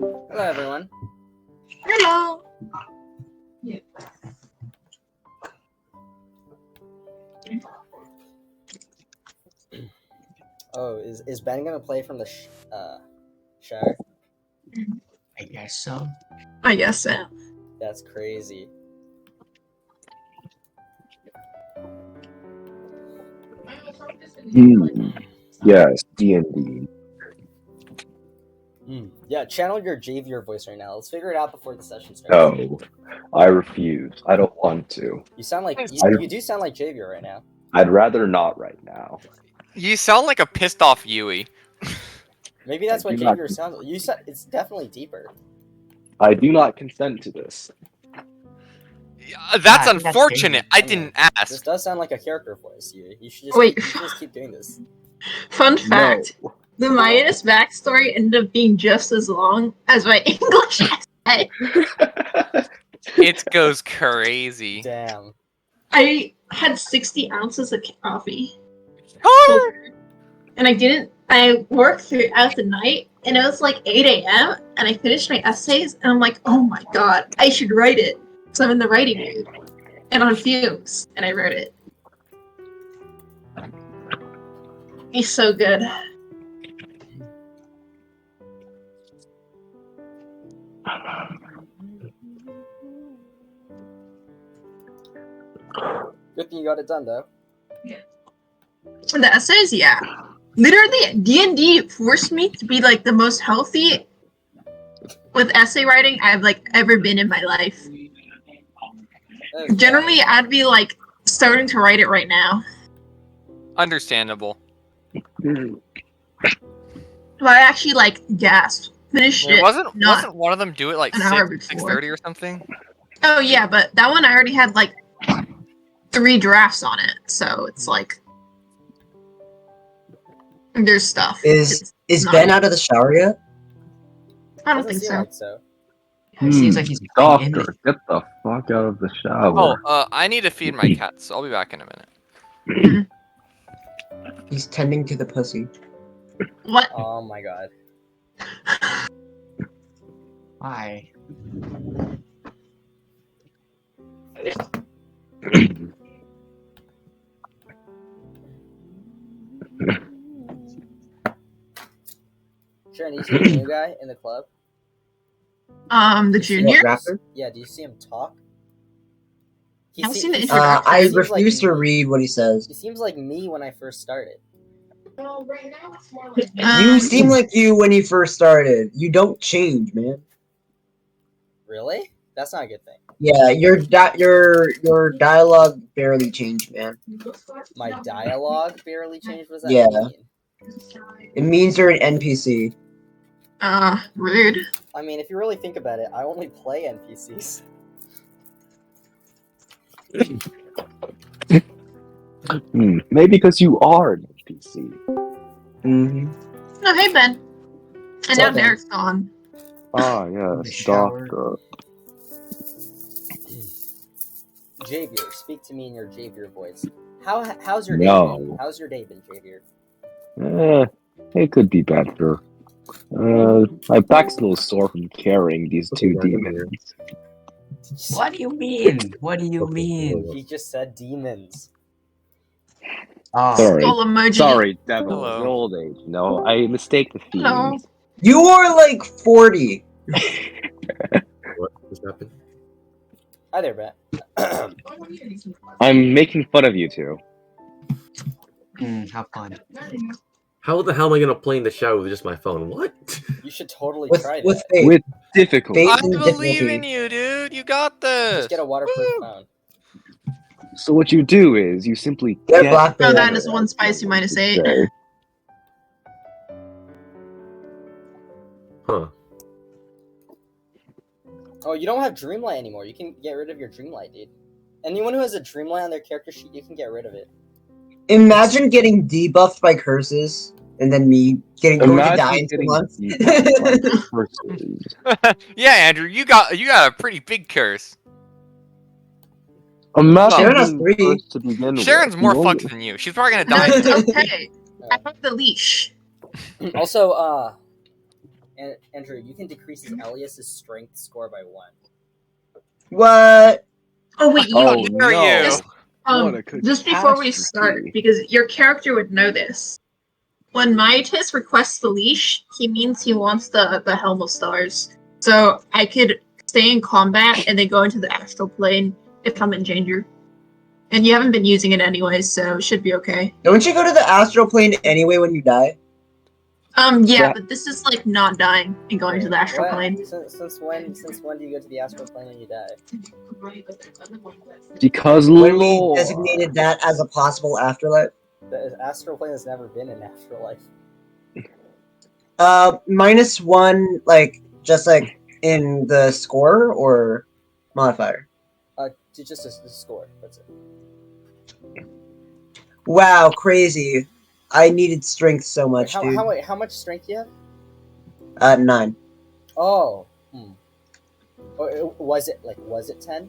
Hello, everyone. Hello. Yeah. Oh, is Ben gonna play from the shower? I guess so. I guess so. That's crazy. Yes, D&D. Yeah, channel your Javier voice right now. Let's figure it out before the session starts. No, I refuse. I don't want to. You sound like you do sound like Javier right now. I'd rather not right now. You sound like a pissed off Yui. Maybe that's what Javier sounds like. You said it's definitely deeper. I do not consent to this. That's unfortunate. I didn't This ask. does sound like a character voice. You should just keep doing this. Fun fact: the Maya's backstory ended up being just as long as my English essay. It goes crazy. Damn. I had 60 ounces of coffee, and I worked throughout the night, and it was like 8 a.m. and I finished my essays, and I'm like, oh my god, I should write it. So I'm in the writing mood, and on fumes, and I wrote it. He's so good. Good thing you got it done, though. Yeah. The essays, yeah. Literally, D&D forced me to be like the most healthy with essay writing I've like ever been in my life. Generally, I'd be like starting to write it right now. Understandable. But I actually like gasped. Finished it. Wasn't one of them do it like an hour 6:30 or something? Oh yeah, but that one I already had like 3 drafts on it, so it's like there's stuff. Is Ben out of the shower yet? I don't think so. It seems like he's Doctor, get the fuck out of the shower. I need to feed my cats, so I'll be back in a minute. He's tending to the pussy. What? Oh my god. Why? Sharon, do you see the new guy in the club? The junior? Yeah, do you see him talk? I refuse to read what he says. He seems like me when I first started. You seem like you when you first started. You don't change, man. Really? That's not a good thing. Yeah, your dialogue barely changed, man. My dialogue barely changed? What does that mean? It means you're an NPC. Rude. I mean, if you really think about it, I only play NPCs. Maybe because you are an NPC. Oh, hey, Ben. And now Derek's gone. Ah, yes, Doctor. Javier, speak to me in your Javier voice. How's your day been? How's your day been, Javier? It could be better. My back's a little sore from carrying these 2 demons. What do you mean? What do you mean? He just said demons. Sorry, devil. Old age. No, I mistake the theme. Hello. You are like 40. What just happened? Hi there, Ben. I'm making fun of you 2. Have fun. How the hell am I gonna play in the shower with just my phone? What? You should totally try with that. With difficulty. I believe in you, dude. You got this. Just get a waterproof phone. So what you do is you simply get a Oh, that is one spicy -8. Okay. Huh. Oh, you don't have Dreamlight anymore. You can get rid of your Dreamlight, dude. Anyone who has a Dreamlight on their character sheet, you can get rid of it. Imagine getting debuffed by curses, and then me going to die in 2 months. Yeah, Andrew, you got a pretty big curse. Sharon has 3. Sharon's more fucked than you. She's probably gonna die. Okay. I have the leash. Also, And Andrew, you can decrease his Elias's strength score by 1. What? Oh wait, you Oh Dare no! you? Just, What a just before we catastrophe. start, because your character would know this. When Maitis requests the leash, he means he wants the Helm of Stars. So I could stay in combat and then go into the astral plane if I'm in danger. And you haven't been using it anyway, so it should be okay. Don't you go to the astral plane anyway when you die? Yeah, but this is like not dying and going to the astral plane. Since when do you go to the astral plane when you die? Because When we lore. designated that as a possible afterlife. The astral plane has never been an afterlife. -1, like, just like in the score or modifier? Just a score. That's it. Wow, crazy. I needed strength so much, dude. How much strength do you have? 9. Oh. Was it 10?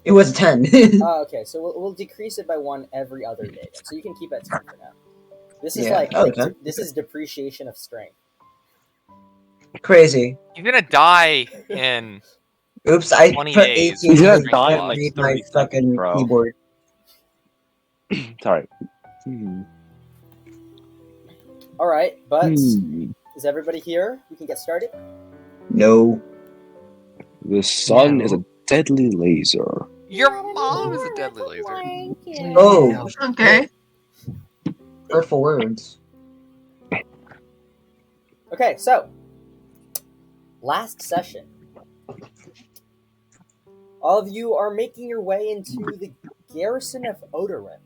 It was 10. Oh, okay. So we'll decrease it by 1 every other day. So you can keep it at 10 for now. This is this is depreciation of strength. Crazy. You're gonna die in. Oops, I 20 put days. 18 He's gonna because I die in can't like read 30 my fucking seconds, bro. keyboard. Sorry. Alright, but is everybody here? We can get started? No. The sun is a deadly laser. Your mom is a deadly laser. Oh, Okay. hurtful words. Okay, so last session, all of you are making your way into the garrison of Odorin,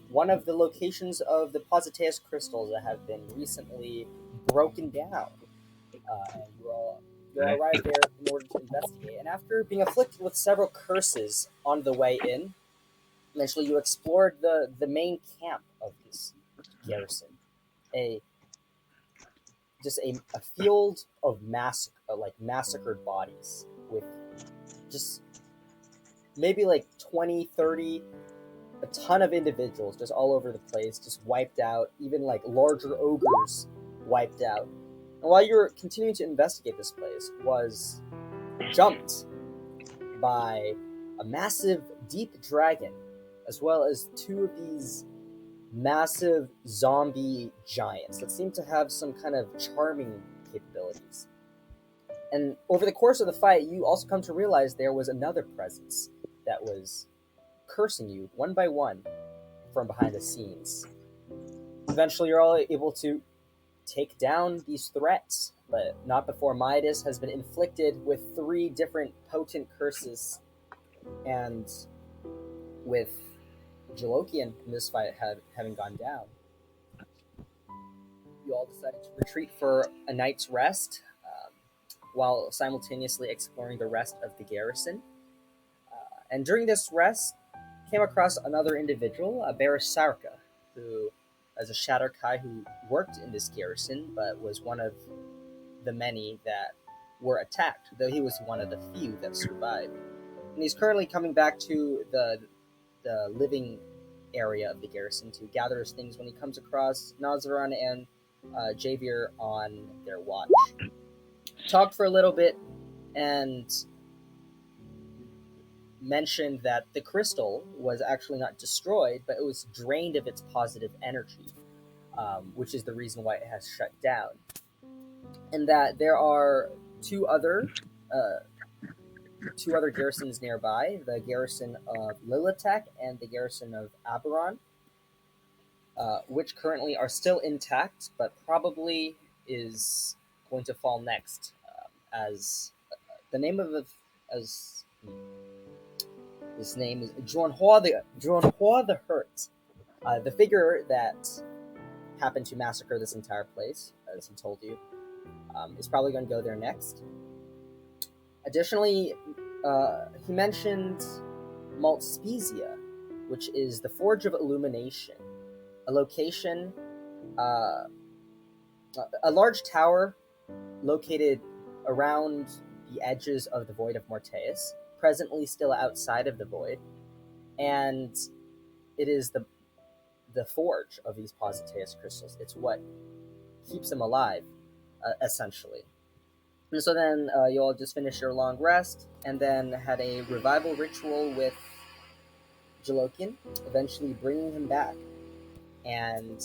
one of the locations of the Positeus crystals that have been recently broken down. And you all arrived there in order to investigate. And after being afflicted with several curses on the way in, eventually you explored the main camp of this garrison, a field of massacred bodies with just maybe 20, 30, a ton of individuals just all over the place, just wiped out, even larger ogres wiped out. And while you were continuing to investigate this place, was jumped by a massive deep dragon, as well as 2 of these massive zombie giants that seem to have some kind of charming capabilities. And over the course of the fight, you also come to realize there was another presence that was cursing you one by one from behind the scenes. Eventually, you're all able to take down these threats, but not before Midas has been inflicted with 3 different potent curses, and with Jalokian in this fight having gone down, you all decided to retreat for a night's rest, while simultaneously exploring the rest of the garrison. And during this rest, came across another individual, Barasarka, who, as a Shadowkai who worked in this garrison, but was one of the many that were attacked, though he was one of the few that survived. And he's currently coming back to the living area of the garrison to gather his things when he comes across Nazaran and Javier on their watch. Talked for a little bit and mentioned that the crystal was actually not destroyed, but it was drained of its positive energy, which is the reason why it has shut down. And that there are two other garrisons nearby, the garrison of Lilitek and the garrison of Aberon, which currently are still intact, but probably is going to fall next, as the name of his name is Dronhua the Hurt, the figure that happened to massacre this entire place, as he told you, is probably going to go there next. Additionally, he mentioned Maltspezia, which is the Forge of Illumination, a location, a large tower located around the edges of the Void of Morteus, presently still outside of the Void, and it is the forge of these Positeus crystals. It's what keeps them alive. essentially. And so then you all just finished your long rest, and then had a revival ritual with Jalokian, eventually bringing him back, and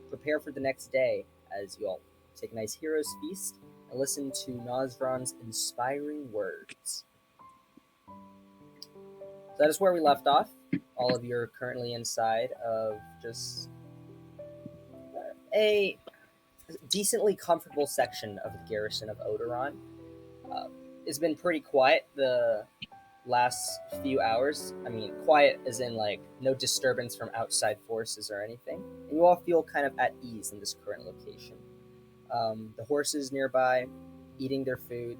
prepare for the next day as you all take a nice hero's feast and listen to Nosdron's inspiring words. So that is where we left off. All of you are currently inside of just a decently comfortable section of the garrison of Odoron. It's been pretty quiet the last few hours. I mean, quiet as in like no disturbance from outside forces or anything. And you all feel kind of at ease in this current location. The horses nearby, eating their food,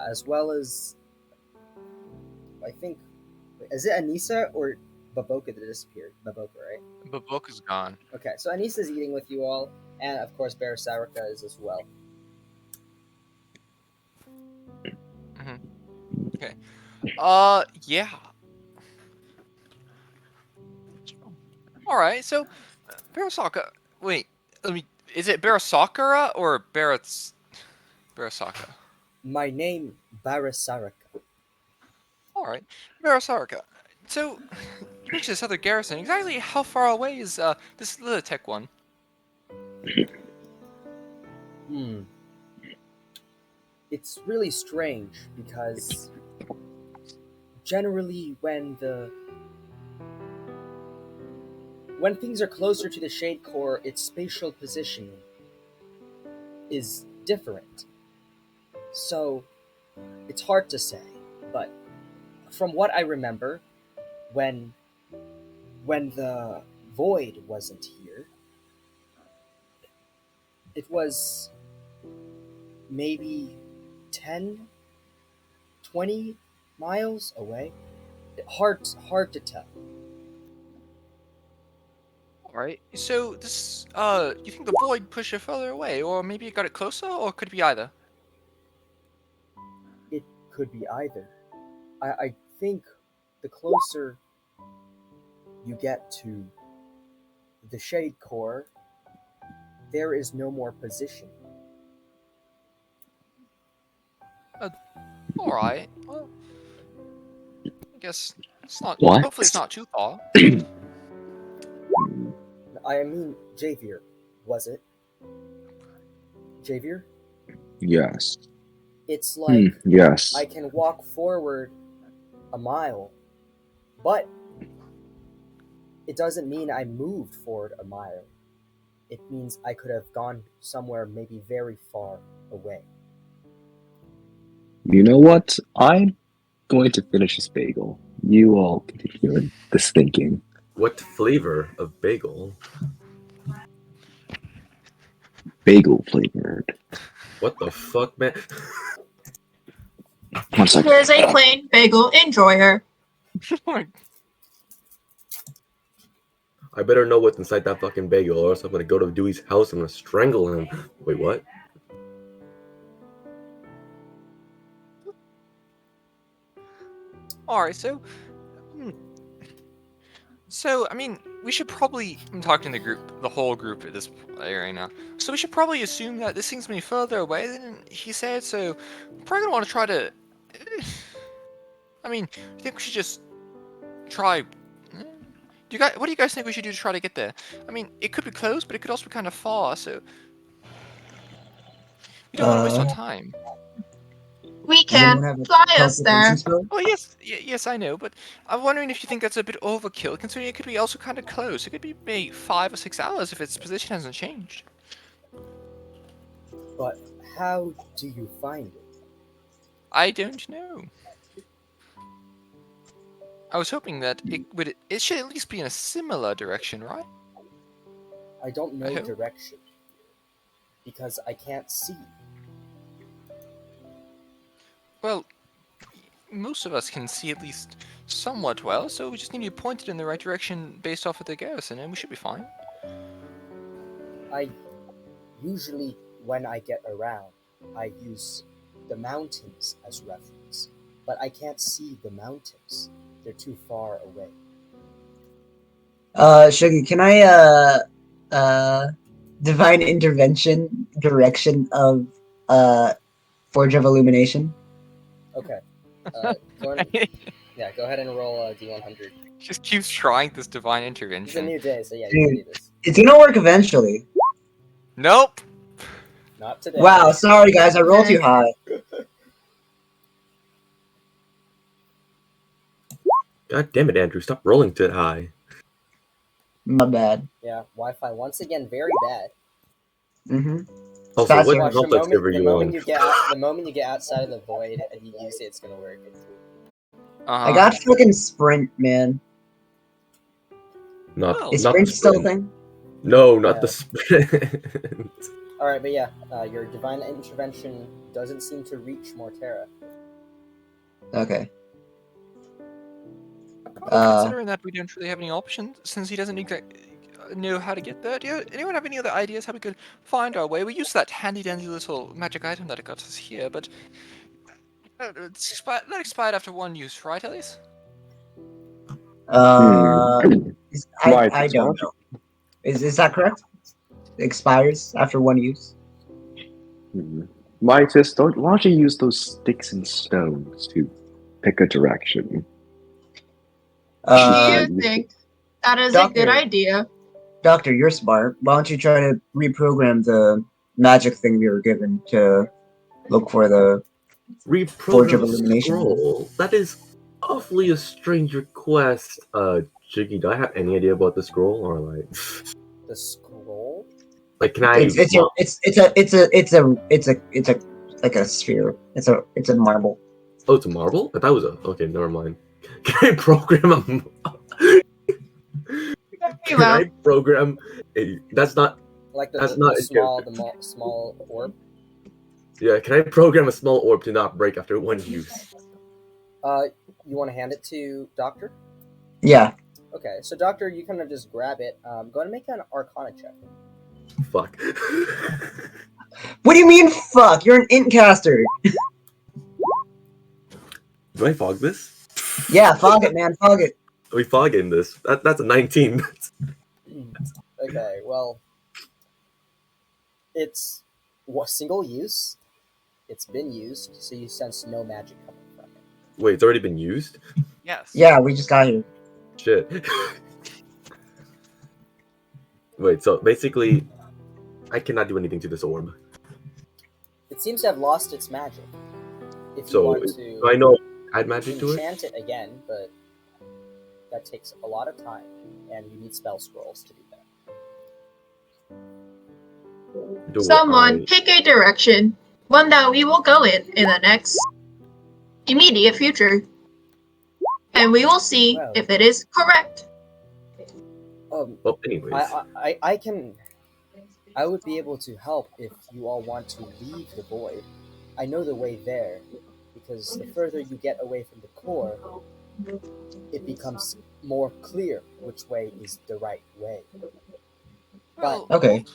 as well as, I think, is it Anissa or Baboka that disappeared? Baboka, right? The book is gone. Okay, so Anissa's eating with you all, and of course Barasarika is as well. Okay. Yeah. Alright, so, Barasaka. Wait, is it Barasakura or Barasaka? My name, Barasarika. Alright, Barasaka. So, you mentioned this other garrison. Exactly how far away is this Lilitech one? It's really strange because generally when things are closer to the Shade Core, its spatial position is different. So it's hard to say, but from what I remember, when the Void wasn't here, it was maybe 10, 20 miles away. Hard to tell. Alright, so this, you think the void pushed it further away, or maybe it got it closer, or could it be either? It could be either. I think the closer you get to the Shade Core, there is no more position. Alright, well, I guess it's not, What? hopefully it's not too far. I mean, Javier, was it? Javier? Yes. It's like Yes. I can walk forward a mile, but it doesn't mean I moved forward a mile. It means I could have gone somewhere maybe very far away. You know what? I'm going to finish this bagel. You all continue this thinking. What flavor of bagel? Bagel flavored. What the fuck, man? 1 second. There's a plain bagel enjoyer. I better know what's inside that fucking bagel, or else I'm gonna go to Dewey's house and I'm gonna strangle him. Wait, what? Alright, so, I mean, we should probably, I'm talking to the whole group at this area now, so we should probably assume that this thing's gonna be further away than he said, so we're probably gonna want to try to, I mean, I think we should just try, what do you guys think we should do to try to get there? I mean, it could be close, but it could also be kind of far, so we don't want to waste our time. We Does anyone can have a fly us there. teleportation spell? Oh yes, I know, but I'm wondering if you think that's a bit overkill, considering it could be also kind of close. It could be maybe 5 or 6 hours if its position hasn't changed. But how do you find it? I don't know. I was hoping that it should at least be in a similar direction, right? I don't know I hope. direction because I can't see. Well, most of us can see at least somewhat well, so we just need to be pointed in the right direction based off of the garrison, and we should be fine. I usually, when I get around, I use the mountains as reference, but I can't see the mountains. They're too far away. Shuggy, can I divine intervention direction of Forge of Illumination? Okay. Go ahead and roll a d100. Just keeps trying this divine It's a intervention. new day, so yeah, you can Dude, do this. it's gonna work eventually. Nope. Not today. Wow, sorry guys, I rolled too high. God damn it, Andrew! Stop rolling too high. My bad. Yeah, Wi-Fi once again very bad. Mm-hmm. Also, Fast what forward. Watch, complex server you on? the moment you get outside of the void and you use it, it's gonna work. I got fucking Sprint, man. Not Is not Sprint the still a sprint. thing? No, not Yeah. the sprint. All right, but yeah, your divine intervention doesn't seem to reach Mortera. Okay. Well, considering that we don't really have any options, since he doesn't know how to get there, anyone have any other ideas how we could find our way? We use that handy-dandy little magic item that got us here, but that expired after one use, right, Elise? Might I don't know. Is that correct? It expires after one use. Midas, why don't you use those sticks and stones to pick a direction? Do you think that is a good Doctor. idea? Doctor, you're smart. Why don't you try to reprogram the magic thing we were given to look for the Forge of Reprogram Illumination? scroll. That is awfully a strange request. Jiggy, do I have any idea about the scroll or like The scroll? like can I? It's like a sphere. It's a marble. Oh, it's a marble. I thought it was a. Okay, never mind. Can I program a? Can I program a? That's not. Like That's not a small orb. Yeah, can I program a small orb to not break after one use? You want to hand it to Doctor? Yeah. Okay, so Doctor, you kind of just grab it. Go ahead and make an Arcana check. Fuck. What do you mean, fuck? You're an int caster. Do I fog this? Yeah, fog it, man. Fog it. We fog in this. That's a 19. Okay, well, it's single use. It's been used, so you sense no magic coming from it. Wait, it's already been used? Yes. Yeah, we just got here. Shit. Wait, so basically, I cannot do anything to this orb. It seems to have lost its magic. If you So, want to, do I know add magic to it? enchant it again, but that takes a lot of time, and you need spell scrolls to do that. Someone pick a direction, one that we will go in the next immediate future, and we will see if it is correct. Well, anyways. I would be able to help if you all want to leave the void. I know the way there, because the further you get away from the core, it becomes more clear which way is the right way. Well, okay.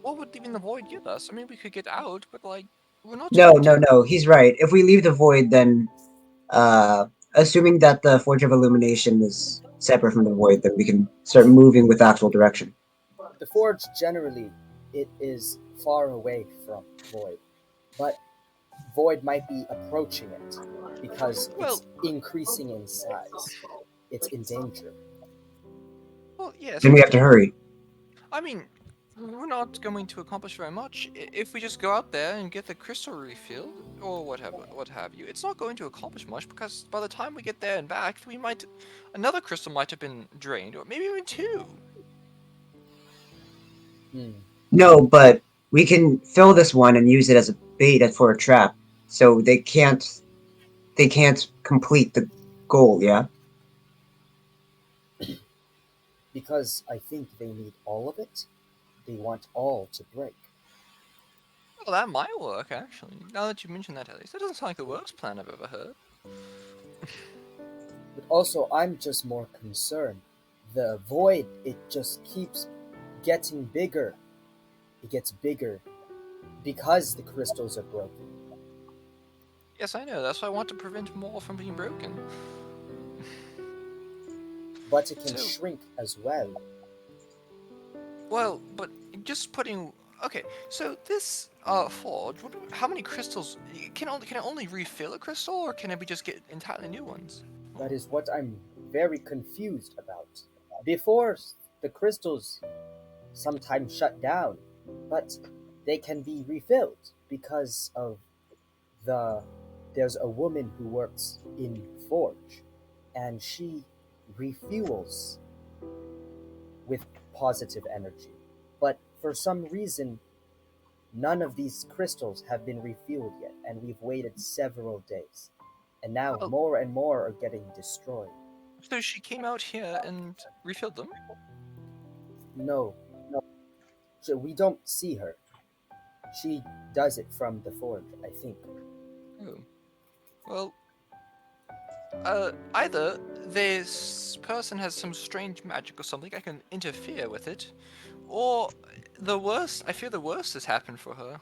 What would even the void give us? I mean, we could get out, but like, we're not. No. He's right. If we leave the void, then, assuming that the Forge of Illumination is separate from the void, then we can start moving with actual direction. The forge generally, it is far away from void, but void might be approaching it because it's increasing in size. It's in danger. Well, yes. Then we have to hurry. I mean, we're not going to accomplish very much if we just go out there and get the crystal refilled or what have you. It's not going to accomplish much because by the time we get there and back, another crystal might have been drained, or maybe even two. No, but we can fill this one and use it as a bait for a trap, so they can't complete the goal. Yeah. Because I think they need all of it. They want all to break. Well, that might work, actually. Now that you mention that, at least. That doesn't sound like the worst plan I've ever heard. But also, I'm just more concerned. The void, it just keeps getting bigger. It gets bigger because the crystals are broken. Yes, I know. That's why I want to prevent more from being broken. But it can shrink as well. Well, but just putting. Okay, so this forge. How many crystals can it only refill a crystal, or can it be just get entirely new ones? That is what I'm very confused about. Before, the crystals sometimes shut down, but they can be refilled because of the there's a woman who works in Forge, and she refuels with positive energy. But for some reason, none of these crystals have been refueled yet, and we've waited several days. And now Oh. more and more are getting destroyed. So she came out here and refilled them. No, so we don't see her. She does it from the Forge, I think. Oh. Well, either this person has some strange magic or something, I can interfere with it, or the worst, I fear the worst has happened for her.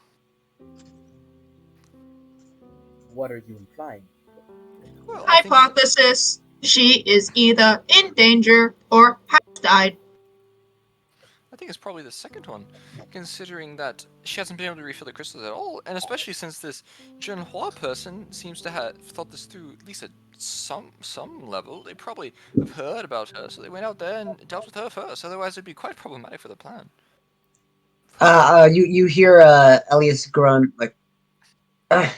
What are you implying? Well, Hypothesis: she is either in danger or has died. I think it's probably the second one, considering that she hasn't been able to refill the crystals at all, and especially since this Junhua person seems to have thought this through at least at some level. They probably have heard about her, so they went out there and dealt with her first. Otherwise, it'd be quite problematic for the plan. You hear Elias groan like, "Ugh.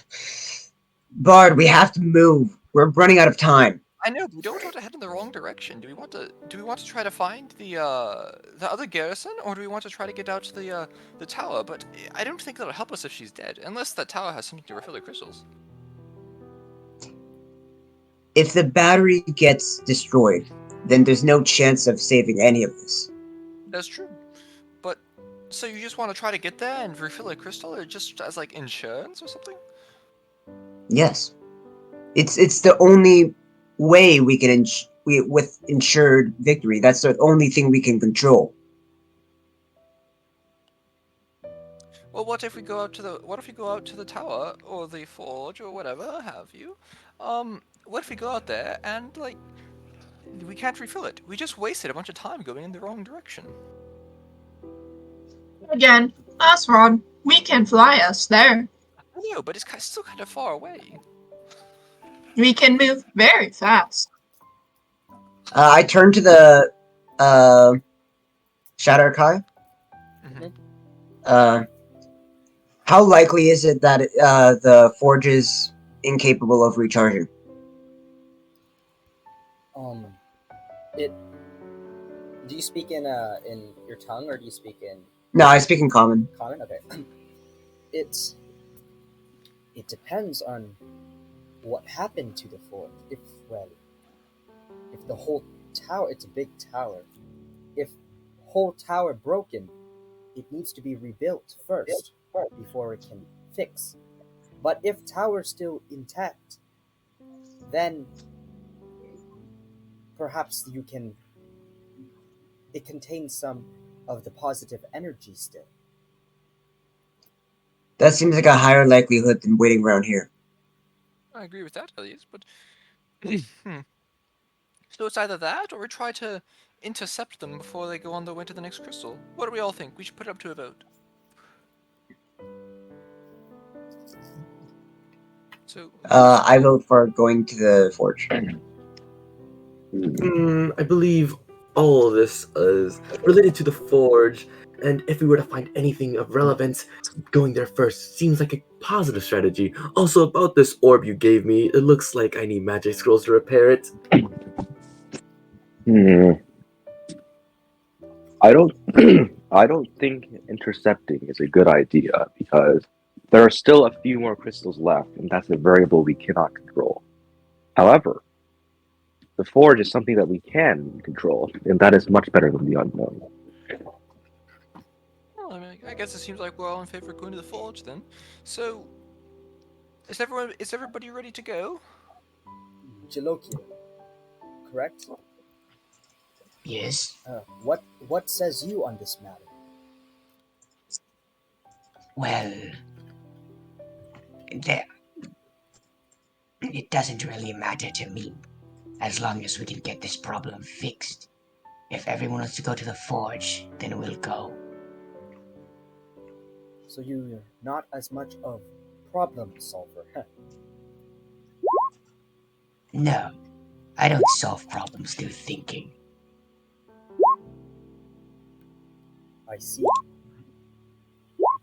Bard, we have to move. We're running out of time." I know, but we don't want to head in the wrong direction. Do we want to try to find the other garrison, or do we want to try to get out to the tower? But I don't think that'll help us if she's dead, unless that tower has something to refill the crystals. If the battery gets destroyed, then there's no chance of saving any of this. That's true. But so you just want to try to get there and refill a crystal, or just as like insurance or something? Yes, it's the only way we can with ensured victory. That's the only thing we can control. Well, what if we go out to the tower or the forge or whatever have you? What if we go out there and like we can't refill it? We just wasted a bunch of time going in the wrong direction. Again, Asrod, we can fly us there. I know, but it's still kind of far away. We can move very fast. I turn to the Shadow Kai. Mhm. How likely is it that the forge is incapable of recharging? It. Do you speak in your tongue, or do you speak in No, I speak in common. common? Okay. It depends on what happened to the forge. If the whole tower, it's a big tower. If whole tower broken, it needs to be rebuilt first before it can fix. But if tower still intact, then perhaps you can. It contains some of the positive energy still. That seems like a higher likelihood than waiting around here. I agree with that, Elias, but so it's either that or we try to intercept them before they go on their way to the next crystal. What do we all think? We should put it up to a vote. So I vote for going to the forge. I believe all of this is related to the Forge, and if we were to find anything of relevance, going there first seems like a positive strategy. Also, about this orb you gave me, it looks like I need magic scrolls to repair it. I don't I don't think intercepting is a good idea because there are still a few more crystals left, and that's a variable we cannot control. However, the forge is something that we can control, and that is much better than the unknown. well, I mean, I guess it seems like we're all in favor of going to the forge then. So is everybody ready to go? Jalokia, correct? Yes. What says you on this matter? Well, there. It doesn't really matter to me, as long as we can get this problem fixed. If everyone wants to go to the forge, then we'll go. So you're not as much of problem solver. No, I don't solve problems through thinking. I see.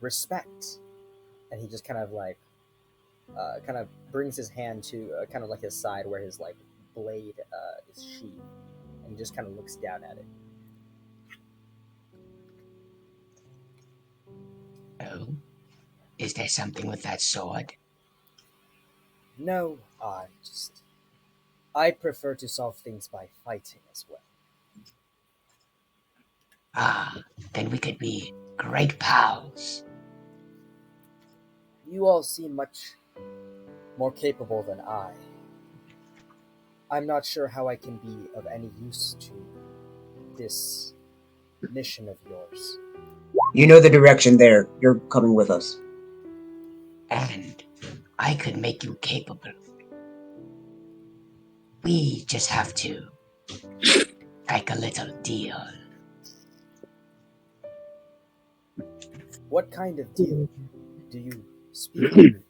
Respect. And he just kind of like, kind of brings his hand to kind of like his side where his like blade is sheathed, and he just kind of looks down at it. Oh? Is there something with that sword? No, I prefer to solve things by fighting as well. Ah, then we could be great pals. You all seem much more capable than I. I'm not sure how I can be of any use to this mission of yours. You know the direction there. You're coming with us. And I could make you capable. We just have to strike a little deal. What kind of deal do you speak of?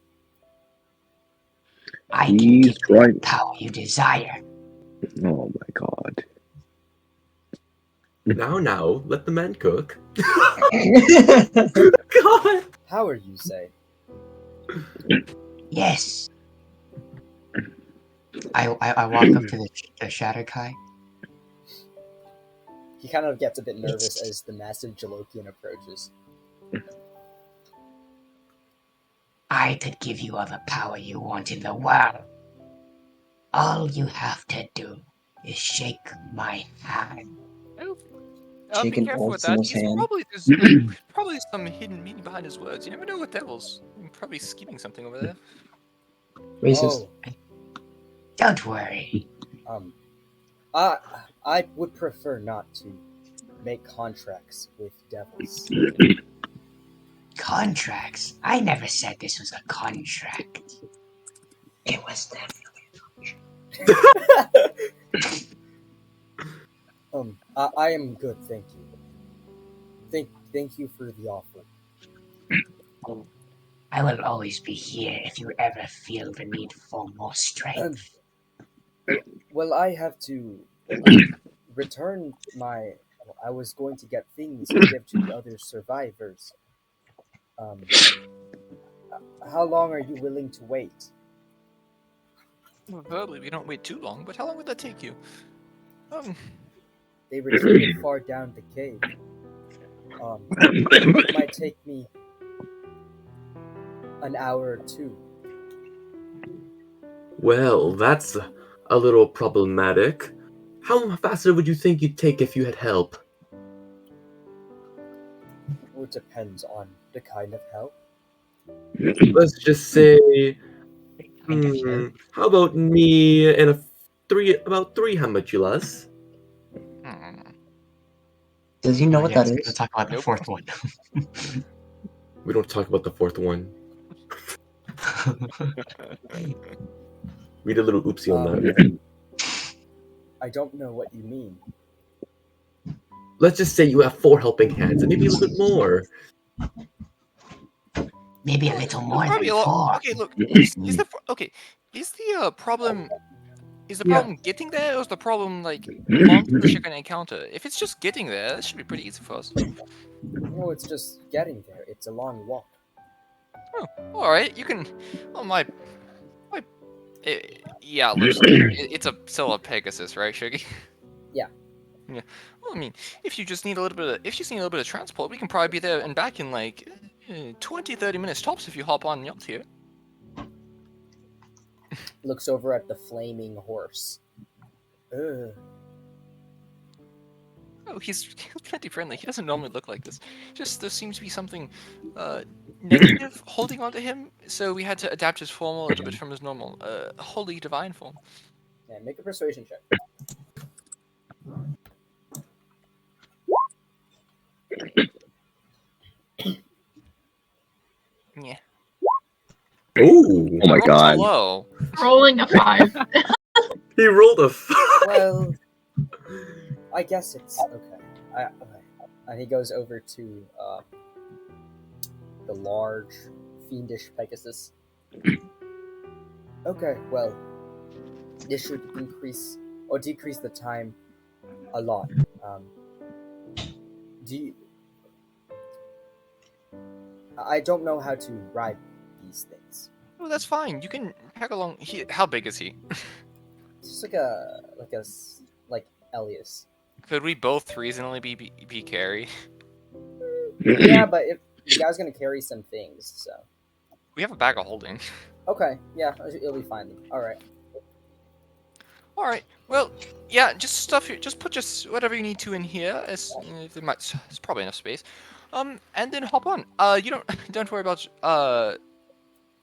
I can He's give you right. the power you desire. Oh my god. Now, let the man cook. God. Howard, you say? Yes. I walk up to the Shatterkai. He kind of gets a bit nervous as the massive Jalokian approaches. I could give you all the power you want in the world. All you have to do is shake my hand. Oh, be Shaking careful with old that. Simo's There's probably some hidden meaning behind his words. You never know what devils. You're probably scheming something over there. Racist. Oh, Don't worry. I would prefer not to make contracts with devils. Contracts? I never said this was a contract. It was them. I am good, thank you. Thank you for the offer. I will always be here if you ever feel the need for more strength. Well, I have to return my. I was going to get things to give to the other survivors. How long are you willing to wait? Well, verbally, we don't wait too long, but how long would that take you? They retreated far down the cave. It might take me an hour or two. Well, that's a little problematic. How faster would you think you'd take if you had help? Well, it depends on the kind of help. Let's just say, Kind of you. how about me and about three homunculus? Does he know what that We're is? gonna talk about the Nope. fourth one. We don't talk about the fourth one. We did a little oopsie on that. I don't know what you mean. Let's just say you have 4 helping hands, and maybe a little bit more. Maybe a little more Probably than a lot. 4. Okay, look. Is the problem? Is the Yeah. problem getting there, or is the problem like monsters you're gonna encounter? If it's just getting there, that should be pretty easy for us. No, it's just getting there. It's a long walk. Oh, all right. You can. Oh my. Yeah, loosely. It's still a Pegasus, right, Shuggy? Yeah. Yeah. Well, I mean, if you just need a little bit of transport, we can probably be there and back in like 20-30 minutes tops if you hop on yacht here. Looks over at the flaming horse. Ugh. Oh, he's plenty friendly. He doesn't normally look like this. Just there seems to be something negative holding onto him, so we had to adapt his form a little bit from his normal holy divine form. Yeah, make a persuasion check. Yeah. Ooh, Oh my Rolled so god. low. Rolling a 5. he rolled a 5. Well, I guess it's okay. And he goes over to the large, fiendish Pegasus. Okay, well, this should increase or decrease the time a lot. Do you? I don't know how to ride these things. Oh, that's fine. You can tag along. How big is he? Just like Elias. Could we both reasonably be carry? Yeah, but if the guy's gonna carry some things, so We have a bag of holding. okay, yeah, it'll be fine. All right. All right. Well, yeah, just stuff here. Just put just whatever you need to in here. It's probably enough space. And then hop on. You don't worry about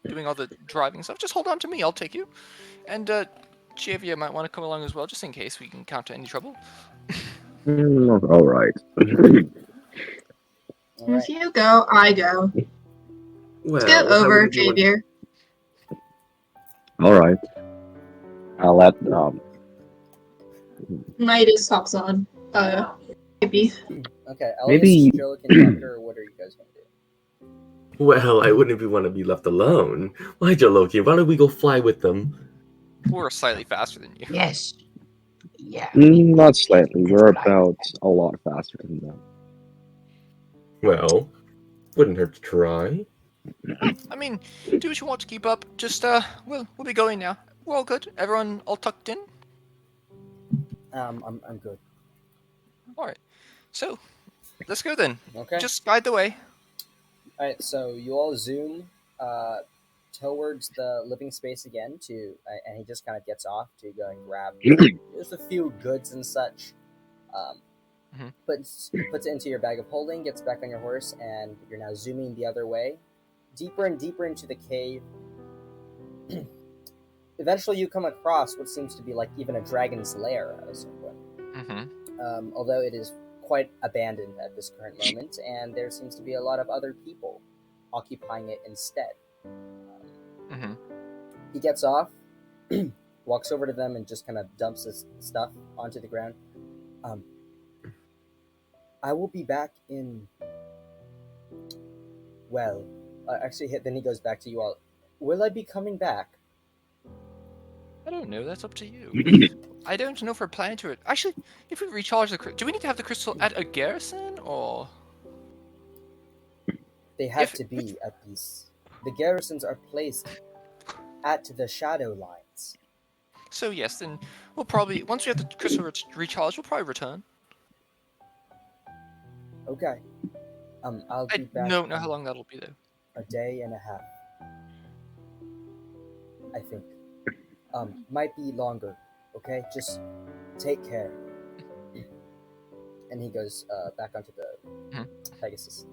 doing all the driving stuff. Just hold on to me. I'll take you. And Javier might want to come along as well, just in case we encounter any trouble. All right. All right. If you go, I go. Well, Get how over, would you want- Javier. All right. I'll let Midas hops on. Maybe. Okay, Elias, Maybe- Joe, conductor, or what are you guys gonna do? Well, I wouldn't want to be left alone. Why, Joloki? Why don't we go fly with them? We're slightly faster than you. Yes. Yeah. not slightly. We're about a lot faster than them. Well, wouldn't hurt to try. I mean, do what you want to keep up. Just we'll be going now. We're all good. Everyone all tucked in. I'm good. All right. So, let's go then. Okay. Just guide the way. All right. So you all zoom towards the living space again and he just kind of gets off to go and grab just a few goods and such. Puts it into your bag of holding, gets back on your horse, and you're now zooming the other way, deeper and deeper into the cave. Eventually, you come across what seems to be like even a dragon's lair at a certain point. Although it is quite abandoned at this current moment, and there seems to be a lot of other people occupying it instead. He gets off, walks over to them, and just kind of dumps his stuff onto the ground. I will be back in. Well, then he goes back to you all. Will I be coming back? I don't know. That's up to you. I don't know if we're planning to. Actually, if we recharge do we need to have the crystal at a garrison or? They have to be at these. The garrisons are placed at the shadow lines. So yes, then we'll probably once we have the crystal recharged, we'll probably return. Okay. I'll be back. I don't know how long that'll be though. A day and a half. I think. Might be longer. Okay, just take care. And he goes back onto the Pegasus.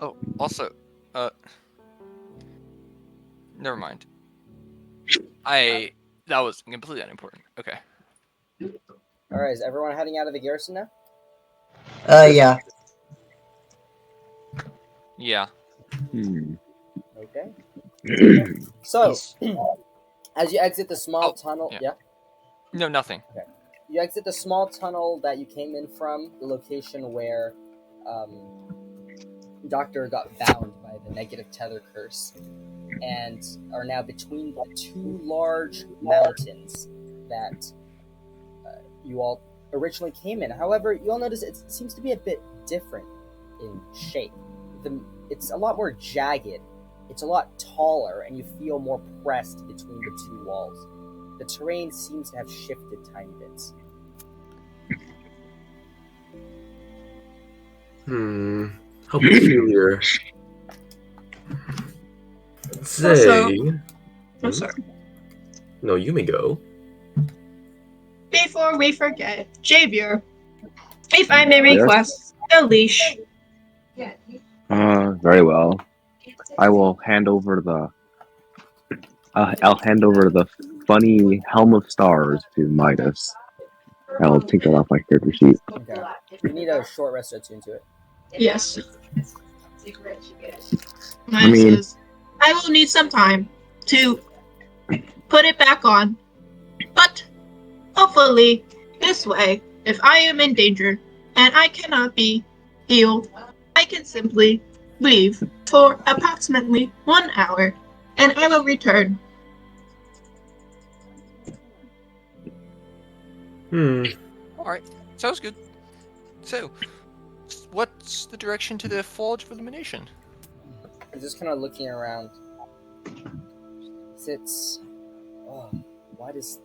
Oh, also, never mind. That was completely unimportant. Okay. All right, is everyone heading out of the garrison now? Yeah. Yeah. Okay. So, as you exit the small tunnel, yeah. No, nothing. Okay. You exit the small tunnel that you came in from, the location where Doctor got bound by the negative tether curse, and are now between the two large mountains that you all originally came in. However, you all notice it seems to be a bit different in shape. It's a lot more jagged. It's a lot taller, and you feel more pressed between the two walls. The terrain seems to have shifted tiny bits. How peculiar. Say. I'm sorry. No, you may go. Before we forget, Javier, if I may request a leash. Very well. I will hand over I'll hand over the funny Helm of Stars to Midas. I'll take that off my character sheet. Okay. You need a short rest to attune to it. Yes. I mean- Says, I will need some time to put it back on, but hopefully this way, if I am in danger, and I cannot be healed, I can simply leave for approximately 1 hour, and I will return. All right, sounds good. So, what's the direction to the Forge of Illumination? I'm just kind of looking around. It's oh, why does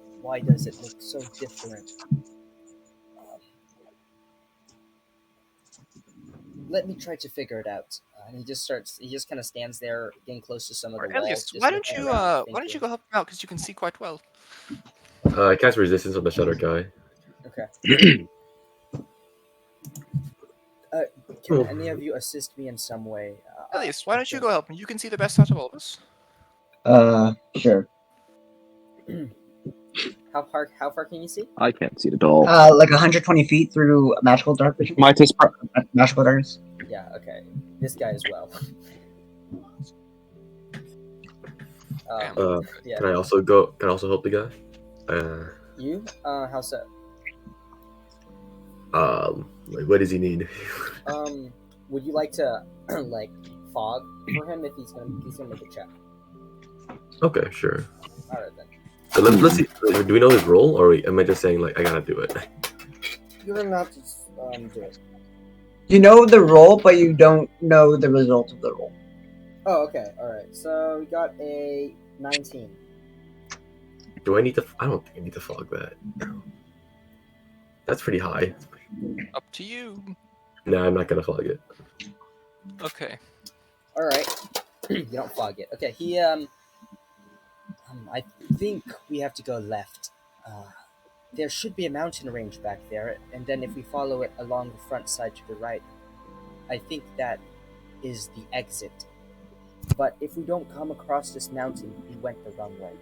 it look so different? Um, Let me try to figure it out. And he just kind of stands there, getting close to some of the walls, Elias, just why don't looking you around, why don't you thinking. go help him out because you can see quite well. I cast resistance on the Shadow guy. Okay. Can Oh. any of you assist me in some way? Elias, why I don't you think- go help him? You can see the best out of all of us. Sure. How far can you see? I can't see it at all. Like 120 feet through magical dark vision. Magical darkness. Yeah. Okay. This guy as well. Yeah. Can I also go? Can I also help the guy? You? How so? Like, what does he need? Would you like to like fog for him if he's gonna make a check? Okay, sure. All right then. So let's see. Do we know his role, or am I just saying like I gotta do it? You're gonna have to do it. You know the roll, but you don't know the result of the roll. Oh, okay. All right. So we got a 19. Do I need to? I don't think I need to fog that. That's pretty high. Up to you. No, I'm not gonna fog it. Okay. All right. You don't fog it. Okay. I think we have to go left. There should be a mountain range back there, and then if we follow it along the front side to the right, I think that is the exit. But if we don't come across this mountain, we went the wrong way.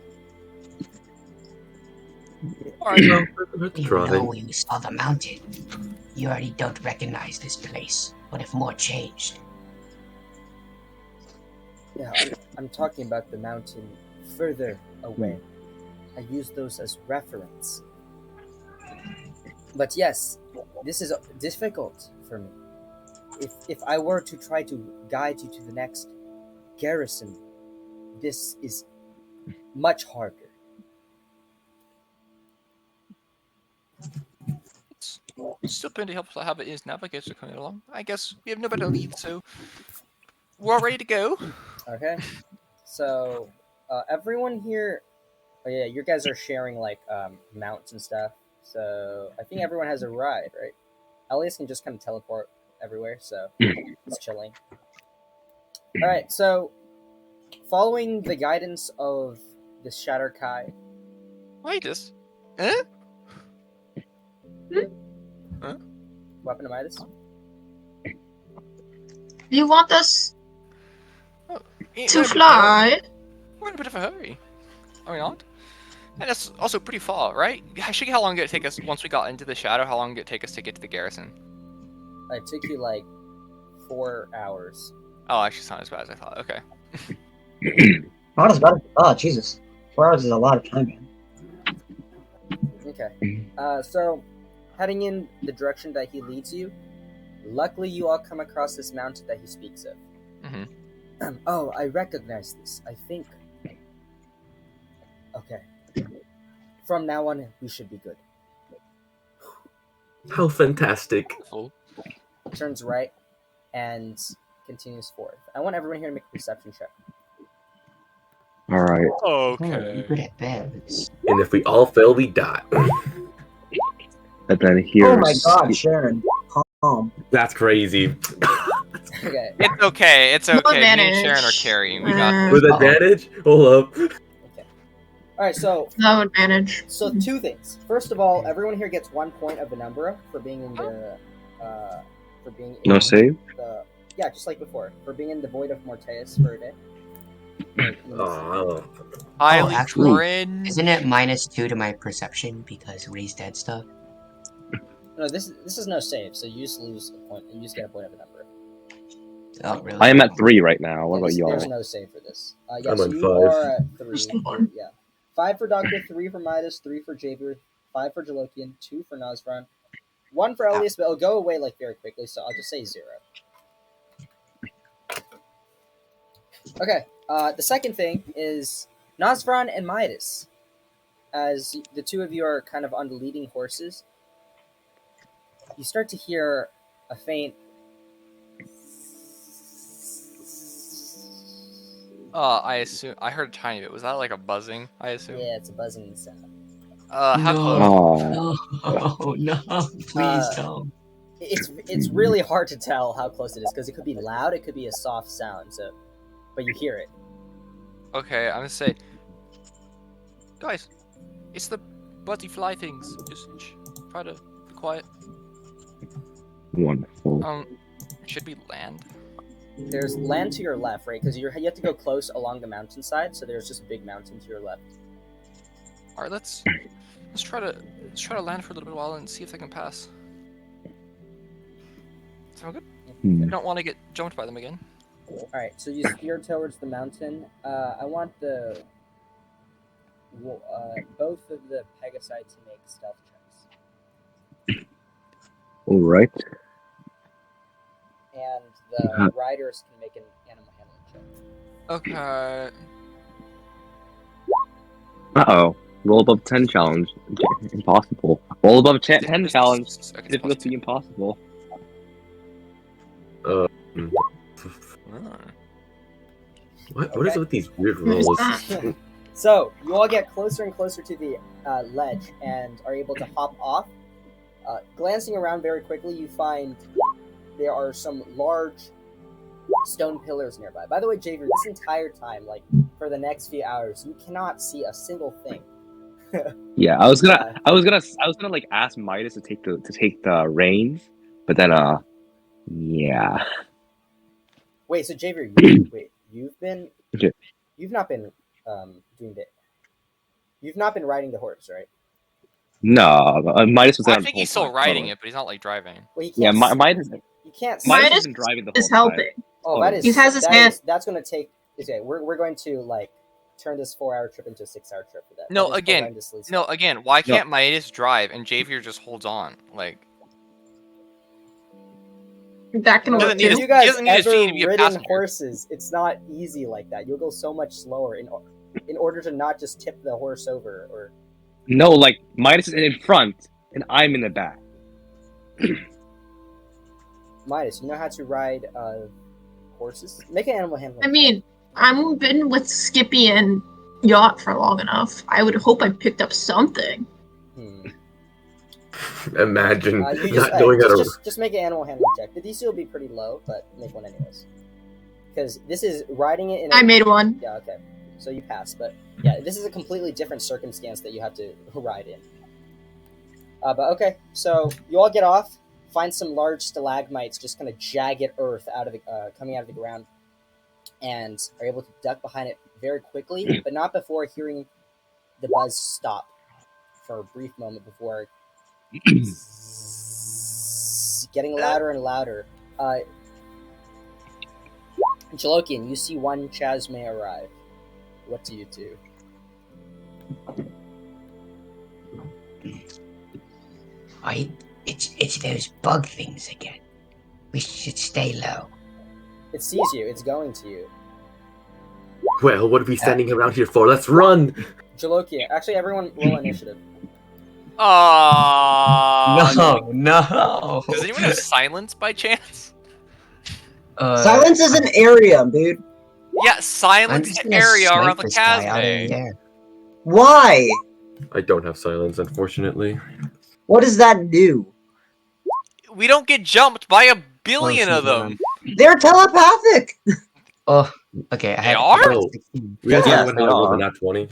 All right. Let's You try. know you saw the mountain. You already don't recognize this place. What if more changed? Yeah, I'm talking about the mountain further away. I use those as reference. But yes, this is difficult for me. If I were to try to guide you to the next garrison, this is much harder. It's still pretty helpful to have it as navigator coming along. I guess we have no better lead, so we're all ready to go. Okay, so everyone here. Oh yeah, you guys are sharing like mounts and stuff. So I think everyone has a ride, right? Elias can just kind of teleport everywhere, so he's chilling. All right, so following the guidance of the Shatter Kai. Wait, this. Eh? What happened to Midas? You want us Oh, to fly? We're in a bit of a hurry. Are we not? And it's also pretty far, right? Actually, how long did it take us once we got into the shadow? How long did it take us to get to the garrison? It took you like 4 hours. Oh, actually, it's not as bad as I thought. Okay. Not as bad. Oh, Jesus. 4 hours is a lot of time, man. Okay. So heading in the direction that he leads you, luckily you all come across this mountain that he speaks of. Mm-hmm. Oh, I recognize this. I think. Okay. From now on, we should be good. How fantastic! Cool. Turns right and continues forth. I want everyone here to make a perception check. All right. Oh, you're Okay. good at this. And if we all fail, we die. And then here's. Oh my God, Sharon. Calm. That's crazy. Okay. It's okay. It's No okay. Me and advantage. Sharon are carrying. We got this. With advantage? Hold up. All right. So No advantage. 2 things. First of all, everyone here gets 1 point of the number for being in the No save? the yeah, just like before, for being in the void of Morteus for a day. Oh. Highly actually, cringe. Isn't it -2 to my perception because Ray's dead stuff? No, this is no save, so you just lose a point. You just get a point of a number. Oh, really? I am at 3 right now. What Yeah, about there's y'all? no save for this. I'm Yes, on you 5. are at 3. Still on. Yeah, 5 for Doctor, 3 for Midas, 3 for Javier, 5 for Jalokian, 2 for Nazran, 1 for Elias, but it'll go away like very quickly, so I'll just say 0. Okay, the second thing is Nosvaran and Midas. As the two of you are kind of on the leading horses, you start to hear a faint I assume I heard a tiny bit. Was that like a buzzing? I assume. yeah, it's a buzzing sound. How close? Oh, No, no, please don't. It's really hard to tell how close it is because it could be loud, it could be a soft sound. So, but you hear it. Okay, I'm gonna say, guys, it's the butterfly things. Just try to be quiet. wonderful. Should we land? There's land to your left, right? Because you have to go close along the mountainside. So there's just a big mountain to your left. All right, let's try to land for a little bit while and see if they can pass. Sound good? I don't want to get jumped by them again. All right, so you steer towards the mountain. I want both of the Pegasi to make stealth checks, All right. and the riders can make an animal handling check. Okay. Uh-oh. Roll above 10 challenge. Impossible. Roll above 10 challenge. Okay, Difficulty impossible. What is it with these weird rolls? So you all get closer and closer to the ledge and are able to hop off. Glancing around very quickly, you find there are some large stone pillars nearby. By the way, Javier, this entire time, like for the next few hours, you cannot see a single thing. Yeah, I was gonna like ask Midas to take the reins, but then yeah. Wait, so Javier, you've not been you've not been riding the horse, right? No, Midas was. I think he's still riding it, but he's not like driving. Well, he Yeah, can't. Midas. You can't. Midas Midas has been driving the whole is time. helping. Oh, that is. He has his that hand. That's going to take. Okay, we're going to like turn this 4-hour trip into a 6-hour trip for that. No, That is again, horrendously No, slow. again, why can't Midas drive and Javier just holds on? Like, That can Doesn't work need If to- too. you guys he doesn't need to ever see to be a ridden passenger. horses, it's not easy like that. You'll go so much slower in order to not just tip the horse over or. No, like Midas is in front and I'm in the back. Midas, you know how to ride horses? Make an animal handling. I mean, I've been with Skippy and Yacht for long enough. I would hope I picked up something. Imagine You not knowing how to. just make an animal handling check. The DC will be pretty low, but make one anyways. Because this is riding it in. I made one. Yeah, okay. So you pass, but yeah, this is a completely different circumstance that you have to ride in. But okay, so you all get off, find some large stalagmites, just kind of jagged earth out of the coming out of the ground, and are able to duck behind it very quickly, but not before hearing the buzz stop for a brief moment before getting louder and louder. Jalokian, you see one Chasme arrive. What do you do? It's those bug things again. We should stay low. It sees you. It's going to you. Well, what are we standing around here for? Let's run! Jalokian. Actually, everyone roll initiative. No. Does anyone have silence by chance? Silence is an area, dude. Yeah, I'm silence just the gonna area snipe around the this guy out of the Casme. air. Why? I don't have silence, unfortunately. What does that do? We don't get jumped by a billion Oh, of them. They're telepathic. Oh, okay. I They had are? Oh, we had Yeah, someone how I rolled they a nat 20,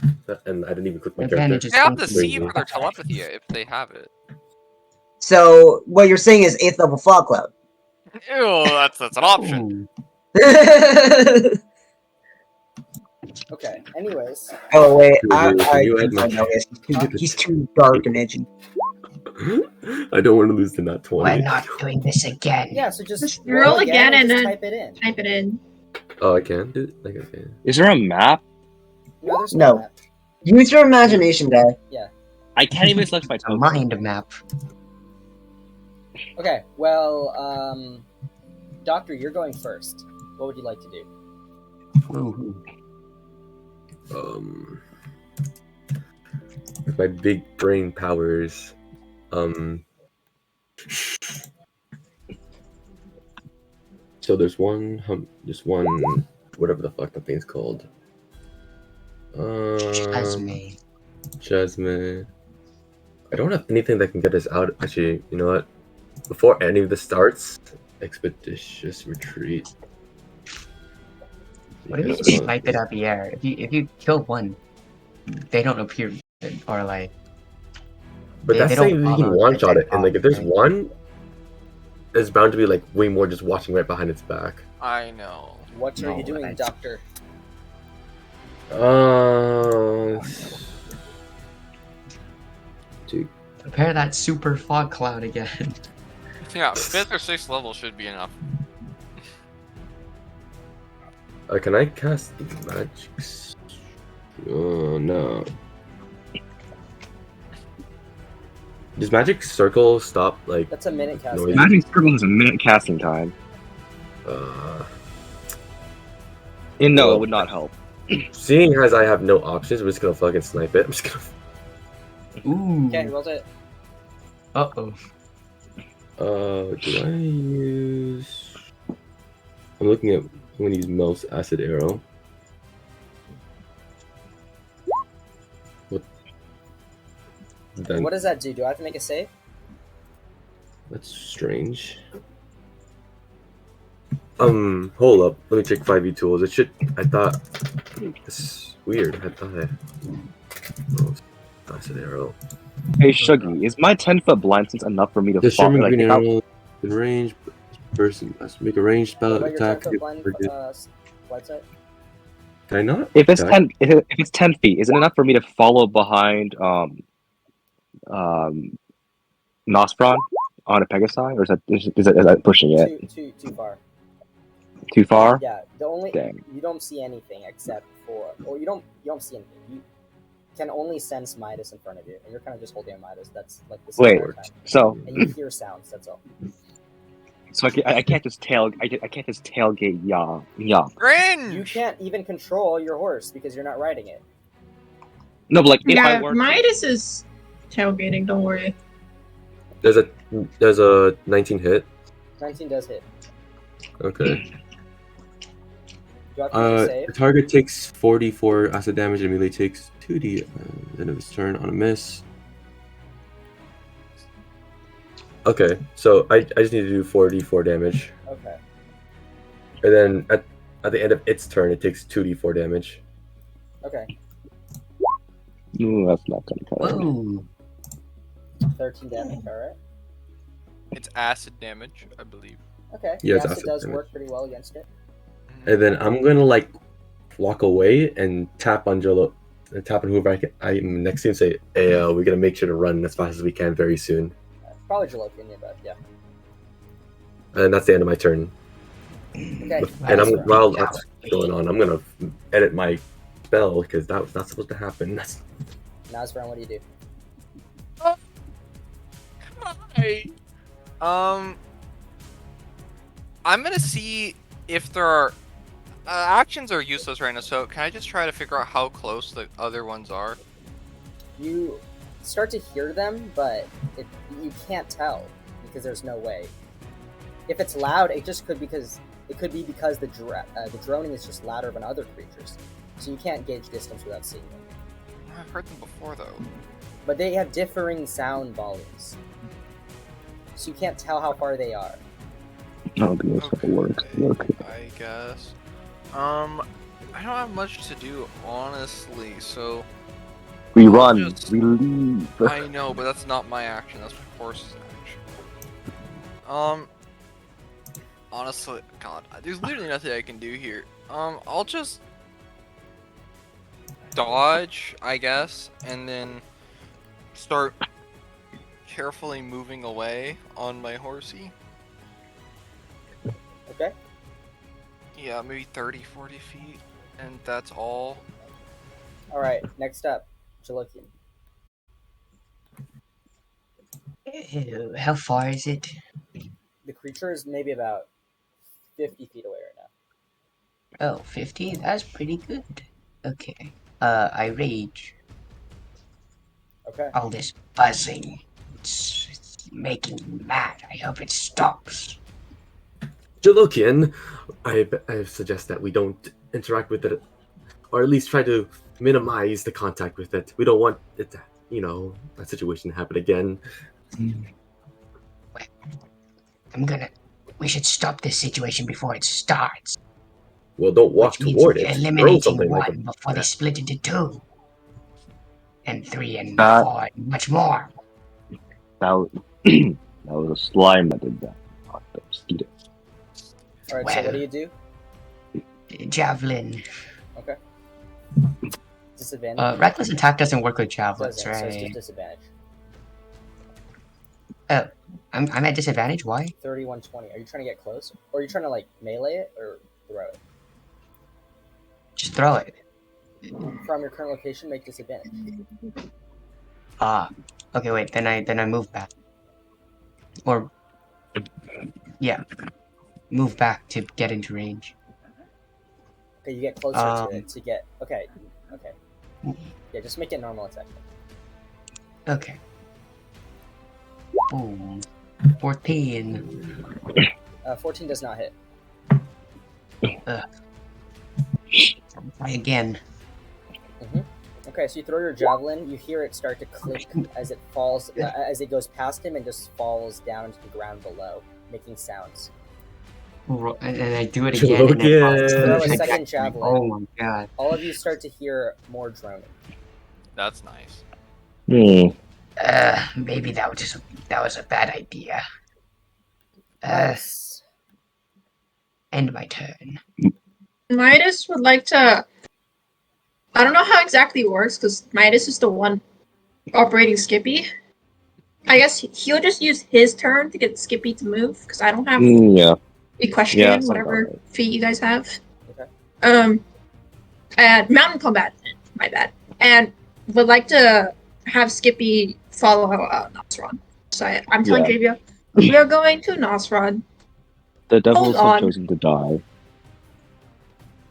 and I didn't even click my Advantage character. They have to Thank see you. for their telepathy if they have it. So what you're saying is 8th level fog cloud. Ew, that's an option. Ooh. Okay. Anyways, Oh wait, You had my- he's too dark and edgy. I don't want to lose the nat 20. We're not doing this again. yeah. So just Roll again and just then type it in. type it in. Oh, I can do it? Like, okay. Is there a map? No, there's No. map. Use your imagination, guy. I can't even select my A token. mind map. Okay, well, Doctor, you're going first. What would you like to do? With my big brain powers, so there's one, whatever the fuck that thing's called. Jasmine. I don't have anything that can get us out. Actually, you know what? Before any of this starts, expeditious retreat. What if you Yes, just snipe it out the air? If you kill one, they don't appear, or like. But that's they saying don't you can follow one the shot it, and like if there's right? one, there's bound to be like way more just watching right behind its back. I know. What are you No, doing, I- Doctor? Dude, Prepare that super fog cloud again. Yeah, 5th or 6th level should be enough. can I cast magic? Oh no. Does magic circle stop like? That's a minute cast. Noise. Magic Circle has a minute casting time. And no, Well, it would not help. Seeing as I have no options, I'm just gonna fucking snipe it. I'm just gonna. Ooh. Okay, roll it. Uh-oh. Do I use? I'm looking at. I'm gonna use Mel's acid arrow. What? Then What does that do? Do I have to make a save? that's strange. Hold up. Let me check 5e tools. It should. I thought. It's weird. I thought. Acid arrow. Hey, Shuggy, is my 10-foot blind sense enough for me to The fall? Sherman Like, green if I- arrow in range. Person must make a ranged spell What about your attack. 10-foot blind Can sight? I not? if it's attack? 10, if it's 10 feet, is it enough for me to follow behind Nospron on a Pegasi, or is that pushing it Too far. too far? Yeah, the only Dang. you don't see anything except for, or you don't see anything. You can only sense Midas in front of you, and you're kind of just holding a Midas. That's like the Wait, entire time. so And you hear sounds. That's all. I can't just tailgate Yum. Cringe! You can't even control your horse because you're not riding it. No, but like if I Yeah, were Midas is tailgating, don't worry. There's a 19 hit. 19 does hit. Okay. Do I have to make a save? The target takes 44 acid damage and immediately takes 2d at the end of its turn on a miss. Okay, so I just need to do 4d4 damage. Okay. And then at the end of its turn, it takes 2d4 damage. Okay. Ooh, that's not gonna cut it. Whoa. 13 damage. All right. It's acid damage, I believe. Okay. Yeah, it's Yes, it acid does damage. work pretty well against it. And then I'm gonna like walk away and tap on Jolo, tap on whoever I'm next to and say, "Hey, we're gonna make sure to run as fast as we can very soon." Probably Jalokian, but yeah. And that's the end of my turn. Okay. And while that's going on, I'm gonna edit my spell because that was not supposed to happen. Now's round. What do you do? Hi. I'm gonna see if there are actions are useless right now. So can I just try to figure out how close the other ones are? You start to hear them, but you can't tell because there's no way. If it's loud, it could be because the droning is just louder than other creatures, so you can't gauge distance without seeing them. I've heard them before though. But they have differing sound volumes, so you can't tell how far they are. I don't think that's gonna work. I guess. I don't have much to do, honestly. So We I'll run. just- We leave. I know, but that's not my action. That's my horse's action. Honestly, God, there's literally nothing I can do here. I'll just dodge, I guess, and then start carefully moving away on my horsey. Okay. Yeah, maybe 30, 40 feet, and that's all. All right. Next up, Jalokian. How far is it? creature is maybe about 50 feet away right now. Oh, 50? That's pretty good. Okay. I rage. Okay. All this buzzing. It's making me mad. I hope it stops. Jalokian, I suggest that we don't interact with it, or at least try to minimize the contact with it. We don't want it to, that situation to happen again. Well, we should stop this situation before it starts. Well, don't walk Which means toward it. Throw eliminating something like one before they split into 2. And 3 and That- 4 and much more. That was a slime that did that, not the mosquitoes. All right. So Well. what do you do? Javelin. Okay. Disadvantage. Reckless attack doesn't work with It javelins, doesn't, so it's right? just disadvantage. I'm at disadvantage. Why? 31-20. Are you trying to get close, or are you trying to like melee it or throw it? Just throw it. From your current location, make disadvantage. Okay. Wait. Then I move back. Or yeah, move back to get into range. Okay, you get closer to it to get. Okay. Yeah, just make it normal attack. Okay. Boom. 14. 14 does not hit. Try again. Okay, so you throw your javelin. You hear it start to click as it falls, as it goes past him and just falls down into the ground below, making sounds. And I do it again. And Throw a then second javelin. oh my god. All of you start to hear more droning. That's nice. Maybe that was a bad idea. Nice. End my turn. Midas would like to. I don't know how exactly it works because Midas is the one operating Skippy. I guess he'll just use his turn to get Skippy to move because I don't have Yeah. equestrian, Yeah, sounds whatever about right. feat you guys have. Okay. And mountain combat, my bad. And would like to have Skippy follow Nosrod. So I'm telling Javia, we are going to Nosrod. The devils Hold have on. chosen to die.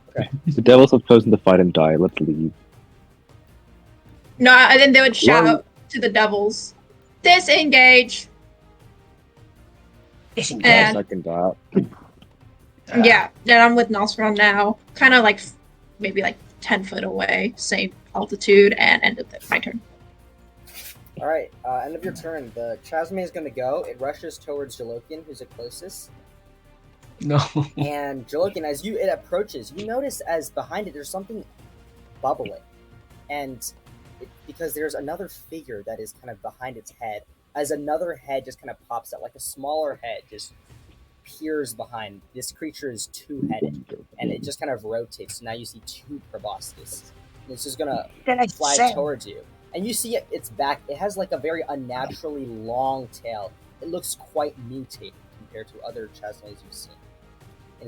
Okay. The devils have chosen to fight and die. Let's leave. No, and then they would shout to the devils, disengage. Disengage. And Second that. yeah, then I'm with Nosrod now. Kind of like maybe like 10 foot away, same altitude, and end of my turn. All right. End of your turn. The Chasme is going to go. It rushes towards Jalokian, who's the closest. No. And Jalokian, as it approaches, you notice as behind it, there's something bubbling, and because there's another figure that is kind of behind its head, as another head just kind of pops out, like a smaller head just peers behind. This creature is two-headed, and it just kind of rotates. So now you see two proboscis. This is gonna fly towards you, and you see its back. It has like a very unnaturally long tail. It looks quite mutated compared to other Chasmes you've seen. And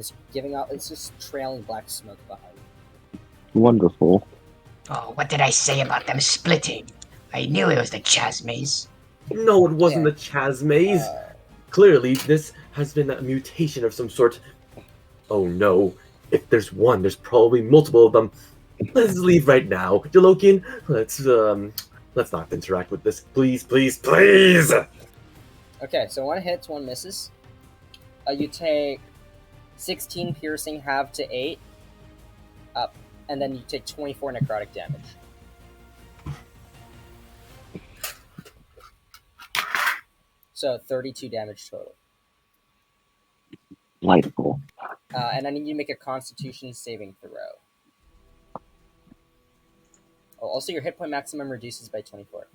it's just trailing black smoke behind it. Wonderful. Oh, what did I say about them splitting? I knew it was the Chasmes. No, it wasn't the Chasmes. Clearly, this has been a mutation of some sort. Oh no. If there's one, there's probably multiple of them. Let's leave right now. Jalokian, let's not interact with this. Please. Okay, so one hits, one misses. You take 16 piercing, half to 8 up, and then you take 24 necrotic damage. So 32 damage total. Delightful. And I need you to make a Constitution saving throw. Oh, also your hit point maximum reduces by 24.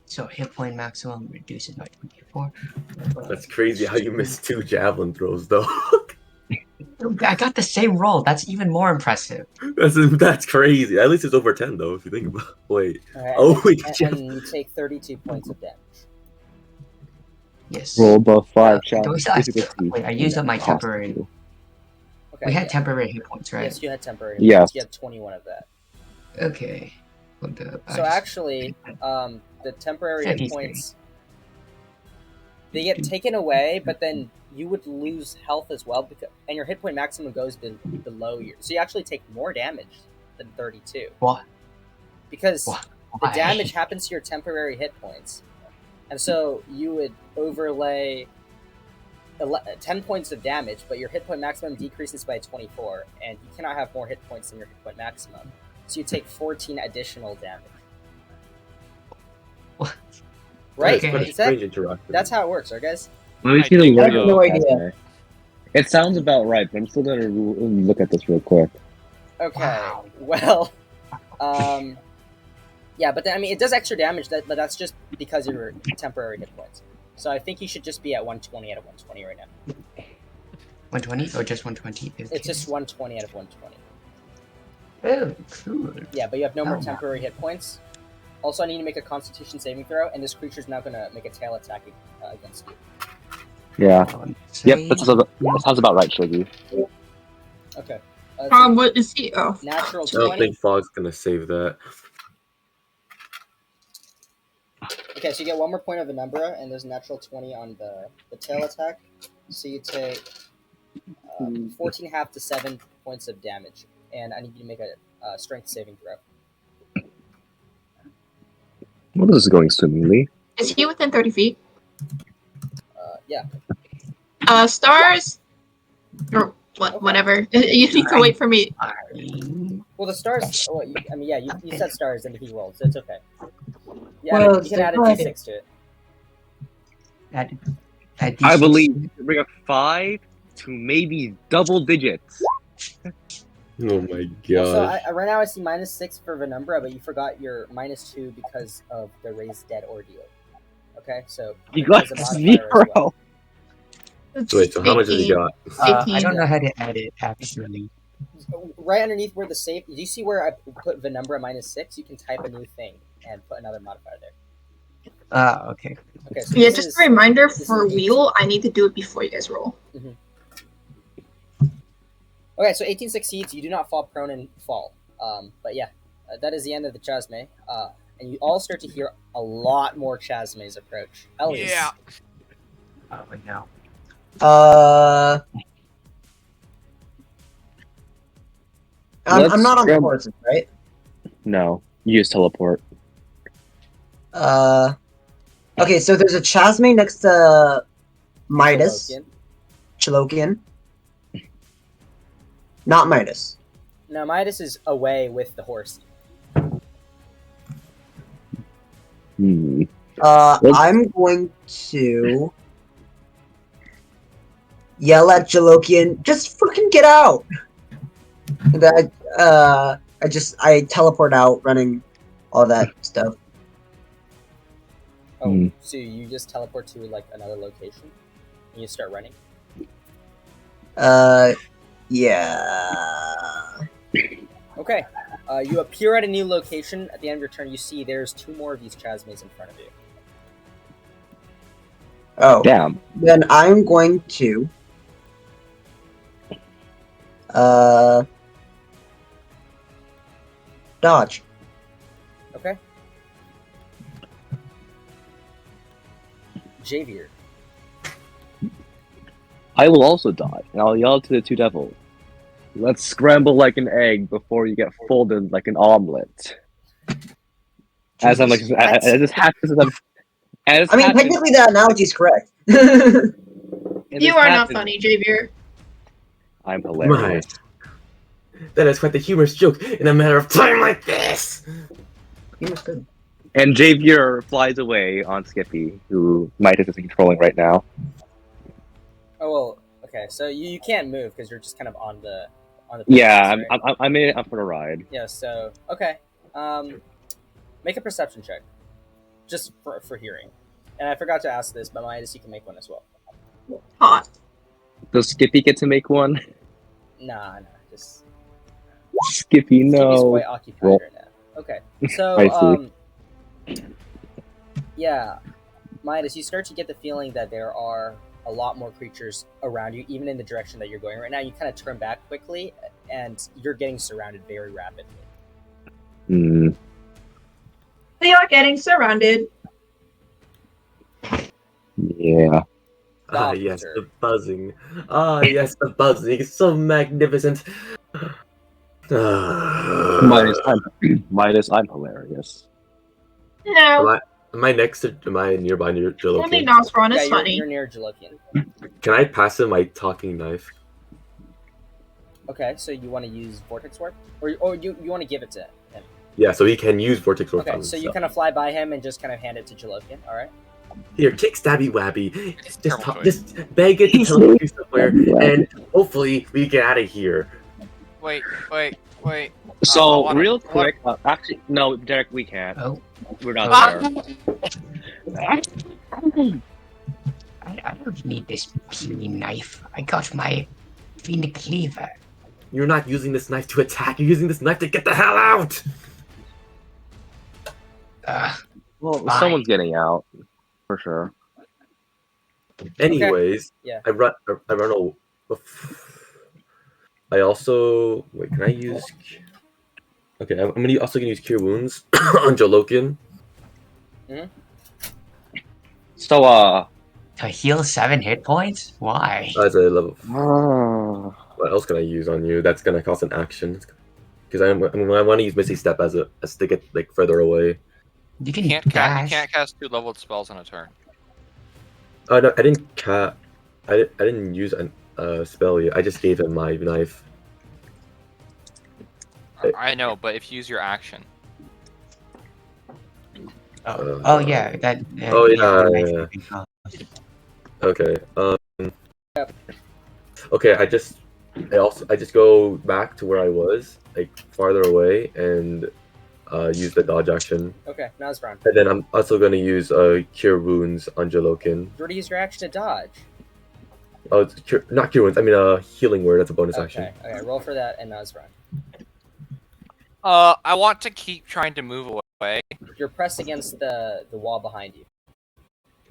So hit point maximum reduces by 24. That's crazy how you missed 2 javelin throws, though. I got the same roll. That's even more impressive. That's crazy. At least it's over 10, though, if you think about it. Wait. Right, and you take 32 points of damage. Yes. Roll above 5 do we still have wait, I used up my temporary. Okay, We had temporary hit points, right? Yes, you had temporary. Yes. You had 21 of that. Okay. So actually, the temporary hit 33. points, they get taken away, but then you would lose health as well, and your hit point maximum goes below your. So you actually take more damage than 32. What? Because What? the Why? damage happens to your temporary hit points, and so you would overlay 10 points of damage, but your hit point maximum decreases by 24, and you cannot have more hit points than your hit point maximum. So you take 14 additional damage. What? Right? That's quite a Is that- strange interaction. That's how it works, right, guys? Let me I see the think I have logo. no of idea. Cosme. It sounds about right, but I'm still gonna look at this real quick. Okay. Wow. Well, yeah, but then, I mean, it does extra damage, but that's just because of your temporary hit points. So I think you should just be at 120 out of 120 right now. 120 or just 120? It's just 120 out of 120. Oh, cool. Yeah, but you have no more Oh, wow. temporary hit points. Also, I need to make a Constitution saving throw, and this creature's now going to make a tail attack against you. Yeah. Yep, Say- that sounds about right, Shogi. Okay. What is he? Oh, Natural I don't 20. think Fog's gonna save that. Okay, so you get one more point of the number, and there's a natural 20 on the tail attack. So you take 14.5 to 7 points of damage, and I need you to make a strength saving throw. Well, this is going swimmingly. is he within 30 feet? Yeah. Stars? Or what? Whatever. You need to wait for me. Well, the stars. Well, I mean, yeah, you said stars, and he rolled, so it's okay. Yeah, Well, you can add a so- d6 to it. I believe you can bring up 5 to maybe double digits. Oh my So god. right now I see -6 for Venumbra, but you forgot your -2 because of the raised dead ordeal. Okay, so You got there's a modifier as well. 0. Wait, so how much has he 18. got? I 18. don't know how to add it, actually. Right underneath where the save, do you see where I put Venumbra -6? You can type a new thing and put another modifier there. Okay. Okay, so Yeah, this just is- a reminder this for is 18. Wheel, I need to do it before you guys roll. Okay, so 18 succeeds. You do not fall prone and fall. But yeah, that is the end of the Chasme. And you all start to hear a lot more Chasmes approach. Elias. Yeah. Oh, no. I'm not on the grab- horses, right? No, you just teleport. Okay, so there's a Chasme next to Midas, Cholokian. Cholokian. Not Midas. No, Midas is away with the horse. Hmm. I'm going to yell at Jalokian, just fucking get out! And I teleport out, running all that stuff. Oh, Hmm. so you just teleport to like another location and you start running? Yeah. Okay. You appear at a new location. At the end of your turn, you see there's 2 more of these Chasmes in front of you. Oh, Damn. then I'm going to dodge. Okay. Javier. I will also die, and I'll yell to the 2 devils. Let's scramble like an egg before you get folded like an omelet. As I'm like, Jesus, as this happens, I mean, technically that analogy is correct. You are not funny, Javier. I'm My. hilarious. That is quite the humorous joke in a matter of time like this! He was good. And Javier flies away on Skippy, who Midas is controlling right now. Oh well. Okay, so you can't move because you're just kind of on the. Yeah, premises, right? I'm in it up for the ride. Yeah. So okay. Make a perception check, just for hearing. And I forgot to ask this, but Midas, you can make one as well. Hot. Does Skippy get to make one? Nah, just. Skippy, He's no. quite occupied Roll. right now. Okay, so I see. Yeah, Midas, you start to get the feeling that there are a lot more creatures around you, even in the direction that you're going right now. You kind of turn back quickly, and you're getting surrounded very rapidly. Hmm. They are getting surrounded. Yeah. Ah, yes, Doctor. the buzzing. Ah, yes, the buzzing. It's so magnificent. Midas, I'm hilarious. No, Am I next to? Am I nearby near only Jolokian? Nosron Yeah, is funny. you're near Jalokian. Can I pass him my talking knife? Okay, so you want to use Vortex Warp? Or you want to give it to him? Yeah, so he can use Vortex Warp Okay, on so you himself. kind of fly by him and just kind of hand it to Jalokian, alright? Here, take Stabby Wabby. It's a Just, terrible choice. just beg it to teleport you somewhere, and hopefully we get out of here. Wait. So, I real wanna- quick, actually, no, Derek, we can't. Oh, We're not Ah! there. I don't need this puny knife. I got my phoenix cleaver. You're not using this knife to attack. You're using this knife to get the hell out. Well, Fine. someone's getting out, for sure. Anyways, Yeah. I run. I also wait. Can I use? Okay, I'm also gonna use Cure Wounds on Jolokian. So, To heal 7 hit points? Why? As a level. uh, What else can I use on you? That's gonna cost an action. Because I want to use Misty Step as to get like further away. You can You dash. can't cast 2 leveled spells on a turn. Oh no, I didn't I didn't use a spell yet. I just gave him my knife. I know, but if you use your action. Oh yeah, that. Oh, yeah, the knife yeah. you can Okay. Okay. I just go back to where I was, like farther away, and use the dodge action. Okay, now it's Brown. And then I'm also gonna use Cure Wounds on Jolokin. You already used your action to dodge. Oh, it's not Cure Wounds. I mean, Healing Word. That's a bonus action. Okay, roll for that, and now it's Brown. I want to keep trying to move away. You're pressed against the wall behind you.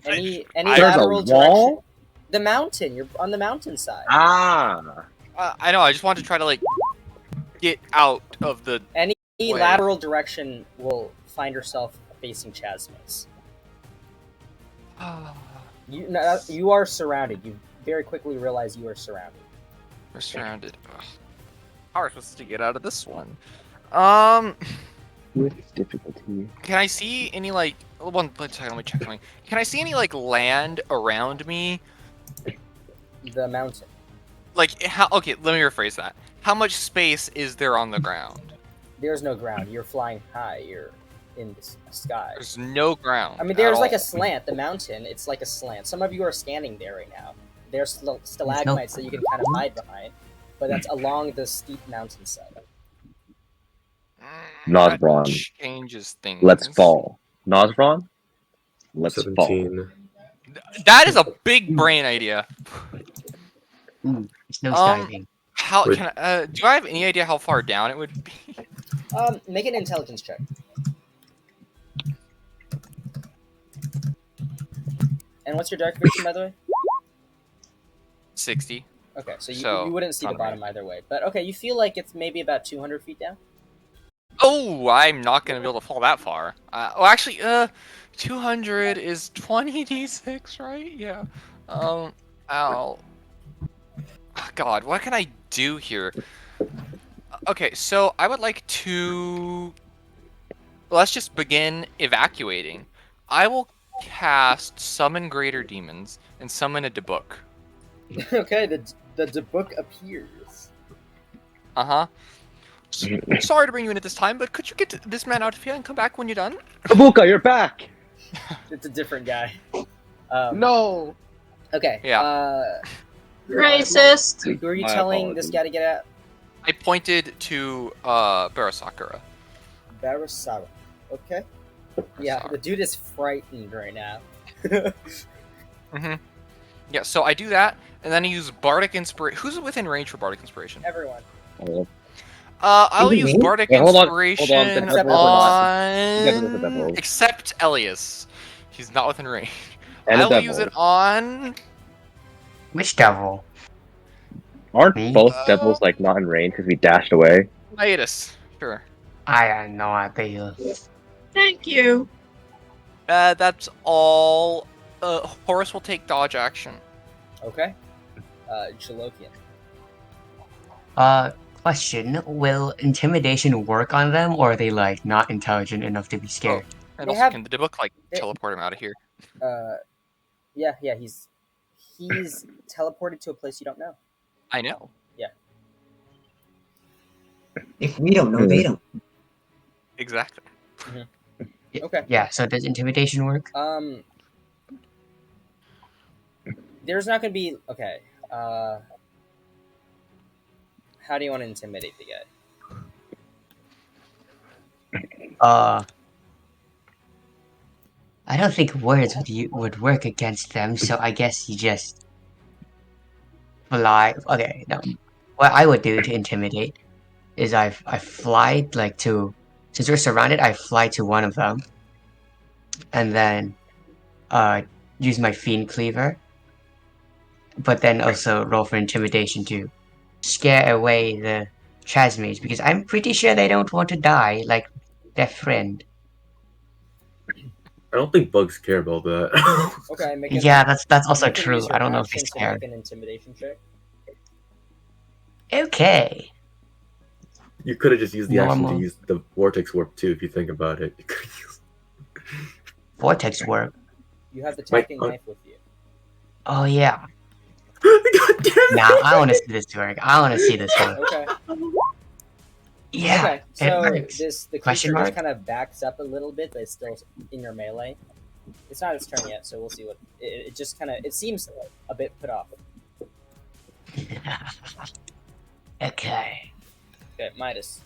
Any There's a lateral direction? wall? The mountain. You're on the mountainside. Ah. I know. I just want to try to like get out of the. Any Wait. lateral direction will find yourself facing Chasmos. You are surrounded. You very quickly realize you are surrounded. We're surrounded. Ugh. How are we supposed to get out of this one? With difficulty. Can I see any like? One second, let me check something. Can I see any like land around me? The mountain. Like how? Okay, let me rephrase that. How much space is there on the ground? There's no ground. You're flying high. You're in the sky. There's no ground. I mean, there's at like all. a slant. The mountain, it's like a slant. Some of you are standing there right now. There's stalagmites that you can kind of hide behind, but that's along the steep mountainside. That Nosbron. changes things. Let's fall. Nosbron? Let's fall. 17. That is a big brain idea. It's no diving. How Wait. can I? Do I have any idea how far down it would be? Make an intelligence check. And what's your dark vision, by the way? 60. Okay, so So, you wouldn't see the not bottom either way. But okay, you feel like it's maybe about 200 feet down? Oh, I'm not gonna be able to fall that far. Well, actually, 200 is 20d6, right? Yeah. Ow. Oh, God, what can I do here? Okay, so I would like to. Let's just begin evacuating. I will cast Summon Greater Demons and summon a Debuk. Okay, the book appears. Uh-huh. Sorry to bring you in at this time, but could you get this man out of here and come back when you're done? Abuka, you're back! It's a different guy. No! Okay. Yeah. Racist. Who are you My telling apologies. this guy to get out? I pointed to Barasakura. Barasara. Okay. Yeah, the dude is frightened right now. Mm-hmm. Yeah, so I do that, and then I use Bardic Inspiration. Who's within range for Bardic Inspiration? Everyone. I'll Is it use me? Bardic Wait, hold on, Inspiration Except on... Except Elias. He's not within range. And I a will devil. use it on... Which devil? Aren't Me? both devils like not in range because we dashed away? Hiatus. Sure. I have no idea. Thank you. That's all. Horace will take dodge action. Okay. Jalokian. Question: will intimidation work on them, or are they like not intelligent enough to be scared? And They also, have- can the book like they- teleport him out of here? Yeah, he's teleported to a place you don't know. I know. If we don't know, they don't. Exactly. Okay. Yeah. So does intimidation work? There's not gonna be okay. How do you want to intimidate the guy? I don't think words would work against them. So I guess you just fly. Okay. No. What I would do to intimidate is I fly like to, since we're surrounded, I fly to one of them, and then use my fiend cleaver, but then also roll for intimidation to scare away the Chasmates, because I'm pretty sure they don't want to die like their friend. I don't think bugs care about that. Okay, Yeah, that's also you can true. use your I don't know if they action to scared. make an intimidation check. Okay. You could have just used the action to Normal. use the vortex warp too, if you think about it. You could use... Vortex work. You have the tacking knife with you. Oh yeah. God damn it! Now I want to see this work. I want to see this work. Okay. Yeah. Okay. It So works. the Question creature just mark? kind of backs up a little bit, but it's still in your melee. It's not its turn yet, so we'll see what it just kind of. It seems a bit put off. Okay. Okay, Midas.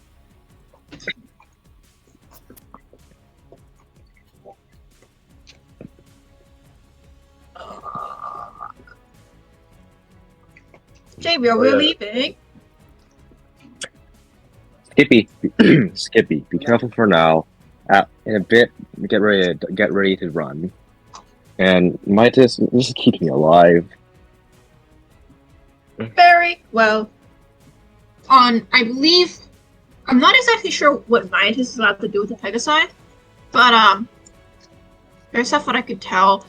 JB, are we leaving? Skippy, Skippy, be careful for now. In a bit, get ready to run. And Midas, just keep me alive. Very well. I believe, I'm not exactly sure what Midas is allowed to do with the Pegasi, but based off what I could tell,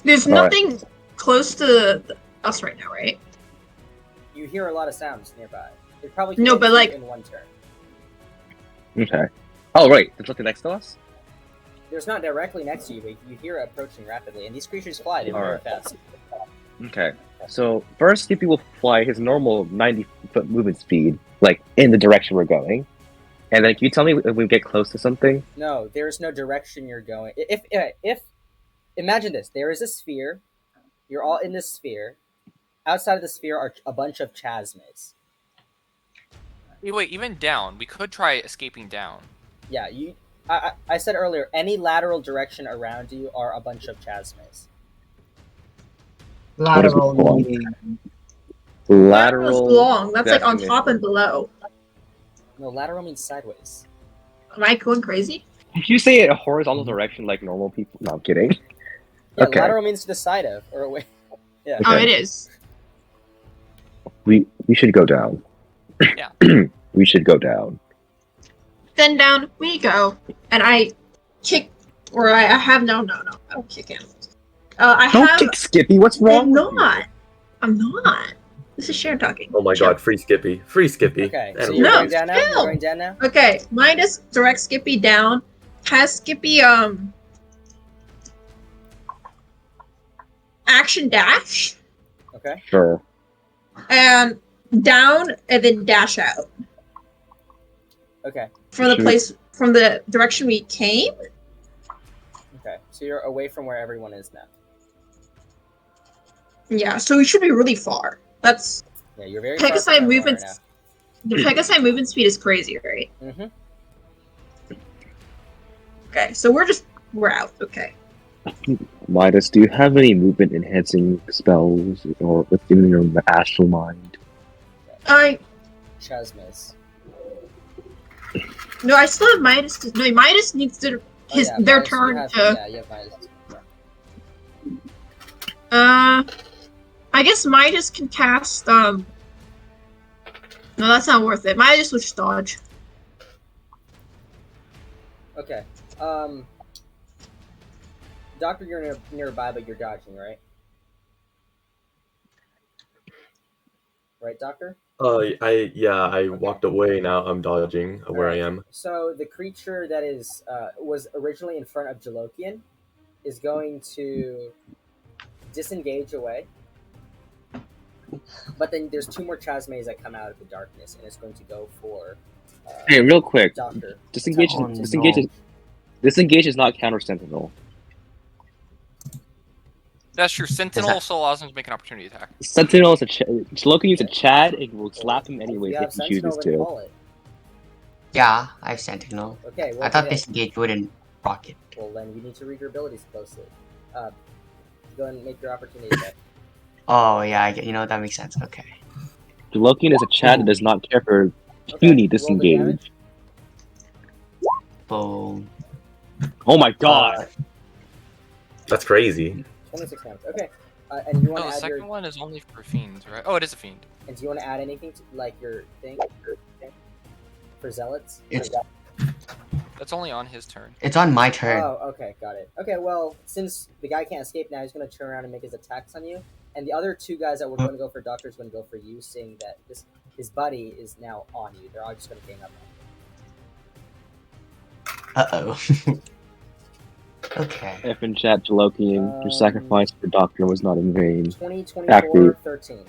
there's nothing close to us right now, right? You hear a lot of sounds nearby. It probably No, but, connects you like- in one turn. Okay. Oh, right. There's nothing next to us? There's not directly next to you, but you hear it approaching rapidly, and these creatures fly. They move very Alright. fast. Okay. So, first, Skippy will fly his normal 90-foot movement speed, like, in the direction we're going. And then, can you tell me if we get close to something? No, there is no direction you're going. If imagine this, there is a sphere. You're all in this sphere. Outside of the sphere are a bunch of chasmas. Wait, even down. We could try escaping down. Yeah, I said earlier, any lateral direction around you are a bunch of chasmas. Lateral What is it meaning. Lateral's long. That's like on definition. top and below. No, lateral means sideways. Am I going crazy? Did you say a horizontal direction like normal people? No, I'm kidding. Yeah, Okay. lateral means to the side of, or away. Yeah. Oh, Okay. it is. We should go down. Yeah. We should go down. Then down we go, and I kick, or I have no, I don't kick him. I Don't have. kick Skippy. What's wrong? I'm with you? not. I'm not. This is Sharon talking. Oh my god, free Skippy. Free Skippy. Okay, so And you're No, going down now? You're still. going down now? Okay, Midas directs Skippy down. Has Skippy action dash Okay. Sure. and down and then dash out Okay. from the Shoot. place from the direction we came. Okay. So you're away from where everyone is now. Yeah, so we should be really far. That's Yeah, you're very far Pegasi from everyone movement. right The Pegasi movement speed is crazy, right? now. Mm-hmm. Okay, so we're out. Okay. Midas, do you have any movement enhancing spells or within your astral mind? Chasmas. No, I still have Midas. No, Midas needs to their Midas, turn you have, to. Yeah, you have Midas. I guess Midas can cast. No, that's not worth it. Midas will just dodge. Okay. Doctor, you're nearby, but you're dodging, right? Right, Doctor? I walked away. Now I'm dodging where I Alright. am. So the creature that is was originally in front of Jalokian is going to disengage away. But then there's two more Chasmays that come out of the darkness, and it's going to go for Hey, real quick. Doctor. Disengage. Oh, Disengage. no. Disengage is not counter sentinel. That's true. Sentinel also allows him to make an opportunity attack. Sentinel is a Loki is a Chad and will slap him anyway You if have he chooses Sentinel, then to. call it. Yeah, I have Sentinel. Okay, well, I thought Disengage wouldn't rock it. Well, then you need to read your abilities closely. Go and make your opportunity attack. Oh, yeah, I get, that makes sense. Okay. Jalokian is a Chad that does not care for Okay, puny roll the disengage. damage. Boom. Oh my god! That's crazy. 26 damage. Okay. And you want No, to the add second your... one is only for fiends, right? Oh, it is a fiend. And do you want to add anything to, like, your thing? For Zealots? That's only on his turn. It's on my turn. Oh, okay, got it. Okay, well, since the guy can't escape now, he's going to turn around and make his attacks on you. And the other two guys that were going to go for Doctor is going to go for you, seeing that his buddy is now on you. They're all just going to gang up on you. Uh-oh. Okay. If in chat, Jalokian, your sacrifice for Doctor was not in vain. 20, 24, Actually- 13.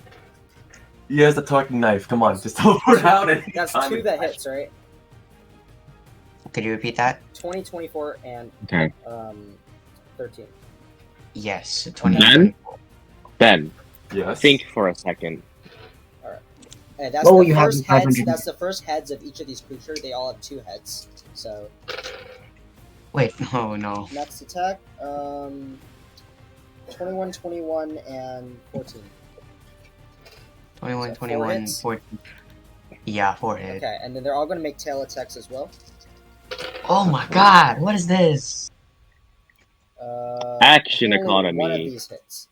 He has the talking knife. Come on, just teleport out. That's two that hits, right? Could you repeat that? 20, 24, and Okay. 13. Yes. 20. Ben? Ben, Yes. think for a second. And that's Oh, the you have first 500. heads. That's the first heads of each of these creatures. They all have two heads. So Wait, oh no. next attack, 21, 21, and 14. 21, So 21, four hits? 14. Yeah, 4 hit. Okay, and then they're all going to make tail attacks as well. Oh my god, what is this? Action only economy. One of these hits.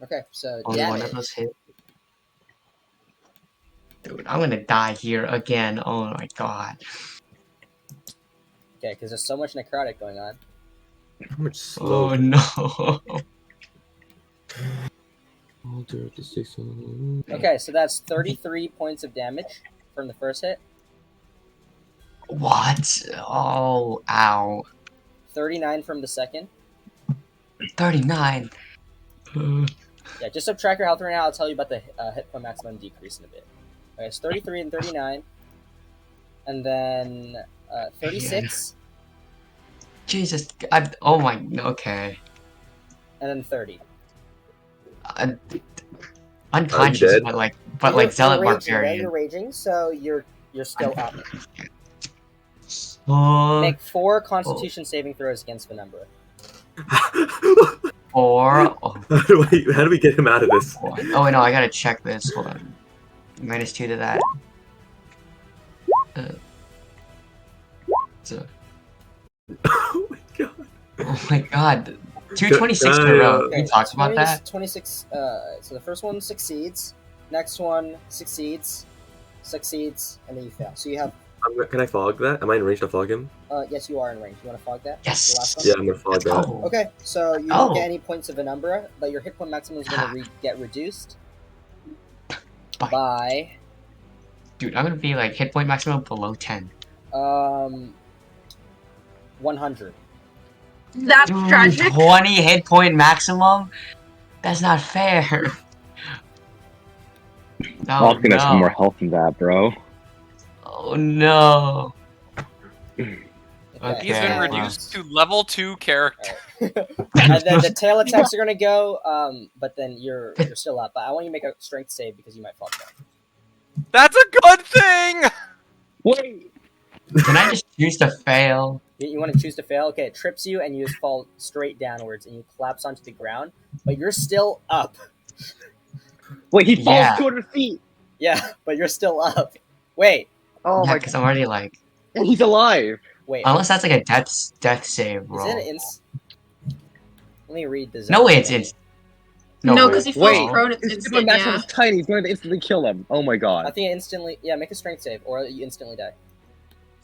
Okay, so Only one damage. of those hit. Dude, I'm gonna die here again. Oh my god. Okay, because there's so much necrotic going on. How much slow? Oh no. Okay, so that's 33 points of damage from the first hit. What? Oh, ow. 39 from the second. 39. Yeah, just subtract your health right now. I'll tell you about the hit point maximum decrease in a bit. Okay, it's 33 and 39. And then 36. Jesus. Oh my. Okay. And then 30. Unconscious, dead? but like You're zealot raging, right? barbarian. You're raging, so you're still up. Oh, Make 4 Constitution saving throws against the number. or How do we get him out of this? oh wait, no, I gotta check this. Hold on. -2 to that. So, Oh my god. oh my god. 226 in a row. Okay, We talked about 20 that? 26. So the first one succeeds. Next one succeeds, and then you fail. So you have. Can I fog that? Am I in range to fog him? Yes, you are in range. You want to fog that? Yes. The last one? Yeah, I'm gonna fog that. Oh. Okay, so you don't get any points of Penumbra, but your hit point maximum is going to get reduced by Dude, I'm gonna be like hit point maximum below 10. 100. That's Dude, tragic. 20 hit point maximum? That's not fair. Oh, Falcon has no. more health than that, bro. Oh no. Okay. He's been Okay, reduced to level 2 character. And then the tail attacks are going to go, but then you're still up. But I want you to make a strength save because you might fall down. That's a good thing! Wait! Can I just choose to fail? You want to choose to fail? Okay, it trips you and you just fall straight downwards and you collapse onto the ground, but you're still up. Wait, he falls Yeah. 200 feet! Yeah, but you're still up. Wait, Oh Yeah, my because I'm already like, god, he's alive! wait. unless that's like a death save Is roll. it Let me read this. No way, it's No, because he falls Wait. prone, it's His instant, maximum yeah. is tiny, he's going to instantly kill him. Oh my I god. think it instantly. Yeah, make a strength save, or you instantly die.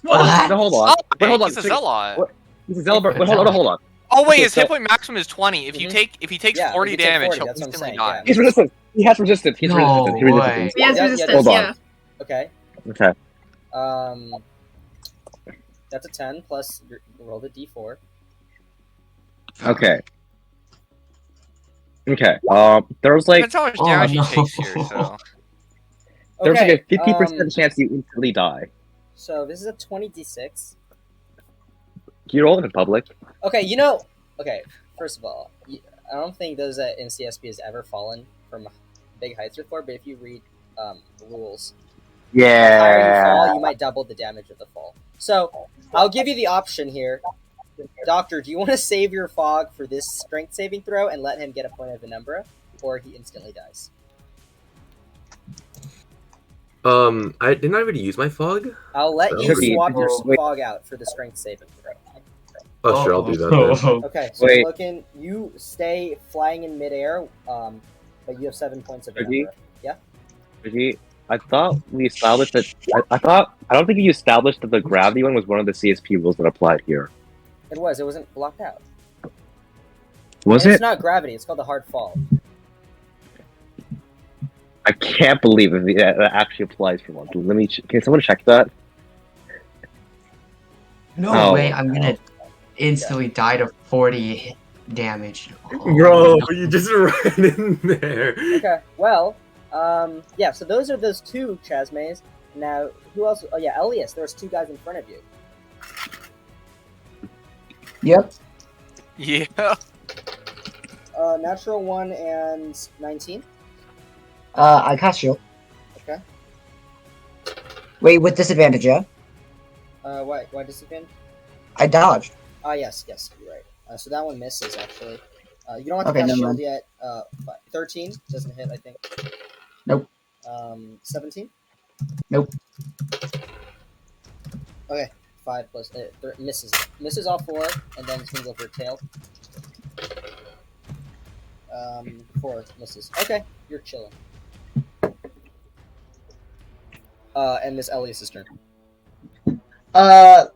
What? No, hold on. Oh, Wait, hold on. he's a So- zealot. what- He's a zealot. Wait, hold on. Oh wait, Okay, his so- hit point maximum is 20. If he takes Yeah, 40 if you take damage, 40, he'll that's what I'm instantly saying, die. yeah. He's resistant. He has resistance. He's No resistant. He's resistant. way. He has Yeah, resistance, Hold on. yeah. Okay. Okay. That's a 10 plus roll the d4. Okay. Okay. There's like Depends how much Oh, damage no. he takes here. So there's Okay, like a 50% chance you instantly die. So this is a 20d6. Can you roll it in public? Okay, okay, first of all, I don't think those at NCSP has ever fallen from big heights before, but if you read rules, the higher you fall, you might double the damage of the fall. So I'll give you the option here. Doctor, do you want to save your fog for this strength saving throw and let him get a point of Penumbra, or he instantly dies? I didn't already use my fog. I'll let So- you swap your Oh, wait. fog out for the strength saving throw. Oh, sure, I'll do that then. Okay, so Wait. Loken, you stay flying in midair, but you have 7 points of Reggie? Penumbra. Yeah? Reggie, I thought we established that. I don't think you established that the gravity one was one of the CSP rules that applied here. It wasn't blocked out. Was And it? It's not gravity, it's called the hard fall. I can't believe that actually applies for one. Let me. Can someone check that? No Oh. way, I'm gonna instantly die to 40 damage. Oh, Bro, no. you just ran in there. Okay, well, yeah, so those are those two Chasmays. Now, who else? Oh, yeah, Elias, there's two guys in front of you. Yep. yeah. Natural 1 and 19. I cast shield. Okay. Wait, with disadvantage, yeah? Why disadvantage? I dodged. Ah, yes, you're right. So that one misses, actually. You don't have to Okay, cast never shield mind. yet. 13 doesn't hit, I think. Nope. 17? Nope. Okay, 5 plus misses. Misses all 4, and then it's gonna go for a tail. 4 misses. Okay, you're chilling. And Miss Elias' turn.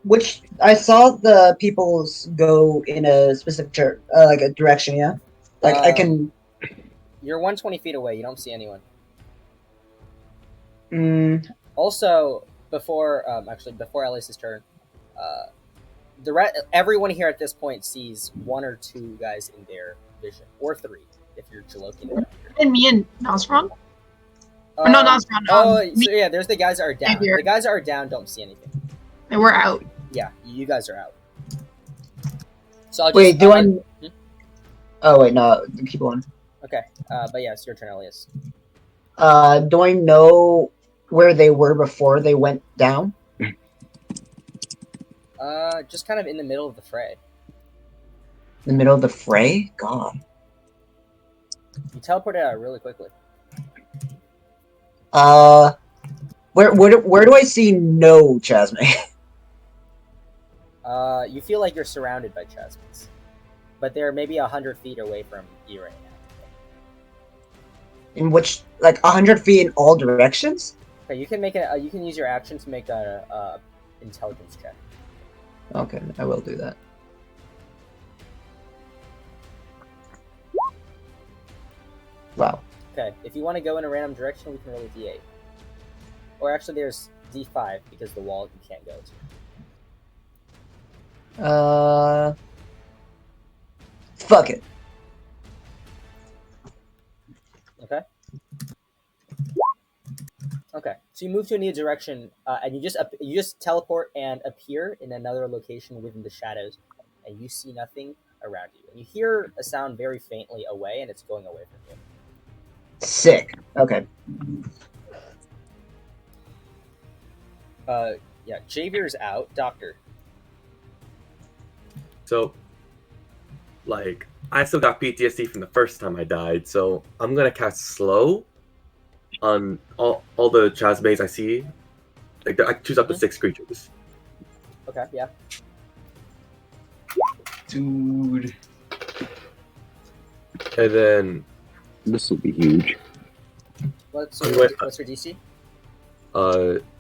Which I saw the peoples go in a specific like a direction, yeah? Like I can. You're 120 feet away. You don't see anyone. Mm, Also, before Elias' turn, everyone here at this point sees 1 or 2 guys in their vision, or 3 if you're Jalokian. And me and Nosron? Or no, Nosron. So yeah, there's the guys that are down. Xavier. The guys that are down don't see anything. And we're out. Yeah, you guys are out. So I'll just, wait, do I? Oh wait, no. Keep going. Okay, but yeah, it's your turn, Elias. Do I know where they were before they went down? Just kind of in the middle of the fray. In the middle of the fray? God. You teleported out really quickly. Where do I see no Chasme? You feel like you're surrounded by Chasmas, but they're maybe 100 feet away from you right now. In which, like, 100 feet in all directions? Okay, you can you can use your action to make a intelligence check. Okay, I will do that. Wow. Okay, if you want to go in a random direction, we can roll a d8. Or actually, there's d5 because the wall you can't go to. Fuck it. Okay. Okay, so you move to a new direction, and you just teleport and appear in another location within the shadows, and you see nothing around you. And you hear a sound very faintly away, and it's going away from you. Sick. Okay. Yeah, Javier's out. Doctor. So, like, I still got PTSD from the first time I died, so I'm gonna cast slow on all the Chasmays I see. Like, I choose up to 6 creatures. Okay, yeah. Dude. And then, This will be huge. What's I'm your going- DC?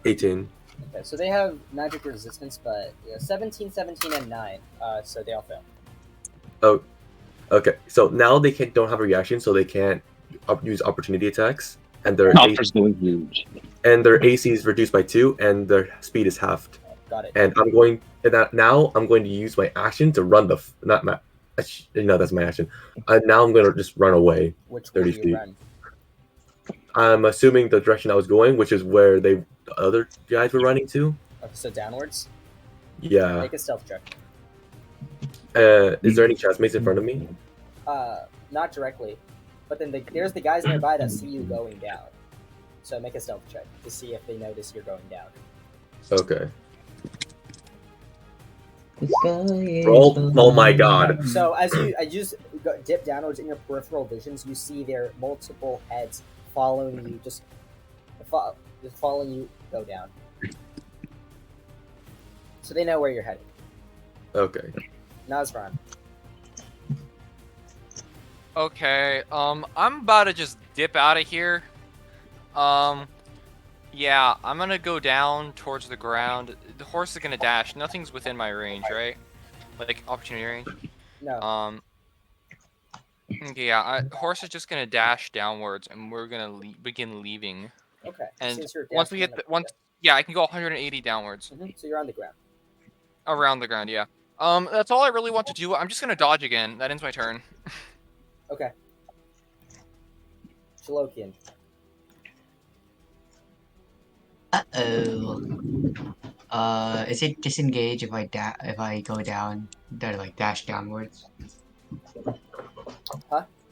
18. Okay, so they have magic resistance, but 17, 17, and 9. So they all fail. Oh, okay. So now they don't have a reaction, so they can't use opportunity attacks, and their Not for going huge. AC is reduced by 2, and their speed is halved. Got it. And now I'm going to use my action to run not my. No, that's my action. Now I'm going to just run away. Which way 30 do you feet. run? I'm assuming the direction I was going, which is where the other guys were running to. Okay, so downwards. Yeah. Make a stealth check. Is there any chastmates in front of me? Not directly, but then there's the guys nearby that see you going down. So make a stealth check to see if they notice you're going down. Okay. Roll. Oh my god. So as you just dip downwards in your peripheral visions, you see their multiple heads following you, just following you go down. So they know where you're headed. Okay. Nazran. Okay, I'm about to just dip out of here. Yeah, I'm gonna go down towards the ground. The horse is gonna dash. Nothing's within my range, right? Like opportunity range. No. Okay, yeah. Horse is just gonna dash downwards, and we're gonna begin leaving. Okay. And Since you're once we hit yeah, I can go 180 downwards. So you're on the ground. Around the ground, yeah. That's all I really want to do. I'm just gonna dodge again. That ends my turn. Okay. Shalokian. Is it disengage if I go down, dash downwards?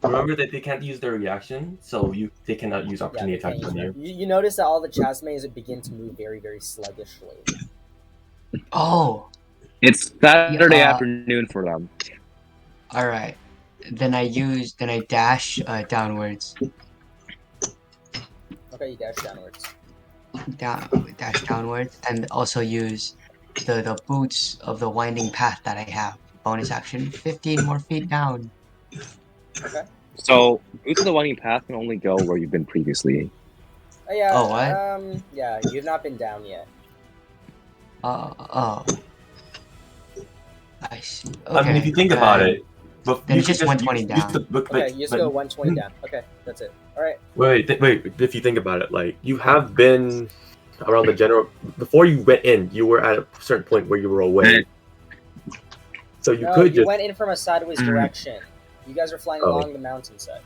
Remember that they can't use their reaction, so they cannot use opportunity attacks on you. You notice that all the chastmates begin to move very, very sluggishly. Oh. It's Saturday afternoon for them. All right. Then I dash downwards. Okay, you dash downwards. Dash downwards, and also use the boots of the winding path that I have. Bonus action, 15 more feet down. Okay. So, Boots of the Winding Path can only go where you've been previously. Yeah. Oh, what? Yeah, you've not been down yet. Oh. I see. Okay. I mean, if you think about it, then it's just 120 down. Okay, you just go 120 down. Okay, that's it. All right. Wait. If you think about it, like you have been around the general before you went in, you were at a certain point where you were away. So you could just went in from a sideways direction. You guys are flying along the mountainside.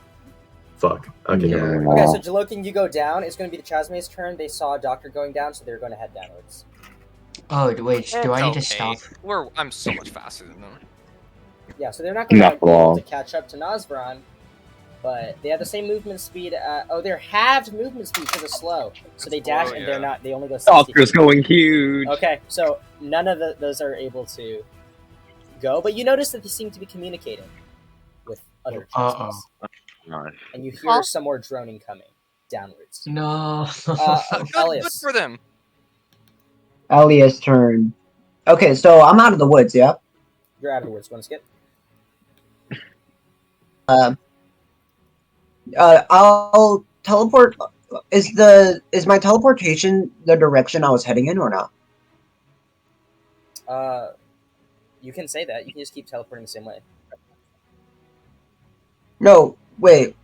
Fuck. Okay, never mind. Okay, so Jalokin, you go down. It's going to be the Chasmate's turn. They saw a doctor going down, so they're going to head downwards. Oh, wait. Do I need to stop? I'm so much faster than them. Yeah, so they're not going to be able to catch up to Nazvran, but they have the same movement speed. They're halved movement speed because it's slow. So they dash and they're not. They only go 60 Doctor's feet. going huge. Okay, so none of those are able to go, but you notice that they seem to be communicating with other Chasmates. And you hear some more droning coming downwards. No. Good for them. Elias' turn. Okay, so I'm out of the woods, yeah? You're out of the woods. Want to skip? I'll teleport. Is my teleportation the direction I was heading in or not? You can say that. You can just keep teleporting the same way. No, wait.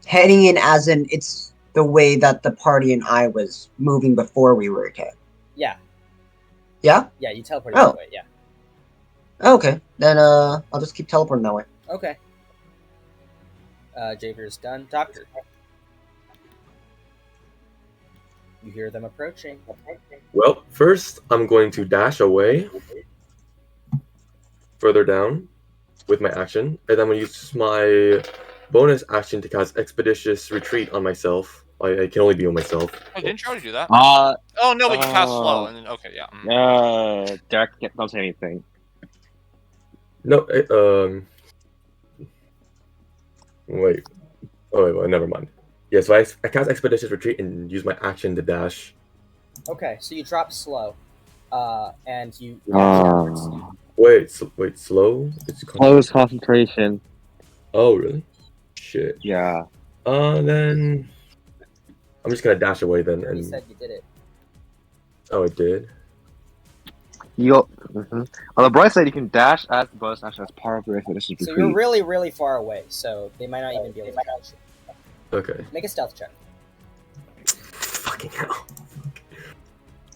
Heading in as in it's the way that the party and I was moving before we were attacked. Yeah. Yeah? Yeah, you teleported that way, yeah. Okay, then I'll just keep teleporting that way. Okay. Javer's done. Doctor. You hear them approaching. Well, first I'm going to dash away further down with my action, and I'm going to use my bonus action to cast Expeditious Retreat on myself. I can only be on myself. Oh, didn't you already do that? Oh no, but you cast slow, and then okay, yeah. Derek don't say anything. No, wait. Oh, wait, never mind. Yeah, so I cast Expeditious Retreat and use my action to dash. Okay, so you drop slow, and you. Wait, slow? It's close concentration. Oh, really? Shit. Yeah. Then I'm just gonna dash away then. And You said you did it. Oh, it did. On the bright side, you can dash as the bonus action as part of your expedition So retreat. you're really, really far away, so they might not even be able to catch you. Okay. Make a stealth check. Fucking hell.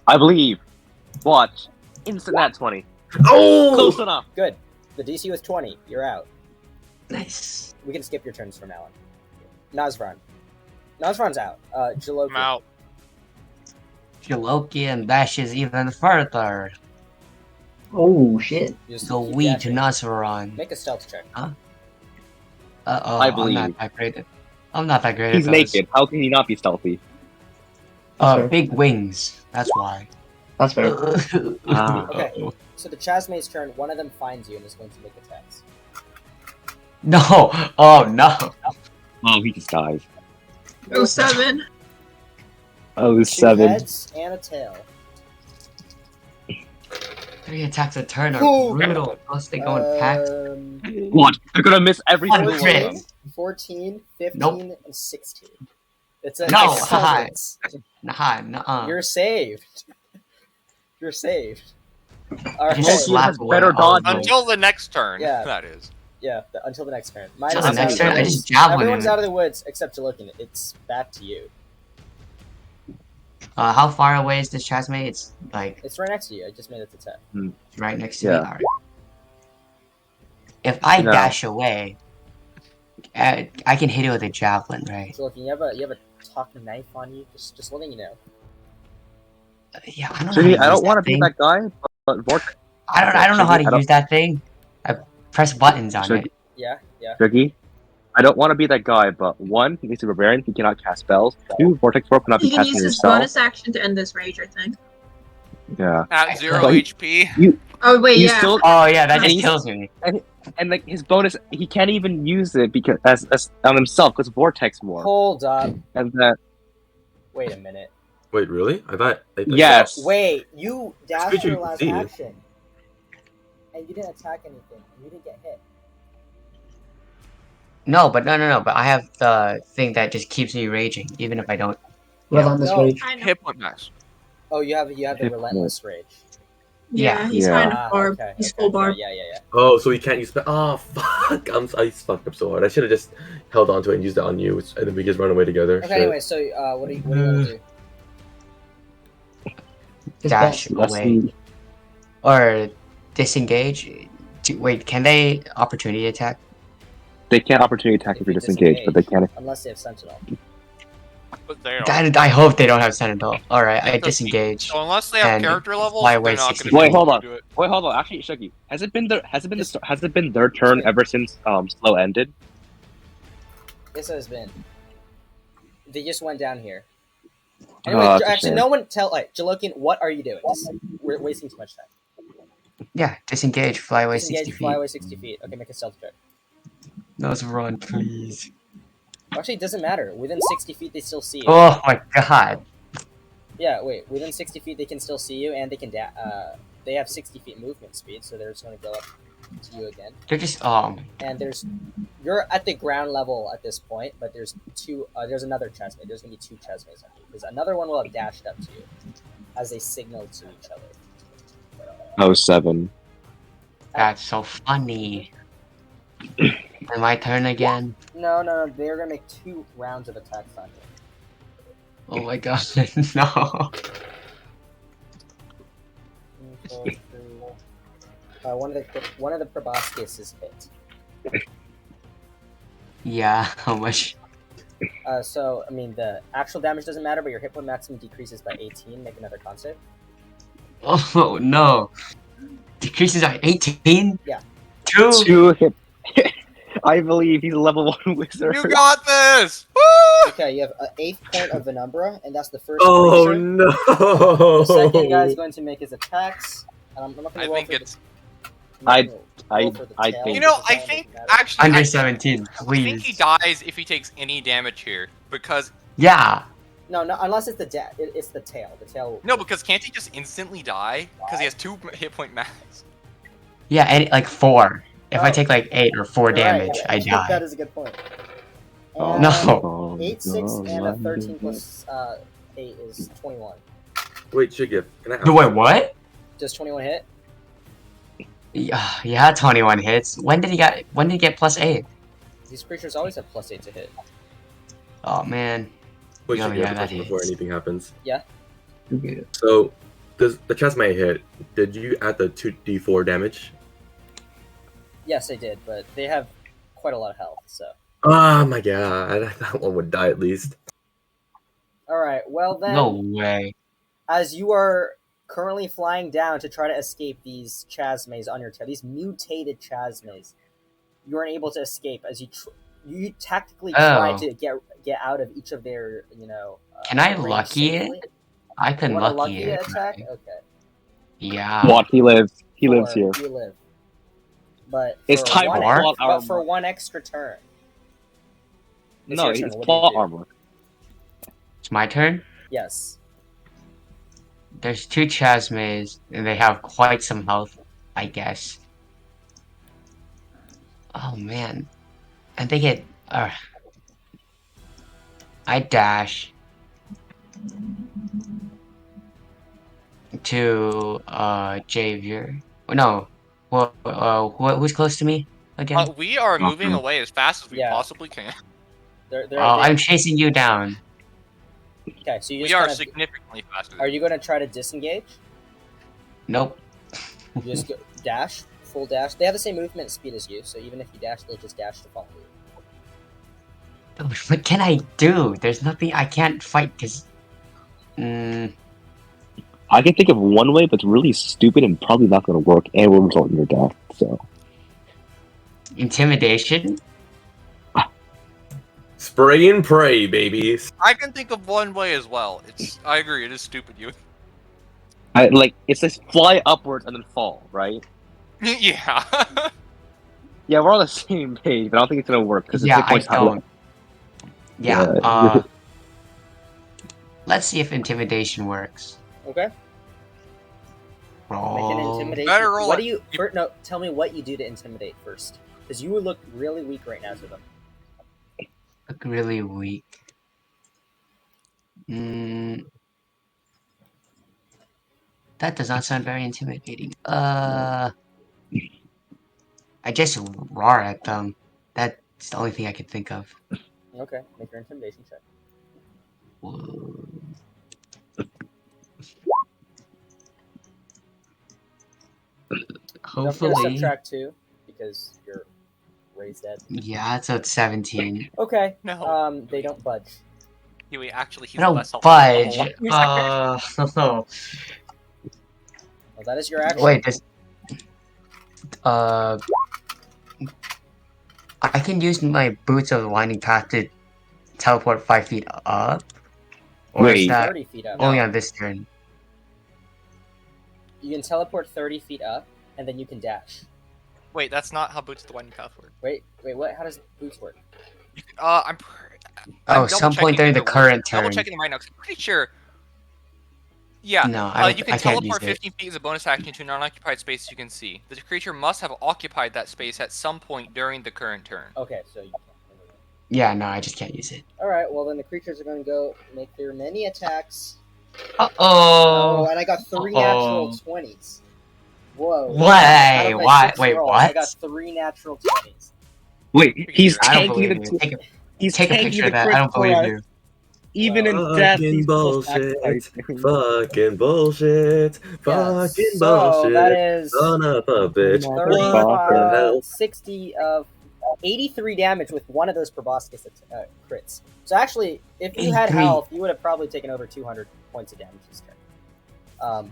I believe. Watch. Instant nat 20. Oh! Close enough. Good. The DC was 20. You're out. Nice. We can skip your turns from now on. Nazran. Nazran's out. Jaloki. I'm out. Jalokian dashes even further. Oh shit! You just So keep we to dashing. Nazaron. Make a stealth check. Uh-oh, I I'm believe. not that great. I'm not that great He's at those. naked. How can he not be stealthy? That's fair. Big wings. That's why. That's fair. Ah. Okay. So the Chasmade's turn, one of them finds you and is going to make attacks. No. Oh no. Oh, he just dies. Oh, 7. Oh, Two 7. heads and a tail. 3 attacks a turn are Ooh. brutal. Plus they go in packs. What? They're gonna miss every One single one crit. of them. 14, 15, Nope. and 16. It's a No, it's haha. sentence. Nah, nuh-uh. You're saved. You're saved. Alright. Just Loki slap has away better all of dodge. them. Until the next turn. Yeah. That is. Yeah, until the next turn. Until the next turn, I just javelin Everyone's him. out of the woods except Jalokin. It's back to you. How far away is this Chasmate? It's like It's right next to you. I just made its attack. right next to me. Yeah. Alright. If I No. dash away, I can hit it with a javelin, right? Jalokin, you have a talking knife on you. Just letting you know. Yeah, I don't know. Shiggy, how I to use don't want to that be thing. that guy, but Vork. I don't know how Shiggy, to use that thing. I press buttons on Shiggy, it. Yeah, yeah. Shiggy, I don't want to be that guy, but 1, he needs to be barbarian, he cannot cast spells. 2, Vortex Warp cannot be He can casting use his yourself. bonus action to end this rage, I think. Yeah. At 0 But HP. Oh, wait, You yeah. still, Oh yeah, that just He's- kills me. and like his bonus, he can't even use it because as on himself because Vortex Warp, Hold up. and that Wait a minute. Wait, really? I thought. yes, Wait, you dashed creature your you can last see. action. And you didn't attack anything. And you didn't get hit. No, but no. But I have the thing that just keeps me raging, even if I don't. Relentless No. rage. I know. Hit point max. Oh, you have the Hit relentless rage. Yeah, he's Yeah. kind of barb. Okay, He's okay, full barb. Yeah. Oh, so he can't use spell. Oh, fuck. I fucked up so hard. I should have just held on to it and used it on you, and then we just run away together. Okay, Shit. anyway, so what do you want to do? Just Dash let's away see. or disengage. Wait, can they opportunity attack? They can't opportunity attack if you're disengaged, but they can. Unless they have Sentinel. But they are. God, I hope they don't have Sentinel. All right, I That's disengage. So unless they have and character levels, fly they're away not 60 going to Wait, hold on. do it. Wait, hold on. Actually, Shuggy, has it been their turn ever since slow ended? This has been. They just went down here. Oh, Anyway, that's a actually, shame. no one tell. Jalokin, what are you doing? We're wasting too much time. Yeah, disengage. Fly away 60 Disengage, feet. fly away 60 feet. Okay, make a stealth check. Let's run, please. Actually, it doesn't matter. Within 60 feet, they still see you. Oh my god. Yeah, wait. Within 60 feet, they can still see you, and they can. They have 60 feet movement speed, so they're just going to go up to you again. They're just And you're at the ground level at this point, but there's two. There's another chestmate. There's going to be 2 chestmates on you because another one will have dashed up to you as they signal to each other. Oh, 7. That's so funny. And my turn again. No. They're going to make 2 rounds of attacks on you. Oh my god, no. 1, 2, 3. One of the proboscis is hit. Yeah, how much? So I mean the actual damage doesn't matter, but your hit point maximum decreases by 18. Make another con save. Oh no. Decreases by 18? Yeah. 2? 2 hit. I believe he's a level 1 wizard. You got this! Woo! Okay, you have an 8th point of Venumbra, and that's the first Oh creature. no! The second guy is going to make his attacks. I'm not I going to roll think for it's. I I think- You know, I think actually. Under I 17, think he please. dies if he takes any damage here because Yeah. No, unless it's it's the tail. The tail. no, because can't he just instantly die because he has 2 hit point max? Yeah, and like 4. If I Oh. take like 8 or 4 You're damage, right. I That die. is a good point. Oh, And No. 8, 6, and a 13 plus 8 is 21. Wait, Shigif, can I ask? No, wait, what? Does 21 hit? Yeah, 21 hits. When did he get +8? These creatures always have +8 to hit. Oh man. Wait, Oh, Shigif, yeah, a that question before hits. anything happens. Yeah. So, does the chest may hit? Did you add the 2d4 damage? Yes, I did, but they have quite a lot of health, so. Oh my god, that one would die at least. Alright, well then, No way. as you are currently flying down to try to escape these chasmes on your tail, these mutated chasmes, you aren't able to escape as you tactically try Oh. to get out of each of their, Can I range lucky safely. it? I You can want to lucky lucky it. attack? Okay. Yeah. What? He lives. He lives 4, here. you live. But It's for time one, for plot but armor. for one extra turn. It's No, your turn. it's What do you plot do? armor. It's my turn. Yes. There's 2 Chasmes, and they have quite some health, I guess. Oh man. And they get I dash to Javier. No. Who's close to me again? We are Oh, moving no. away as fast as we Yeah. possibly can. I'm chasing you down. Okay, so you We just are kind of, significantly faster. are you going to try to disengage? Nope. You just go, dash, full dash. They have the same movement speed as you, so even if you dash, they'll just dash to follow you. What can I do? There's nothing I can't fight because. I can think of one way, but it's really stupid and probably not going to work, and will result in your death. So, Intimidation? Spray and pray, babies. I can think of one way as well. I agree. It is stupid. You. it says fly upwards and then fall, right? Yeah. Yeah, we're on the same page, but I don't think it's going to work because Yeah, it's I points don't. Yeah. Yeah. Let's see if intimidation works. Okay. Make an Roll. intimidation. Better roll What it. do you? No, tell me what you do to intimidate first, because you would look really weak right now to them. Look really weak. That does not sound very intimidating. I just roar at them. That's the only thing I could think of. Okay, make your intimidation check. Don't forget to Hopefully. subtract 2 because you're raised dead. Yeah, it's at 17. Okay. No. They don't budge. He's I don't less helpful than the budge. whole- Well, that is your action. Wait, this. I can use my Boots of the Winding Path to teleport 5 feet up? Or is Wait. that 30 feet up. only on this turn? You can teleport 30 feet up, and then you can dash. Wait, that's not how Boots of the Winding Path work. Wait, what? How does boots work? I'm Some point during the current turn. Double checking them right now, 'cause I'm pretty sure. Yeah, No, I you can can't use teleport it. 15 feet as a bonus action to an unoccupied space you can see. The creature must have occupied that space at some point during the current turn. Okay, so you can't. Yeah, no, I just can't use it. Alright, well then the creatures are going to go make their many attacks. Uh-oh! Oh, and I got 3 natural Uh-oh. 20s. Whoa. Why? Out of my Why? 6 Wait, rolls, what? I got 3 natural 20s. Wait, he's I don't tanking believe the. you. He's Take a tanking picture the of that. I don't crit believe for you. us. Even in Wow. death, Fucking he's still bullshit. sacrificing. Fucking bullshit. Yeah, Fucking so bullshit. that is Son of a bitch. 35, What the hell? 60 of 83 damage with one of those proboscis crits. So actually, if you had 83. health, you would have probably taken over 200 points of damage this turn.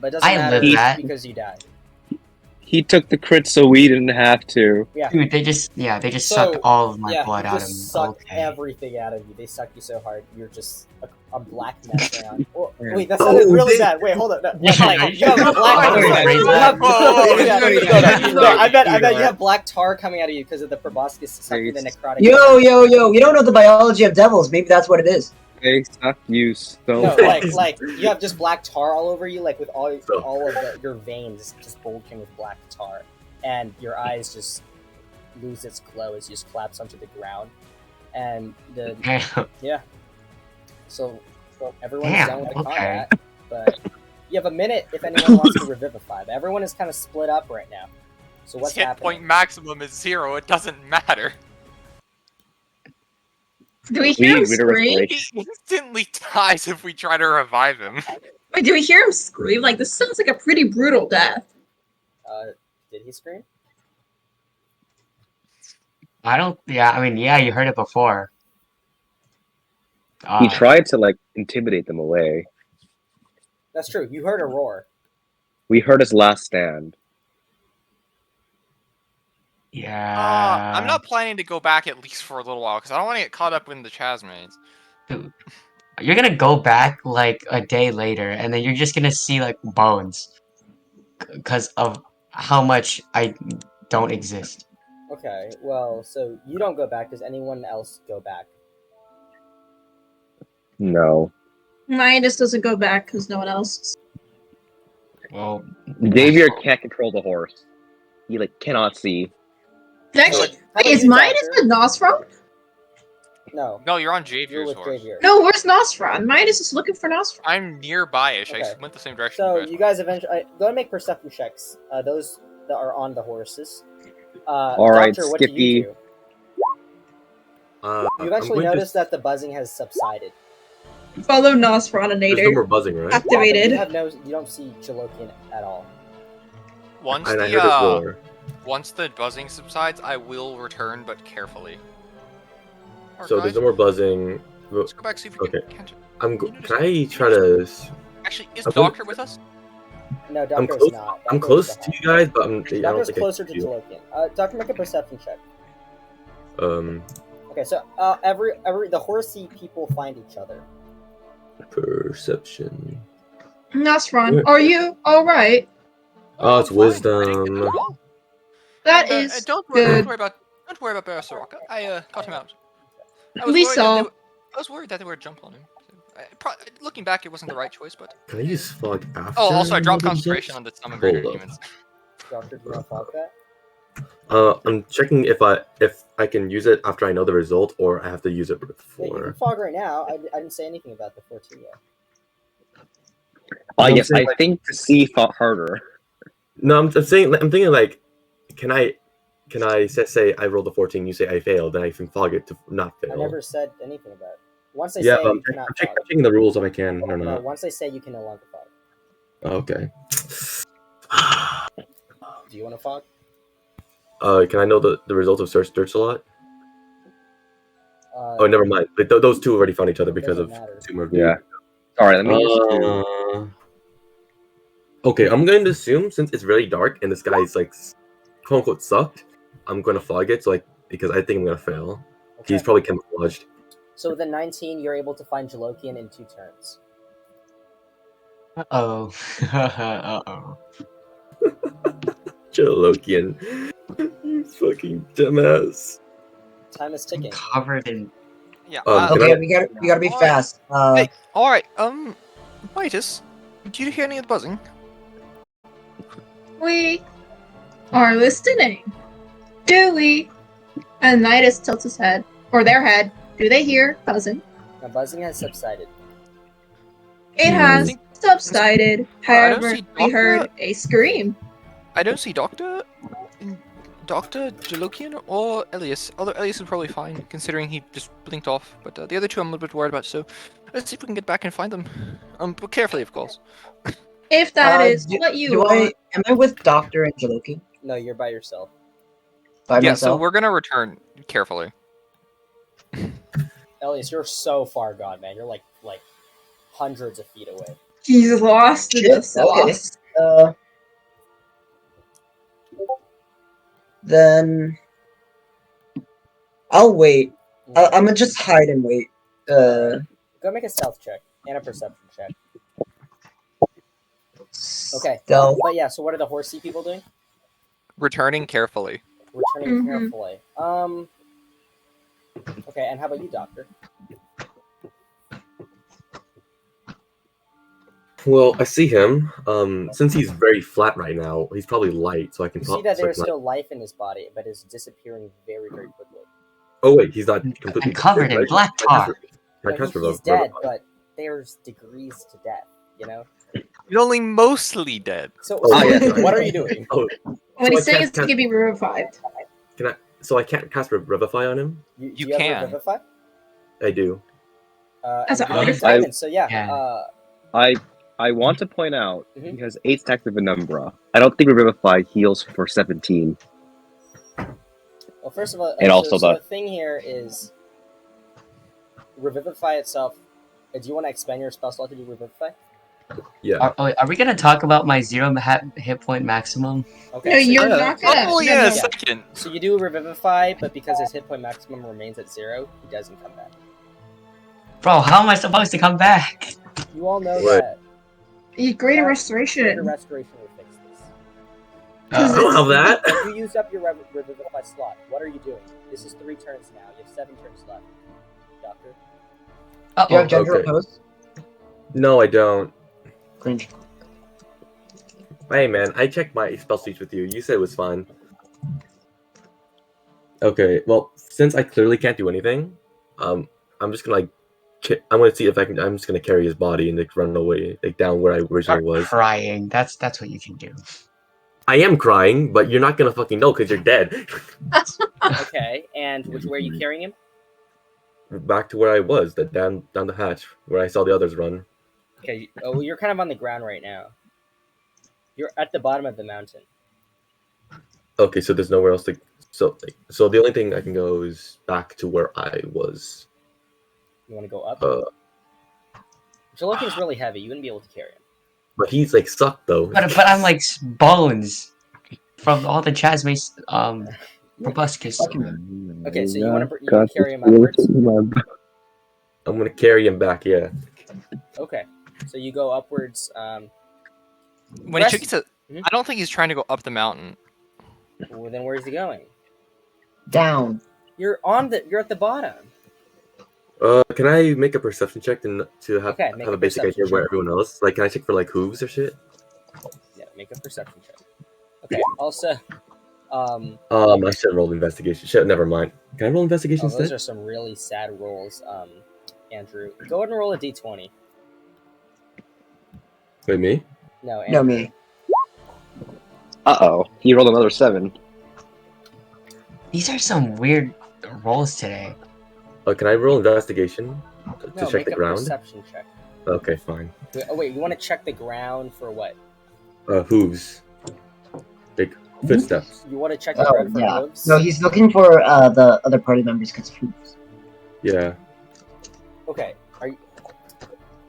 But it doesn't I matter live that. because you died. He took the crit, so we didn't have to. Yeah. Dude, they just So, sucked all of my Yeah, blood you out of just me. suck Okay. everything out of you. They suck you so hard, you're just a black mess around. Well, Yeah. wait, that sounded Oh, really they- bad. Wait, hold up. No, Yeah, like, you have no, black no, you no, have- no, you no, have- no, no, no, I bet you no. have black tar coming out of you because of the proboscis sucking the necrotic. Yo, you don't know the biology of devils. Maybe that's what it is. They suck you so No, much. like you have just black tar all over you, like with all of your veins just bulging with black tar, and your eyes just lose its glow as you just collapse onto the ground, and Damn. yeah. So everyone's Damn, done with the okay. combat, but You have a minute if anyone wants to revivify. But everyone is kind of split up right now. So what's His hit happening? point maximum is 0. It doesn't matter. Do we hear him We scream? He instantly dies if we try to revive him. Wait, do we hear him scream? Like, this sounds like a pretty brutal death. Did he scream? I don't. Yeah, I mean, yeah, you heard it before. He tried to like intimidate them away. That's true. You heard a roar. We heard his last stand. Yeah. I'm not planning to go back at least for a little while because I don't want to get caught up in the Chasmades. Dude, you're gonna go back like a day later, and then you're just gonna see like bones, because of how much I don't exist. Okay, well, so you don't go back. Does anyone else go back? No. Mine just doesn't go back because no one else. Well, Xavier can't control the horse. He like cannot see. Actually, How about is you, Midas Doctor? with Nosferatu? No, No, you're on you're Javier's with horse. Javier. No, where's Nosferatu? Midas is looking for Nosferatu. I'm nearby-ish. Okay. I went the same direction. So you you guys eventually go and make perception checks. Those that are on the horses. All right, Doctor, what do Skippy. you do? I'm You eventually going to- notice that the buzzing has subsided. Follow There's no Nosferatu. more buzzing, right? Activated. You don't see Jalokian at all. Once And I heard his roar. once the buzzing subsides, I will return, but carefully. Alright, So guys, there's no more buzzing. let's go back see if we Okay. can catch it. Can I try to? Actually, is I'm going- Doctor with us? No, I'm Doctor's close. not. I'm Doctor close is to you behind. guys, but I don't Doctor's think closer I to can see you. Jalokian. Doctor, make a perception check. Okay, so every the horsey people find each other. perception. Nosferatu, are you alright? Oh, it's I'm fine. I didn't get wisdom. the call. That And, is don't good. worry about Barasaraka. I got him out. We saw. I was worried that they would jump on him. Looking back, it wasn't the right choice, but Can I use fog after? oh, also I dropped the concentration on results? the some greater Hold up. demons. Doctor, do you want to fog that? I'm checking if I can use it after I know the result, or I have to use it Yeah, you before. can fog right now. I didn't say anything about the 14 yet. I'm Yes, saying, I think to see fought harder. No, I'm thinking like, can I say I rolled a 14, you say I failed, then I can fog it to not fail. I never said anything about it. Once they Yeah, say but you cannot I'm fog. checking the rules if I can or No, not. once they say you can no longer fog. Okay. Do you want to fog? Can I know the result of Search Dirt a lot? Uh, Oh, never mind. Those two already found each other because Doesn't of matter. Tumor. Yeah. Sorry, let me use two. Okay, I'm going to assume since it's really dark and this guy's like quote unquote sucked, I'm going to fog it. So like because I think I'm going to fail. Okay. He's probably camouflaged. So with a 19, you're able to find Jalokian in 2 turns. Uh-oh. Uh-oh. Jalokian. You fucking dumbass. Time is ticking. Covered in... Yeah. Can Okay, I- we gotta be Alright. fast. Hey, all right. Midas, did you hear any of the buzzing? We are listening. Do we? And Midas tilts his head, or their head. Do they hear buzzing? Now buzzing has subsided. It has subsided. I don't However, see we heard a scream. I don't see Doctor Jalokian or Elias. Although Elias is probably fine, considering he just blinked off. But the other two I'm a little bit worried about, so let's see if we can get back and find them. But carefully, of course. If that is do- what you do want. am I with Dr. and Jalokian? No, you're by yourself. By Yeah, myself? so we're gonna return carefully. Elias, you're so far gone, man. You're like hundreds of feet away. He's lost in the Shit, okay. sauce. Then I'll wait. I'm gonna just hide and wait. Go make a stealth check and a perception check. Okay. Stealth. But yeah, so what are the horsey people doing? Returning carefully. Returning Mhm. carefully. Okay, and how about you, Doctor? Well, I see him. Since he's very flat right now, he's probably light, so I can. You see that there's so I can, still life in his body, but is disappearing very, very quickly. Oh wait, he's not completely And covered in dead, black right? tar. My No, transfer he's vote- dead, but there's degrees to death, you know? He's only mostly dead. So, Oh, yeah. what are you doing? Oh, What So he's I saying is can't- he can be revived. can I? So I can't cast Revivify on him. Do You you have can. Revivify? I do. As And an you have a artifact? diamond, so yeah. Yeah. I want to point out Mhm. he has 8 stacks of Penumbra. I don't think Revivify heals for 17. Well, first of all, And also so the- the thing here is Revivify itself. Do you want to expand your spell slot to do Revivify? Yeah. Are we gonna talk about my 0 hit point maximum? Okay. No, so you're yeah. not gonna. Probably no, in no. a second. So you do Revivify, but because his hit point maximum remains at 0, he doesn't come back. Bro, how am I supposed to come back? You all know What? that Greater Greater restoration. Restoration will fix this. I don't have that. You used up your Revivify slot. What are you doing? This is 3 turns now. You have 7 turns left. Doctor? Do you have Uh-oh. gentle Okay. repose? No, I don't. Cringe. Hey man, I checked my spell sheets with you. You said it was fine. Okay, well, since I clearly can't do anything, I'm just gonna I'm gonna see if I can. I'm just gonna carry his body and like run away, like down where I originally Start was. crying. That's what you can do. I am crying, but you're not gonna fucking know because you're dead. Okay, and where are you carrying him? Back to where I was, down the hatch where I saw the others run. Okay, well, you're kind of on the ground right now. You're at the bottom of the mountain. Okay, so there's nowhere else to. So the only thing I can go is back to where I was. You want to go up? Uh, Jalokian's really heavy. You wouldn't be able to carry him. but he's like sucked though. But I'm like bones from all the Chasma's proboscis. Okay, so you want to carry him upwards? I'm gonna carry him back. Yeah. Okay, so you go upwards. When Rest- he took it to, Mhm. I don't think he's trying to go up the mountain. Well, then where's he going? Down. You're at the bottom. Can I make a perception check to have Okay, make have a a basic perception idea where check. everyone else? Like, can I check for like hooves or shit? Yeah, make a perception check. Okay. Also, I should roll investigation. Shit, never mind. Can I roll investigation those instead? are some really sad rolls. Andrew, go ahead and roll a d20. Wait, me? No, Andrew. No, me. Uh-oh. He rolled another 7. These are some weird rolls today. Can I roll investigation to No, check make the a ground? perception check. Okay, fine. Wait, you want to check the ground for what? Hooves. Big footsteps. You want to check the Oh, ground for yeah. hooves? No, he's looking for the other party members because hooves. Yeah. Okay.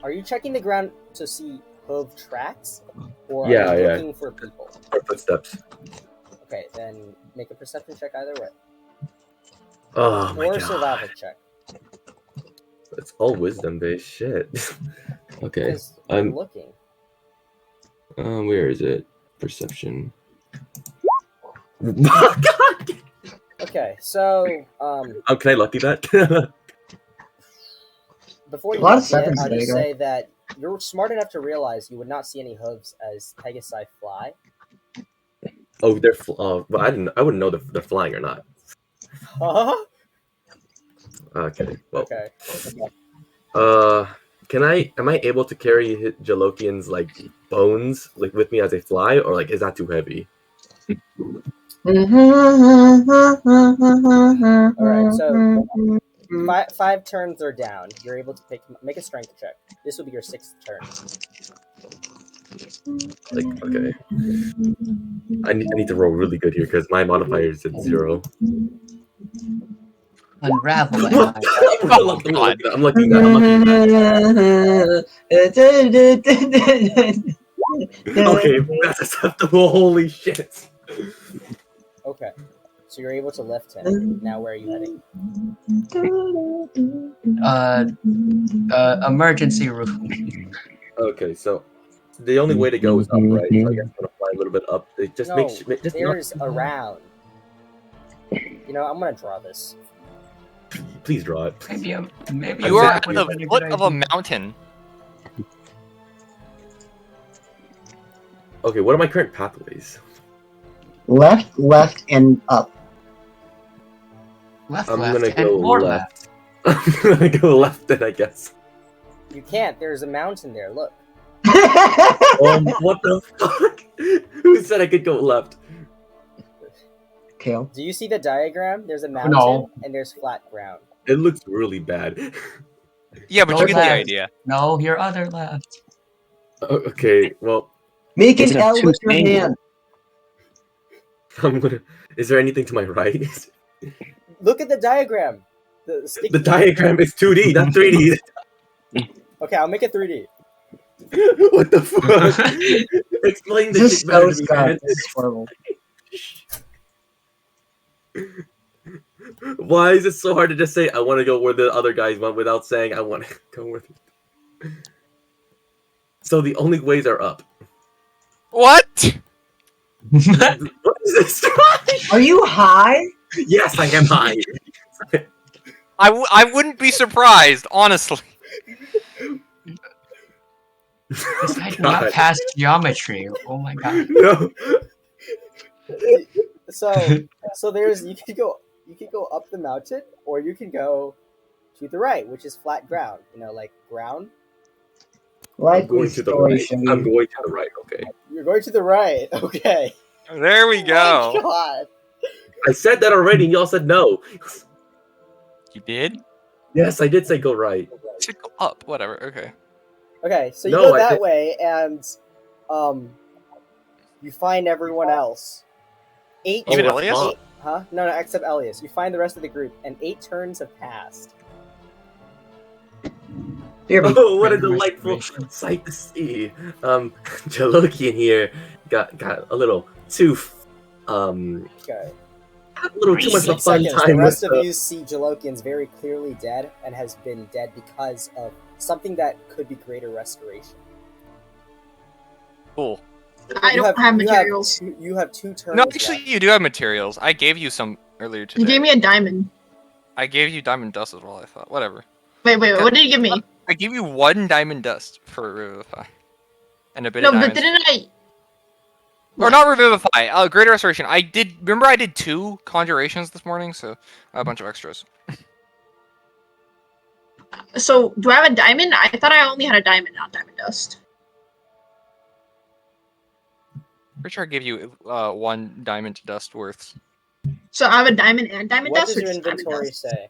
Are you checking the ground to see hoof tracks, or are Yeah, you yeah. looking for people? Or footsteps. Okay, then make a perception check either way, Oh my or a god. survival check. It's all wisdom based shit. Okay. Because you're I'm. looking. Where is it? Perception. God. Okay, so Oh, can I lucky that? before you A lot of look at it, seconds I'll just later. say that you're smart enough to realize you would not see any hooves as Pegasi fly. Oh, they're. But I wouldn't know if they're flying or not. Huh? Okay. Well. Okay. Am I able to carry Jalokian's like bones like with me as they fly, or like is that too heavy? Alright, so five turns are down. You're able to make a strength check. This will be your 6th turn. Like, okay. I need to roll really good here because my modifier is at 0. Unravel it. I'm looking that. I'm looking that. Okay, that's acceptable. Holy shit. Okay. So you're able to lift him. Now where are you heading? Emergency room. Okay, so the only way to go is up, right? So I guess I'm gonna fly a little bit up. It just No, makes just there's around. You know, I'm gonna draw this. please draw it. Maybe You are at Exactly. the foot of a mountain. Okay, what are my current pathways? Left, and up. Left, I'm left, gonna and go more left. I'm gonna go left then, I guess. You can't. There's a mountain there. Look. What the fuck? Who said I could go left? Kale. Do you see the diagram? There's a mountain No. and there's flat ground. It looks really bad. Yeah, but Go you get the left. idea. No, your other left. Okay, well, Make It's an an L with your obtuse hand. I'm gonna. Is there anything to my right? Look at the diagram. The sticky. The diagram is 2D, not 3D. Okay, I'll make it 3D. What the fuck? Explain This this is shit better so to me, Scott. man. This is horrible. Why is it so hard to just say I want to go where the other guys went without saying I want to go where? So the only ways are up. What? What is this? Are you high? Yes, I am high. I wouldn't be surprised, honestly. This guy did not pass geometry. Oh my god. No. So there's you can go up the mountain or you can go to the right, which is flat ground. You know, like ground. I'm Likely going to the story, right. Shady. I'm going to the right. Okay. You're going to the right. Okay. There we Oh go. my God. I said that already, and y'all said no. You did? Yes, I did say go right. You said go up. Whatever. Okay. Okay, so you No, go I that did- way and you find everyone else. Eight Even Oh, Elias? fuck. Huh? No, except Elias. You find the rest of the group, and 8 turns have passed. Here, Oh, what a Random delightful restoration. sight to see. Jalokian here got a little too Okay. a little too much of a fun Seconds. The time rest with of you see Jalokian's very clearly dead and has been dead because of something that could be greater restoration. Cool. I don't have materials. You have 2 turns. No, actually, left. you do have materials. I gave you some earlier today. You gave me a diamond. I gave you diamond dust as well. I thought. Whatever. Wait, what did you give me? I gave you 1 diamond dust for revivify, and a bit No, of but diamonds. didn't I? Or not revivify. Greater restoration. I did. Remember, I did 2 conjurations this morning, so a bunch of extras. So do I have a diamond? I thought I only had a diamond, not diamond dust. Pretty sure I gave you 1 diamond dust worth. So I have a diamond and diamond What dust. does Or your just diamond inventory dust? say?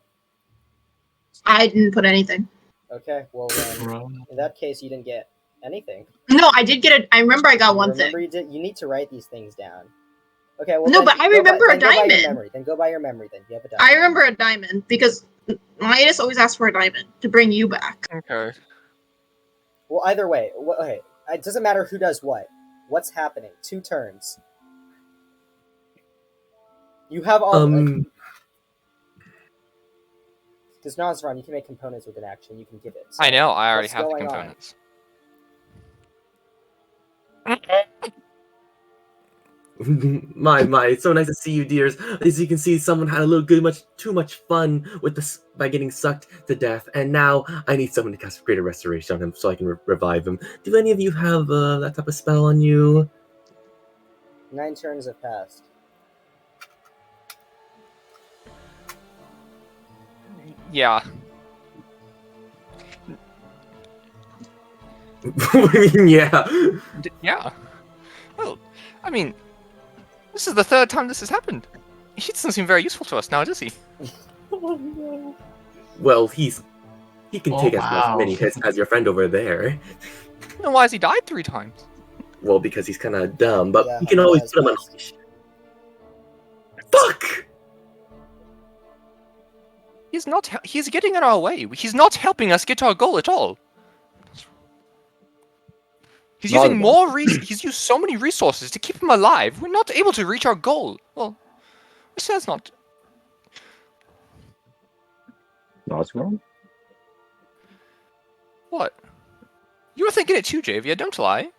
I didn't put anything. Okay, well then, in that case, you didn't get anything. No, I did get a. I remember I got one Remember thing. you did. You need to write these things down. Okay, well No, then but I go remember by, a then go by your diamond. memory. Then go by your memory. Then you have a diamond. I remember a diamond because Midas always asks for a diamond to bring you back. Okay. Well, either way, okay, it doesn't matter who does what. What's happening? 2 turns. You have all. Because Nazran, you can make components with an action. You can give it. So I know. I already what's have the going on? components. my, it's so nice to see you, dears. As you can see, someone had a little too much fun with this by getting sucked to death, and now I need someone to cast greater restoration on him so I can revive him. Do any of you have that type of spell on you? 9 turns have passed. Yeah. What do you mean, yeah? Yeah. Well, I mean, this is the 3rd time this has happened. He doesn't seem very useful to us now, does he? Well, he can Oh, take as wow. many hits as your friend over there. Then why has he died 3 times? Well, because he's kind of dumb, but Yeah, you can always that's put him on. best. Fuck! He's not. He's getting in our way. He's not helping us get to our goal at all. He's Not using at more. He's used so many resources to keep him alive. We're not able to reach our goal. Well, it says not. Nazgul? What? You were thinking it too, Javia. Don't lie.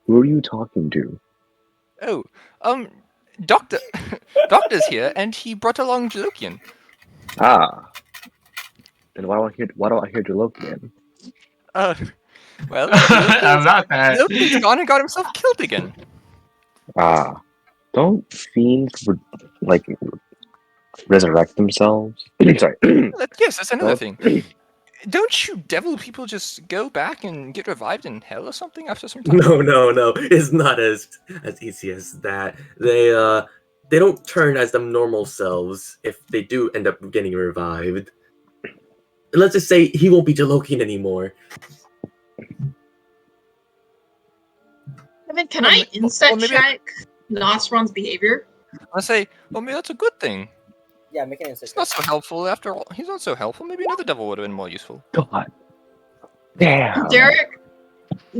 Who are you talking to? Oh, Doctor. Doctor's here, and he brought along Jalokian. Ah. Then why don't I hear Jalokian? Well, I'm not that. Jalokian's gone and got himself killed again. Ah. Don't fiends resurrect themselves? Sorry. Yes, that's another thing. don't you devil people just go back and get revived in hell or something after some time? No. It's not as easy as that. They don't turn as them normal selves if they do end up getting revived. Let's just say he won't be Jalokian anymore. I mean, can Well, I well, insight maybe- check Nosron's behavior? I say, well, maybe that's a good thing. Yeah, make an insight He's not check. so helpful after all. He's not so helpful. Maybe another devil would have been more useful. God. Damn. Derek,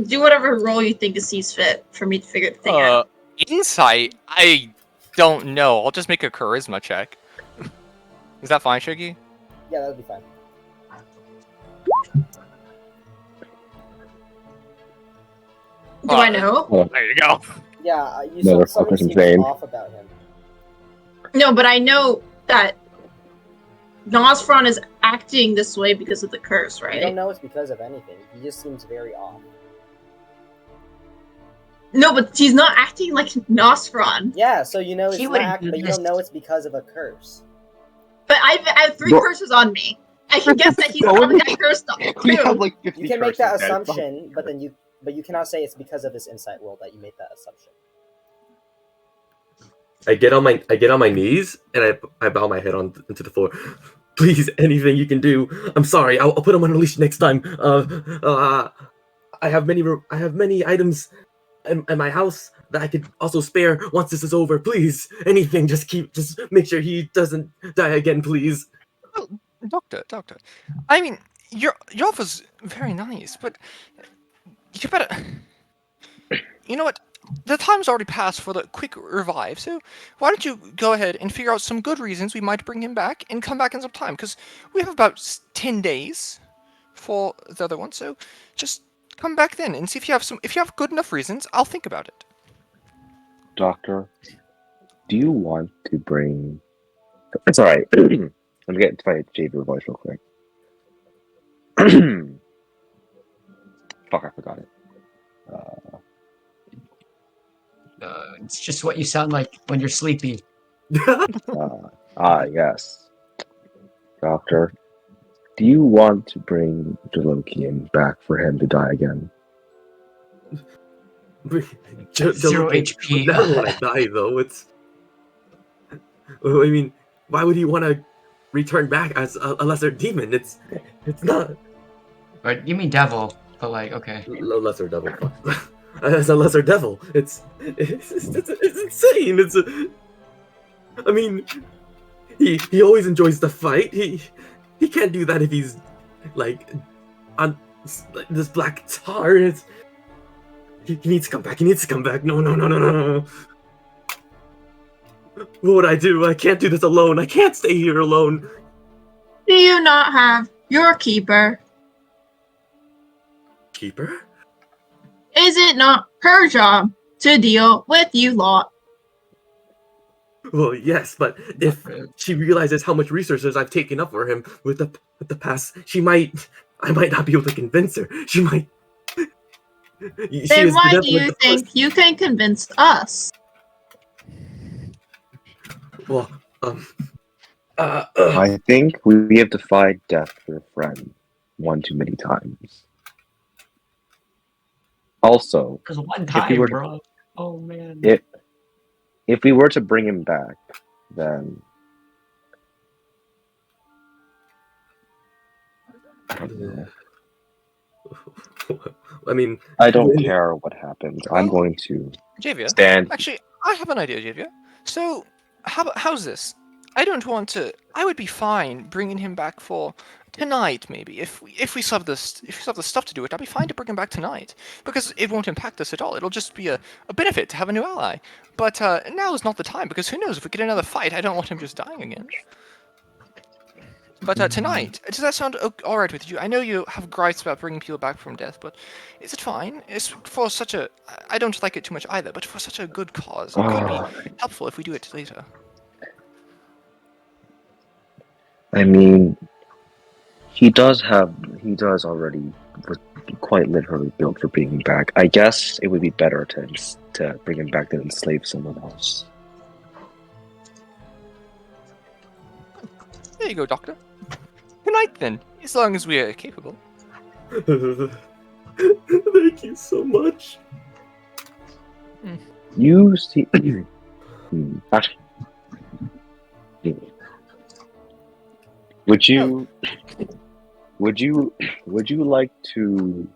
do whatever role you think sees fit for me to figure the thing out. Insight? I don't know. I'll just make a charisma check. Is that fine, Shiggy? Yeah, that'll be fine. Do I know? There you go. Yeah, you Motherfucker's something seems insane. off about him. No, but I know that Nosfron is acting this way because of the curse, I right? don't know it's because of anything. He just seems very off. No, but he's not acting like Nosfron. Yeah, so you know it's He not, wouldn't do but you this. don't know it's because of a curse. But I have 3 Bro- curses on me. I can guess that he's No, probably got cursed on We have too. like 50 You can make that curses, man. assumption, but then you cannot say it's because of his insight roll that you made that assumption. I get on my knees and I bow my head into the floor. Please, anything you can do. I'm sorry. I'll put him on a leash next time. I have many items in my house that I could also spare once this is over. Please, anything. Just make sure he doesn't die again, please. Doctor. I mean, your offer's very nice, but you better. You know what? The time's already passed for the quick revive, so why don't you go ahead and figure out some good reasons we might bring him back and come back in some time? Because we have about 10 days for the other one, so just come back then and see if you have if you have good enough reasons. I'll think about it. Doctor, do you want to bring... It's alright. Let me get to my JV voice real quick. Fuck, I forgot it. It's just what you sound like when you're sleepy. Yes. Doctor, do you want to bring Jalokian back for him to die again? 0 HP. Never want to die though. I mean, why would he want to return back as a lesser demon? It's not Or you mean devil, but like, okay. lesser devil. As a lesser devil, it's insane. I mean, he always enjoys the fight. He can't do that if he's like on this black tar. He needs to come back. He needs to come back. No. What would I do? I can't do this alone. I can't stay here alone. Do you not have your keeper? Keeper? Is it not her job to deal with you lot? Well, yes, but if she realizes how much resources I've taken up for him with the past, I might not be able to convince her. She might. Then why do you think you can convince us? Well, I think we have defied death for a friend one too many times. Also, Because one if we time, were to- bro. Oh man. if we were to bring him back, then I don't know. I mean, I don't care what happens. I'm going to Javia, stand. actually, I have an idea, Javia. So, how's this? I don't want to. I would be fine bringing him back for tonight, maybe. If we still have the stuff to do it, I'd be fine to bring him back tonight because it won't impact us at all. It'll just be a benefit to have a new ally. But now is not the time because who knows if we get another fight? I don't want him just dying again. But tonight, does that sound all right with you? I know you have gripes about bringing people back from death, but is it fine? It's for such a... I don't like it too much either, but for such a good cause. It could be helpful if we do it later. I mean, he does already quite literally built for bringing him back. I guess it would be better to bring him back than enslave someone else. There you go, Doctor. Good night then, as long as we are capable. Thank you so much. You see. Actually, would you like to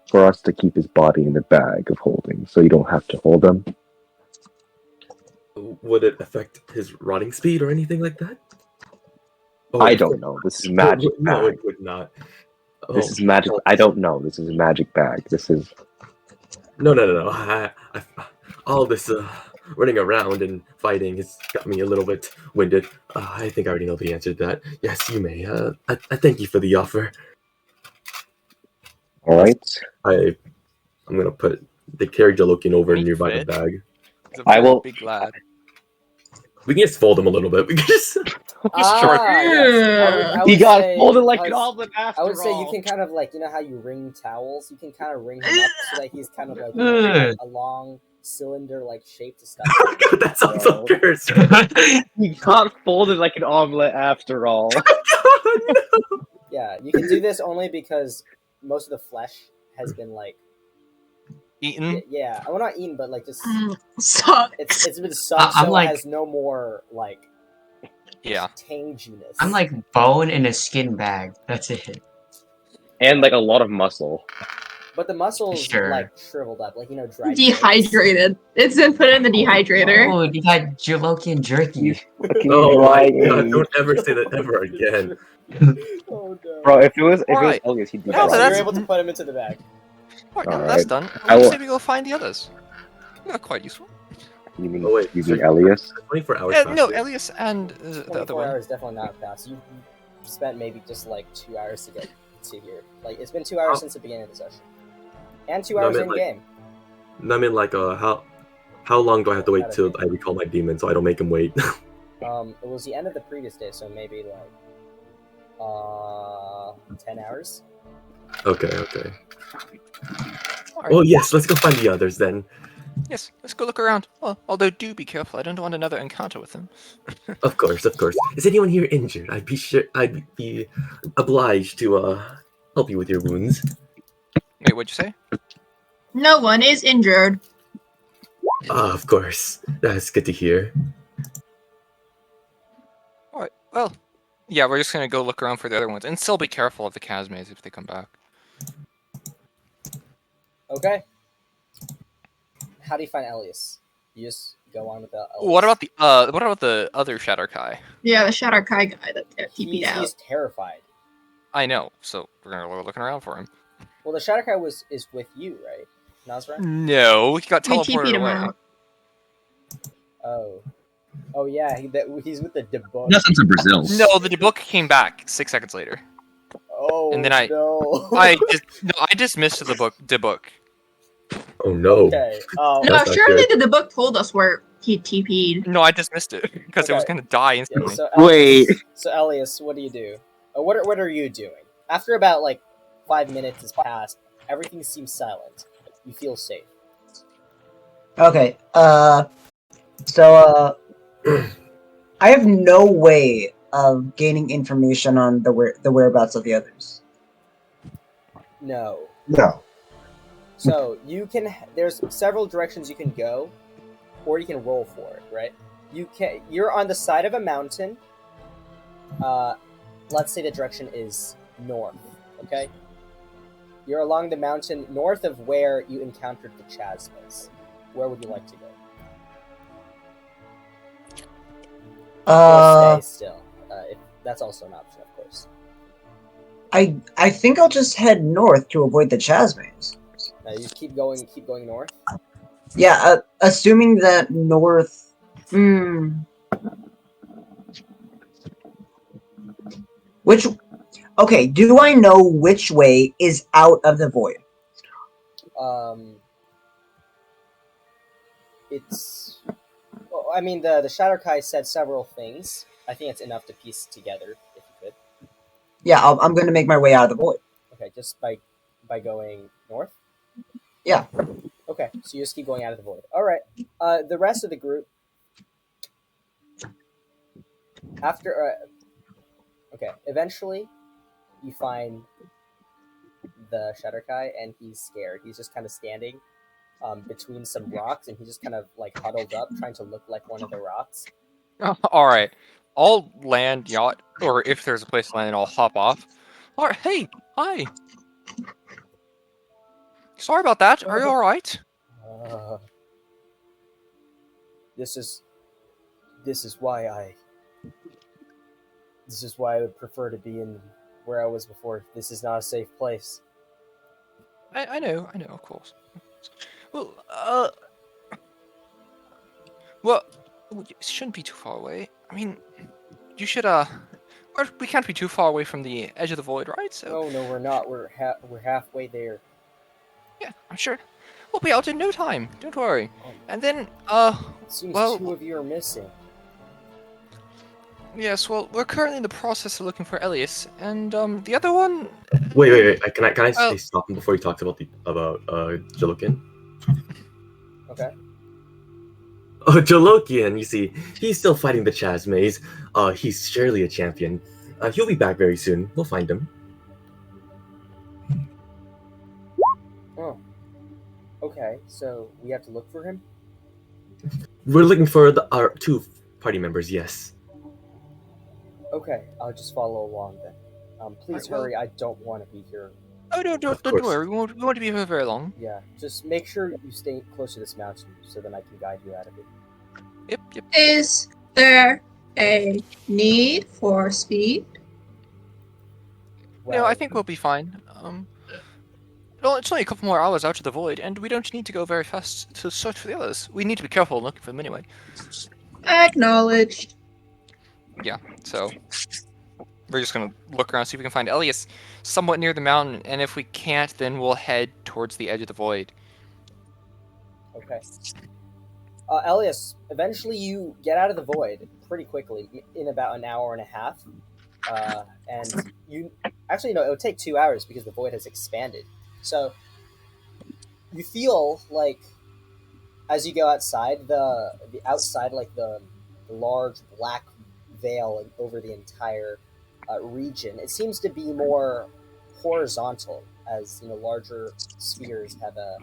for us to keep his body in the bag of holding so you don't have to hold him? Would it affect his rotting speed or anything like that? Oh, I of don't course know. not. This is magic No, bag. it would not. This Oh, is magic. I don't know. This is a magic bag. This is. no. All this running around and fighting has got me a little bit winded. I think I already know the answer to that. Yes, you may. I thank you for the offer. All right. I'm gonna the carry Jalokian over Can he nearby the fit? bag. He's a I very will- big lad. We can just fold him a little bit. We can just. Yes. I He would got say, folded like an because omelet after I would say you all. can kind of like, you know how you ring towels? You can kind of ring him up so that he's kind of like, you know, like a long cylinder-like shape to stuff. That sounds so No. cursed. He got folded like an omelet after all. Yeah, you can do this only because most of the flesh has been like, Eaten? yeah, well, not eaten, but like just Sucks. it's been sunk, I'm so like- it has no more like Yeah. tanginess. I'm like bone in a skin bag. That's it. And like a lot of muscle. but the muscles Sure. like shriveled up, like, you know, dried grapes. Dehydrated. It's been put in the dehydrator. Oh, you had Jalokian jerky. Oh my Dry god! age. Don't ever say that ever again. Oh no. Bro, if it was Alright. Elias, he'd be Yeah, Okay, so so dry. you're that's- able to put him into the bag. Alright, now Alright. that's done. I What do you will- say we go find the others? Not quite useful. You mean, Oh wait, you so mean Elias? 24 hours. No, passed. Elias and the other 24 one. hours definitely not fast. You spent maybe just like 2 hours to get to here. Like, it's been 2 hours since the beginning of the session, and 2 No, I hours meant, in like- game. No, I mean like how long do I have to wait till I recall my demon so I don't make him wait? It was the end of the previous day, so maybe like 10 hours. Okay. Alright. Oh yes, let's go find the others then. Yes, let's go look around. Well, although do be careful. I don't want another encounter with them. Of course. Is anyone here injured? I'd be obliged to help you with your wounds. Wait, what'd you say? No one is injured. Of course. That's good to hear. Alright, well, yeah, we're just gonna go look around for the other ones, and still be careful of the Chasmes if they come back. Okay. How do you find Elias? You just go on with the. Elias. What about the other Shadowkai? Yeah, the Shadow Kai guy that TP'd He's out. terrified. I know, so we're gonna go looking around for him. Well, the Shadowkai is with you, right, Nazra? No, he got We teleported TP'd him away. out. Oh yeah, he's with the debug. Nothing to Brazil. No, the book came back 6 seconds later. Oh, And then I- no. I dismissed the book. Oh no. Okay. No, That's not surely good. the book told us where he TP'd. No, I dismissed it because it was Okay. gonna die Yeah, instantly. so Wait. Elias, what do you do? What are you doing? After about like 5 minutes has passed, everything seems silent. You feel safe. Okay. So I have no way of gaining information on the whereabouts of the others. No. No. So you can. There's several directions you can go, or you can roll for it. Right? You're on the side of a mountain. Let's say the direction is north. Okay. You're along the mountain north of where you encountered the Chasmas. Where would you like to go? Or stay still. If that's also an option, of course. I think I'll just head north to avoid the Chasmes. You just keep going north. Yeah, assuming that north. Which? Okay, do I know which way is out of the void? It's. Well, I mean, the Shadowkai said several things. I think it's enough to piece together, if you could. Yeah, I'm going to make my way out of the void. Okay, just by going north? Yeah. Okay, so you just keep going out of the void. Alright. The rest of the group, after... okay, eventually, you find the Shadowkai, and he's scared. He's just kind of standing between some rocks, and he's just kind of like huddled up, trying to look like one of the rocks. All right, I'll land yacht, or if there's a place to land, I'll hop off. All right, hey, hi. Sorry about that. Are you all right? Uh, this is why I would prefer to be in where I was before. This is not a safe place. I know, of course. Well, it shouldn't be too far away. I mean, you should, we can't be too far away from the edge of the void, right? So, No, we're not. We're halfway there. yeah, I'm sure we'll be out in no time. Don't worry. And then, It seems well, two of you are missing. yes, well, we're currently in the process of looking for Elias, and the other one. Wait. Can I Oh. say stop him before he talks about Jalokian? Okay. Oh, Jalokian, you see, he's still fighting the Chaz Maze. He's surely a champion. He'll be back very soon. We'll find him. Oh. Okay, so we have to look for him? We're looking for our 2 party members, yes. Okay, I'll just follow along then. Please Alright, well- hurry, I don't want to be here. Oh no, don't course. worry. We won't be here very long. Yeah, just make sure you stay close to this mountain so then I can guide you out of it. Yep. Is there a need for speed? No, I think we'll be fine. Well, it's only a couple more hours out of the void, and we don't need to go very fast to search for the others. We need to be careful looking for them anyway. Acknowledged. Yeah, so we're just gonna look around, see if we can find Elias somewhat near the mountain, and if we can't, then we'll head towards the edge of the void. Okay. Elias, eventually you get out of the void pretty quickly, in about an hour and a half. And you... Actually, no, it would take 2 hours because the void has expanded. So, you feel like, as you go outside, the outside, like the large black veil over the entire region, it seems to be more horizontal, as, larger spheres have a...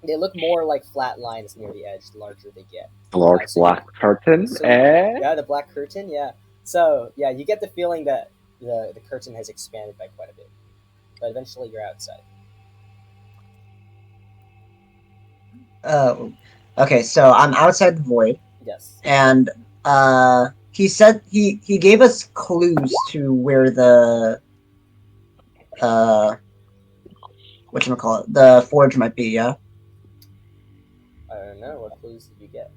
They look more like flat lines near the edge the larger they get. The large so black curtain. so- Eh? Yeah, the black curtain, yeah. So, yeah, you get the feeling that the curtain has expanded by quite a bit. But eventually you're outside. Okay, so I'm outside the void, Yes. and he said he gave us clues to where the whatchamacallit, the forge might be. Yeah. I don't know, what clues did you get?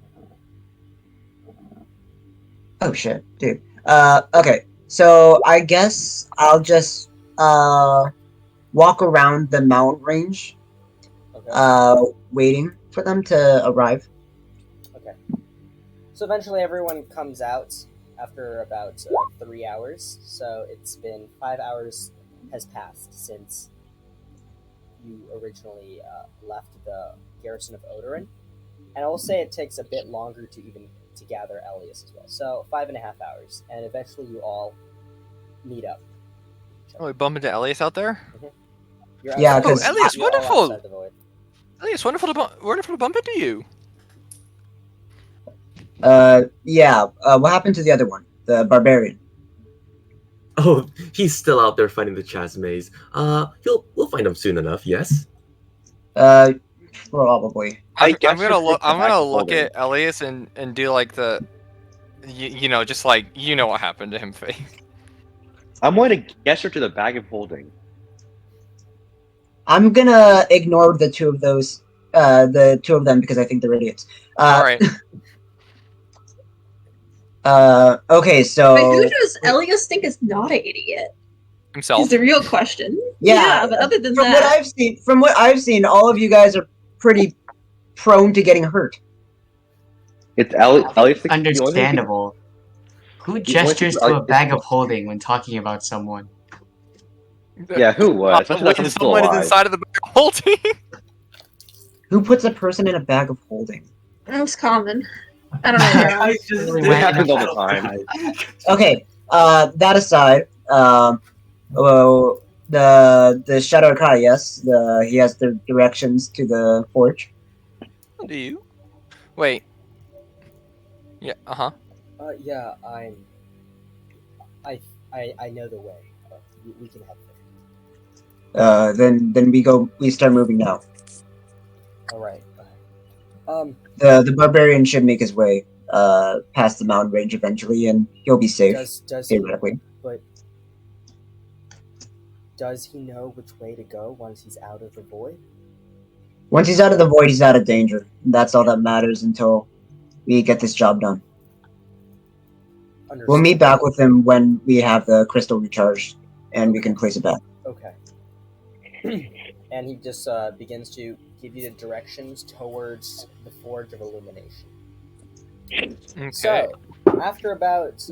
Oh shit, dude. Okay, so I guess I'll just walk around the mountain range, Okay. waiting for them to arrive. Okay. So eventually everyone comes out after about 3 hours. So it's been 5 hours has passed since you originally left the garrison of Odorin. And I will say it takes a bit longer to gather Elias as well. So 5.5 hours, and eventually you all meet up. Oh, we bump into Elias out there? You're Yeah, outside- 'cause Elias, you're all wonderful! outside the void. Elias, wonderful to bump into you. Yeah. What happened to the other one, the barbarian? Oh, he's still out there fighting the Chaz Maze. We'll find him soon enough, yes? Probably. I I'm guess gonna we're look. I'm back gonna to look holding. at Elias and do like the, just like what happened to him face. I'm going to gesture to the bag of holding. I'm gonna ignore the two of them because I think they're idiots. All right. Okay, so Wait, who does Elias think is not an idiot? Himself. Is the real question. Yeah, But other than from that, what I've seen, all of you guys are pretty prone to getting hurt. It's Elias. The only thing- Understandable. Who only thing gestures to a Elias- bag of holding when talking about someone? Yeah, who would? Especially when when someone is inside of the whole team. Who puts a person in a bag of holding? most common. I don't know. I just It It went happens in all the time. Okay, that aside, Well, the Shadow Kai, yes, he has the directions to the forge. Do you? Wait. Yeah. Yeah, I, I know the way. We can head there. Then we start moving now. All right. The barbarian should make his way past the mountain range eventually, and he'll be safe does he? theoretically. But does he know which way to go once he's out of the void? Once he's out of the void, he's out of danger. That's all that matters until we get this job done. Understood. We'll meet back with him when we have the crystal recharged, and we can place it back. Okay. And he just begins to give you the directions towards the Forge of Illumination. Okay. So, after about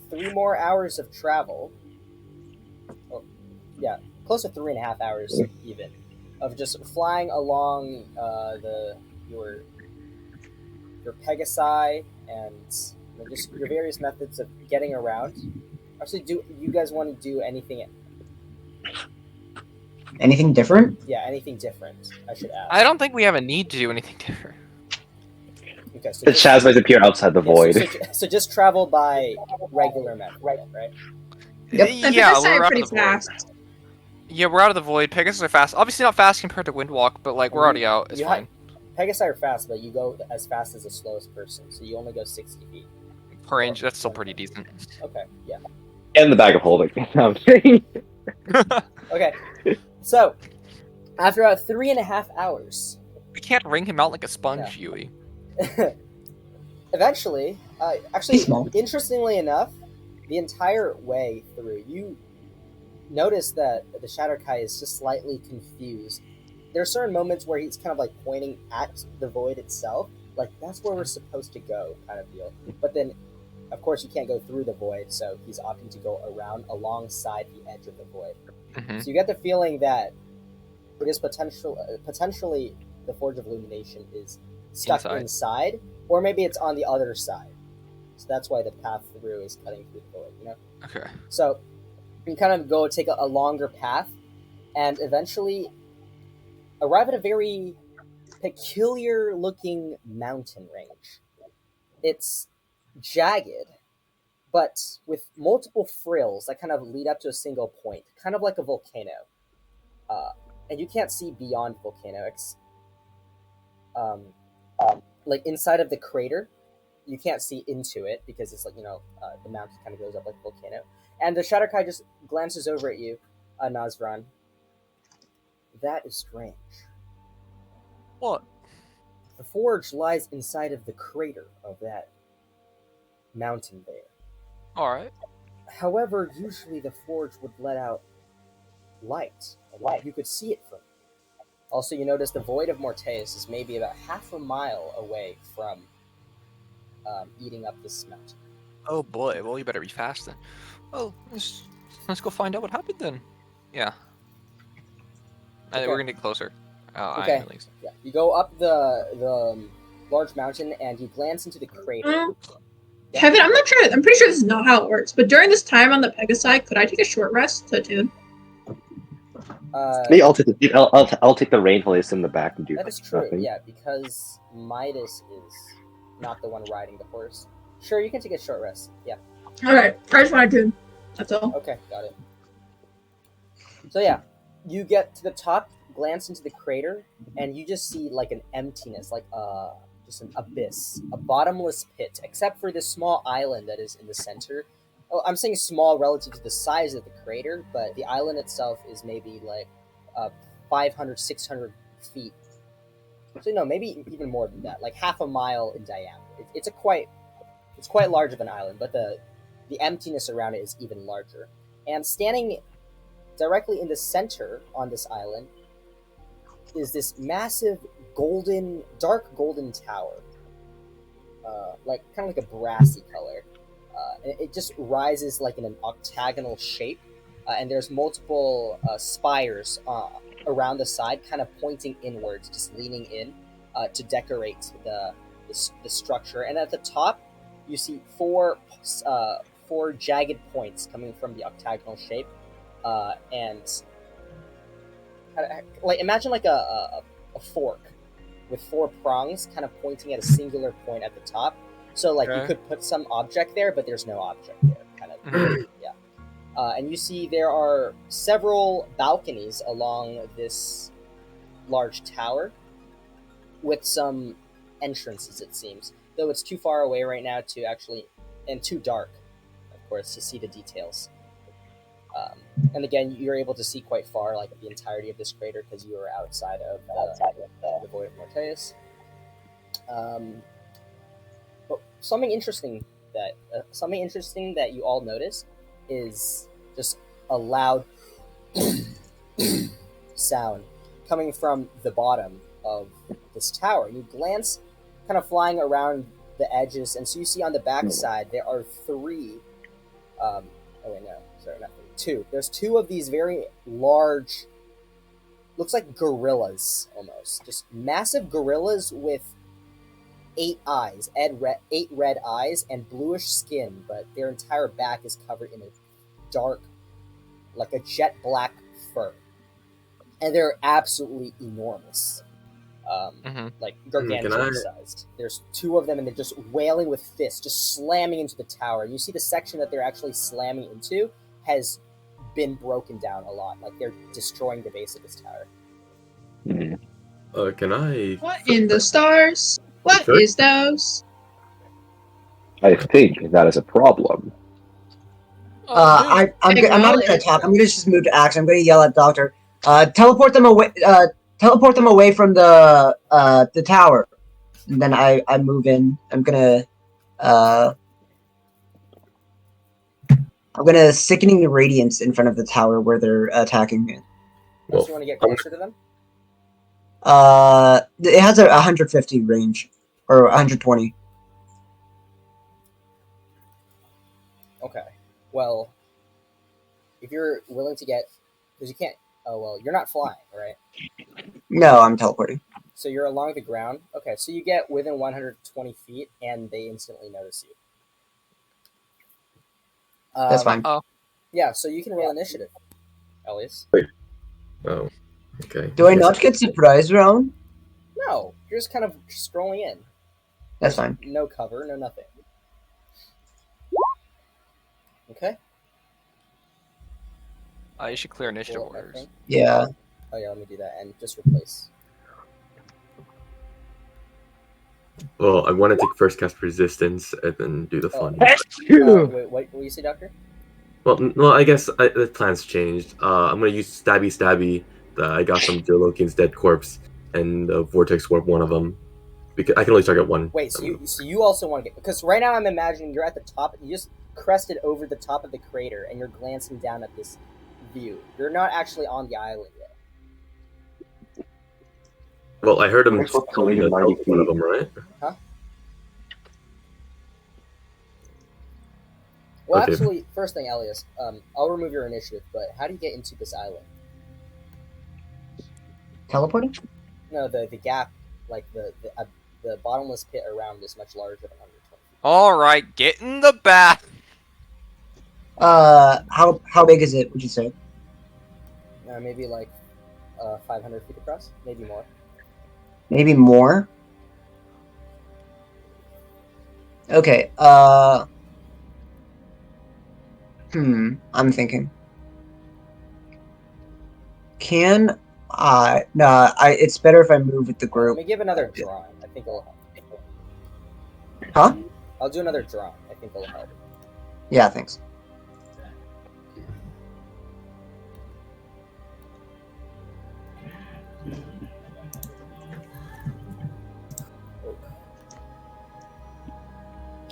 3 more hours of travel, close to 3.5 hours even, of just flying along your Pegasi and just your various methods of getting around. Actually, do you guys want to do anything? Anything different? Yeah, anything different? I should ask. I don't think we have a need to do anything different. Okay, so The shadows might appear outside the void. So just travel by regular method, right? Yep. And Yeah, Pegasus we're are out pretty of the void. fast. Yeah, we're out of the void. Pegasus are fast. Obviously not fast compared to Windwalk, but like we're already out. It's fine. Pegasi are fast, but you go as fast as the slowest person, so you only go 60 feet. Per range, that's still pretty decent. Okay, yeah. And the bag of holding. No, I'm kidding. Okay, so after about 3.5 hours, We can't wring him out like a sponge, No. Yui. eventually, actually, He's small. interestingly enough, the entire way through, you notice that the Shadow Kai is just slightly confused. There are certain moments where he's kind of like pointing at the void itself, like that's where we're supposed to go, kind of deal. But then, of course, you can't go through the void, so he's opting to go around alongside the edge of the void. Mhm. So you get the feeling that it is potentially the Forge of Illumination is stuck inside, or maybe it's on the other side. So that's why the path through is cutting through the void, you know? Okay. So you kind of go take a longer path, and eventually arrive at a very peculiar looking mountain range. It's jagged, but with multiple frills that kind of lead up to a single point, kind of like a volcano. And you can't see beyond volcano. Like inside of the crater, you can't see into it because it's like, the mountain kind of goes up like a volcano. And the Shadowkai just glances over at you, Nazran. That is strange. What? The forge lies inside of the crater of that mountain there. Alright. However, usually the forge would let out light. You could see it from. Also, you notice the Void of Morteus is maybe about half a mile away from eating up this mountain. Oh boy, well you better be fast then. Well, let's go find out what happened then. Yeah. I think we're gonna get closer. Okay. I at least. Yeah, you go up the large mountain and you glance into the crater. Kevin, I'm not sure. I'm pretty sure this is not how it works. But during this time on the Pegasi, could I take a short rest to attune? Maybe I'll take the rain place in the back and do That is true, nothing. yeah, because Midas is not the one riding the horse. Sure, you can take a short rest. Yeah. Alright, I just want to attune. That's all. Okay, got it. So yeah, you get to the top, glance into the crater, and you just see like an emptiness, like just an abyss, a bottomless pit, except for this small island that is in the center. Oh, I'm saying small relative to the size of the crater, but the island itself is maybe like 500, 600 feet. So no, maybe even more than that, like half a mile in diameter. It's quite large of an island, but the emptiness around it is even larger. And standing directly in the center on this island is this massive dark golden tower, like kind of like a brassy color. And it just rises like in an octagonal shape, and there's multiple spires around the side, kind of pointing inwards, just leaning in to decorate the structure. And at the top, you see four jagged points coming from the octagonal shape, and like imagine like a fork with 4 prongs, kind of pointing at a singular point at the top. So like you Okay. could put some object there, but there's no object there. Kind of, yeah. And you see there are several balconies along this large tower with some entrances, it seems. Though it's too far away right now to actually, and too dark, of course, to see the details. And again, you're able to see quite far, like the entirety of this crater, because you are outside of the Void of Morteus. But something interesting that you all notice is just a loud sound coming from the bottom of this tower. You glance, kind of flying around the edges, and so you see on the back side there are 3. Oh wait, no, sorry, not 3. 2. There's 2 of these very large, looks like gorillas almost, just massive gorillas with 8 eyes, 8 red eyes, and bluish skin, but their entire back is covered in a dark, like a jet black fur, and they're absolutely enormous, like gargantuan sized. There's 2 of them, and they're just wailing with fists, just slamming into the tower. And you see the section that they're actually slamming into has been broken down a lot, like they're destroying the base of this tower. Can I? What in the stars? What Sure. is those? I think that is a problem. I'm not even gonna talk. I'm gonna just move to action. I'm gonna yell at Doctor. Teleport them away. Teleport them away from the tower. And then I move in. I'm gonna sickening the radiance in front of the tower where they're attacking me. Well, so you want to get closer to them? It has a 150 range or 120. Okay. Well, if you're willing to get, because you can't. Oh well, you're not flying, right? No, I'm teleporting. So you're along the ground. Okay, so you get within 120 feet, and they instantly notice you. That's fine. Yeah, so you can roll initiative, Elias. Oh, okay. Do I not get surprise round? No, you're just kind of scrolling in. That's fine. No cover, no nothing. Okay. You should clear initiative Cool, I orders. think. Yeah. Oh yeah, let me do that and just replace. Well, I want to take first cast resistance and then do the fun. Wait, what do you say, Doctor? Well, I guess the plan's changed. I'm gonna use stabby. I got from Jolokian's dead corpse and vortex warp one of them because I can only target one. Wait, so you also want to get, because right now I'm imagining you're at the top. You just crested over the top of the crater and you're glancing down at this view. You're not actually on the island yet. Well, I heard him We're supposed to leave at 90 one of feet. them, right? Huh? Well, Okay. actually, first thing, Elias, I'll remove your initiative, but how do you get into this island? Teleporting? No, the gap, like the bottomless pit around is much larger than 120 feet. All right, get in the bath. How big is it? Would you say? Maybe like 500 feet across, maybe more. Maybe more. Okay. I'm thinking. Can I? No. It's better if I move with the Let group. me give another drawing. I think it'll help. Huh? I'll do another drawing. I think it'll help. Yeah. Thanks.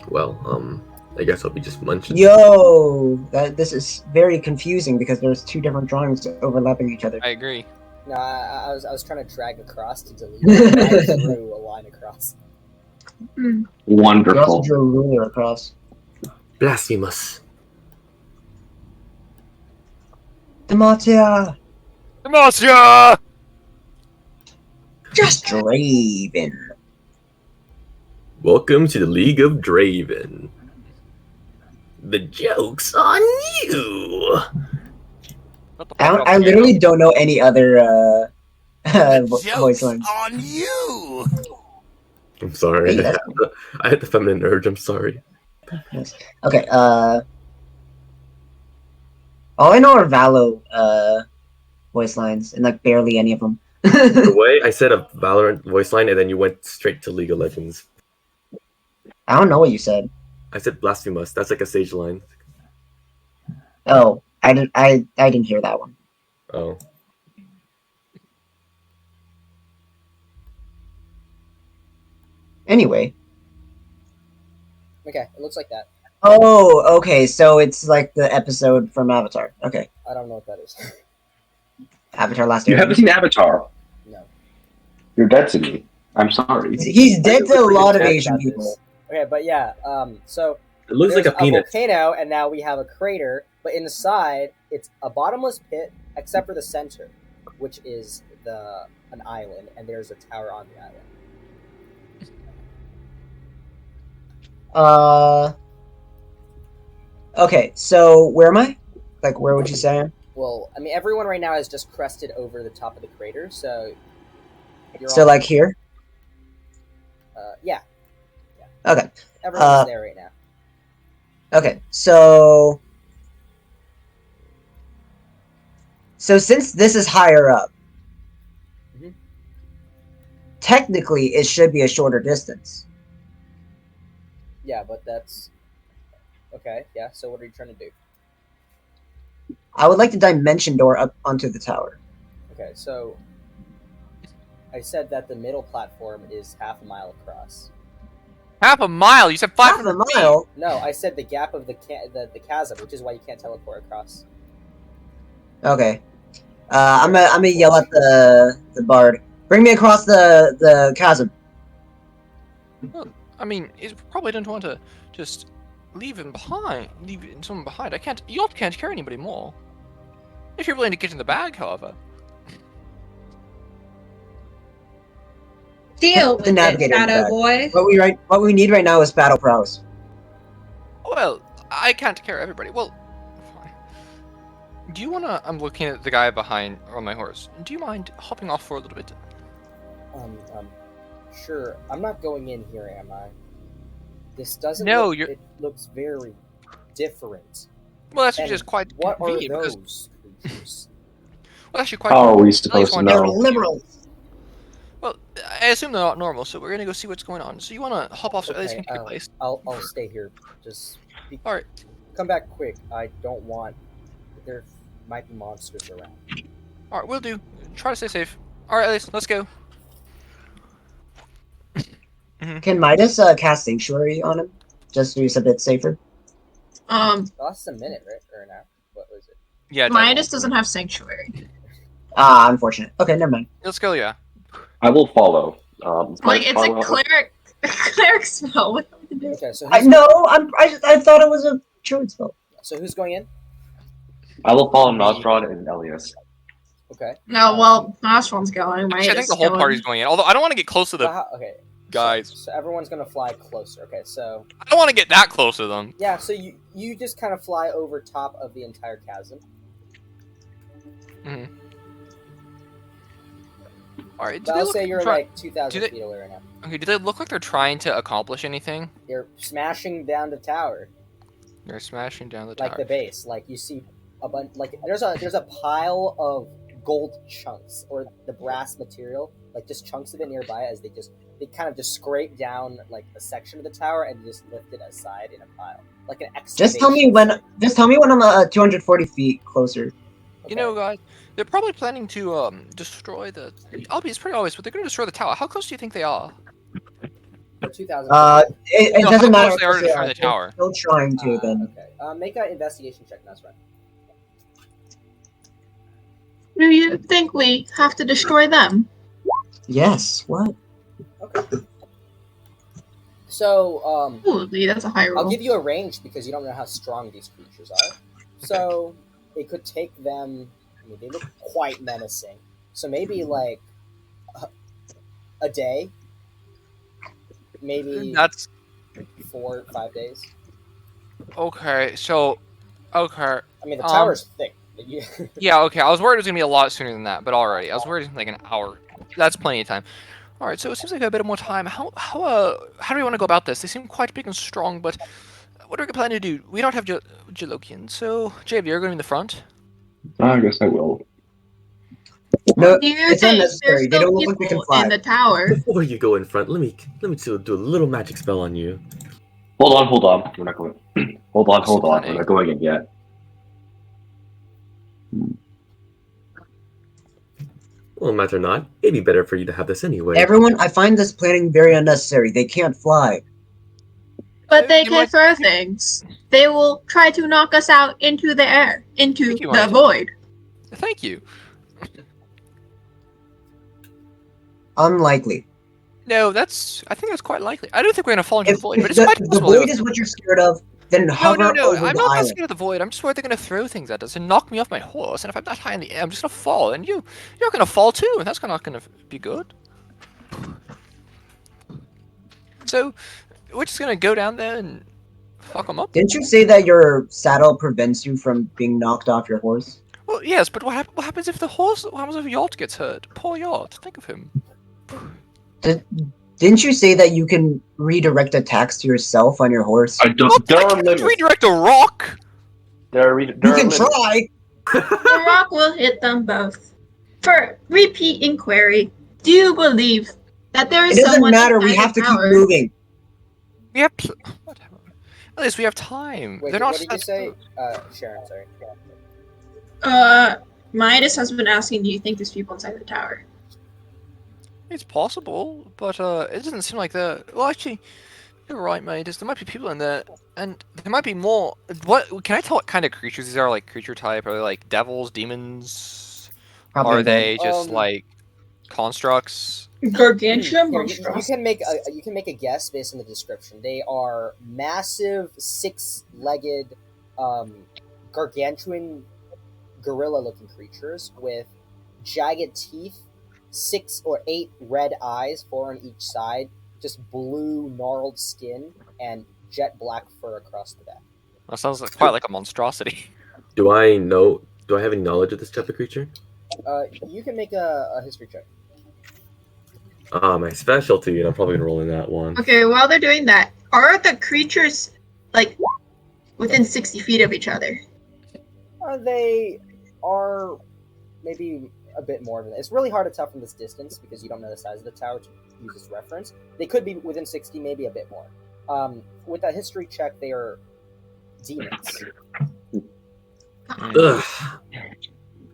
Well, I guess I'll be just munching. Yo, this is very confusing because there's 2 different drawings overlapping each other. I agree. No, I was trying to drag across to delete it. I drew a line across. You also Wonderful. drew a ruler across. Blasphemous. Demacia! Demacia! Just Draven. Welcome to the League of Draven. The joke's on you. Shut the fuck up, I literally don't know any other The voice joke's lines. on you. I'm sorry. Hey, that's I had the feminine urge. I'm sorry. nice. Okay. All I know are Valo voice lines, and like barely any of them. The way I said a Valorant voice line, and then you went straight to League of Legends. I don't know what you said. I said blasphemous. That's like a Sage line. Oh, I didn't hear that one. Oh. Anyway. Okay, it looks like that. Oh, okay. So it's like the episode from Avatar. Okay, I don't know what that is. Avatar: Last You haven't Airbender. seen Avatar. No. You're dead to me. I'm sorry. He's dead to a lot of Talk Asian about people. this. Okay, but yeah, so It looks there's like a penis. volcano, and now we have a crater, but inside it's a bottomless pit, except for the center, which is an island, and there's a tower on the island. Okay, so where am I? Like, where would you say I am? Well, I mean, everyone right now has just crested over the top of the crater, so you're So, all, like here? yeah, Okay. everyone's there right now. Okay, so since this is higher up, Mhm. technically it should be a shorter distance. Yeah, but that's okay. Yeah. So what are you trying to do? I would like to dimension door up onto the tower. Okay, so I said that the middle platform is half a mile across. Half a mile? You said Half 500 a mile? No, I said the gap of the chasm, which is why you can't teleport across. Okay. I'm gonna yell at the bard. Bring me across the chasm. I mean, you probably don't want to just leave someone behind. You all can't carry anybody more. If you're willing to get in the bag, however. Deal The with it, navigator in the Shadow back. Boy. What we need right now is battle prowess. Well, I can't carry everybody. Well, fine. Do you wanna? I'm looking at the guy behind on my horse. Do you mind hopping off for a little bit? Sure. I'm not going in here, am I? This doesn't. No, look, you're. It looks very different. Well, that's And just quite what are convenient because. those creatures? Well, actually, quite. How are we convenient. supposed to At least one They're know? liberals. Well, I assume they're not normal, so we're gonna go see what's going on. So you wanna hop off so at least Okay, can take a place? I'll stay here. Just All right. come back quick. I don't want. There might be monsters around. All right, we'll do. Try to stay safe. All right, Elise, let's go. Can Midas cast Sanctuary on him? Just so he's a bit safer? Lost a minute, right? Or no? What was it? Yeah, Midas doesn't have Sanctuary. Ah, unfortunate. Okay, never mind. Let's go. Yeah. I will follow. Like, it's a cleric spell. What do we do? Okay, so I thought it was a druid spell. So who's going in? I will follow Nosrod and Elias. Okay. No, well, Nostron's going. Actually, I think Midas the whole going. party's going in. Although I don't want to get close to the Okay. guys. So everyone's gonna fly closer. Okay, so I don't want to get that close to them. yeah, so you just kind of fly over top of the entire chasm. Mm-hmm. All right. But I'll say you're like 2,000 feet away right now. Okay. Do they look like they're trying to accomplish anything? They're smashing down the tower, They're smashing down the like tower. the base. Like you see a bunch. Like there's a pile of gold chunks or the brass material, like just chunks of it nearby as they kind of just scrape down like a section of the tower and just lift it aside in a pile, like an excavation. Just tell me when I'm 240 feet closer. Okay. You know, guys, they're probably planning to destroy the. It's pretty obvious, but they're going to destroy the tower. How close do you think they are? For 2,000. It No, doesn't how matter. close they are to if they destroy the tower. Still trying to then. Okay. Make an investigation check. That's right. Do you think we have to destroy them? Yes. What? Okay. So, Ooh, that's a high roll. I'll give you a range because you don't know how strong these creatures are. So, it could take them. I mean, they look quite menacing. So maybe like a day, maybe That's 4 or 5 days. okay. So, okay. I mean, the tower's thick. You, Yeah, okay. I was worried it was gonna be a lot sooner than that, but already I was worried it was like an hour. That's plenty of time. All right, so it seems like a bit more time. How do we want to go about this? They seem quite big and strong, but what are we planning to do? We don't have Jalokian, so JV, you're going to be in the front. I guess I will. No, Do you it's think unnecessary. there's They still don't look like they can people fly. in the tower? Before you go in front, let me do a little magic spell on you. Hold on. We're not going. Hold on. What's the We're plan? not going in yet. Well, matter not, it'd be better for you to have this anyway. Everyone, I find this planning very unnecessary. They can't fly. But they You can might- throw things. They will try to knock us out into the air, into Think you the might. void. Thank you. Unlikely. No, I think that's quite likely. I don't think we're going to fall into If, the void, if but it's the, quite the possible. they void will- is what you're scared of, then hover No. over I'm the not island. scared of the void. I'm just worried they're going to throw things at us and knock me off my horse. And if I'm not high in the air, I'm just going to fall. And you're going to fall too, and that's not going to be good. So we're just going to go down there and fuck them up. Didn't you say that your saddle prevents you from being knocked off your horse? Well, yes, but what happens if the horse? What happens if Yacht gets hurt? Poor Yacht. Think of him. Didn't you say that you can redirect attacks to yourself on your horse? I don't. What? There I are can't limits. redirect a rock. There You are can limits. try! The rock will hit them both. For repeat inquiry, do you believe that there It is doesn't someone matter, we inside have the to keep tower? moving. We have. What? At least we have time. wait, They're not. what did you say? Sharon, sorry. Midas has been asking, do you think there's people inside the tower? It's possible, but it doesn't seem like they're. Well, actually, you're right, mate. There might be people in there, and there might be more. What can I tell? What kind of creatures these are? Like creature type? Are they like devils, demons? Probably Are they not. just like constructs? Gargantua Here, monstrous. you can make a guess based on the description. They are massive, six-legged, gargantuan, gorilla-looking creatures with jagged teeth, 6 or 8 red eyes, 4 on each side, just blue, gnarled skin, and jet black fur across the back. That sounds like, quite like a monstrosity. Do I have any knowledge of this type of creature? You can make a history check. Ah, my specialty, and I'm probably gonna roll in that one. Okay, while they're doing that, are the creatures like within 60 feet of each other? They are maybe a bit more than that. It's really hard to tell from this distance because you don't know the size of the tower to use as reference. They could be within 60, maybe a bit more. With a history check, they are demons. Ugh.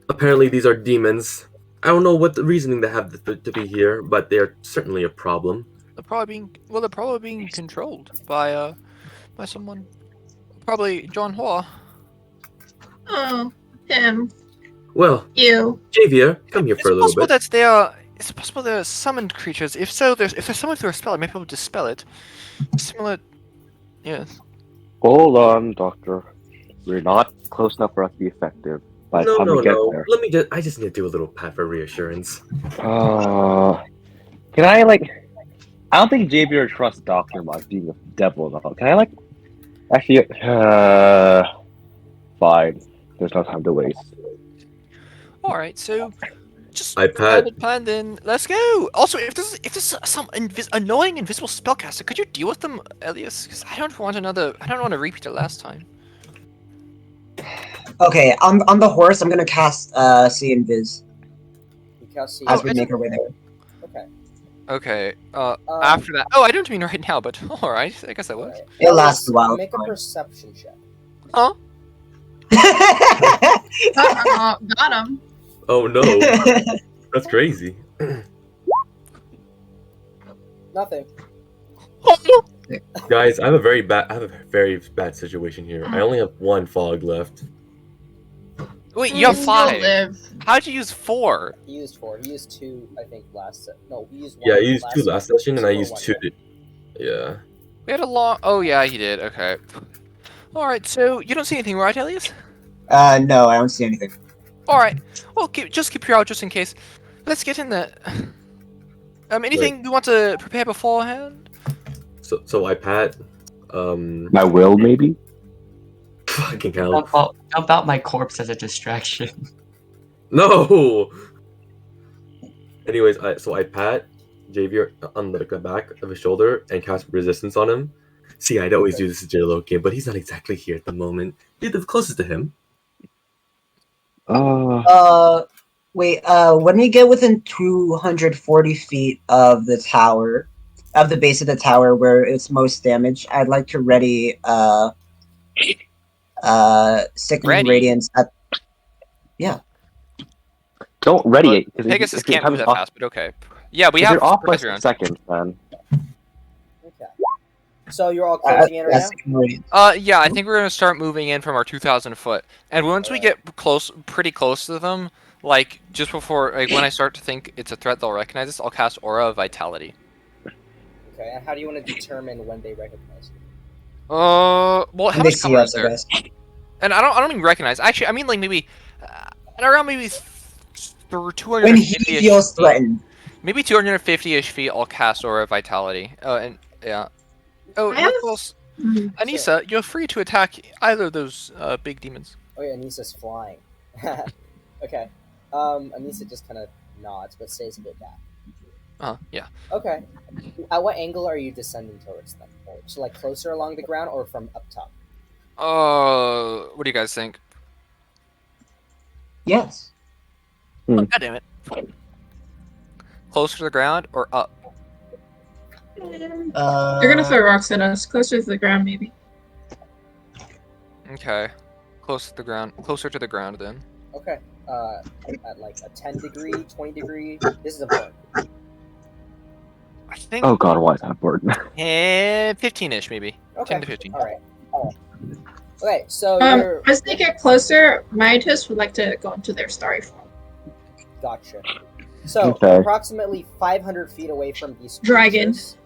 Apparently, these are demons. I don't know what the reasoning they have to be here, but they are certainly a problem. They're probably being controlled by someone. Probably John Hua. Oh, him. Well, You. Javier, come here for a little Possible bit. that they are. It's possible they're summoned creatures. If so, if they're summoned through a spell, I may be able to dispel it. Similar. Yes. Hold on, Doctor. We're not close enough for us to be effective. By the time we get there. Let me I just need to do a little pat for reassurance. Can I I don't think Javier trusts Doctor about being a devil enough. Can I actually? Fine. There's no time to waste. All right. So, just iPad. plan. Then let's go. Also, if there's some annoying invisible spellcaster, could you deal with them, Elias? Because I don't want to repeat it last time. Okay, on the horse, I'm gonna cast See and Viz You cast see. as we make our way there. Okay. Okay. After that. Oh, I don't mean right now, but all right. I guess that works. Alright. It lasts a while. Make a perception check. Huh? Got him. Oh no, that's crazy. Nothing. Guys, I have a very bad situation here. I only have 1 fog left. Wait, you have You'll 5. live. How'd you use 4? He used 4. He used 2, I think, last set. No, he used 1. Yeah, I used 2 last session, and I Or used 1, 2. yeah. Yeah. We had a long. Oh yeah, he did. Okay. All right. So you don't see anything, right, Elias? No, I don't see anything. All right. Well, keep your eye out just in case. Let's get in there. Anything you want to prepare beforehand? So I pat. My will, maybe? Fucking hell. Dump out my corpse as a distraction. No! Anyways, so I pat Javier on the back of his shoulder and cast resistance on him. See, I'd always do this to J-Loki, but he's not exactly here at the moment. You're the closest to him. Wait, when we get within 240 feet of the tower, of the base of the tower where it's most damaged, I'd like to ready, Sickening Radiance at... Yeah. Don't ready it. Pegasus can't move that fast, but okay. Yeah, we have... You're off by 6 seconds, man. Okay. So you're all closing in right now? Yeah, I think we're going to start moving in from our 2,000 foot. And once we get pretty close to them, like, just before, like, when I start to think it's a threat they'll recognize us, I'll cast Aura of Vitality. Okay, and how do you want to determine when they recognize you? Well, how much cover is there? And I don't even recognize. Actually, I mean, like, maybe, at around maybe 250 when he feels threatened. Maybe 250-ish feet, I'll cast Aura of Vitality. Oh, and, yeah. Oh, Nicholas, Anissa, you're free to attack either of those big demons. Oh yeah, Anissa's flying. Okay. Anissa just kind of nods, but stays a bit back. Yeah. Okay. At what angle are you descending towards them? So, like, closer along the ground or from up top? What do you guys think? Yes. Oh, God damn it. Closer to the ground or up? They're gonna throw rocks at us. Closer to the ground, maybe. Okay. Closer to the ground, then. Okay. At like a 10 degree, 20 degree. This is important. I think. Oh god, why is that important? 15-ish, maybe. Okay. 10 to 15. All right. Okay, so as they get closer, Myotis would like to go into their starry form. Gotcha. So approximately 500 feet away from these creatures.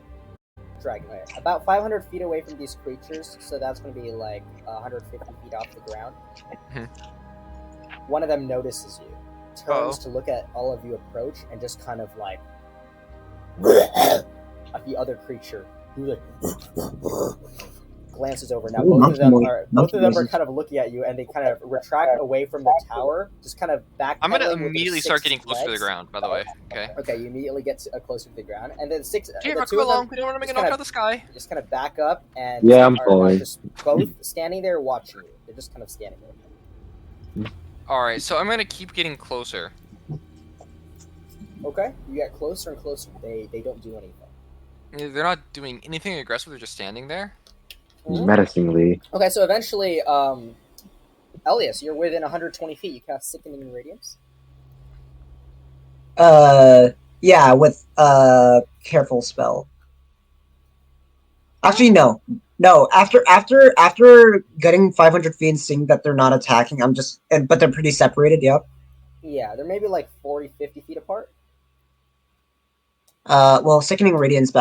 Dragon. Okay. About 500 feet away from these creatures, so that's going to be like 150 feet off the ground. One of them notices you, turns to look at all of you approach, and just kind of like at the other creature, who like glances over. Now both of them are kind of looking at you, and they kind of retract away from the tower, just kind of back. I'm gonna immediately start getting closer to the ground. By the way, okay. Okay, you immediately get closer to the ground, and then Hey, the two of them, we don't want to make a knock out of the sky. Just kind of back up, and I'm just both standing there watching you. They're just kind of standing there. All right, so I'm gonna keep getting closer. Okay, you get closer and closer. They don't do anything. They're not doing anything aggressive. They're just standing there. Menacingly. Okay, so eventually, Elias, you're within 120 feet. You cast Sickening Radiance. Yeah, with careful spell. Actually, no. After getting 500 feet and seeing that they're not attacking, but they're pretty separated. Yep. Yeah, they're maybe like 40, 50 feet apart. Well, Sickening Radiance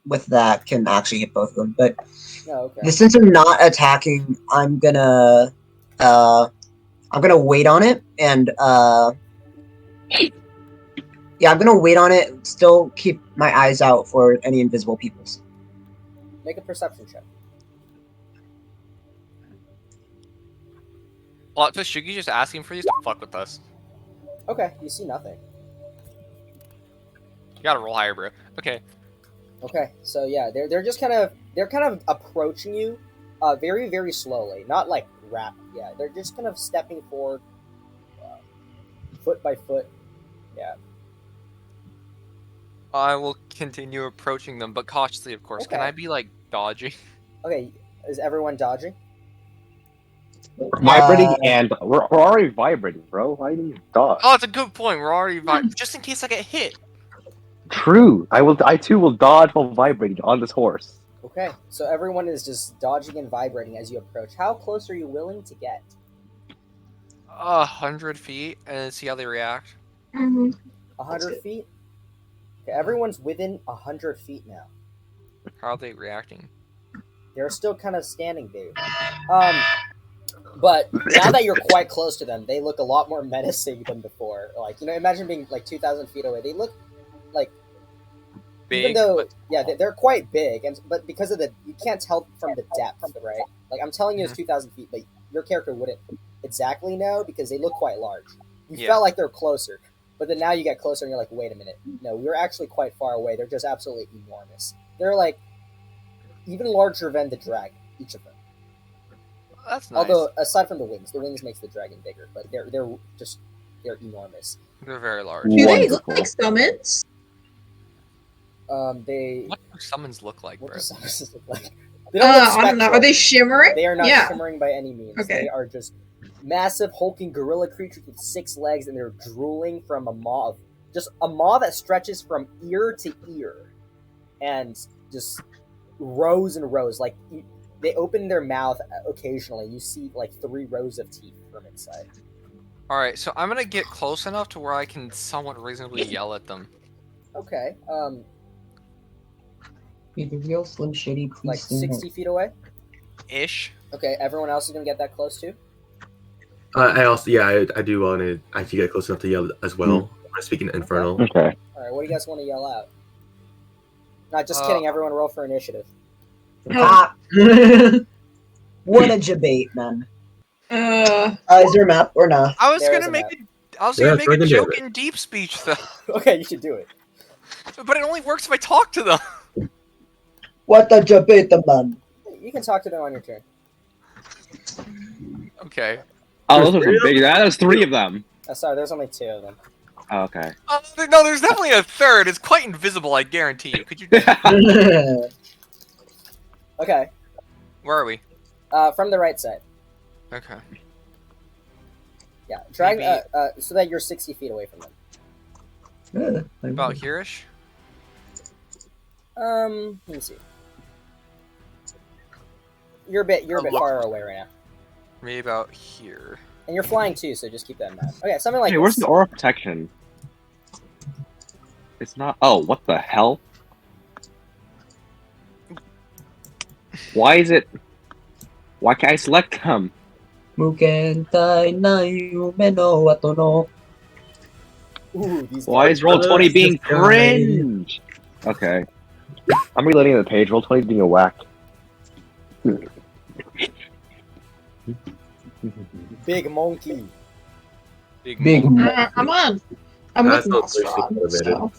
with that can actually hit both of them, but since they're not attacking, I'm gonna wait on it, and yeah, I'm gonna wait on it. Still keep my eyes out for any invisible peoples. Make a perception check. Plot twist, Shugi's just asking for these to fuck with us. Okay, you see nothing. You gotta roll higher, bro. Okay. Okay, so yeah, they're just kind of approaching you, very very slowly, not like rapid. Yeah, they're just kind of stepping forward, foot by foot. Yeah. I will continue approaching them, but cautiously, of course. Okay. Can I be like dodging? Okay, is everyone dodging? Vibrating, and we're already vibrating, bro. Why do you dodge? Oh, that's a good point. We're already just in case I get hit. True. I too will dodge while vibrating on this horse. Okay, so everyone is just dodging and vibrating as you approach. How close are you willing to get? 100 feet, and see how they react. 100 feet? Okay, everyone's within 100 feet now. How are they reacting? They're still kind of standing there. But now that you're quite close to them, they look a lot more menacing than before. Like, imagine being like 2,000 feet away. They look like big. Even though, but yeah, they're quite big, but because of you can't tell from the depth, right? Like I'm telling you, it's 2,000 feet, but your character wouldn't exactly know because they look quite large. You Yeah. felt like they're closer, but then now you get closer and you're like, wait a minute, no, we're actually quite far away. They're just absolutely enormous. They're like even larger than the dragon, each of them. that's nice. Although aside from the wings makes the dragon bigger, but they're enormous. They're very large. Do they look Wonderful. like summons? They What do summons look like, what bro? do summons look like? They don't look I don't know. spectral. Are they shimmering? They are not Yeah. shimmering by any means. Okay. They are just massive hulking gorilla creatures with 6 legs, and they're drooling from a maw that stretches from ear to ear, and just rows and rows. Like they open their mouth occasionally. You see like 3 rows of teeth from inside. All right, so I'm gonna get close enough to where I can somewhat reasonably yell at them. Okay, Be the real Slim Shady, please like stand 60 feet away. Ish. Okay, everyone else is gonna get that close too. I also, yeah, I do want to actually get close enough to yell as well. When I speak in Infernal. Okay. All right, what do you guys want to yell out? Not just kidding. Everyone roll for initiative. Ah. What a debate, man. Is there a map or not? I was There is gonna a make map. I was Yeah, gonna make a Dragon joke David. in deep speech though, Okay, you should do it. but it only works if I talk to them. What a debate, man. You can talk to them on your turn. Okay. Oh, There's those are three some big. There's 3 of them. Sorry, there's only 2 of them. Oh, okay. No, there's definitely a third. It's quite invisible, I guarantee you. Could you? Okay, Where are we? from the right side. Okay. Yeah, drag Maybe- so that you're 60 feet away from them. About here-ish. Let me see. You're a bit far away right now, Maybe about here. and you're flying too, so just keep that in mind. Okay, something like Hey, where's this. the aura protection? It's not. Oh, what the hell? Why is it? Why can't I select them? Mukentai na yume no wato no. Ooh, these Why guys. is Roll20 being this guy. cringe? Okay. I'm reloading the page. Roll20 being a whack. Big monkey? Big mo- I'm with That's not racially Nosferatu. motivated. So.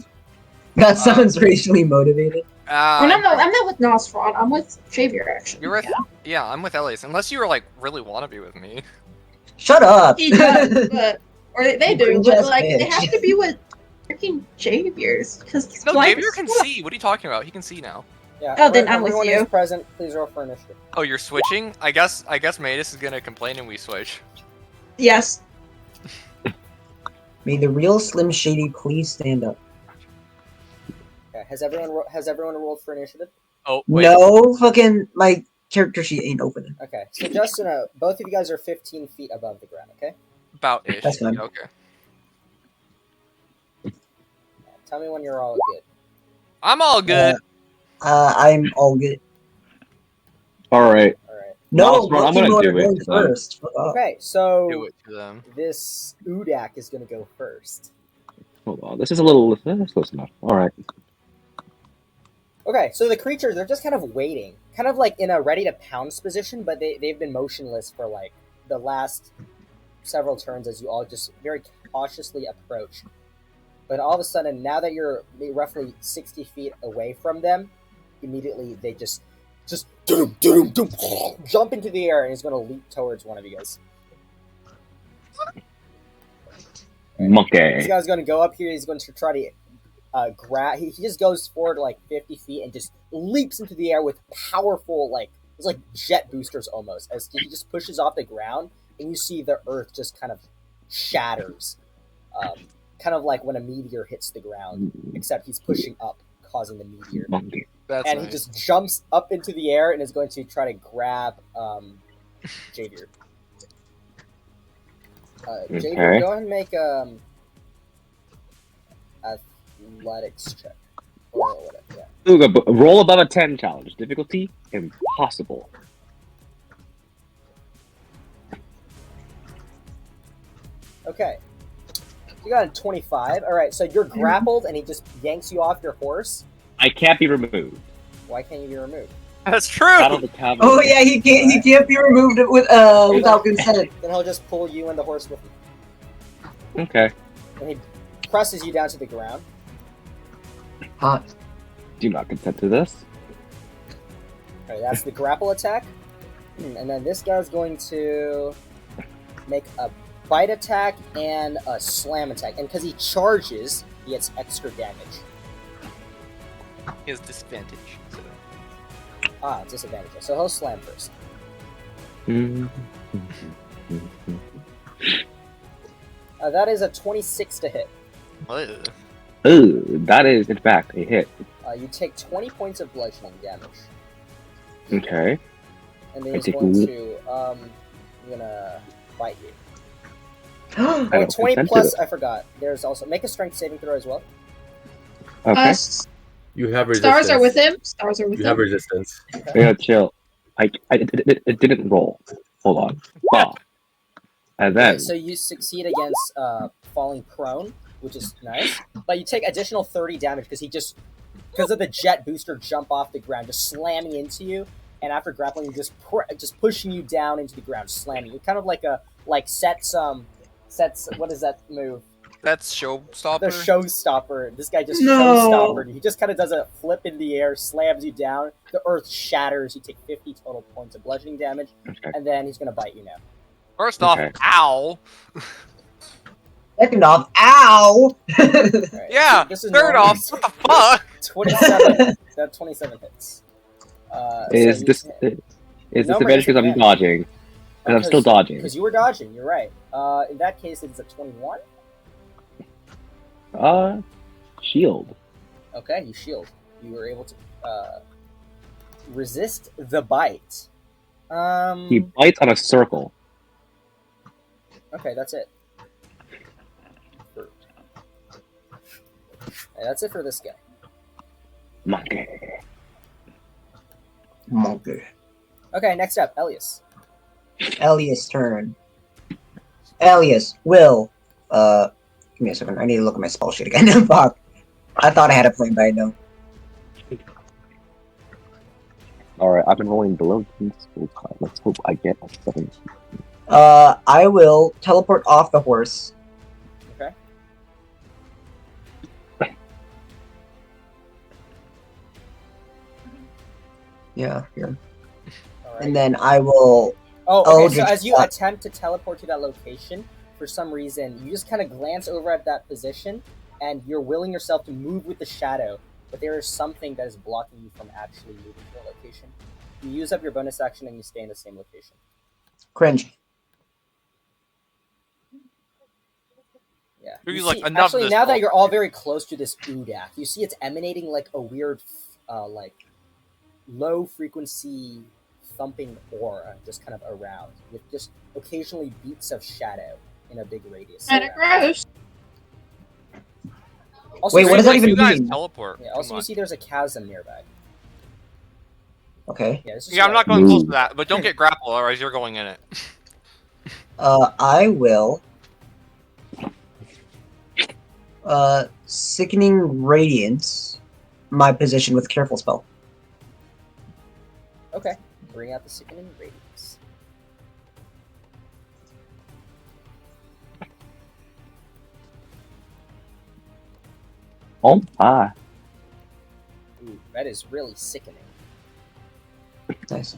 That sounds racially motivated. Oh, no, I'm not with Nosferatu. I'm with Xavier, actually. You're with. Yeah, I'm with Elias. Unless you were like really want to be with me. Shut up. He does, but or they do, Cringe but ass like they bitch. have to be with freaking Xavier's because No, Xavier can see. What are you talking about? He can see now. Yeah. Oh, then I'm with everyone you. who's present, please roll for initiative. Oh, you're switching? I guess Matus is gonna complain and we switch. Yes. May the real Slim Shady please stand up. Okay. Has everyone rolled for initiative? Oh, wait. No, fucking my character sheet ain't opening. Okay. So just to know, both of you guys are 15 feet above the ground. Okay. About ish. That's fine. Okay. Tell me when you're all good. I'm all good. I'm all good. Alright. All right. No, Well, I'm both of gonna you are do it, going then. first. Fuck off. Okay. So Do it to them. this Udak is gonna go first. Hold on. This is a little. That's close enough. Alright. Okay, so the creatures, they're just kind of waiting. Kind of like in a ready to pounce position, but they've been motionless for like the last several turns as you all just very cautiously approach. But all of a sudden, now that you're roughly 60 feet away from them, immediately they just doom, doom, doom, jump into the air and he's going to leap towards one of you guys. This Monkey. guy's going to go up here, he's going to try to grab. He just goes forward like 50 feet and just leaps into the air with powerful, like, it's like jet boosters almost, as he just pushes off the ground and you see the earth just kind of shatters. Kind of like when a meteor hits the ground, except he's pushing up, causing the meteor. Monkey. That's And nice. he just jumps up into the air and is going to try to grab Javier. Javier, Okay. go ahead and make athletics check. Or whatever, yeah. Ooh, roll above a 10 challenge. Difficulty? Impossible. Okay. You got a 25. Alright, so you're grappled and he just yanks you off your horse. I can't be removed. Why can't you be removed? That's true. Battle the cavalry. Oh yeah, he can't be removed without consent. Then he'll just pull you and the horse with him. Okay. And he presses you down to the ground. Hot. Do not consent to this. Alright, that's the grapple attack. And then this guy's going to make a bite attack and a slam attack. And because he charges, he gets extra damage. He has disadvantage. So. Disadvantage. So he'll slam first. That is a 26 to hit. Ugh. Ooh, that is in fact a hit. You take 20 points of bludgeoning damage. Okay. And then I he's take going one. to, gonna bite you. I Oh, don't 20 consent to plus, this. I forgot. There's also, make a strength saving throw as well. Okay. You have resistance. Stars are with him. Stars are with You have him. resistance. Yeah, chill. It didn't roll. Hold on. Bah. And then Okay, so you succeed against falling prone, which is nice. But you take additional 30 damage because because of the jet booster jump off the ground, just slamming into you. And after grappling, just pushing you down into the ground, slamming you. Kind of like sets, what is that move? That's showstopper. The showstopper. This guy just No. showstoppered. He just kind of does a flip in the air, slams you down. The earth shatters. You take 50 total points of bludgeoning damage, okay. and then he's gonna bite you now. First off, Okay. ow. Second off, ow! All right, Yeah. this is Third normal. off, what the fuck? 27. That 27 hits. Is this is No, disadvantage because I'm Marissa, dodging? Because I'm still dodging. Because you were dodging. You're right. In that case, it's a 21. Shield. Okay, you shield. You were able to resist the bite. He bites on a circle. Okay, that's it. That's it for this guy. Monkey. Monkey. Okay, next up, Elias. Elias' turn. Elias will. Give me a second. I need to look at my spell sheet again. Fuck. I thought I had a plan, but I don't. Alright, I've been rolling below this full time. Let's hope I get a 7. I will teleport off the horse. Okay. Yeah, here. All right. And then I will. Oh, Oh, okay. So just- as you attempt to teleport to that location, for some reason, you just kind of glance over at that position, and you're willing yourself to move with the shadow, but there is something that is blocking you from actually moving to the location. You use up your bonus action, and you stay in the same location. Cringe. Yeah. Maybe, You like, see, enough of actually, this now that bulk. you're all very close to this Udak, you see it's emanating like a weird, like, low frequency thumping aura just kind of around, with just occasionally beats of shadow in a big radius. Kind of around. gross. Also, Wait, you what does see- that even you guys mean? teleport. Yeah, Come also, you on. see there's a chasm nearby. Okay. Yeah, this is Yeah, I'm not like- going close to that, but don't get grappled, otherwise you're going in it. I will. Sickening Radiance. My position with Careful Spell. Okay, bring out the sickening radiance. Oh my. Ooh, that is really sickening. Nice.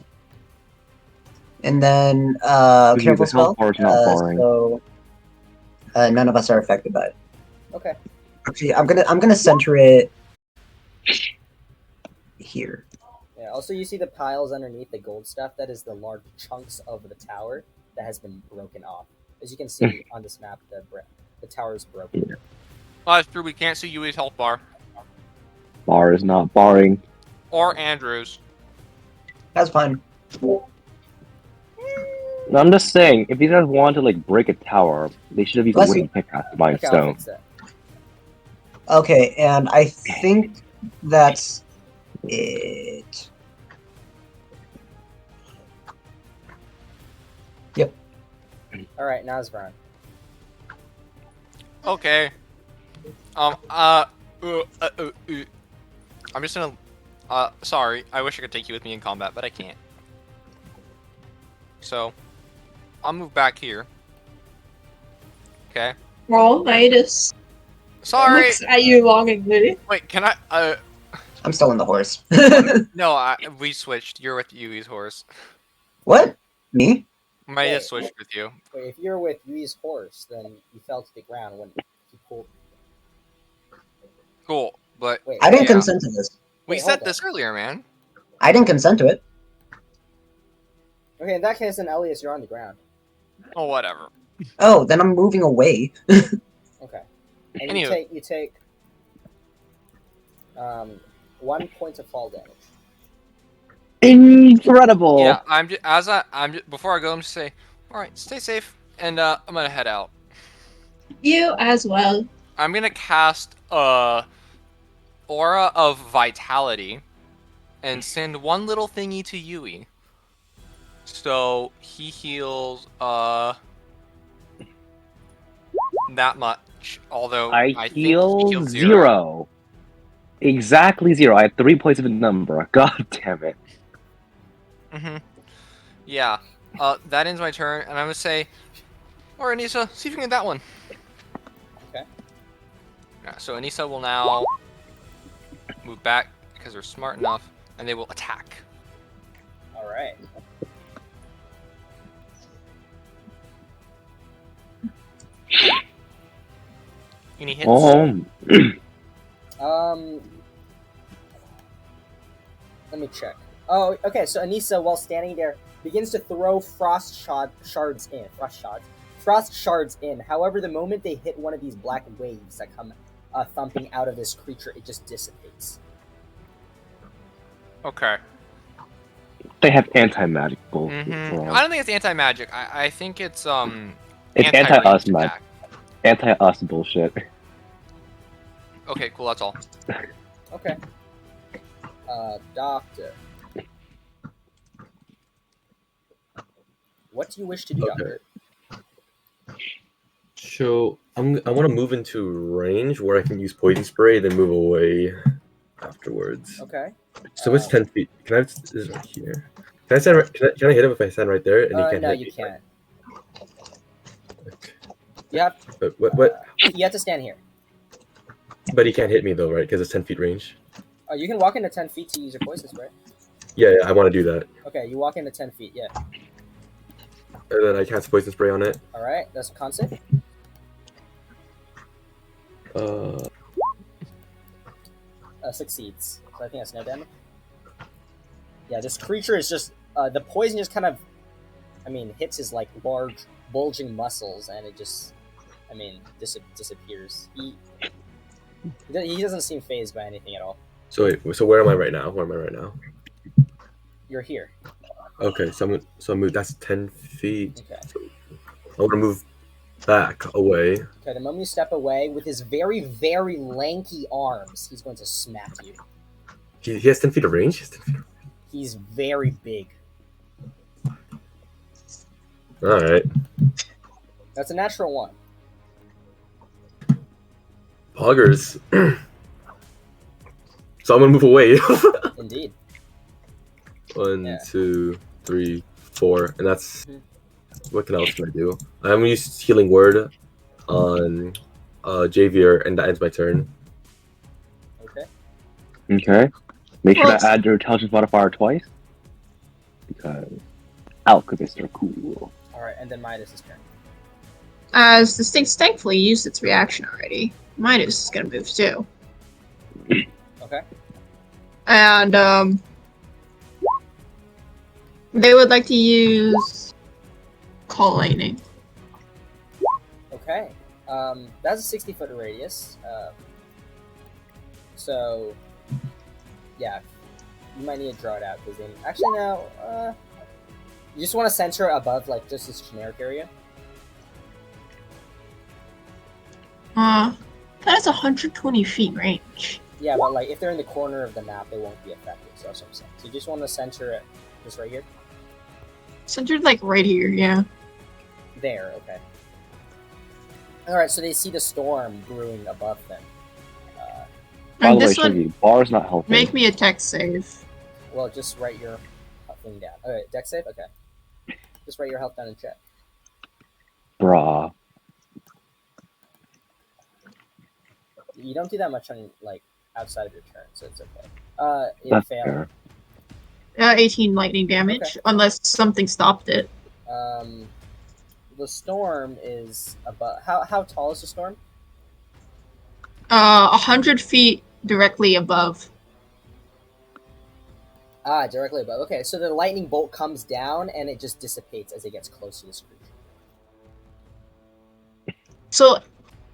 And then, Ooh, Careful the health Spell. bar is not barring. So, none of us are affected by it. Okay. Actually, I'm gonna center it here. Yeah. Also, you see the piles underneath the gold stuff. That is the large chunks of the tower that has been broken off. As you can see on this map, the tower is broken. Oh, that's true, we can't see Yui's health bar. Bar is not barring. Or Andrew's. That's fine. No, I'm just saying, if these guys want to like break a tower, they should have used a Bless wooden you. pickaxe to buy Okay, I'll stone. fix that. Okay, and I think that's it. All right, now it's Vern. Okay. I'm just gonna. Sorry. I wish I could take you with me in combat, but I can't. So, I'll move back here. Okay. Well, Midas Sorry. looks at you longingly. Wait, can I? I'm still in the horse. No. We switched. You're with Yui's horse. What? Me? Might have Wait. switched with you. Wait, if you're with Yui's horse, then you fell to the ground when he pulled. Cool, but Wait, I didn't yeah. consent to this. We Wait, said hold this earlier, man. I didn't consent to it. Okay, in that case, then Elias, you're on the ground. Oh, whatever. Oh, then I'm moving away. Okay. And Anywho. you take 1 point of fall damage. Incredible. Yeah, before I go, I'm just say, all right, stay safe, and I'm gonna head out. You as well. I'm gonna cast Aura of Vitality, and send one little thingy to Yui. So he heals that much. Although I think he heal heals 0. Exactly 0. I have 3 points of a number. God damn it. Yeah. That ends my turn, and I'm gonna say, alright, Anissa, see if you can get that one. Okay. Yeah, so Anissa will now move back because they're smart enough, and they will attack. All right. Any hits? Let me check. Oh, okay. So Anissa, while standing there, begins to throw frost shards in. Frost shards in. However, the moment they hit one of these black waves that come thumping out of this creature, it just dissipates. Okay. They have anti-magic bullshit. I don't think it's anti-magic. I think it's It's anti-us anti-ranged magic. attack. Anti-us bullshit. Okay, cool. That's all. Okay. Doctor. What do you wish to do, Doctor? So I want to move into range where I can use poison spray, then move away afterwards. Okay. So it's 10 feet. Can I? This is right here. Can I stand? Can I hit him if I stand right there? And he can't no, hit you me? can't. You have, What? you have to stand here. But he can't hit me though, right? Because it's 10 feet range. Oh, you can walk into 10 feet to use your poison spray. Yeah, I want to do that. Okay, you walk into 10 feet, yeah. And then I cast poison spray on it. Alright, that's a con save. Succeeds. So I think that's no damage. Yeah, this creature is just, the poison just kind of, hits his, like, large, bulging muscles, and it just, disappears. He doesn't seem fazed by anything at all. So wait, so where am I right now? Where am I right now? You're here. Okay, so I'm move. That's 10 feet. Okay. So I want to move back away. Okay, the moment you step away, with his very, very lanky arms, he's going to smack you. He has 10 feet of range? He's very big. Alright. That's a natural 1. Poggers. So I'm gonna move away. Indeed. 1, 2, 3, 4, and that's what else can I do? I'm gonna use healing word on Javier, and that ends my turn. Okay. Okay. Make sure to add your intelligence modifier twice. Because alchemists are cool. Alright, and then Midas' turn. As the Stinks thankfully used its reaction already, Midas is gonna move too. Okay. And they would like to use Call Lightning. Okay. That's a 60-foot radius. So, yeah, you might need to draw it out because then. Actually, no. You just want to center above, like, just this generic area. That is 120 feet range. Yeah, but like if they're in the corner of the map, they won't be affected. So that's what I'm saying. So you just want to center it, just right here. Centered like right here, yeah. There, okay. All right, so they see the storm brewing above them. By And the way, this one, Shiggy, bar's not helping. make me a tech save. Well, just write your thing down. Okay, deck save? Okay. Just write your health down in chat. Bruh. You don't do that much on, like, outside of your turn, so it's okay. It That's failed. fair. 18 lightning damage, Okay. unless something stopped it. The storm is about... How tall is the storm? 100 feet directly above. Ah, directly above. Okay, so the lightning bolt comes down, and it just dissipates as it gets close to this creature. So,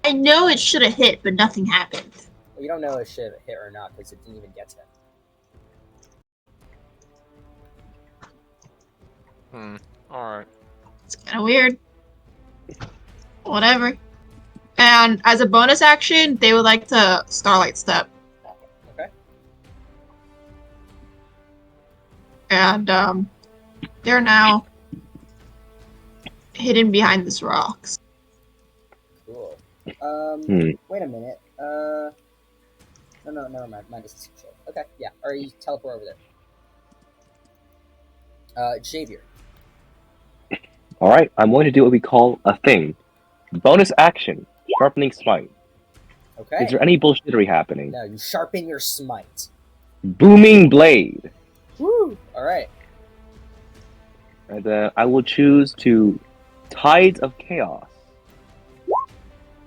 I know it should have hit, but nothing happened. Well, you don't know if it should hit or not, because it didn't even get to him. Alright. It's kind of weird. Whatever. And as a bonus action, they would like to Starlight Step. Okay. And, they're now hidden behind these rocks. Cool. Hmm. Wait a minute. No, never mind. Mine doesn't show. Okay, yeah. Alright, you teleport over there. Xavier. Alright, I'm going to do what we call a thing. Bonus action. Sharpening smite. Okay. Is there any bullshittery happening? No, you sharpen your smite. Booming blade. Woo! Alright. And then I will choose to Tides of Chaos.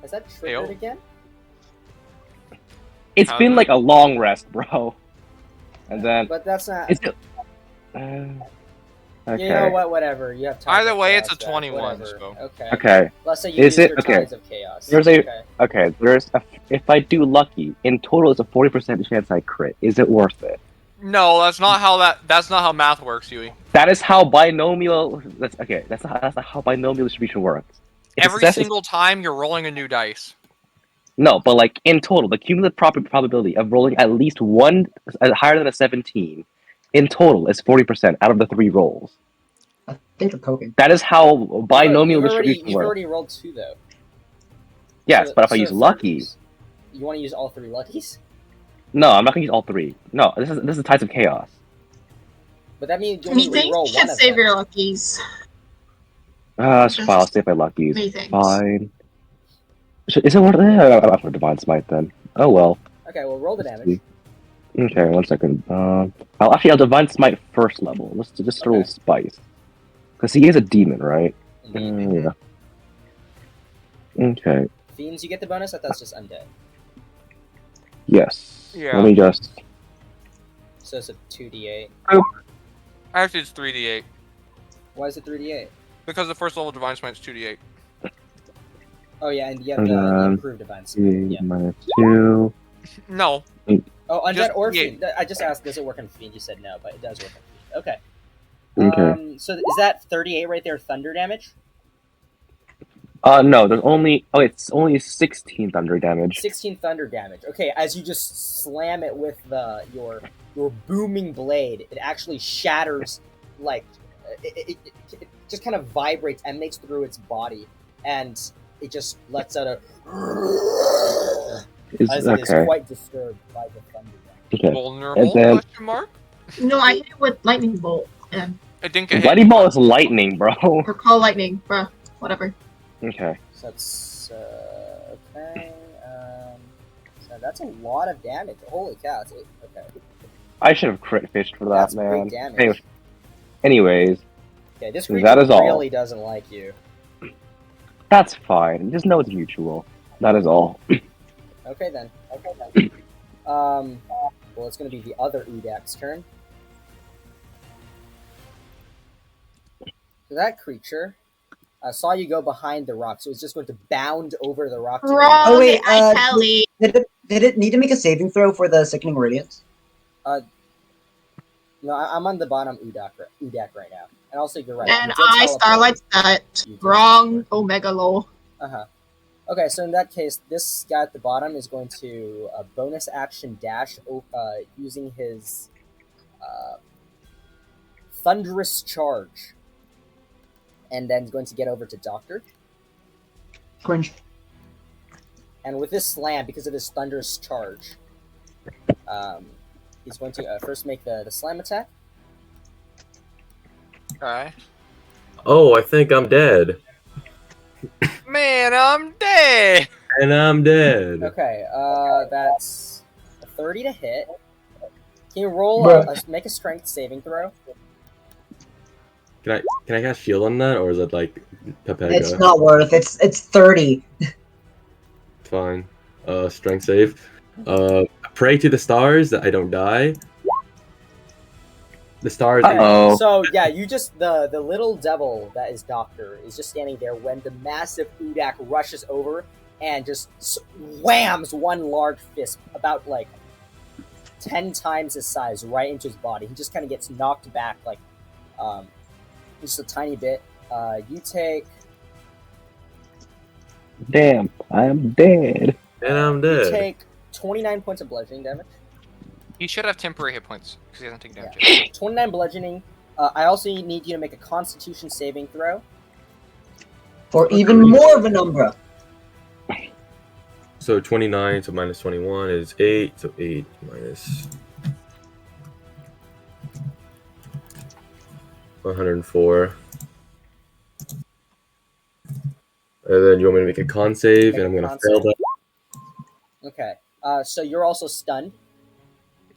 Has that triggered Ayo. again? It's How been did like I- a long rest, bro. And then But that's not... it's okay. You know what? Whatever. You have time. Either for way, chaos it's a back. 21, Whatever. so. Okay. Okay. Let's say you Is use it- your okay. Tides of Chaos. There's a- Okay. Okay, if I do lucky, in total it's a 40% chance I crit. Is it worth it? No, that's not how math works, Huey. That is how binomial. That's not how binomial distribution works. If Every success is- single time you're rolling a new dice. No, but like in total, the cumulative probability of rolling at least one higher than a 17 in total is 40% out of the 3 rolls. I think you're poking. That is how binomial You've distribution works. already rolled 2 though. Yes, So- but if I so use for- lucky, You want to use all 3 luckies? no, I'm not gonna use all 3. No, this is Tides of Chaos. But that means you Me only think re-roll you one should of save them. your luckies. It's fine. I'll save my luckies. Methinks. Fine. Is it worth it? I'm for Divine Smite then. Oh well. Okay, well roll the damage. Okay, 1 second. I'll Divine Smite first level. Let's just roll Okay. Spice. Because he is a demon, right? Indeed. Yeah. Okay. Fiends, you get the bonus? I thought it's just undead. Yes. Yeah. Let me just. So it's a 2d8. Actually, it's 3d8. Why is it 3d8? Because the first level Divine Smite's 2d8. Oh yeah, and you have And the then- improved divine smite. Yeah. Minus 2. No. Oh, undead Just or 3d8. D8. Fiend. I just asked, does it work on fiend? You said no, but it does work on fiend. Okay. Okay. So is that 38 right there? Thunder damage? No, there's only. Oh, it's only 16 thunder damage. 16 thunder damage. Okay, as you just slam it with your booming blade, it actually shatters, like it just kind of vibrates and makes through its body, and it just lets out a as it is Okay. quite disturbed by the thunder damage. Okay. Vulnerable? And then- Question mark? No, I hit it with lightning bolt. And It didn't get hit. Lightning Ball is lightning, bro. or call lightning, bruh. Whatever. Okay. So that's okay. So that's a lot of damage. Holy cow! Okay. I should have crit fished for that, That's man. great damage. Anyways, Okay, this That creature is all. really doesn't like you. that's fine. Just know it's mutual. That is all. Okay then. Well, it's going to be the other Udak's turn. So that creature saw you go behind the rock, so it's just going to bound over the rock. To the Wrong, left. Oh, wait, I tell you. Did it need to make a saving throw for the Sickening Radiance? No, I'm on the bottom Udak right now. And also, you're right. And you did I teleport. Starlight that. You did Wrong, teleport. Omega Low. Uh-huh. Okay, so in that case, this guy at the bottom is going to bonus action dash using his thunderous charge. And then going to get over to Doctor. Cringe. And with this slam, because of his thunderous charge, He's going to first make the slam attack. Okay. Oh, I think I'm dead. Man, I'm dead. And I'm dead. Okay, that's a 30 to hit. Can you roll make a strength saving throw? Can I cast shield on that, or is it like Pepega? It's not worth. It's 30. Fine. Strength save. Pray to the stars that I don't die. The stars. Uh-oh. So yeah, you just the little devil that is Doctor is just standing there when the massive Udak rushes over and just whams one large fist about like 10 times his size right into his body. He just kind of gets knocked back like just a tiny bit. You take. Damn, I am dead. And I'm You dead. take 29 points of bludgeoning damage. He should have temporary hit points because he doesn't take damage. 29 bludgeoning. I also need you to make a Constitution saving throw. For even more of a number. So 29 to minus 21 is 8. So 8 minus 104. And then you want me to make a con save, and I'm going to fail that. Okay. So you're also stunned.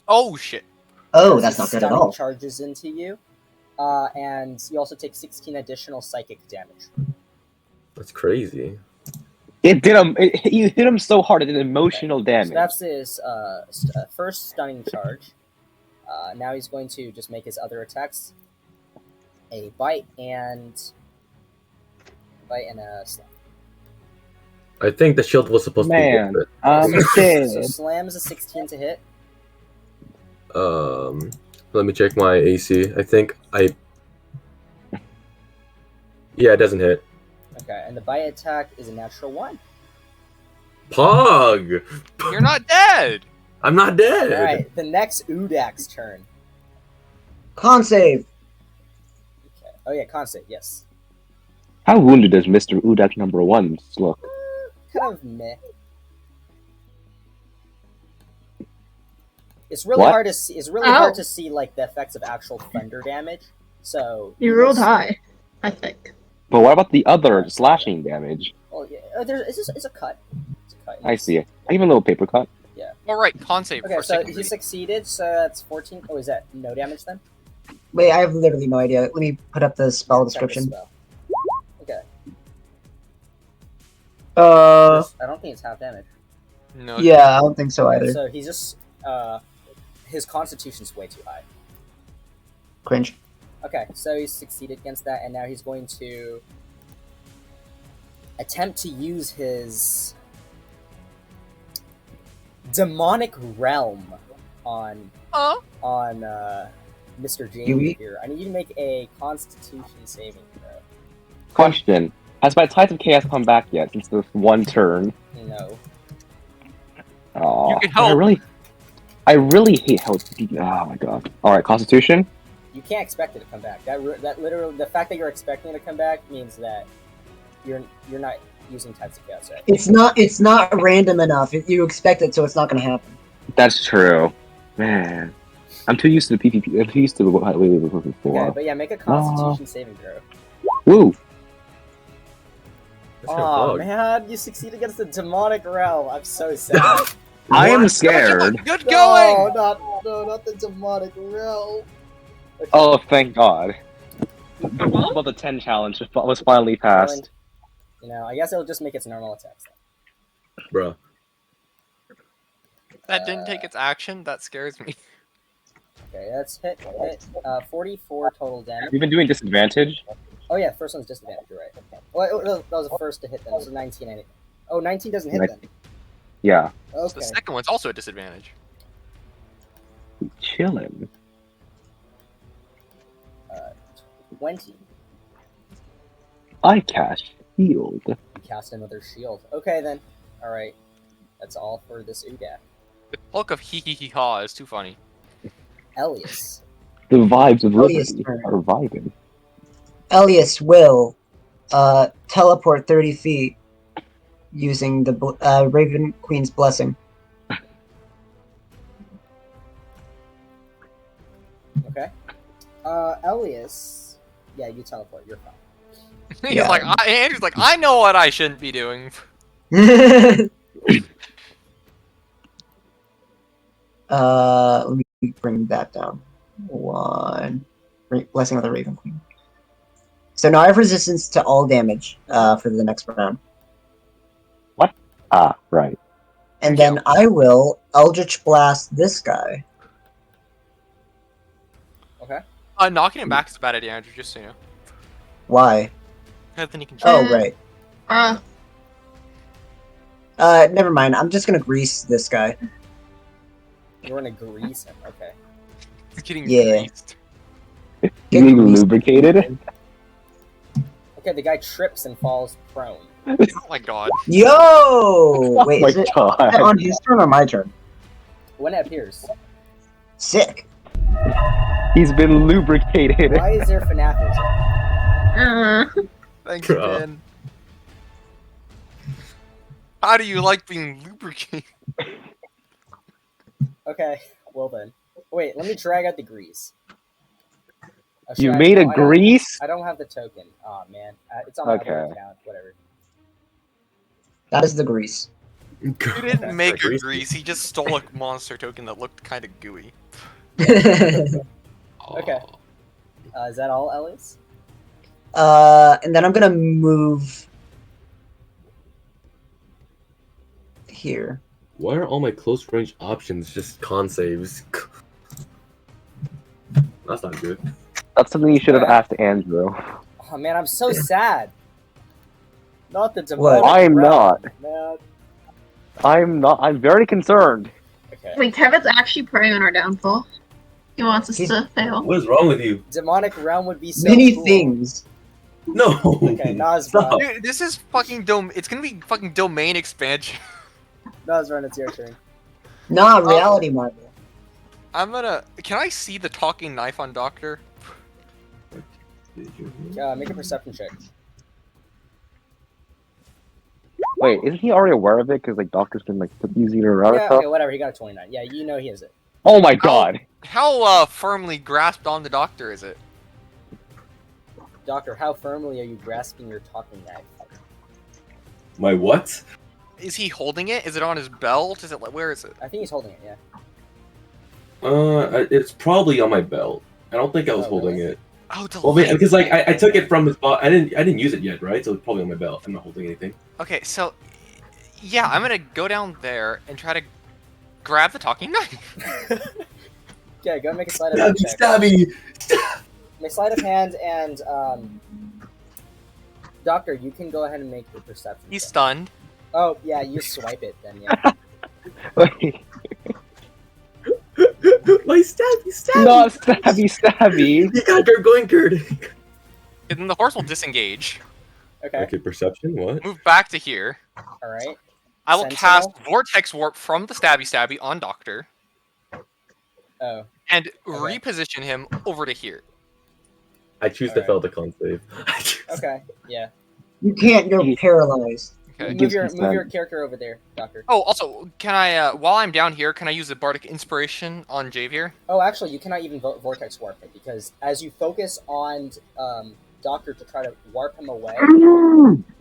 Oh shit! Oh, that's not good at Stunning all. charges into you, and you also take 16 additional psychic damage. That's crazy. It did him. You hit him so hard it did emotional damage. So that's his first stunning charge. Now he's going to just make his other attacks. A bite and a slam. I think the shield was supposed Man, to be I'm So dead. slam is a 16 to hit. Let me check my AC. I think I. Yeah, it doesn't hit. Okay, and the bite attack is a natural 1. Pog! You're not dead. I'm not dead! Alright, the next Udak's turn. Con save. Okay. Oh yeah, con save, yes. How wounded does Mr. Udak number 1 look? Kind of meh. It's really What? hard to see. It's really Ow. hard to see like the effects of actual thunder damage. So You rolled high, I think. But what about the other slashing damage? Well, yeah, it's a cut. It's a cut. I see it. Even a little paper cut. All right, con save. Okay, for so second he reading. succeeded. So that's 14. Oh, is that no damage then? Wait, I have literally no idea. Let me put up the spell Check the description. spell. Okay. I don't think it's half damage. No. Yeah, I don't think so Okay, either. so he's just his constitution's way too high. Cringe. Okay, so he's succeeded against that, and now he's going to attempt to use his demonic realm on Mr. Jamie Yui? here. I need you to make a Constitution saving throw. Question: has my Tides of Chaos come back yet? Since this one turn. No. Oh, You can help. I really hate how it's. Oh my god! All right, Constitution. You can't expect it to come back. That literally, the fact that you're expecting it to come back means that you're not using Tides of Chaos right. It's not random enough. You expect it, so it's not going to happen. That's true, man. I'm too used to the PvP. I'm too used to the way we were Okay, before. but yeah, make a Constitution saving throw. Woo! That's kinda Oh pog. man, you succeed against the demonic realm. I'm so sad. I am scared. Good going. No, not the demonic realm. Okay. Oh, thank God. The wall above the 10 challenge was finally passed. You know, I guess it'll just make its normal attacks. Bruh. That didn't take its action. That scares me. Okay, that's hit. 44 total damage. You've been doing disadvantage? Oh yeah, first one's disadvantage, you're right. Well, that was the first to hit then, so 19 anything. Oh, 19 doesn't hit then. Yeah. Okay. The second one's also a disadvantage. Chillin'. 20. I cast shield. Cast another shield. Okay then. Alright. That's all for this Udak. The bulk of hee hee hee ha is too funny. Elias. The vibes of Elias liberty turn. are vibing. Elias will teleport 30 feet using the Raven Queen's blessing. Alice? Yeah, you teleport. You're fine. He's Yeah. like, Andrew's like, I know what I shouldn't be doing. Let me bring that down. Blessing of the Raven Queen. So now I have resistance to all damage for the next round. Ah, right. And then I will Eldritch Blast this guy. Okay. Knocking him back is a bad idea, Andrew, just so you know. Why? Because then he can Oh, right. Uh, Never mind. I'm just gonna grease this guy. You're gonna grease him. Okay. He's getting Yeah. greased. Get Being greased. lubricated? Okay, the guy trips and falls prone. Oh my god. Yo! Oh Wait, my is it god. on his turn or my turn? When it appears. Sick. He's been lubricated. Why is there FNAF music? Thanks, Bruh. Ben. How do you like being lubricated? Okay, well then. Wait, let me drag out the grease. Oh, You shit, made a I don't- grease? I don't have the token. Oh man, it's on my other Okay. account. Whatever. That is the grease. He didn't Okay. make a Greasy. grease, he just stole a monster token that looked kind of gooey. Okay. Is that all, Ellis? And then I'm gonna move here. Why are all my close range options just con saves? That's not good. That's something you should have asked Andrew. Oh man, I'm so sad. Not the What? demonic I'm realm, not. Man. I'm very concerned. Okay. wait, Kevin's actually preying on our downfall. He wants us to fail. What is wrong with you? Demonic realm would be so Many cool. things. No. Okay, Nas, Stop. Dude, this is fucking it's gonna be fucking domain expansion. Nas, it's your turn. Nah, reality marble. I'm gonna. Can I see the talking knife on Doctor? Make a perception check. Wait, isn't he already aware of it? Because like doctors can like keep using it around and Yeah, stuff. okay, whatever. He got a 29. Yeah, you know he has it. Oh my god! How firmly grasped on the Doctor is it? Doctor, how firmly are you grasping your talking knife? My what? Is he holding it? Is it on his belt? Is it like where is it? I think he's holding it. Yeah. It's probably on my belt. I don't think I was Oh, holding really? it. Oh, the Well, light. because like I took it from his bot. I didn't use it yet, right? So it's probably on my belt. I'm not holding anything. Okay, so yeah, I'm gonna go down there and try to grab the talking knife. Okay, go make a sleight of hand check. Stabby. Make sleight of hand and Doctor, you can go ahead and make the perception. He's check. stunned. Oh yeah, you swipe it then. Yeah. Wait, My stabby. not stabby. You got Gargoynkered. And then the horse will disengage. Okay. Okay, perception. What? Move back to here. All right. I will Sentinel? cast Vortex Warp from the stabby on Doctor Oh. and Okay. reposition him over to here. I choose to Alright. fail the con save. Okay. Yeah. You can't, you're paralyzed. Okay. Move your consent. character over there, Doctor. Oh, also, can I, while I'm down here, can I use a Bardic Inspiration on Javier? Oh, actually, you cannot even vortex warp it because as you focus on Doctor to try to warp him away,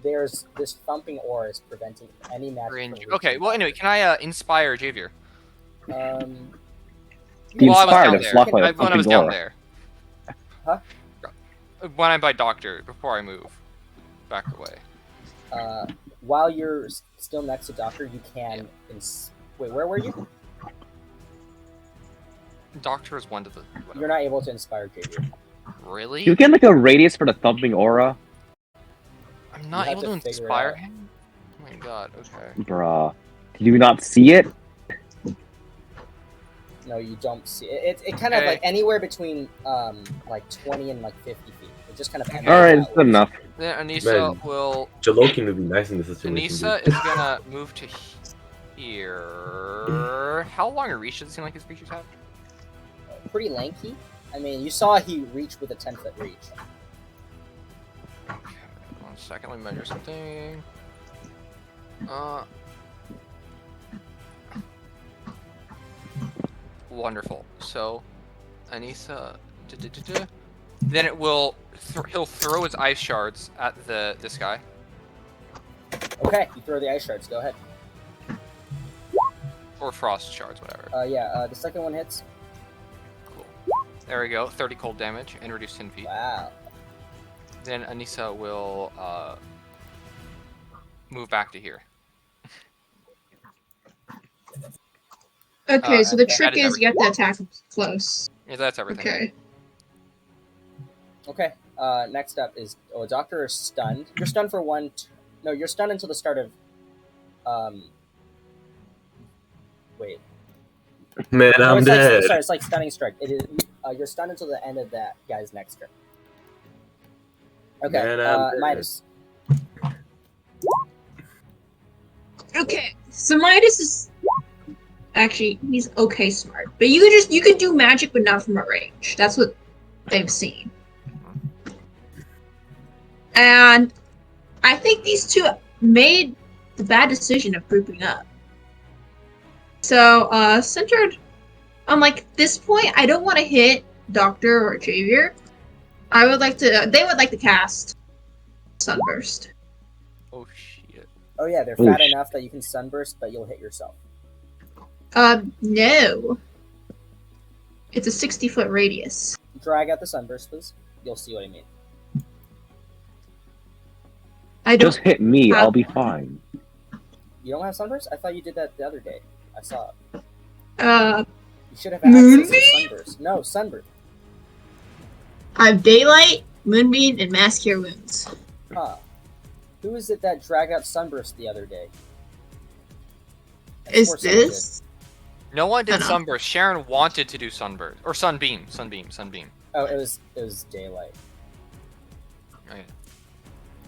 there's this thumping aura is preventing any magic. Range. from Okay, reaching well, Doctor. anyway, can I inspire Javier? The Well, I was inspired down is there. blocked by a When I was thumping down aura. there. Huh? When I'm by Doctor, before I move back away. While you're still next to Doctor, you can. Wait, where were you? Doctor is one to the. You're not able to inspire Javier. Really? You get like a radius for the thumping aura, I'm not You have able to to figure it inspire out. him? Oh my god, okay. bruh. Did you not see it? No, you don't see it. It kind of Okay. like anywhere between like 20 and like 50 feet. It just kind of. Okay. All right, it's good enough. Then Anissa Man. will. Jalokin would be nice in this situation. Anissa dude. is gonna move to here. How long a reach does it seem like these creatures have? Pretty lanky. I mean, you saw he reached with a 10-foot reach. Okay, 1 second, let me measure something. Wonderful. So, Anissa, then it will. He'll throw his ice shards at this guy. Okay, you throw the ice shards. Go ahead. Or frost shards, whatever. Yeah. The second one hits. Cool. There we go. 30 cold damage and reduce 10 feet. Wow. Then Anissa will move back to here. Okay, so the that trick is is you have to attack him close. Yeah, that's everything. Okay. Okay. Next up is Doctor is stunned. You're stunned for one. No, you're stunned until the start of. Wait. Man, No, I'm it's dead. Sorry, it's like stunning strike. It is. You're stunned until the end of that guy's next turn. Okay. Man, I'm dead. Midas. Okay, so Midas is actually he's okay smart, but you could do magic, but not from a range. That's what they've seen, and I think these two made the bad decision of grouping up. So, centered on like this point, I don't want to hit Doctor or Javier. They would like to cast Sunburst. Oh shit. Oh yeah, they're Oh, fat shit. enough that you can sunburst, but you'll hit yourself. No. It's a 60-foot radius. Drag out the sunburst, please. You'll see what I mean. I don't. Just hit me, I'll be fine. You don't have sunburst? I thought you did that the other day. I saw it. You should have access to Moonbeam? sunburst. No, sunburst. I have Daylight, Moonbeam, and Mass Cure Wounds. Huh. Who is it that dragged out sunburst the other day? I Is swore someone this? No one did I know. sunburst. Sharon wanted to do sunburst or sunbeam. Sunbeam. did. Oh, it was daylight. Oh, yeah.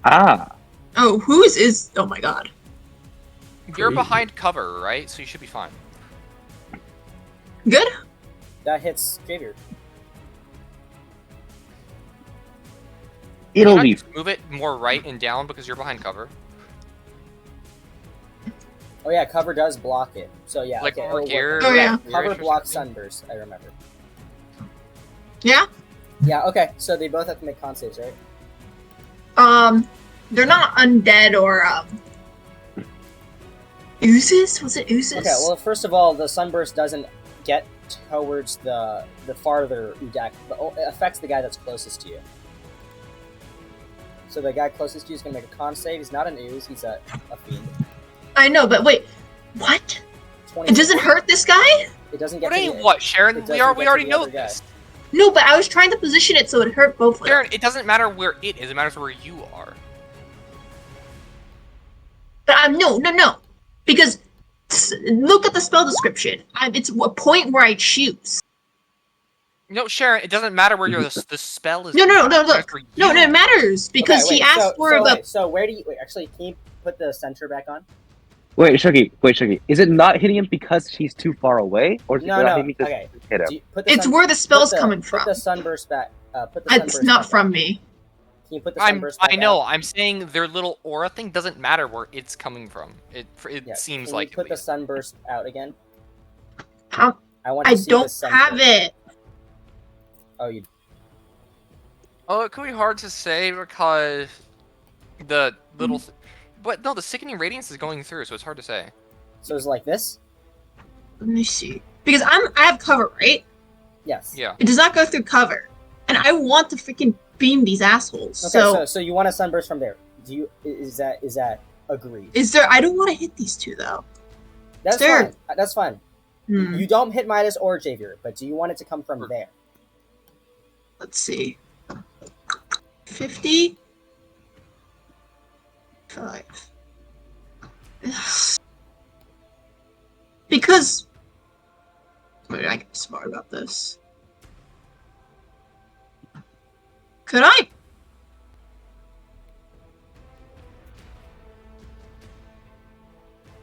Ah, Oh, whose is? Oh my god. You're Crazy. behind cover, right? So you should be fine. Good. That hits Javier. it'll Can be. you not move it more right and down because you're behind cover. Oh yeah, cover does block it. So yeah, Like okay. over it'll here. work. Oh, yeah. Cover Here-ish or blocks something. sunburst. I remember. Yeah. Yeah. Okay. So they both have to make con saves, right? They're not undead or oozes. Was it oozes? Okay. Well, first of all, the sunburst doesn't get towards the farther Udak, but it affects the guy that's closest to you. So the guy closest to you is gonna make a con save. He's not an ooze. He's a fiend. I know, but wait, what? 20. It doesn't hurt this guy? It doesn't get What to do you the- what, Sharon? it We doesn't get already to the know other guy. this. No, but I was trying to position it so it hurt both of them. Sharon, it doesn't matter where it is. It matters where you are. But no, because look at the spell description. It's a point where I choose. No, Sharon, it doesn't matter where you're. The spell is. No, It matters look. where No, you it matters because Okay, he wait, asked for the. So where do you actually? Can you put the center back on? Wait, Shuggy. Is it not hitting him because he's too far away, or is it not hitting me because Okay. hit him? Do you put the It's sun- where the spell's put the- coming from. Put the sunburst back. Put the It's sunburst not back from on. me. Can you put the I sunburst back know. on? I'm saying their little aura thing doesn't matter where it's coming from. It Yeah, seems can like. you put at the least. sunburst out again. How? I want I to see don't the center. have it. Oh, you. Oh, it could be hard to say because the little. Mm. But no, the sickening radiance is going through, so it's hard to say. So it's like this. Let me see. Because I have cover, right? Yes. Yeah. It does not go through cover, and I want to freaking beam these assholes. Okay. So you want a sunburst from there? Do you? Is that agreed? is there? I don't want to hit these two though. That's there- fine. That's fine. Hmm. You don't hit Midas or Javier, but do you want it to come from there? Let's see. 50. 5. Because maybe I can be smart about this. Could I?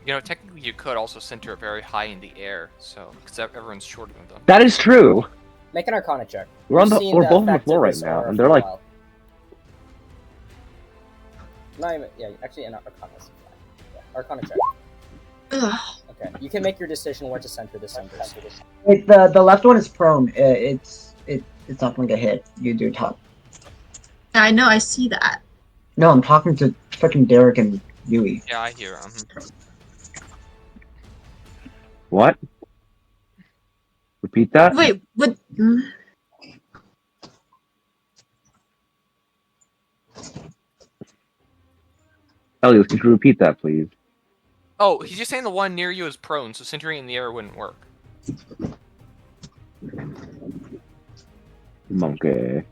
You know, technically you could also center it very high in the air, so because everyone's shorter than them. That is true. Make an Arcana check. We're You've seen both on the effect floor of right this now, aura and for they're a like, while. Not even. Yeah, actually, an Arcana is fine. Yeah, Arcana check. Ugh. Okay, you can make your decision where to center this sunburst. The left one is prone. It's not going to get hit. You do top. I know, I see that. No, I'm talking to freaking Derek and Yui. Yeah, I hear him. What? Repeat that? Wait, what? Elias, could you repeat that, please? Oh, he's just saying the one near you is prone, so centering it in the air wouldn't work. Monkey.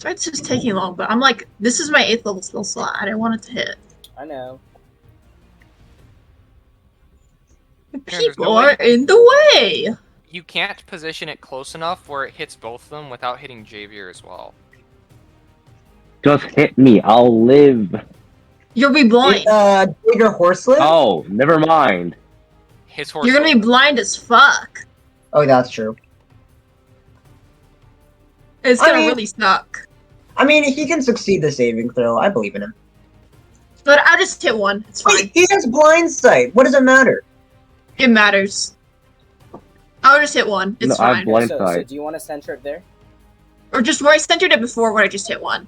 It's just taking long, but I'm like, this is my 8th level spell slot. I didn't want it to hit. I know. there's People no way are in the way! You can't position it close enough where it hits both of them without hitting Javier as well. Just hit me. I'll live. You'll be blind. Bigger horse live? Oh, never mind. His horse. You're gonna be blind as fuck. Oh, that's true. It's I gonna mean- really suck. I mean, he can succeed the saving throw. I believe in him. But I'll just hit one. It's fine. Wait, he has blind sight. What does it matter? It matters. I'll just hit one. It's No, I have fine. blind So sight. do you want to center it there? Or just where I centered it before where I just hit one.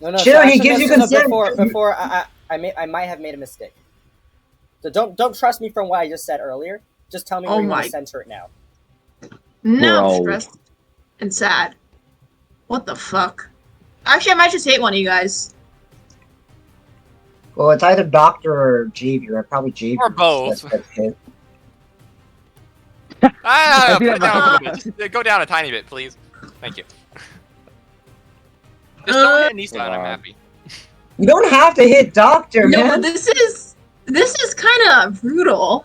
No, Sure, he actually, gives you no, consent. Before I might have made a mistake. So don't trust me from what I just said earlier. Just tell me Oh where you want my- to center it now. No, I'm Bro. stressed and sad. What the fuck? Actually, I might just hit one of you guys. Well, it's either Doctor or Javier. Probably Javier. Or both. That's hit. Ah, I think put it down a I'm- little bit. Just go down a tiny bit, please. Thank you. Just don't hit Nisa, and I'm happy. You don't have to hit Doctor, No, man. but this is kind of brutal.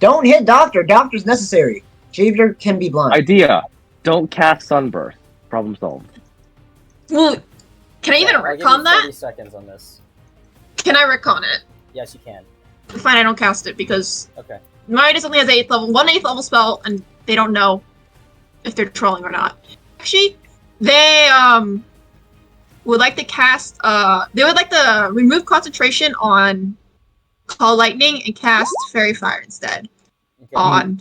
Don't hit Doctor. Doctor's necessary. Javier can be blind. Idea. Don't cast Sunburst. Problem solved. Well, can I even I'll give you retcon that? 30 seconds on this. Can I retcon it? Yes, you can. Fine, I don't cast it because Okay. Midas only has 8th level, one 8th level spell, and they don't know if they're trolling or not. Actually, they would like to cast they would like to remove concentration on Call Lightning and cast Fairy Fire instead Okay. on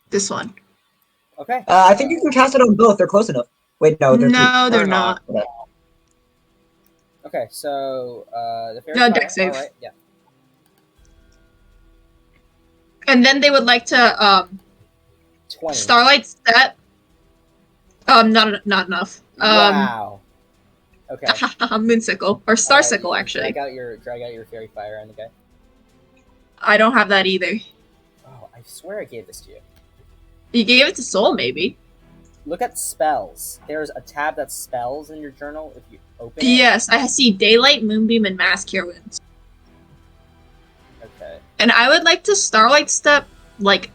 this one. Okay. I think you can cast it on both. They're close enough. Wait, no, they're No, they're They're not. not. Okay. So the fairy No, fire. dex save. All right. Yeah. And then they would like to 20. Starlight Step. Not enough. Wow. Okay. Moonsicle or Starsicle actually. Drag out your fairy fire on the guy. I don't have that either. Oh, I swear I gave this to you. You gave it to Soul, maybe. Look at spells. There's a tab that's spells in your journal. If you open it. Yes, I see Daylight, Moonbeam, and Mass Cure Wounds. Okay. And I would like to Starlight Step, like,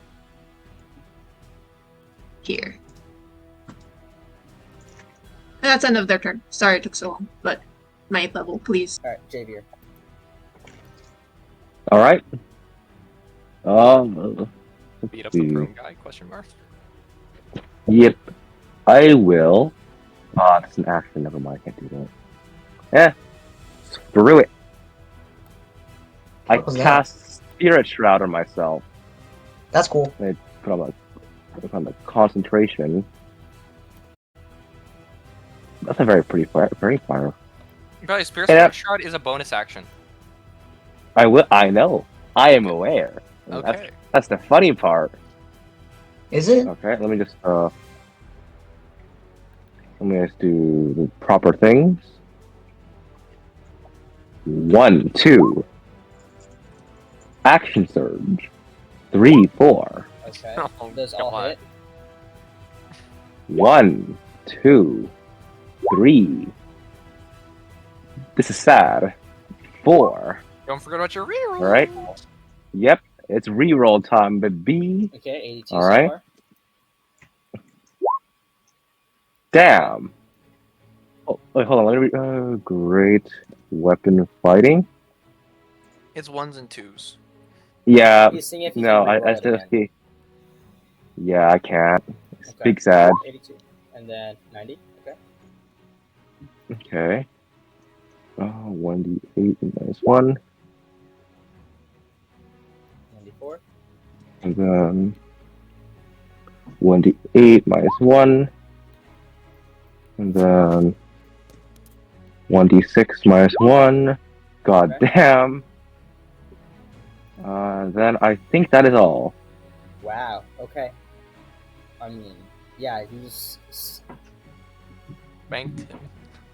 here. And that's end of their turn. Sorry it took so long, but my 8th level, please. All right, Javier. All right. Beat up the prone guy? Question mark. Yep. I will. Ah, that's an action. Never mind. I can't do that. Screw it. I What was that? cast Spirit Shroud on myself. That's cool. Put on the concentration. That's a very pretty fire. Very fire. But Spirit Yeah. Shroud is a bonus action. I will. I know. I am aware. Okay. That's the funny part. Is it? Okay. Let me just do the proper things. 1, 2. Action surge. 3, 4. Okay. Oh, Those all God. hit. 1, 2, 3. This is sad. 4. Don't forget about your reroll. All right. Yep, it's reroll time, baby. Okay, 82 All so right. far. Damn. Oh, wait, hold on. Let me. Great weapon fighting. It's 1s and 2s. Yeah. You see if you No, can I reroll it still again. see. Yeah, I can't. It's Okay. big sad. 82. And then 90. Okay. Okay. 1d8 minus 1. 94. And then 1d8 minus 1. And then 1d6 minus 1. God damn. Then I think that is all. Wow. Okay. I mean, yeah, you just Banked him.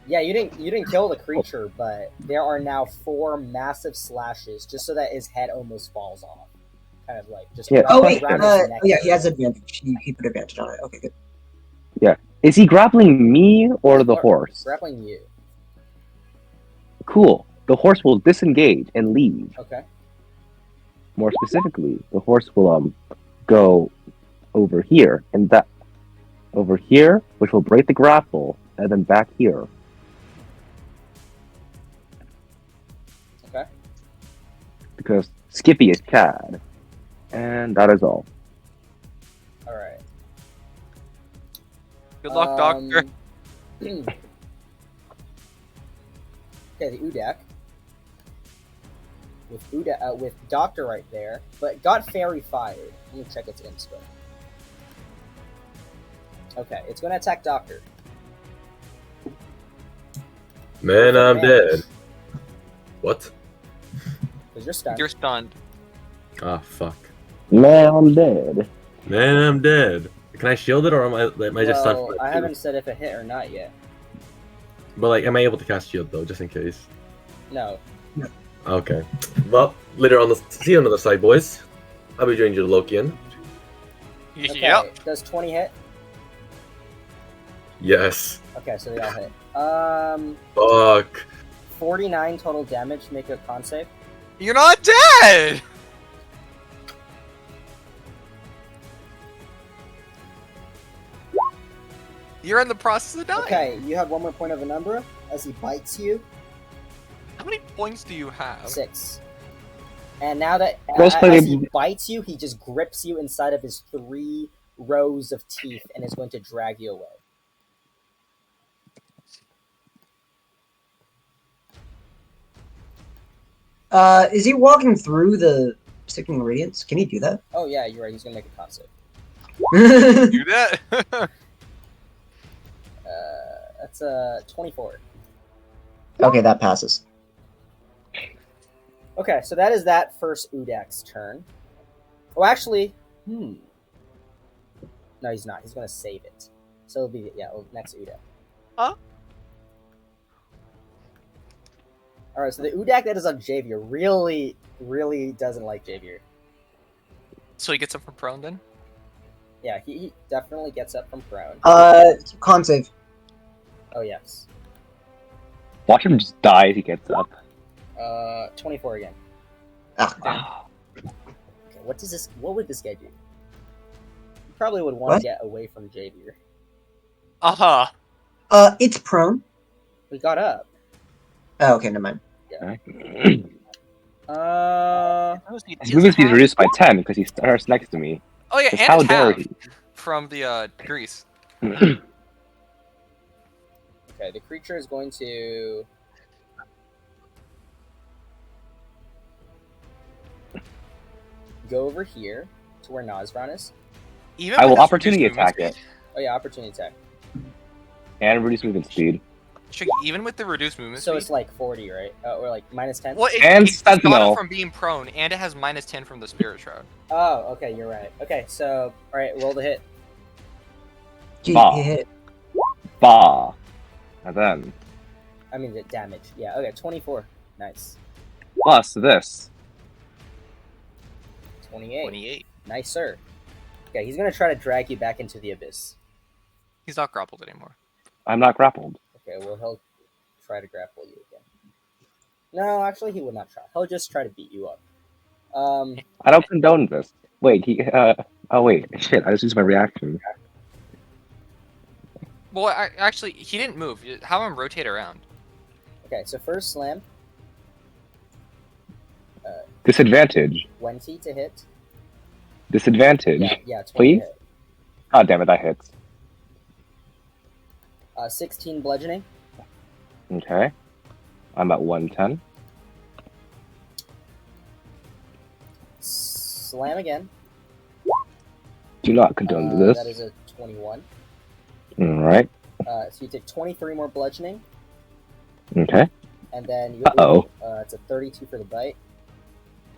yeah, you didn't kill the creature, but there are now 4 massive slashes just so that his head almost falls off. Kind of like just Yeah. Oh wait, around his neck. yeah, he has advantage. He put advantage on it. Okay, good. Is he grappling me or the horse? Grappling you. Cool. The horse will disengage and leave. Okay. More specifically, the horse will go over here and that over here, which will break the grapple, and then back here. Okay. Because Skippy is Cad. And that is all. All right. Good luck, Doctor. Okay, the Udak. With Doctor right there, but got Fairy fired. Let me check its inspo. Okay, it's gonna attack Doctor. Man, I'm dead. What? Because you're stunned. You're stunned. Ah, fuck. Man, I'm dead. Man, I'm dead. Can I shield it, or am I just stunned? Well, I haven't said if it hit or not yet. But like, am I able to cast shield though, just in case? No. Okay. Well, later on, see you on the other side, boys. I'll be joining you to Lokian. Okay, Yep. does 20 hit? Yes. Okay, so they all hit. Fuck. 49 total damage. Make a con save. You're not dead! You're in the process of dying. Okay, you have 1 more point of Penumbra as he bites you. How many points do you have? 6. And now that Close play. as he bites you, he just grips you inside of his 3 rows of teeth and is going to drag you away. Is he walking through the sticking radiance? Can he do that? Oh yeah, you're right. He's gonna make a con save. Do that? That's 24. Okay, that passes. Okay, so that is that first Udak's turn. Oh, actually, no, he's not. He's gonna save it. So it'll be next Udak. Huh? All right, so the Udak that is on Javier really, really doesn't like Javier. So he gets up from prone then? Yeah, he definitely gets up from prone. Con save. Oh yes. Watch him just die as he gets up. 24 again. Ah, Okay, what would this guy do? He probably would want What? to get away from Javier. Uh-huh. it's prone. We got up. Oh, okay, never mind. His movement speed is reduced by 10 because he starts next to me. Oh yeah, Just and how it's dare half he? from the grease. Okay, the creature is going to go over here to where Nazran is. Even I with will his opportunity reduced movement attack it. speed? Oh yeah, opportunity attack. And reduce movement speed. Tricky, even with the reduced movement So speed? it's like 40, right? Or like minus 10? Well, And it's got Sentinel. it from being prone, and it has minus 10 from the Spirit Shroud. Oh, okay, you're right. Okay, so, alright, roll the hit. Gee, Bah. he hit. Bah. And then, I mean, the damage. Yeah, okay, 24. Nice. plus this. 28. 28. Nice, sir. Okay, he's gonna try to drag you back into the abyss. He's not grappled anymore. I'm not grappled. Okay, well, he'll try to grapple you again. No, actually, he would not try. He'll just try to beat you up. I don't condone this. Wait, oh wait, shit, I just used my reaction. Well, actually, he didn't move. Have him rotate around. Okay, so first slam. Disadvantage. 20 to hit. Disadvantage. Yeah, 20 Please? to hit. God damn it, that hits. 16 bludgeoning. Okay. I'm at 110. Slam again. Do not condone this. That is a 21. Alright. So you take 23 more bludgeoning. Okay. And then you Uh-oh. it's a 32 for the bite.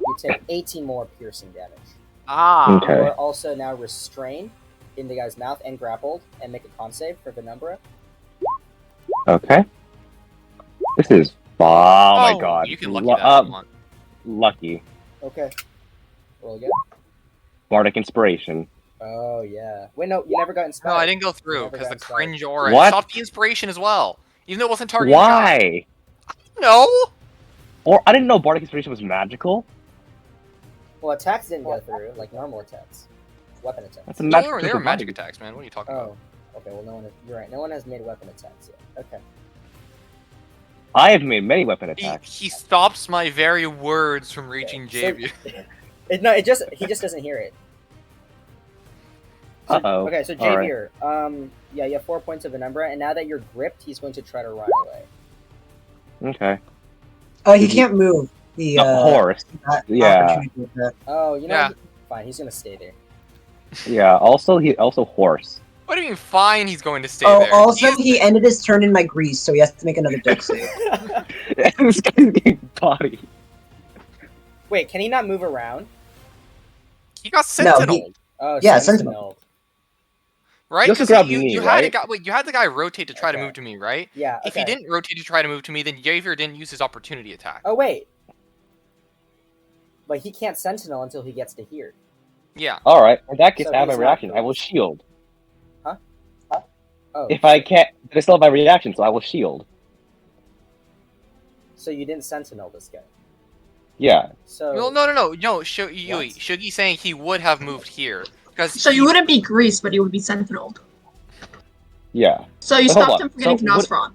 You take 18 more piercing damage. Ah. Okay. You are also now restrained in the guy's mouth and grappled, and make a con save for Venumbra. Okay. This is... Oh my god. You can lucky that if you want. Lucky. Okay. Roll again. Bardic Inspiration. Oh, yeah. Wait, no, you never got inspired. No, I didn't go You through never because got the inspired. cringe aura. What? It stopped the inspiration as well, even though it wasn't targeting. Why? No. Or I didn't know Bardic Inspiration was magical. Well, attacks didn't go through, like normal attacks. Weapon attacks. That's a No, magic they were magic body. attacks, man. What are you talking about? Oh, okay. Well, no one. You're right. No one has made weapon attacks yet. Okay. I have made many weapon attacks. He stops my very words from reaching So- Javier. He just doesn't hear it. So, Uh-oh. Okay, so All right. Javier, yeah, you have 4 points of Venumbra, and now that you're gripped, he's going to try to run away. Okay. He can't move. The The horse. Yeah. opportunity attack. Oh, you know, Yeah. what? Fine, he's gonna stay there. Yeah. Also, horse. What do you mean? Fine, he's going to stay Oh, there. also He's- he ended his turn in my grease, so he has to make another dex save. This guy's getting body. Wait, can he not move around? he got No, sentinel, Oh, Yeah, Sentinel. right? Just 'Cause grab you, me, you had right? a guy. Wait, you had the guy rotate to try to Okay. move to me, right? Yeah. If he okay. didn't rotate to try to move to me, then Javier didn't use his opportunity attack. Oh wait. But he can't Sentinel until he gets to here. Yeah. All right. In that case, So I have my he's not reaction. I will close. shield. Oh. If I can't, I still have my reaction, so I will shield. So you didn't Sentinel this guy. Yeah. So. No. Yui. Shugi's saying he would have moved here because. So you wouldn't be greased, but you would be sentineled. Yeah. So you But hold stopped on. him from getting So to what- Nosferon.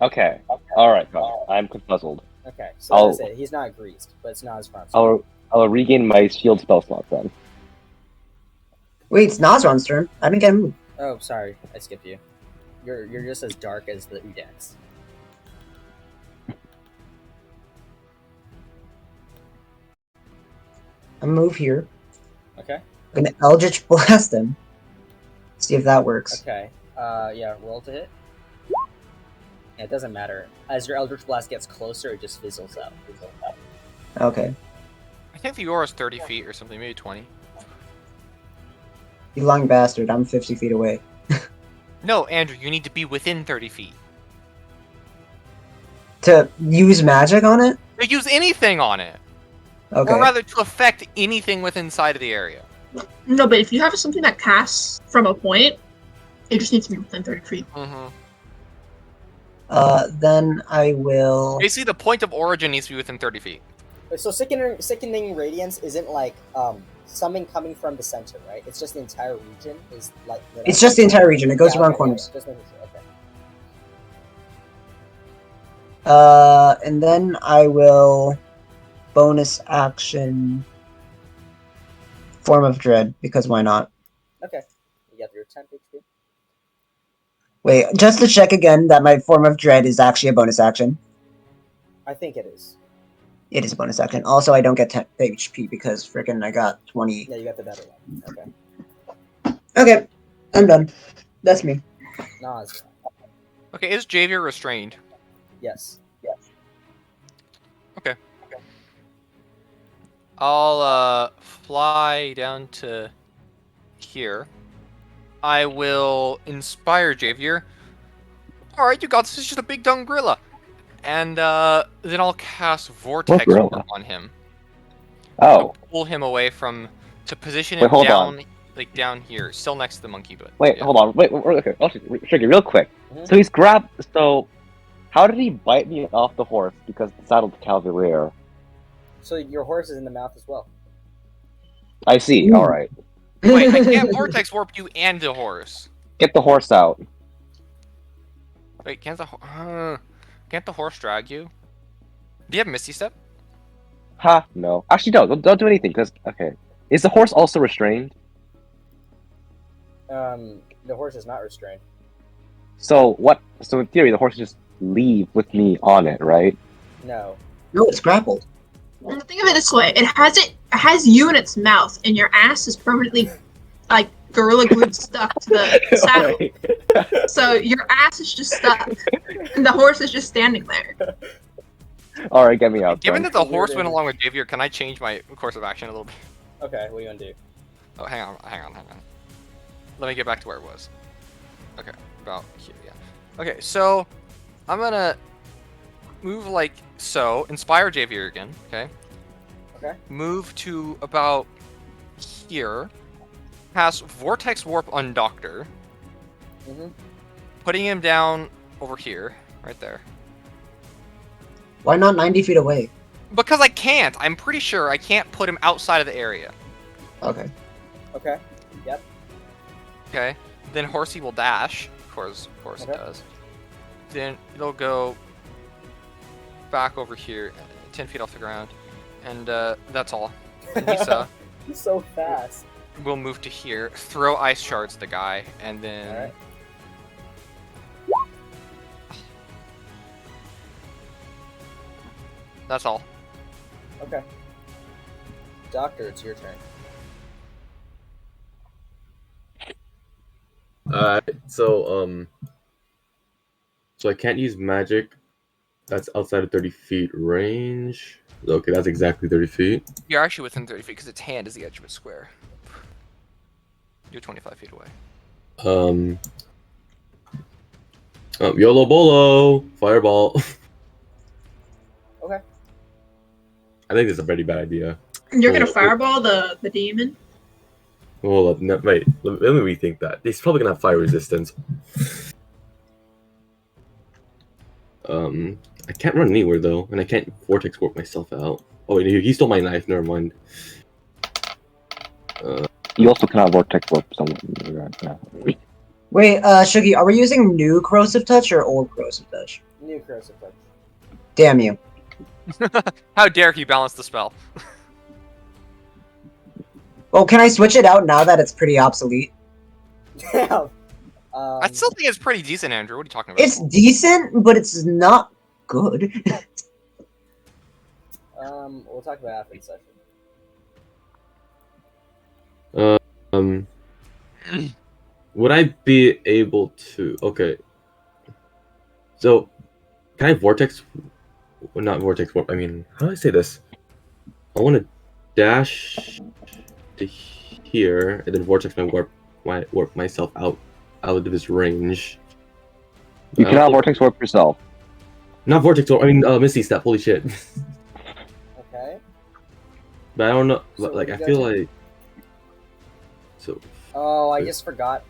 Okay. All right. Got it. I'm confuzzled. Okay, so I'll- that's it. He's not greased, but it's not his front. I'll regain my shield spell slot then. Wait, it's Nazron's turn. I didn't get a move. Oh, sorry, I skipped you. You're just as dark as the Udex. I'm gonna move here. Okay. I'm gonna Eldritch Blast him. See if that works. Okay. Yeah, roll to hit. Yeah, it doesn't matter. As your Eldritch Blast gets closer, it just fizzles out. Okay. I think the aura's 30 feet or something, maybe 20. You lying bastard, I'm 50 feet away. No, Andrew, you need to be within 30 feet. To use magic on it? To use anything on it, Okay. or rather, to affect anything within inside of the area. No, but if you have something that casts from a point, it just needs to be within 30 feet. Mm-hmm. Then I will... Basically, the point of origin needs to be within 30 feet. So sickening radiance isn't like something coming from the center, right? It's just the entire region is like. It's just the entire region. It goes Yeah, around okay, corners. yeah, just making sure. Okay. And then I will bonus action Form of Dread, because why not? Okay. You got your 10 HP. Wait, just to check again that my Form of Dread is actually a bonus action. I think it is. It is a bonus action. Also, I don't get 10 HP because frickin' I got 20. Yeah, you got the better one. Okay. Okay, I'm done. That's me. Nas. Okay, is Javier restrained? Yes. I'll fly down to here. I will inspire Javier. Alright, you got this. It's just a big dumb gorilla. And then I'll cast Vortex gorilla? Orb on him. Oh. To pull him away from... To position Wait, him hold down, on. like down here. Still next to the monkey, but... Wait, yeah. hold on. Wait, okay. Sugar, real quick. Mhm. So he's grabbed. So, how did he bite me off the horse? Because it's saddled Cavalier. So your horse is in the mouth as well. I see. Ooh. All right. Wait, I can't Vortex Warp you and the horse. Get the horse out. Wait, can't the horse drag you? Do you have Misty Step? Ha. No. Actually, no. Don't do anything. Because okay. Is the horse also restrained? The horse is not restrained. So what? So in theory, the horse just leave with me on it, right? No. No, it's grappled. Think of it this way: it has you in its mouth, and your ass is permanently, like, gorilla glued stuck to the saddle. Wait. So your ass is just stuck, and the horse is just standing there. All right, get me out. Given Then. that the horse went along with Javier, can I change my course of action a little bit? Okay, what are you gonna do? Oh, hang on. Let me get back to where it was. Okay, about here, yeah. Okay, so I'm gonna move like so. Inspire Javier again, okay? Okay. Move to about here. Cast Vortex Warp on Doctor. Mm-hmm. Putting him down over here, right there. Why not 90 feet away? Because I can't. I'm pretty sure I can't put him outside of the area. Okay. Okay. Yep. Okay. Then Horsey will dash. Of course it Okay. does. Then it'll go back over here, 10 feet off the ground. And that's all. And Lisa He's so fast. will move to here, throw ice shards at the guy, and then... Alright. That's all. Okay. Doctor, it's your turn. So I can't use magic. That's outside of 30 feet range. Okay, that's exactly 30 feet. You're actually within 30 feet because its hand is the edge of a square. You're 25 feet away. YOLO Bolo! Fireball. Okay. I think this is a pretty bad idea. You're gonna fireball the demon? Hold up, no, wait, let me rethink that. He's probably gonna have fire resistance. I can't run anywhere though, and I can't vortex warp myself out. Oh wait, he stole my knife, never mind. You also cannot vortex warp someone. Yeah. Wait, Shuggy, are we using new corrosive touch or old corrosive touch? New corrosive touch. Damn you. How dare he balance the spell? Well, can I switch it out now that it's pretty obsolete? Damn. I still think it's pretty decent, Andrew. What are you talking about? It's decent, but it's not good. We'll talk about after the session. Would I be able to? Okay. So, can I vortex? Well, not vortex warp. I mean, how do I say this? I want to dash to here and then vortex warp myself out of this range. You cannot vortex warp yourself. Not vortex warp. I mean, Misty Step. Holy shit! Okay. But I don't know. So Like, you I guys feel are- like. So. Oh, I just forgot.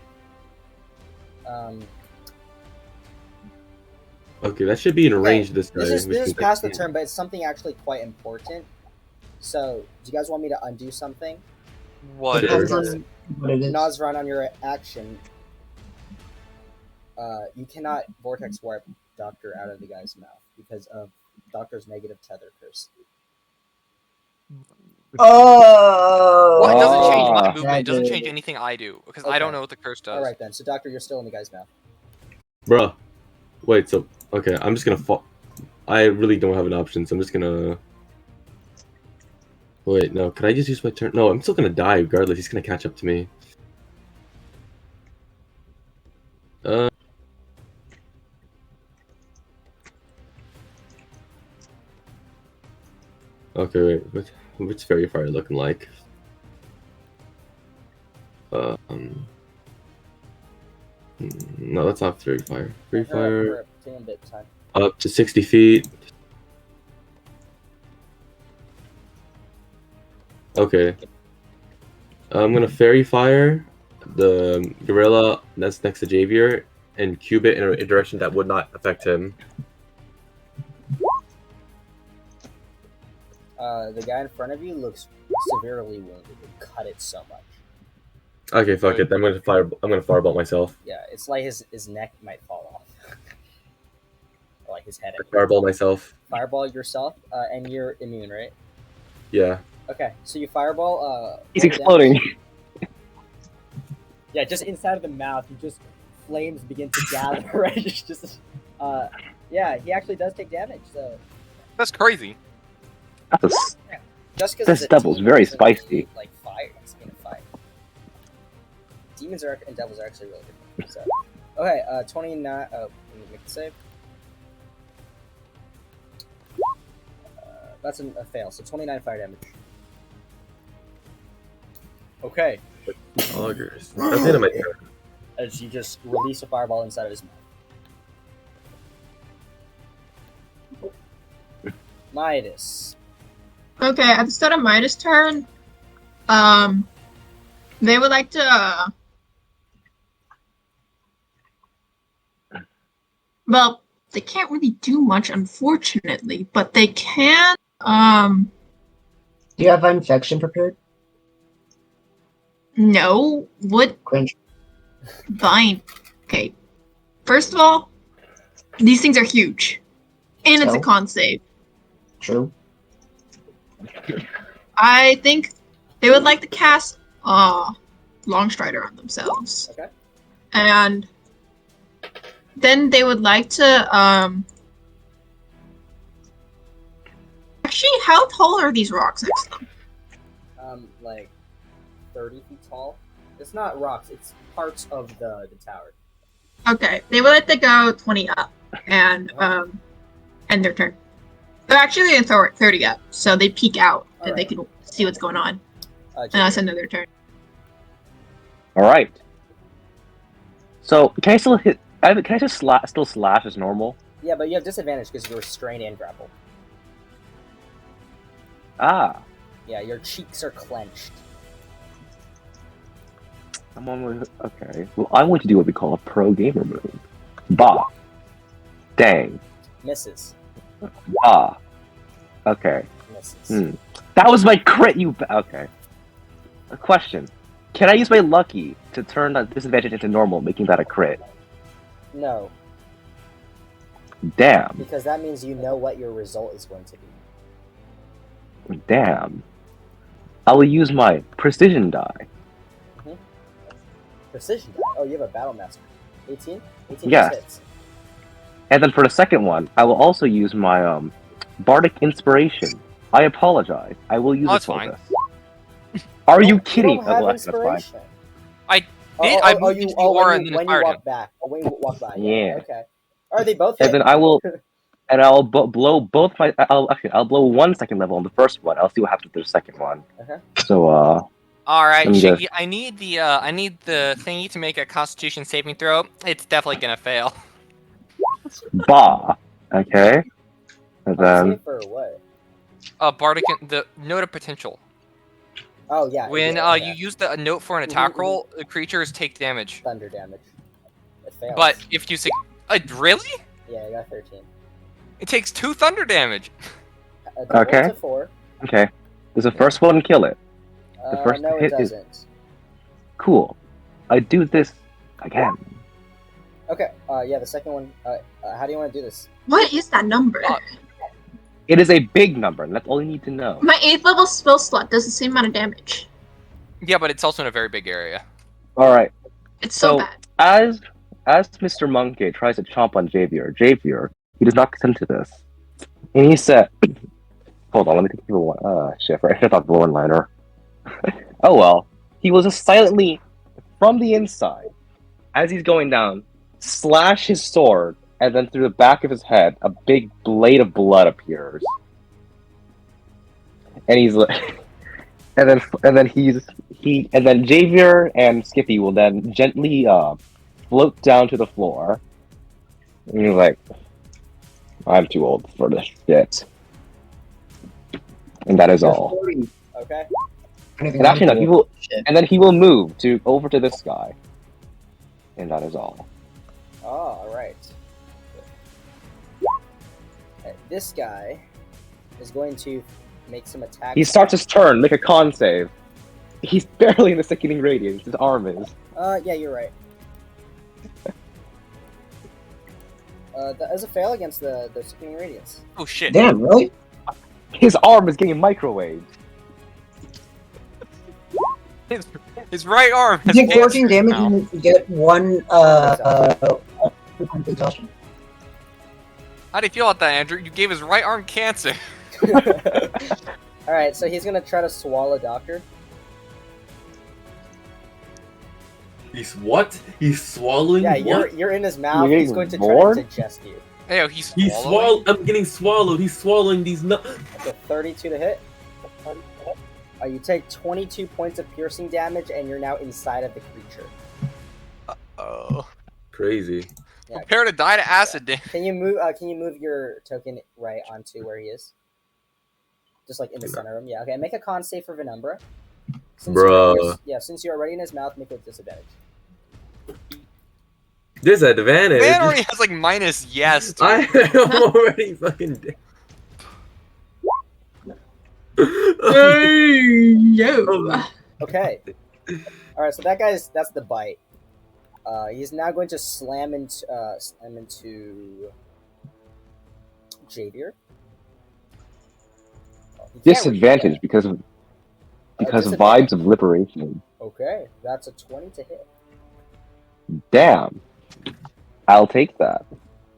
Okay, that should be in Okay, range. This guy. This is which past the means I turn, but it's something actually quite important. So, do you guys want me to undo something? What Sure. is Depends it? on what it is. Nazran, on your action, you cannot vortex warp Doctor out of the guy's mouth because of Doctor's negative tether curse. Oh! Well, it doesn't change my Ah. movement. It doesn't change anything I do because I don't Okay. know what the curse does. All right then. So, Doctor, you're still in the guy's mouth. Bruh. Wait, so okay, I'm just gonna fall. I really don't have an option, so I'm just gonna. Wait, no, can I just use my turn? No, I'm still gonna die regardless. He's gonna catch up to me. Okay, wait. What's Fairy Fire looking like? No, that's not Fairy Fire. Fairy Fire Taking a bit of time. up to 60 feet. Okay. I'm gonna Fairy Fire the gorilla that's next to Javier and cube it in a direction that would not affect him. The guy in front of you looks severely wounded. You cut it so much. Okay, fuck it. I'm gonna fireball myself. Yeah, it's like his neck might fall off. Or like his head. Fireball myself. Fireball yourself, and you're immune, right? Yeah. Okay, so you fireball. He's roll damage. exploding. Yeah, just inside of the mouth, you just flames begin to gather. Right? Yeah, he actually does take damage. So That's crazy. That's just because This devil's very spicy. like fire, it's gonna fire. demons and devils are actually really different. So, okay, 29. Oh, let me make the save. That's a fail. So 29 fire damage. Okay. Augers. That's the end of my turn. As you just release a fireball inside of his mouth. Midas. Okay, at the start of Midas' turn, they would like to. Well, they can't really do much, unfortunately, but they can. Do you have infection prepared? No. What? Cringe. Fine. Okay. First of all, these things are huge, and it's a So? con save. True. I think they would like to cast Longstrider on themselves. Okay. And then they would like to actually, how tall are these rocks next to them? Like 30 feet tall. It's not rocks, it's parts of the tower. Okay. They would like to go 20 up and end their turn. They're actually gonna throw it 30 up, so they peek out and they can see what's going on. And that's another turn. All right. So can I still hit? Can I just still slash as normal? Yeah, but you have disadvantage because you restrain and grapple. Ah, Yeah, your cheeks are clenched. I'm on. Okay. Well, I'm going to do what we call a pro gamer move. Bah. Dang. Misses. Ah. Okay. Misses. That was my crit. Okay. A question. Can I use my lucky to turn that disadvantage into normal, making that a crit? No, Damn. because that means you know what your result is going to be. Damn. I will use my precision die. Precision. Oh, you have a battle master. 18? 18 Yes. hits. And then for the second one, I will also use my bardic inspiration. I apologize. I will use Oh, it that's for fine. this. Are you You kidding? don't have Oh, that's fine. inspiration. I moved into the aura and then when you fired him. walk back. Oh, when you walk by. Yeah. Okay. Are they both And hit? then I will, blow both my. I'll blow 1 second level on the first one. I'll see what happens with the second one. Uh-huh. So All right, Let me Shiggy, I need the thingy to make a Constitution saving throw. It's definitely gonna fail. bah. Okay. And then For what? Bardic, the note of potential. Oh, yeah. When yeah, you use the note for an attack roll, the creatures take damage. Thunder damage. It fails. But if you really, Yeah, I got 13. it takes 2 thunder damage. Double Okay. to 4. okay. Does the first one kill it? The first no, hit it is doesn't. cool. I do this again. Okay, yeah, the second one. How do you want to do this? What is that number? It is a big number, and that's all you need to know. My 8th level spell slot does the same amount of damage. Yeah, but it's also in a very big area. All right. It's so So bad. as Mr. Monkey tries to chomp on Javier, he does not consent to this, and he said, "Hold on, let me think of one. Shit, I should have thought the one-liner. Oh well." He will just silently, from the inside, as he's going down, slash his sword, and then through the back of his head, a big blade of blood appears. And he's like, and then Javier and Skippy will then gently float down to the floor. And he's like, "I'm too old for this shit." And that is all. Okay. And actually, no, he will move over to this guy. And that is all. Oh, alright. This guy is going to make some attacks. He starts his turn, make a con save. He's barely in the sickening radiance, his arm is. Yeah, you're right. That is a fail against the sickening radiance. Oh shit! Damn, really? His arm is getting microwaved. His right arm. You has take 14 cancer damage now. and you get one exhaustion. How do you feel about that, Andrew? You gave his right arm cancer. Alright, so he's gonna try to swallow Doctor. He's what? He's swallowing Yeah, what? you're in his mouth. You're He's getting going to bored? try to digest you. Hey, he's He's swallowing. I'm getting swallowed. He's swallowing these nuts. Okay, 32 to hit. You take 22 points of piercing damage, and you're now inside of the creature. Oh. Crazy. Yeah. Prepare to die to acid damage. Can you move your token right onto where he is? Just like in the center of him. Yeah. Okay. Make a con save for Venumbra. Since Bruh. since you're already in his mouth, make it disadvantage. Disadvantage. Man already has like minus yes. Dude. I am already fucking dead. Hey, yo. Okay. All right. So that's the bite. He's now going to slam into Javier. He can't Disadvantage reach because of disadvantage. vibes of liberation. that. Okay, that's a 20 to hit. Damn. I'll take that.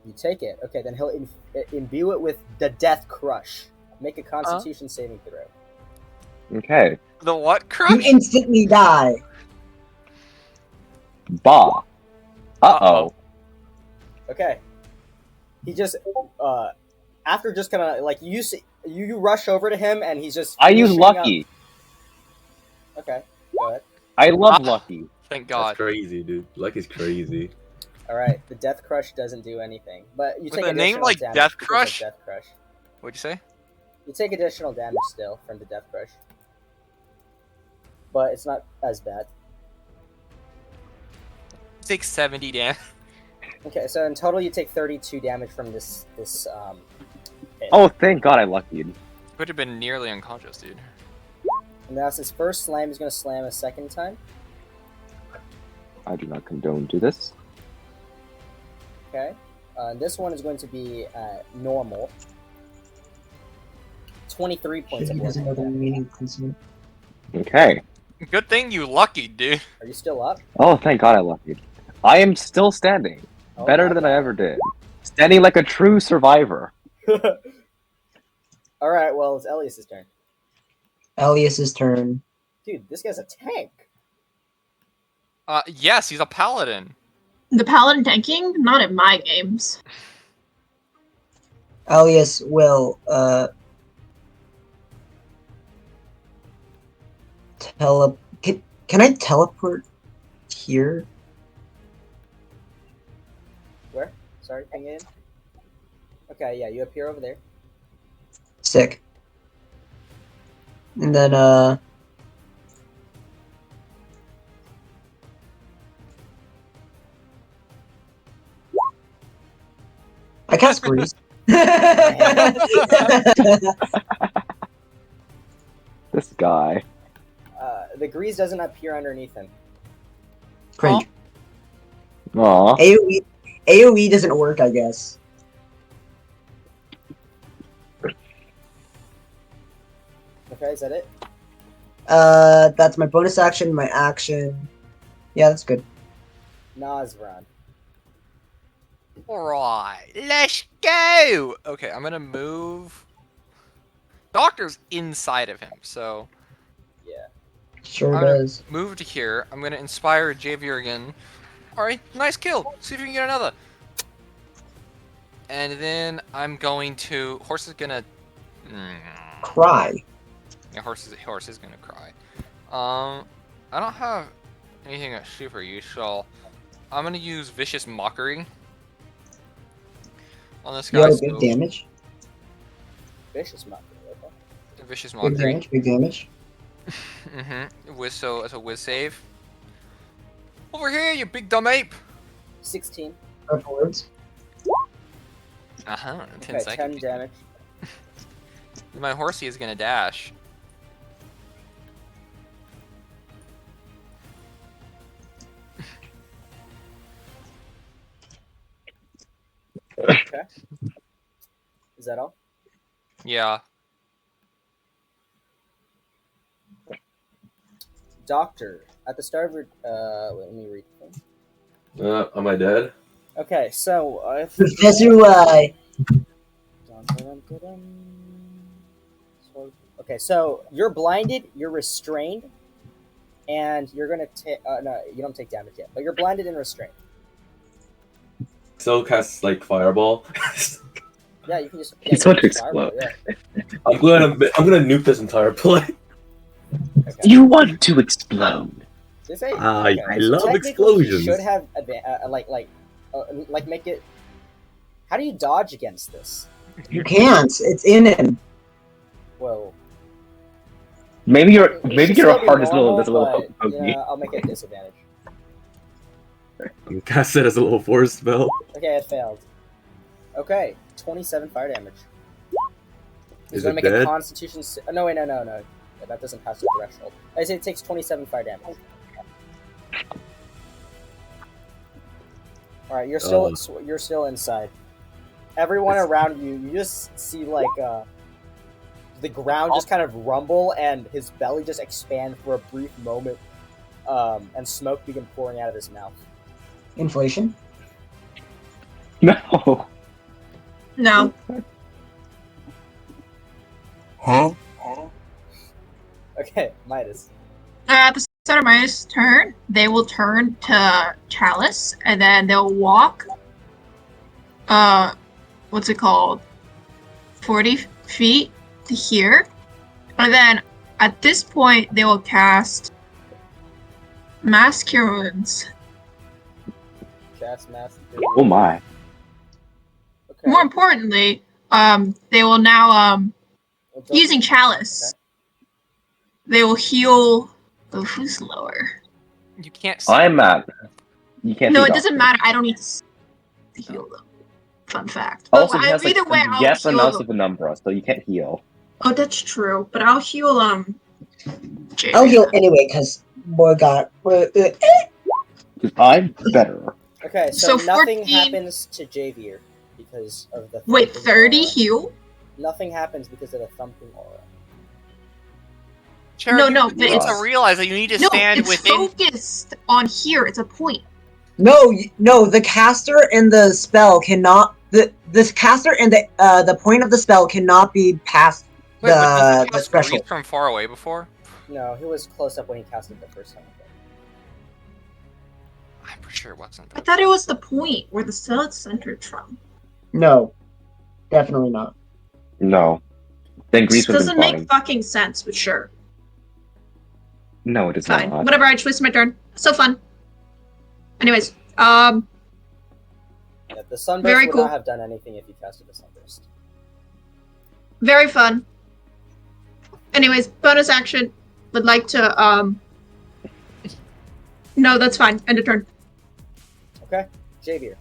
You take it. Okay, then he'll imbue it with the Death Crush. Make a Constitution saving throw. Okay. The what You crush? instantly die. Bah. Uh-oh. Okay. He just after just kind of like you rush over to him and he's just. I use finishing Lucky. up. Okay, go ahead. I love Lucky. Thank That's God. crazy, dude. Lucky's crazy. All right, the Death Crush doesn't do anything, but you With take a name additional like damage Death because of Crush? Death Crush. What'd you say? You take additional damage still from the Death Crush, but it's not as bad. Take 70 damage. Okay, so in total you take 32 damage from this hit. Oh, thank God I luckied. Would have been nearly unconscious, dude. And that's his first slam. He's going to slam a second time. I do not condone to this. Okay. This one is going to be normal. 23 points of There's mortal another damage. meaning principle. Okay. Good thing you lucky, dude. Are you still up? Oh, thank God I luckied. I am still standing. Oh Better my than I God. ever did. Standing like a true survivor. All right, well, it's Elias's turn. Elias's turn. Dude, this guy's a tank. Yes, he's a paladin. The paladin tanking? Not in my games. Elias will Can I teleport here? Where? Sorry, ping in. Okay, yeah, you appear over there. Sick. And then I cast Breeze. This guy. The grease doesn't appear underneath him. Cringe. Aw. AoE doesn't work, I guess. Okay, is that it? That's my bonus action, my action. Yeah, that's good. Nazran. Alright, let's go! Okay, I'm gonna move... Doctor's inside of him, so... Yeah. Sure I'm gonna does. move to here. I'm gonna inspire Javier again. Alright, nice kill. See if you can get another. And then I'm going to... Horse is gonna... Cry. Yeah, horse is gonna cry. I don't have anything that's super useful. I'm gonna use Vicious Mockery on this You guy. have big damage. Vicious mockery. Okay. Vicious Big Mockery. damage. Big damage. So it's a whiz save. Over here, you big dumb ape. 16. Powerful words. 10 Okay, seconds. 10 damage. My horsey is gonna dash. Okay. Is that all? Yeah. Doctor. At the start of your... wait, let me read the thing. Am I dead? Okay, so... Professor Y. Okay, so you're blinded, you're restrained, and you're gonna take. No, you don't take damage yet, but you're blinded and restrained. So cast like fireball. Yeah, you can just. Yeah, He's you about can to just fireball, explode. yeah. I'm gonna nuke this entire play. Okay. You want to explode? They say, I so love technically he explosions. should have like make it. How do you dodge against this? You can't. It's in him. Whoa. Maybe your It should your still be heart is a normal, little but hokey. I'll make it a disadvantage. I'm cast it as a little force spell. Okay, it failed. Okay, 27 fire damage. He's Is gonna it make dead? a Constitution. No, wait, no. That doesn't pass the threshold. I say it takes 27 fire damage. All right, you're still inside. Everyone around you, you just see like the ground just kind of rumble, and his belly just expand for a brief moment, and smoke begin pouring out of his mouth. Inflation. No. No. Huh? Okay, Midas. At the start of Maya's turn, they will turn to Chalice, and then they'll walk, what's it called? 40 feet to here. And then, at this point, they will cast Mass Cure Wounds. Cast mass. Oh my. Okay. More importantly, they will now, using Chalice, they will heal... Oh, who's lower? You can't see. I'm at. You can't. No, see it doesn't Doctor. matter. I don't need to heal them. Fun fact. But Also, he has like either way, I'll yes heal amounts them. of Penumbra, so you can't heal. Oh, that's true. But I'll heal Jay. I'll heal anyway because boy got. Because I'm better. Okay, so So nothing 14 happens to Javier because of the. Wait, thumping 30 aura. heal? Nothing happens because of the thumping aura. Cherry, No, you no, need but to it's realize that you need to no, stand it's within. focused on here. It's a point. No, the caster and the spell cannot. This caster and the point of the spell cannot be past Wait, but didn't the you cast threshold. Grease from far away before? No, he was close up when he cast it the first time. I'm pretty sure it wasn't. I thought it was the point where the cell is centered from. No, definitely not. No. Then This Grease would have doesn't been make fine. fucking sense, but sure. No, it is Fine. not. Whatever, I just wasted my turn. So fun. Anyways, Yeah, the sunburst Very would cool. not have done anything if you casted a sunburst. very fun. Anyways, bonus action. Would like to, No, that's fine. End of turn. Okay, Javier.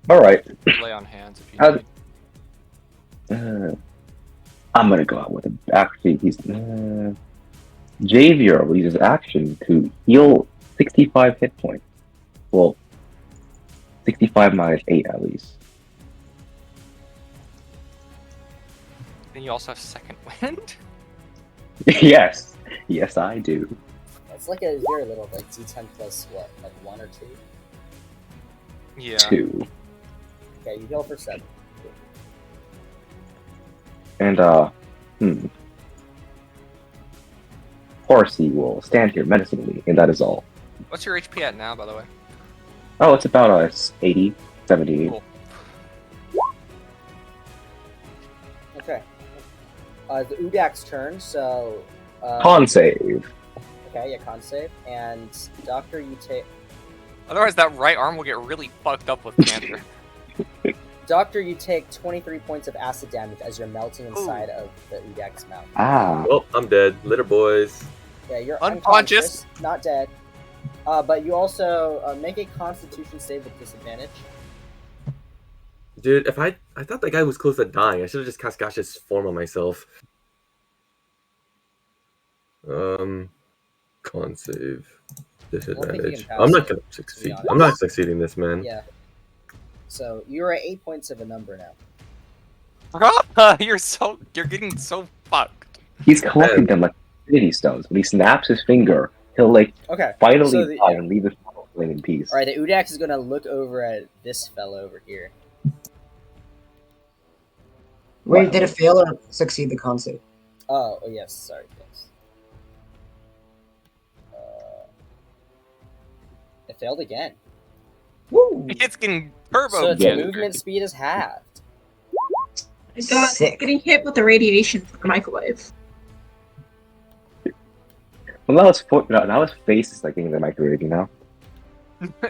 Alright. Lay on hands if you How- need. I'm gonna go out with him. Actually, he's. Javier will use his action to heal 65 hit points. Well, 65 minus 8 at least. Then you also have second wind. Yes. Yes, I do. It's like a very little, like D10 plus what, like 1 or 2? Yeah. 2. Okay, you heal for 7. And, Horsey will stand here menacingly, and that is all. What's your HP at now, by the way? Oh, it's about 80, 70. Cool. Okay. The Udak's turn, so. Con save. Okay, yeah, con save. And Doctor, you take. Otherwise, that right arm will get really fucked up with cancer. Doctor, you take 23 points of acid damage as you're melting inside of the Udak's mouth. Ah. Oh, I'm dead. Litter boys. Yeah, you're Unconscious. unconscious, not dead. But you also make a Constitution save with disadvantage. Dude, if I thought that guy was close to dying. I should have just cast Gaseous Form on myself. Con save. Disadvantage. pass I'm not it, gonna to be succeed. honest. I'm not succeeding this, man. Yeah. So you're at 8 points of a number now. You're getting so fucked. He's collecting them like Infinity Stones. When he snaps his finger, he'll, like, Okay. finally so the- die and leave his flame in peace. Alright, the Udax is gonna look over at this fellow over here. Wait, did it fail or succeed the con save? Oh yes, sorry, thanks. It failed again. Woo! It's getting turbo. So its Yeah. movement speed is halved. I got Sick. getting hit with the radiation from the microwave. Well, now his face is like getting the microwave, you know?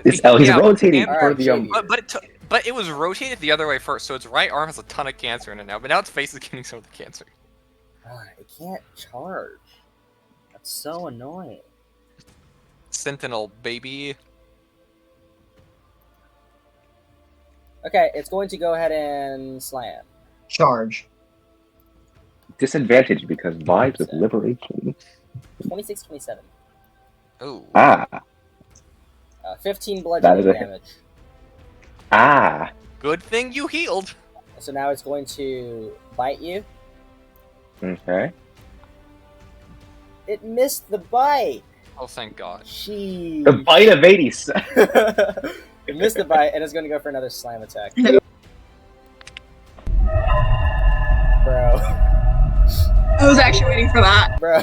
He's Yeah, rotating but- for Alright, the Xavier. But it was rotated the other way first, so its right arm has a ton of cancer in it now. But now its face is getting some of the cancer. It can't charge. That's so annoying. Sentinel, baby. Okay, it's going to go ahead and slam. Charge. disadvantage because vibes with liberation. 26, 27. Oh. Ah, 15 That is bludgeoning a- damage. ah. Good thing you healed. So now it's going to bite you. Okay. It missed the bite. Oh, thank God. Jeez. The bite of 80s. It missed the bite, and it's going to go for another slam attack. Bro. I was actually waiting for that. Bro.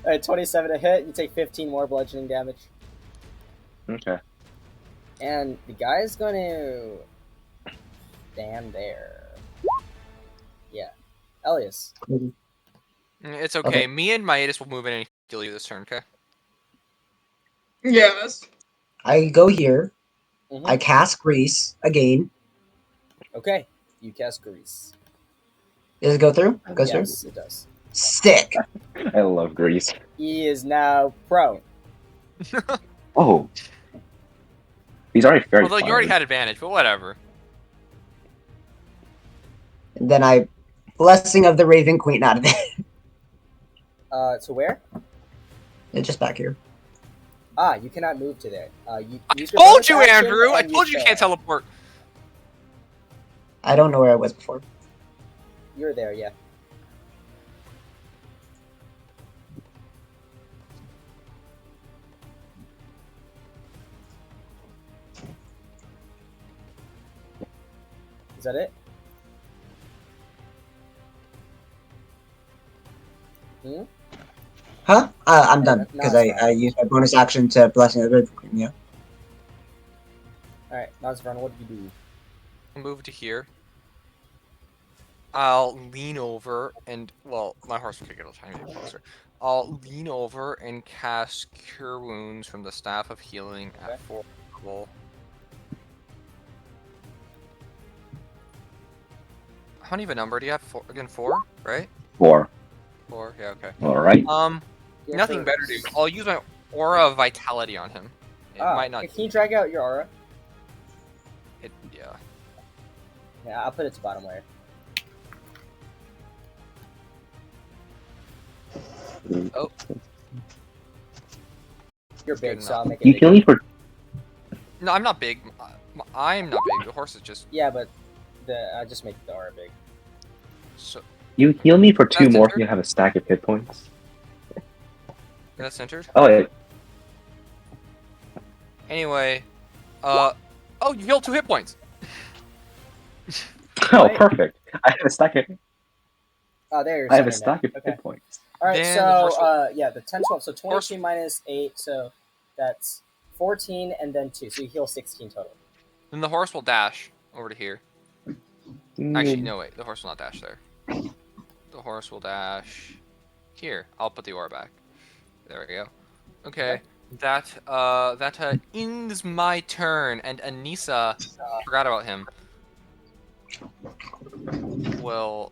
Alright, 27 to hit. You take 15 more bludgeoning damage. Okay. And the guy's going to stand there. Yeah. Elias. It's okay. Okay. Me and Maitis will move in and kill you this turn, okay? Yes. I go here. Mhm. I cast Grease again. Okay. You cast Grease. Does it go through? Goes Yes, it does. through? Sick. I love Grease. He is now prone. Oh. He's already very Although you already fired. had advantage, but whatever. And then I Blessing of the Raven Queen out of it. To where? It's just back here. Ah, you cannot move to there. You I use your told bonus you, action Andrew! I and told you fail. can't teleport. I don't know where I was before. You're there, yeah. Is that it? Hmm? Huh? I'm done No, because it's fine. I used my bonus action to Blessing of the Raven Queen. Yeah. Alright, Nazvan, what did you do? I'll move to here. I'll lean over and, well, my horse will kick it a tiny bit closer. I'll lean over and cast Cure Wounds from the Staff of Healing Okay. at 4th level. How many of a number do you have? Again, 4, right? 4. 4, yeah, okay. Alright. Go Nothing better, first. dude. I'll use my Aura of Vitality on him. It might not. Can you drag out your aura? Yeah. Yeah, I'll put it to bottom layer. Oh. You're big, Good so I'll enough. make it You bigger. kill me for No, I'm not big. I'm not big. The horse is just Yeah, but I just make the aura big. so. you heal me for 2 That's more enter? if you have a stack of hit points. That's centered. Oh wait. Anyway, oh, you healed 2 hit points. Oh, Right. perfect. I have a stack of Oh, there you're I have a centered stack now. of Okay. hit points. Alright, Then the horse so, yeah, the 10, 12, so 22 Horse- minus 8, so that's 14 and then 2, so you heal 16 total. Then the horse will dash over to here. Actually, no, wait. The horse will not dash there. The horse will dash here. I'll put the aura back. There we go. Okay. That ends my turn, and Anissa, forgot about him, will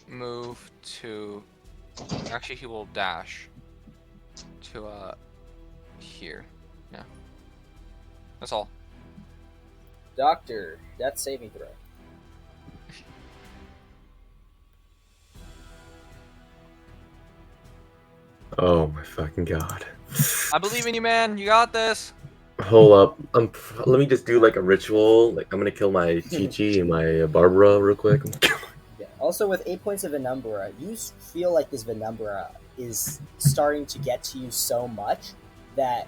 move to. Actually, he will dash to here. Yeah. That's all. Doctor, death saving throw. Oh my fucking god. I believe in you, man. You got this. Hold up. Let me just do like a ritual. Like I'm gonna kill my Chi-Chi and my Barbara real quick. Yeah. Also, with 8 points of Venumbra, you feel like this Venumbra is starting to get to you so much that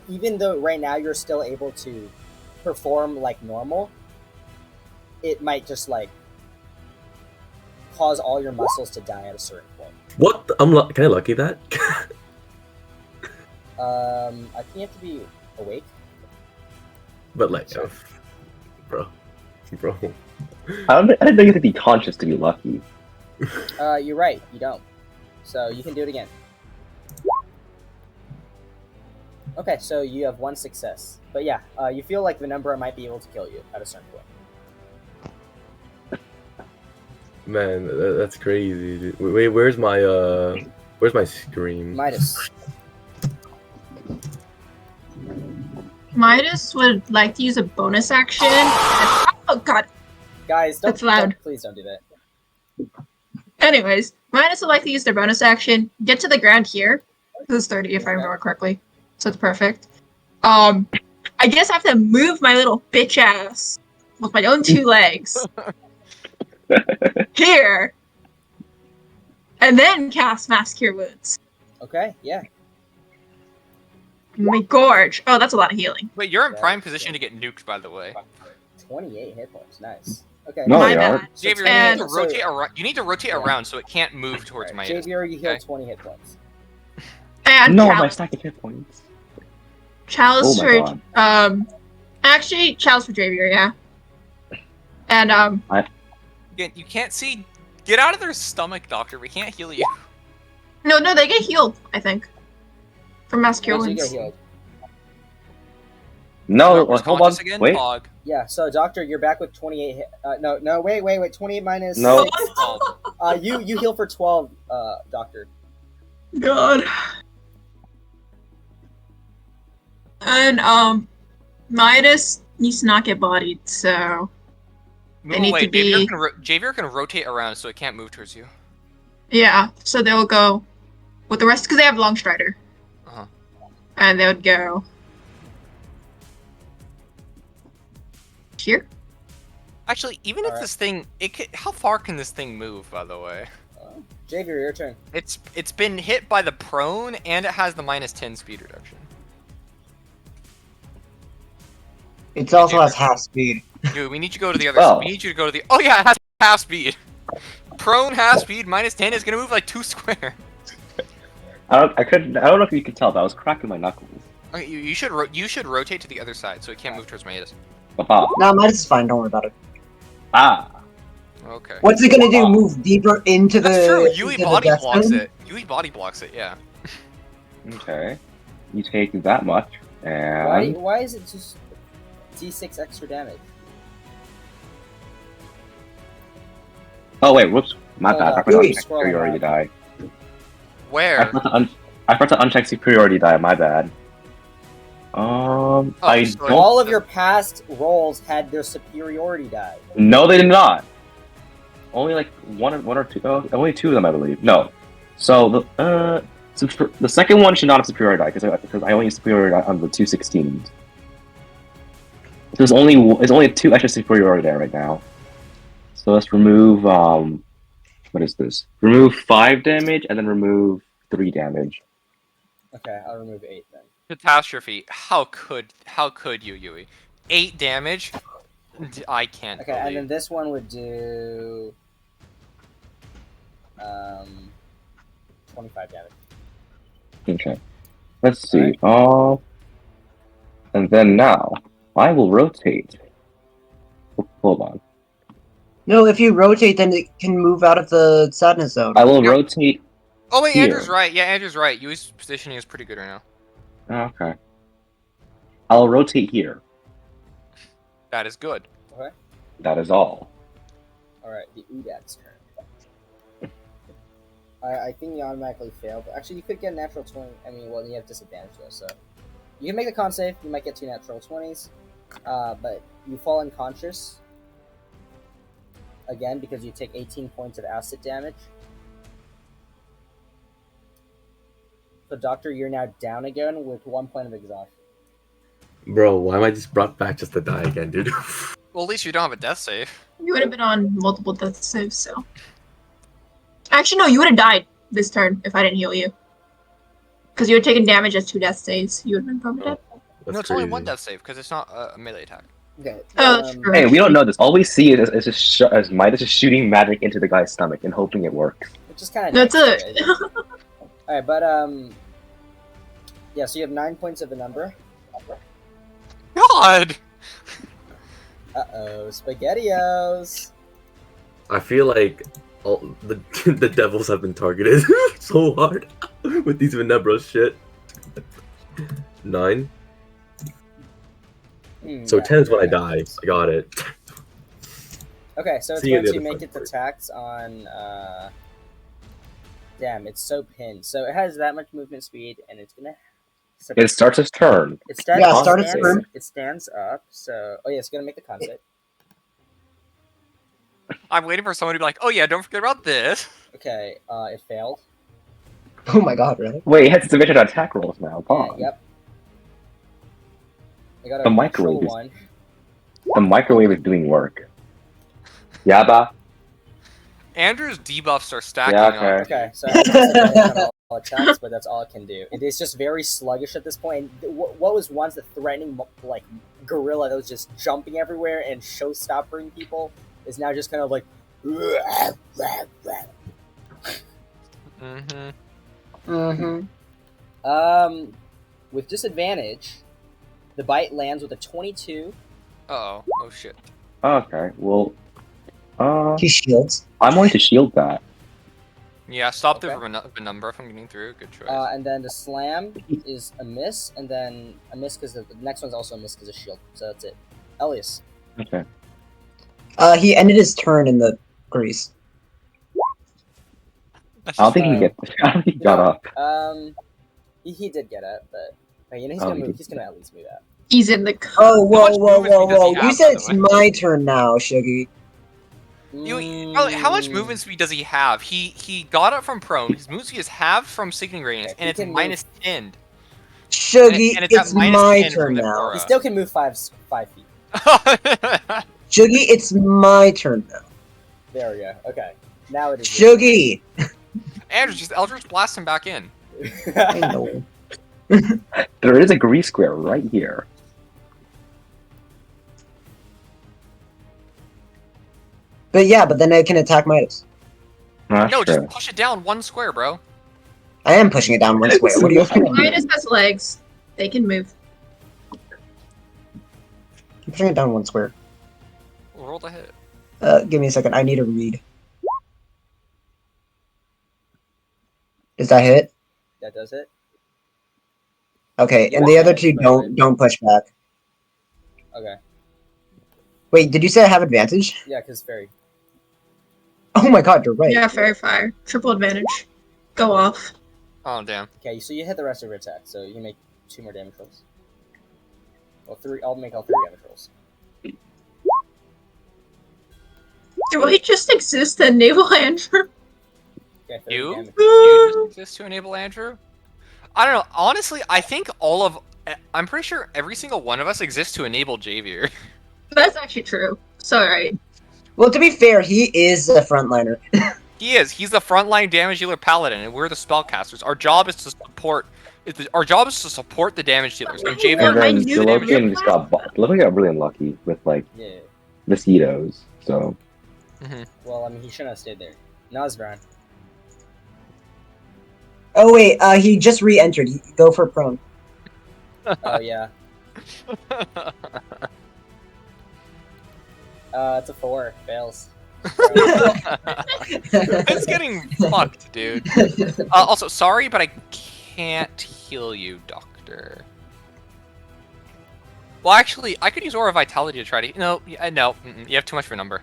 even though right now you're still able to perform like normal, it might just like cause all your muscles to die at a certain point. What? Can I lucky that? I think you have to be awake. But like, Sure. bro. I didn't know you had to be conscious to be lucky. You're right. You don't. So you can do it again. Okay, so you have 1 success. But yeah, you feel like the number might be able to kill you at a certain point. Man, that's crazy. Dude. Wait, where's my scream? Midas. Midas would like to use a bonus action. Oh god. Guys, That's loud. please don't do that. Anyways, Midas would like to use their bonus action, get to the ground here. This is 30 if I remember correctly. So it's perfect. I guess I have to move my little bitch ass with my own 2 legs. Here. And then cast Mass Cure Wounds. Okay, yeah. My gorge. Oh, that's a lot of healing. Wait, you're in Yeah, prime position to get nuked, by the way. 28 hit points. Nice. Okay. No, My you bad. aren't. Xavier, you And- need to rotate around. You need to rotate around so it can't move towards Alright, Midas. Xavier, you heal Okay. 20 hit points. And No, my Chalice. stack of hit points. Chalice Oh my for god. actually Chalice for Xavier, yeah. And Again, you can't see. Get out of their stomach, Doctor. We can't heal you. no, they get healed, I think. From Mass Cure Once you Wounds. get healed. No, Doctor's hold on. conscious again. Wait. Pog. Yeah, so Doctor, you're back with 28 hit. No, wait. 28 minus. No. You heal for 12, Doctor. God. And Midas needs to not get bodied, so Move need away. to be- Xavier can rotate around so it can't move towards you. yeah. So they'll go with the rest because they have Long Strider. Uh-huh. And they would go here. Actually, even if Alright. this thing, how far can this thing move? By the way, Xavier, your turn. it's been hit by the prone and it has the -10 speed reduction. It also has half speed. Dude, we need you to go to the other. Oh. We need you to go to the. Oh yeah, it has half speed. Prone half speed -10 is gonna move like 2 square. I don't know if you could tell, but I was cracking my knuckles. Okay, you should rotate to the other side so it can't move towards Midas. Haha. No, Midas is fine. Don't worry about it. Ah. Okay. What's it gonna do? Move deeper into the. That's true. Yui into the body death blocks zone? it. Yui body blocks it. Yeah. Okay. You take that much, and Why is it just D6 extra damage? oh wait, whoops, my Oh, bad. no. I forgot to Yui, uncheck scroll superiority die. Where? I forgot to uncheck superiority die. My bad. I so don't. All of your past rolls had their superiority die. No, they did not. Only like one or two. Oh, only 2 of them, I believe. No. So the second one should not have superiority die because I only use superiority die on the 216s. There's only 2 extra superiority die right now. So let's remove what is this? Remove 5 damage and then remove 3 damage. Okay, I'll remove 8 then. Catastrophe. How could you, Yui? 8 damage. I can't. Okay, and then believe. this one would do 25 damage. Okay. Let's see. And then now I will rotate. Hold on. No, if you rotate, then it can move out of the sadness zone. I will Yep. rotate. Oh wait, here. Andrew's right. Yeah, Andrew's right. Yui's positioning is pretty good right now. Okay. I'll rotate here. That is good. Okay. That is all. Alright, the Udad's turn. I think you automatically failed. Actually, you could get a natural 20. I mean, well, you have disadvantage though, so. You can make the con save. You might get 2 natural 20s. But you fall unconscious. Again, because you take 18 points of acid damage. So, Doctor, you're now down again with 1 point of exhaustion. Bro, why am I just brought back just to die again, dude? Well, at least you don't have a death save. You would have been on multiple death saves, so. Actually, no, you would have died this turn if I didn't heal you. Because you had taken damage as 2 death saves. You would have been probably dead. That's No, it's only crazy. 1 death save because it's not a melee attack. Okay. Oh, that's true. Hey, we don't know this. All we see is just as Midas just shooting magic into the guy's stomach and hoping it works. Which is kind of That's nice, it. right? Alright, but Yeah, so you have 9 points of a number. God! Uh-oh, SpaghettiOs. I feel like all the the devils have been targeted so hard with these Venebros shit. 9. So Yeah, 10 is when I very die. nice. I got it. Okay, so it's See you going in the to other make fun its part. attacks on. Damn, it's so pinned. So it has that much movement speed, and it's gonna. It starts its turn. It Yeah, start its stands. turn. It stands up. So yeah, it's gonna make the con save. I'm waiting for someone to be like, oh yeah, don't forget about this. Okay, it failed. Oh my god, really? Wait, it has division attack rolls now. Come And on. yep. I got a The natural microwave is 1. the microwave is doing work. Yaba. Andrew's debuffs are stacking Yeah, up. okay. Okay, so it has disadvantage on all attacks, but that's all it can do. It is just very sluggish at this point. And what was once a threatening, like, gorilla that was just jumping everywhere and show-stopping people is now just kind of like. Mm-hmm. With disadvantage, the bite lands with a 22. Uh-oh. Oh shit. Okay. Well, He shields. I'm going to shield that. Yeah, stop Okay. the number from getting through. Good choice. And then the slam is a miss, and then a miss because the next one's also a miss because of shield. So that's it. Elias. Okay. He ended his turn in the grease. That's I don't just think he fine. I don't think he got up. He did get up, but you know he's Oh, gonna he move. did. He's gonna at least move out. He's in the. Oh, whoa, much whoa, movement whoa, speed does he whoa! have, You by said the it's way? my turn now, Shuggy. How much movement speed does he have? He got up from prone. His movement speed is halved from sickening radius, Okay, and he it's can move. minus 10. Shuggy, And it's at it's minus my 10 turn from the now. He aura. still can move 5 feet. Shuggy, it's my turn now. There we go. Okay, now it is. Shuggy! Andrew, just Eldritch blast him back in. I know. There is a grease square right here. But yeah, but then I can attack Midas. That's No, true. just push it down 1 square, bro. I am pushing it down one square. What do you think? Midas has legs. They can move. I'm pushing it down one square. Roll the hit. Give me a second. I need to read. Does that hit? That does it. Okay, You and the have other two advantage, don't push back. Okay. Wait, did you say I have advantage? Yeah, because fairy. Oh my god, you're right. Yeah, fairy fire. Triple advantage. Go off. Oh, damn. Okay, so you hit the rest of your attack, so you can make 2 more damage rolls. Well, 3. I'll make all 3 damage rolls. Do I just exist to enable Andrew? Okay, 30 You? damage. You just exist to enable Andrew? I don't know. Honestly, I think I'm pretty sure every single one of us exists to enable Javier. That's actually true. Sorry. Well, to be fair, he is a frontliner. He is. He's the frontline damage dealer paladin, and we're the spellcasters. Our job is to support. Our job is to support the damage dealers. And Yeah, Javier And I then is knew the that damage Delokian real just got really unlucky with like Yeah. mosquitoes. So Well, I mean, he shouldn't have stayed there. Nazran. Oh wait, he just re-entered. Go for prone. Oh, yeah. It's a 4. Fails. It's getting fucked, dude. Also, sorry, but I can't heal you, Doctor. Well, actually, I could use Aura Vitality to try to. No. You have too much of a number.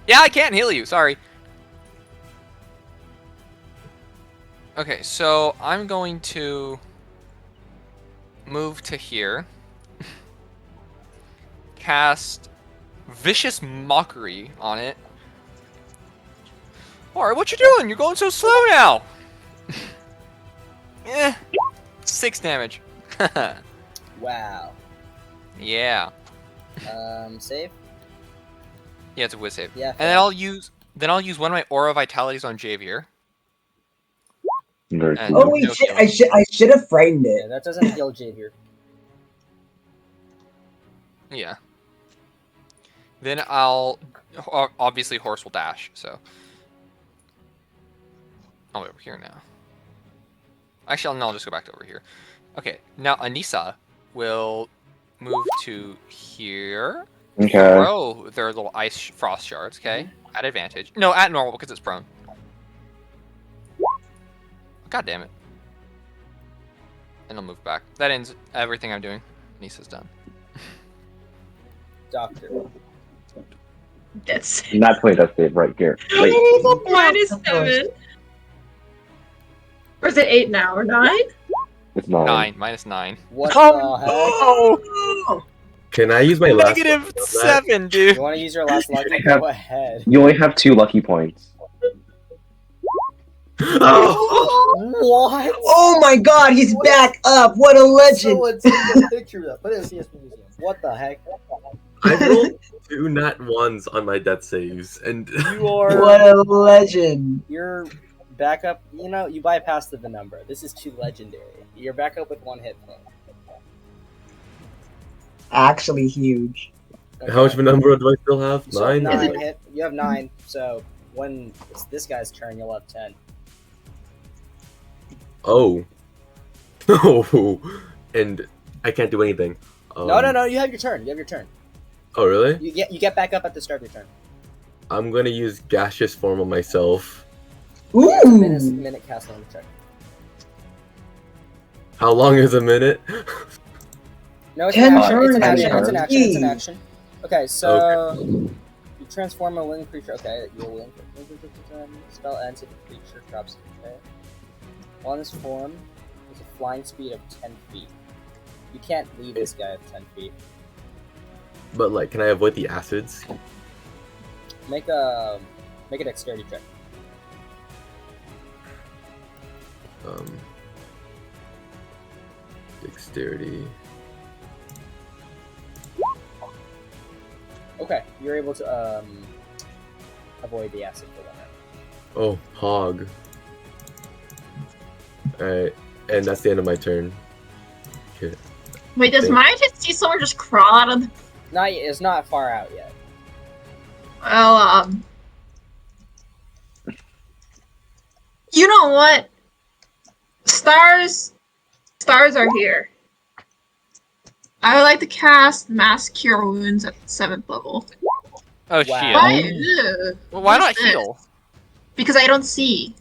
Yeah, I can't heal you. Sorry. Okay, so I'm going to move to here. Cast Vicious Mockery on it. Alright, what you doing? You're going so slow now! 6 damage. Wow. Yeah. Save? Yeah, it's a whiz save. Yeah. And then I'll use one of my Aura Vitalities on Javier. very And- cool. Oh wait, No shit! healing. I should have frightened Yeah, it. that doesn't heal Javier. Yeah. Then I'll obviously horse will dash, so I'll be over here now. Actually, no, I'll just go back over here. Okay, now Anissa will move to here. Okay. Throw their little ice frost shards, okay? At advantage. No, at normal because it's prone. God damn it. And I'll move back. That ends everything I'm doing. Anissa's done. Doctor. That's Not play that save right here. Wait. -7. Or is it 8 now or 9? It's 9. 9, -9. What Oh, the heck? Oh! Can I use my last? -7, dude. You want to use your last lucky? Go ahead. You only have 2 lucky points. Oh! What? Oh my god, he's back up! What a legend! Someone take a picture of that. Put it in the CS Museum. What the heck? I rolled 2 nat ones on my death saves, and You are. What a legend! You're back up. You know, you bypassed the number. This is too legendary. You're back up with 1 hit point. Actually huge. Okay. how much of a number do I still have? You still have 9. 9 hit. You have 9. So when it's this guy's turn, you'll have 10. Oh. Oh. And I can't do anything. No. You have your turn. You have your turn. Oh, really? You get back up at the start of your turn. I'm gonna use gaseous form on myself. It's a Ooh! minute cast on the check. How long is a minute? No, it's an 10 action. It's an turns, action. man. It's an action. It's an action. Okay, so Okay. you transform a winged creature. Okay, your winged spell ends if the creature drops. Okay. On this form, there's a flying speed of 10 feet. You can't leave this guy at 10 feet. But like, can I avoid the acids? Make a dexterity check. Dexterity. Okay, you're able to avoid the acid for 1 round. Oh, hog. Alright, and that's the end of my turn. Okay. Wait, does Thank- Maya just see someone just crawl out of the... It's not far out yet. Well, you know what? Stars are here. I would like to cast Mass Cure Wounds at 7th level. Oh, Wow. shit. Why? Ugh. Well, why not What's this? heal? Because I don't see.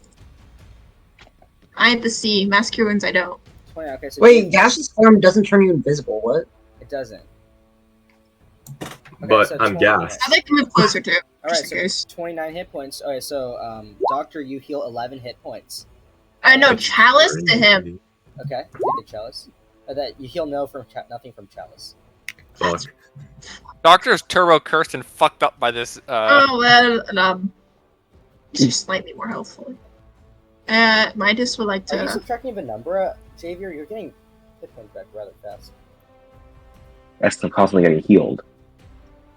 I have to see. Mass Cure Wounds I don't. 20. Okay, so Wait, gaseous form doesn't turn you invisible, what? it doesn't. Okay, But so I'm 20 gassed. I'd like to move closer to it. All right, Just in case. so 29 hit points. Okay, so Doctor, you heal 11 hit points. I know Chalice to him. Okay, you did Chalice. That you heal nothing from Chalice. Fuck. Doctor's turbo cursed and fucked up by this. Oh well, just slightly more helpful. Midas would like Are you to. subtracting Penumbra, Javier? You're getting hit points back rather fast. That's still constantly getting healed.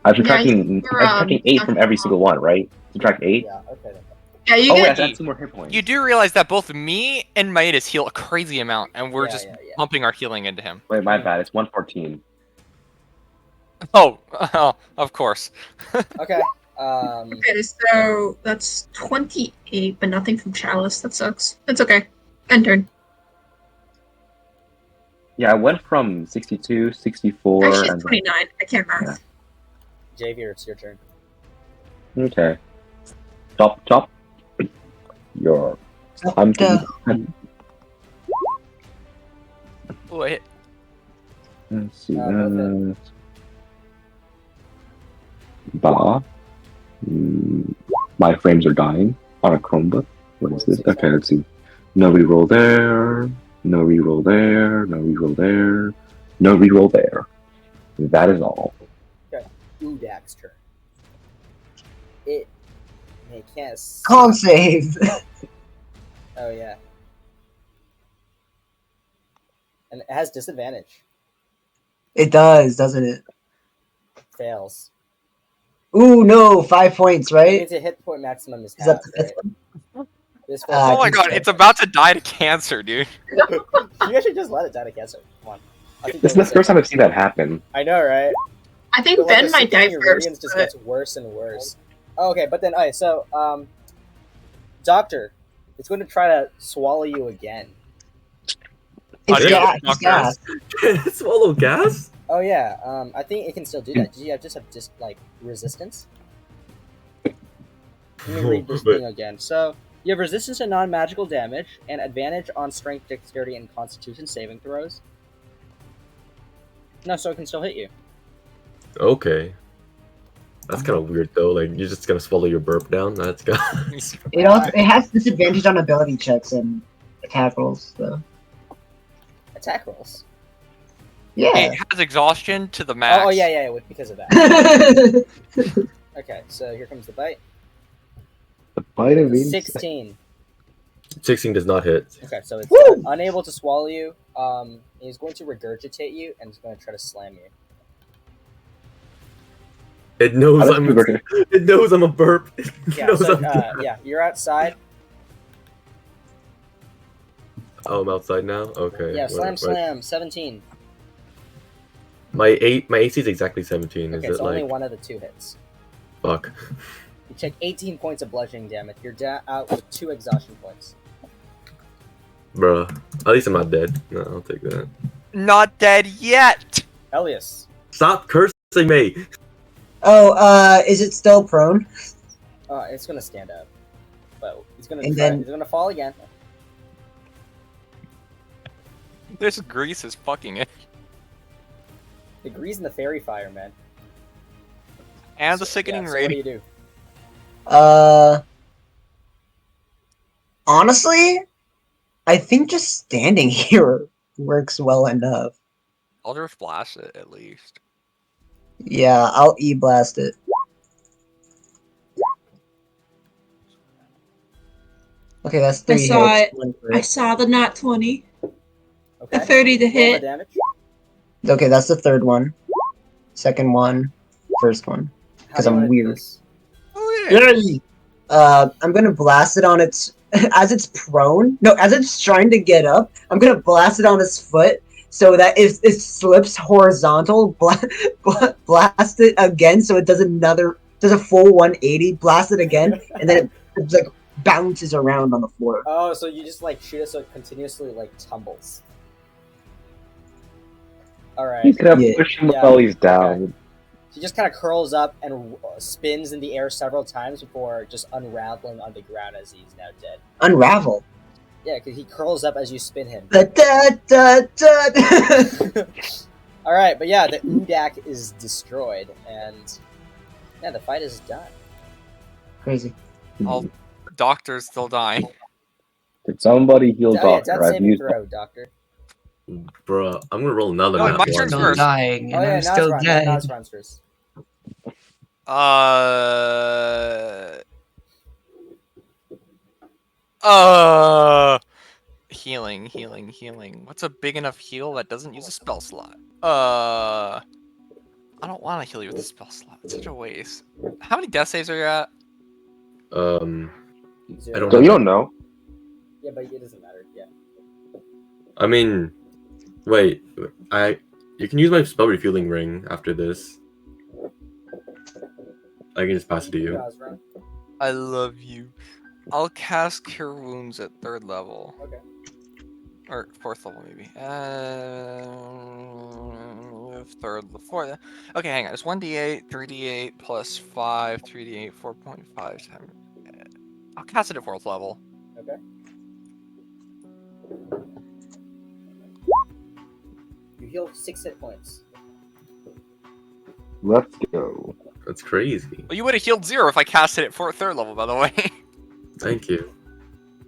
I'm subtracting, you're, I'm subtracting 8 from every single one, right? Subtract 8? Yeah. Okay. Then. Yeah, you Oh, get. yeah, that's 2 more hit points. You do realize that both me and Midas heal a crazy amount, and we're Yeah, just yeah. pumping our healing into him. Wait, my bad. It's 114. Oh, of course. Okay. Okay, so that's 28, but nothing from Chalice. That sucks. That's okay. End turn. Yeah, I went from 62, 64, Actually, and it's 29. I can't math. Javier, it's your turn. okay. Chop. Your time to Oh, I hit. Let's see. Both Bah. My frames are dying on a Chromebook. What is this? Okay, let's see. No reroll there. No reroll there. No reroll there. No reroll there. That is all. Udak's turn. It can't. Con save! Oh yeah. And it has disadvantage. It does, doesn't it? Fails. Ooh, no, 5 points, right? It's a hit point maximum is Is that half, the fifth right? one? This Oh my I god, think so. it's about to die to cancer, dude. You guys should just let it die to cancer. Come on. I think This is you'll the first say- time I've seen that happen. I know, right? I think But, like, Ben the might die Symphomy of first. Radiance just but- gets worse and worse. Oh, okay, but then, alright, so, Doctor, it's going to try to swallow you again. It's Damn, gas. It's doctor. gas. Can it swallow gas? Oh yeah, I think it can still do that. Do you just have like resistance? Let me read this But- thing again. So you have resistance to non-magical damage and advantage on strength, dexterity, and constitution saving throws. No, so it can still hit you. Okay. That's kind of weird though. Like you're just gonna swallow your burp down. That's got. It has disadvantage on ability checks and attack rolls, though. Attack rolls. Yeah. It has exhaustion to the max. Oh yeah, because of that. Okay, so here comes the bite. The bite of 16. 16 does not hit. Okay, so it's Woo! unable to swallow you. He's going to regurgitate you and he's going to try to slam you. It knows How I'm. does it It knows I'm a burp. It Yeah, knows so, I'm burp. yeah, you're outside. Oh, I'm outside now. Okay. Yeah, slam, what- slam. 17. My AC is exactly 17. Okay, Is so it only like one of the two hits. fuck? You take 18 points of bludgeoning damage. You're out with 2 exhaustion points. Bruh. At least I'm not dead. No, I'll take that. Not dead yet. Elias. Stop cursing me. Oh, is it still prone? It's gonna stand up, but he's gonna And try, then- he's gonna fall again. This grease is fucking it. The grease and the fairy fire, man. And the sickening So what do rating. you do? Honestly, I think just standing here works well enough. I'll just blast it at least. Yeah, I'll E-blast it. Okay, that's 3 saw hits. it. One I crit. saw the nat 20. Okay. A 30 to Roll the hit. damage. Okay, that's the third one. Second one. First one. How 'Cause do you I'm wanna do weird. this? Oh yeah. Yay! I'm gonna blast it on its as it's prone. No, as it's trying to get up. I'm gonna blast it on its foot so that if it slips horizontal, blast it again so it does a full 180. Blast it again, and then it like bounces around on the floor. Oh, so you just like shoot it so it continuously like tumbles. All You right. could have Yeah. pushed him Yeah, while he's down. He just kind of curls up and spins in the air several times before just unraveling on the ground as he's now dead. Unravel. Yeah, because he curls up as you spin him. Da, da, da, da. All right, but yeah, the Udak is destroyed, and yeah, the fight is done. Crazy. All doctor's still dying. Did somebody heal Oh, yeah, Doctor? death I've saving used throw, Doctor. Bruh, I'm gonna roll another Oh, nat my one. turn's Still first. dying, Oh and yeah, I'm still now dead. it's Ron's first. Healing. What's a big enough heal that doesn't use a spell slot? I don't want to heal you with a spell slot. It's such a waste. How many death saves are you at? Zero. I don't So know. you don't know. Yeah, but it doesn't matter. Yeah. I mean, wait. You can use my spell refueling ring after this. I can just pass it to you. Jaws, Ron. I love you. I'll cast Cure Wounds at 3rd level. Okay. Or 4th level, maybe. 3rd, 4th. Okay, hang on. It's 1d8, 3d8, plus 5, 3d8, 4.5 times. I'll cast it at 4th level. Okay. You heal 6 hit points. Let's go. That's crazy. Well, you would have healed 0 if I cast it at 3rd level, by the way. Thank you.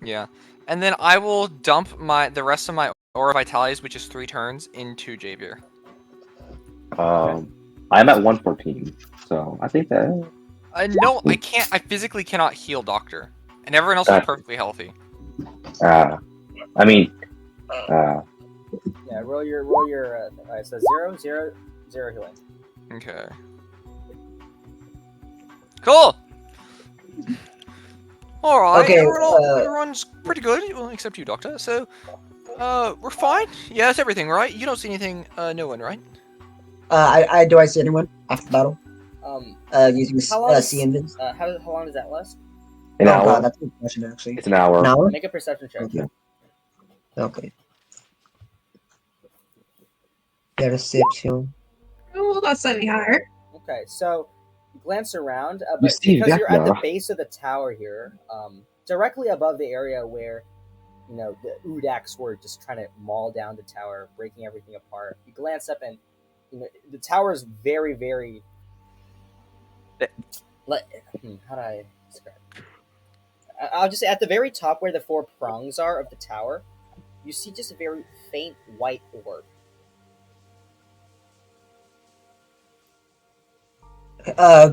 Yeah. And then I will dump the rest of my Aura Vitalities, which is 3 turns, into Javier. I'm at 114, so I think that. No, I can't. I physically cannot heal Doctor. And everyone else is perfectly healthy. I mean, Yeah, roll your. Alright, so 0, 0, 0 healing. Okay. Cool! Alright, Okay, everyone's pretty good, well, except you, Doctor. So, we're fine? Yeah, that's everything, right? You don't see anything, no one, right? Do I see anyone after battle? Using How long C engines? how long does that last? an Oh hour. god, that's a good question actually. It's an hour. An hour? Make a perception check. Okay. Okay. Get a sip healing. Oh, that's slightly higher. Okay, so you glance around, You but see because you're at the Vecna. base of the tower here, directly above the area where the Udaks were just trying to maul down the tower, breaking everything apart. You glance up, and the tower is very, very. How do I describe it? I'll just say at the very top where the four prongs are of the tower, you see just a very faint white orb.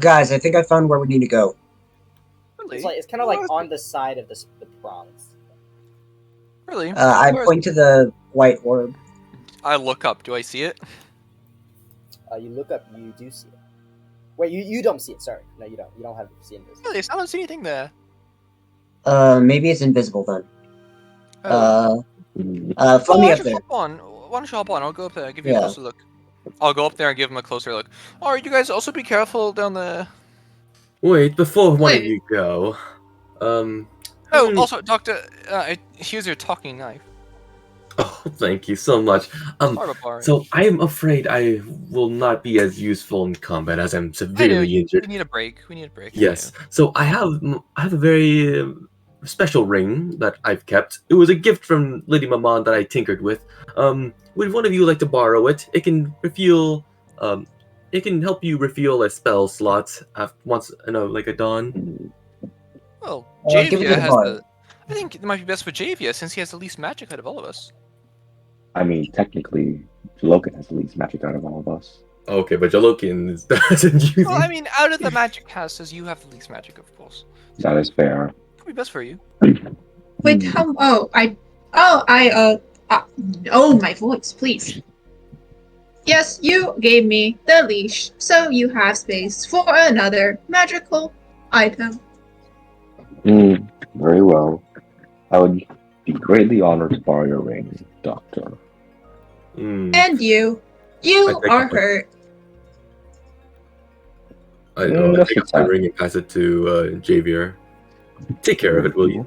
Guys, I think I found where we need to go. Really? It's kind of like on the side of the prongs. Really? I Where is point to the white orb. I look up. Do I see it? You look up, you do see it. Wait, you don't see it. Sorry, no, you don't. You don't have seen this. Really? I don't see anything there. Maybe it's invisible then. Oh. Fly Why me don't up you there. hop on? Why don't you hop on? I'll go up there and give you a Yeah. closer look. I'll go up there and give him a closer look. Alright, you guys also be careful down there. Wait, before one of Wait. you go, Oh, also, Doctor, here's your talking knife. oh, thank you so much. Sorry about borrowing. So I am afraid I will not be as useful in combat as I'm I know, severely injured. we need a break. We need a break. Yes. So I have a very special ring that I've kept. It was a gift from Lady Maman that I tinkered with. Would one of you like to borrow it? It can refuel. It can help you refuel a spell slot once like a dawn. Well, Give it to Javia the has bard. the. I think it might be best for Javia since he has the least magic out of all of us. I mean, technically, Logan has the least magic out of all of us. Okay, but Jalokian doesn't use. Well, I mean, out of the magic casters, you have the least magic, of course. That is fair. It'll be best for you. Wait, how? Oh, my voice, please. Yes, you gave me the leash, so you have space for another magical item. Very well. I would be greatly honored to borrow your ring, Doctor. And you are hurt. I That's take up my ring and pass it to Javier. Take care of it, will you?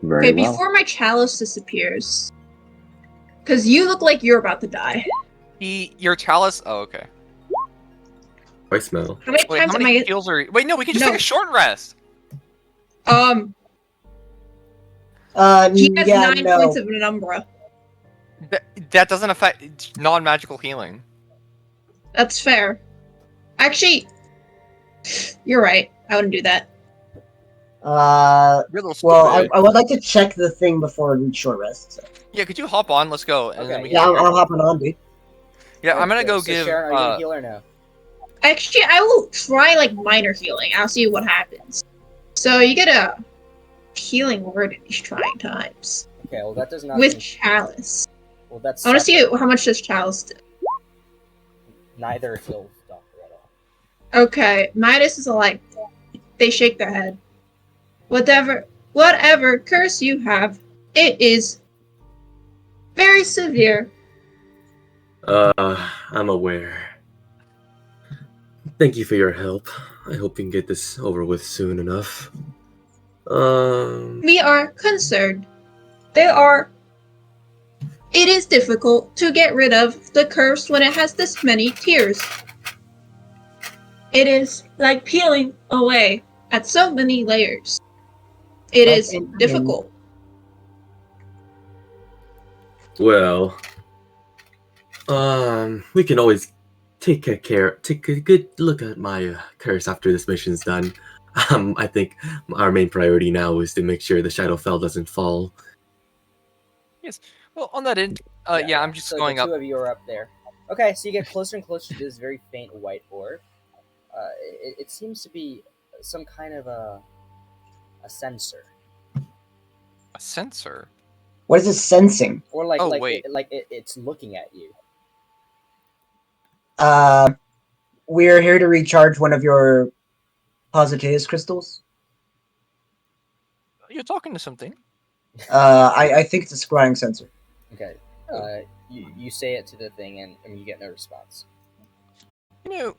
Very Okay, well. before my chalice disappears, because you look like you're about to die. Your chalice. Oh, okay. I smell. How many Wait, times how am many I? heals are? Wait, no, we can just No. take a short rest. He has Yeah, 9 no. points of penumbra. That doesn't affect non-magical healing. That's fair. Actually, you're right. I wouldn't do that. You're a little Well, stupid. I would like to check the thing before we short rest. So. Yeah, could you hop on? Let's go. And then Okay, we Yeah, can I'm hopping on, dude. Yeah, I'm gonna Okay, go so give. Sharon, are you gonna heal or no? Actually, I will try like minor healing. I'll see what happens. So you get a healing word at these trying times Okay, well that does not. with chalice. Well, that's. I want to see how much does chalice do. Neither heals Doctor at all. Okay, Midas is like they shake their head. Whatever curse you have, it is very severe. I'm aware. Thank you for your help. I hope we can get this over with soon enough. We are concerned. It is difficult to get rid of the curse when it has this many tiers. It is like peeling away at so many layers. It Like is an difficult. Well, we can always take a good look at my curse after this mission's done. I think our main priority now is to make sure the Shadowfell doesn't fall. Yes. Well, on that end, yeah, I'm just so going the up. two of you are up there. Okay, so you get closer and closer to this very faint white orb. It seems to be some kind of a sensor, A sensor. What is it sensing? or like Oh, wait. it's looking at you. We're here to recharge one of your Positives crystals. You're talking to something. I think it's a scrying sensor. Okay. You say it to the thing and you get no response. You know,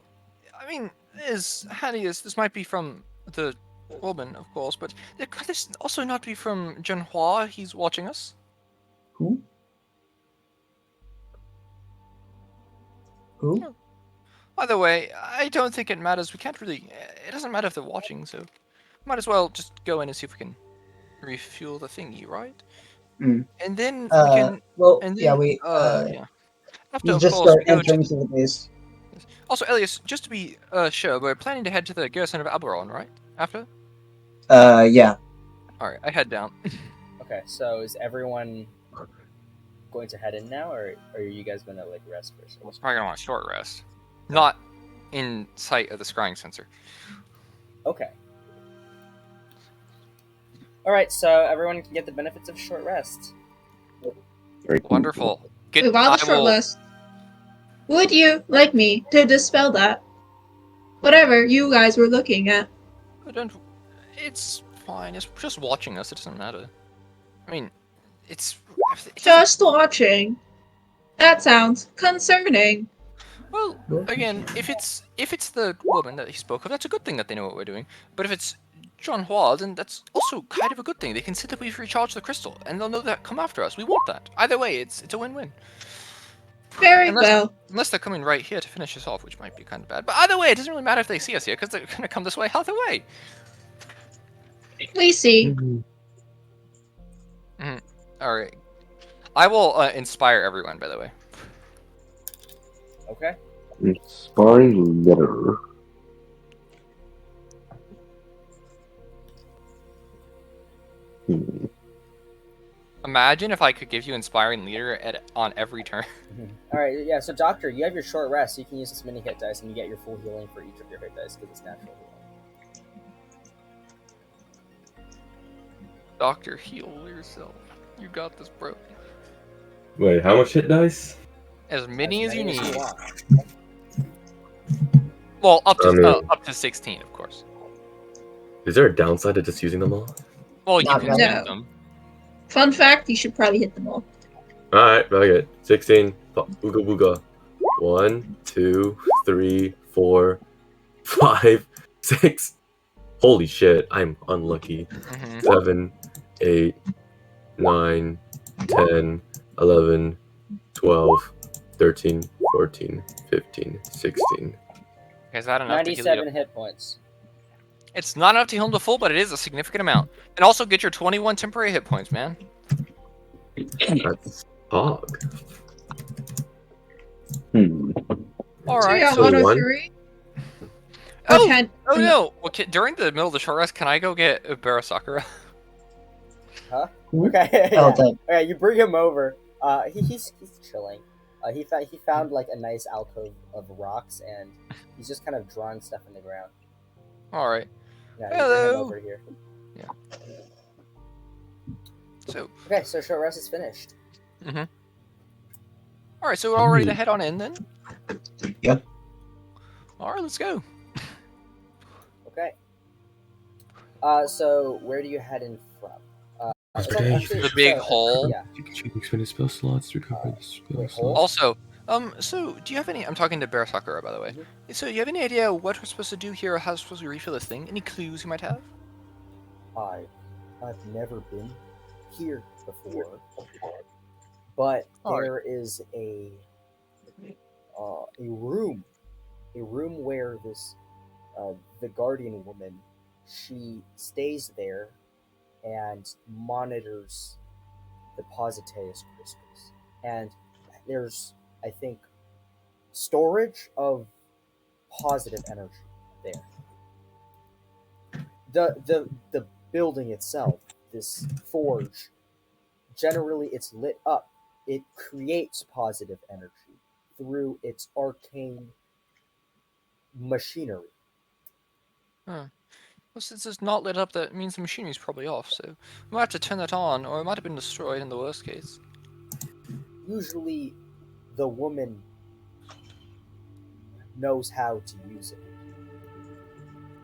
I mean, as handy as this might be from the woman, of course, but could this also not be from Zhenhua? He's watching us. Who? Who? By the way, I don't think it matters. We can't really. It doesn't matter if they're watching, so might as well just go in and see if we can refuel the thingy, right? Mm. And then we can. Well, And yeah, then, we yeah. After, you of just course, start we go entering to. to the base. Also, Elias, just to be sure, we're planning to head to the garrison of Alberon, right? After. Yeah. All right, I head down. Okay, so is everyone going to head in now, or are you guys gonna like rest for a second? We're probably gonna want a short rest, not in sight of the scrying sensor. Okay. All right, so everyone can get the benefits of short rest. Very cool. Wonderful. Good. Without the I short will. list, would you like me to dispel that? Whatever you guys were looking at. I don't. It's fine. It's just watching us. It doesn't matter. I mean, it's. It doesn't- Just watching. That sounds concerning. Well, again, if it's the woman that he spoke of, that's a good thing that they know what we're doing. But if it's John Hua, then that's also kind of a good thing. They can see that we've recharged the crystal, and they'll know that come after us. We want that. Either way, it's a win-win. Very well. Unless they're coming right here to finish us off, which might be kind of bad. But either way, it doesn't really matter if they see us here, because they're gonna come this way either way. We see. All right. I will inspire everyone, by the way. Okay. Inspiring letter. Imagine if I could give you inspiring leader on every turn. All right, yeah. So, Doctor, you have your short rest. So you can use this mini hit dice, and you get your full healing for each of your hit dice because it's natural healing. Doctor, heal yourself. You got this, bro. Wait, how much hit dice? As many as you many need. want. Well, up I mean- to 16, of course. Is there a downside to just using them all? Well, you Not can really. use No. them. Fun fact, you should probably hit them all. Alright, fuck it. 16. Booga booga. 1, 2, 3, 4, 5, 6. Holy shit, I'm unlucky. Mm-hmm. 7, 8, 9, 10, 11, 12, 13, 14, 15, 16. Is that enough to heal you? 97 hit points. It's not enough to heal him to full, but it is a significant amount. And also get your 21 temporary hit points, man. That's hog. All So right. yeah, so one or one- three. Oh, Or 10. oh no! Well, during the middle of the short rest, can I go get Barasakura? Huh? Okay. Oh, Yeah. thank. Okay, you bring him over. He's chilling. He found like a nice alcove of rocks, and he's just kind of drawing stuff in the ground. All right. Yeah, you bring him Hello. over here. So, Okay, so short rest is finished. all right. So we're all ready to head on in then. Yep. All right, let's go. Okay. So where do you head in from? After day. The big hole. Yeah. You can change expended spell slots to recover the spell Wait, slot. Also, so do you have any? I'm talking to Barasakura, by the way. So, you have any idea what we're supposed to do here, or how we're supposed to refill this thing? Any clues you might have? I've never been here before, but Alright. there is a room where this the guardian woman, she stays there and monitors the Positeus crystals, and there's, I think, storage of positive energy there. The building itself, this forge, generally it's lit up. It creates positive energy through its arcane machinery. Huh. Well, since it's not lit up, that means the machinery's probably off, so we might have to turn that on, or it might have been destroyed in the worst case. Usually, the woman knows how to use it.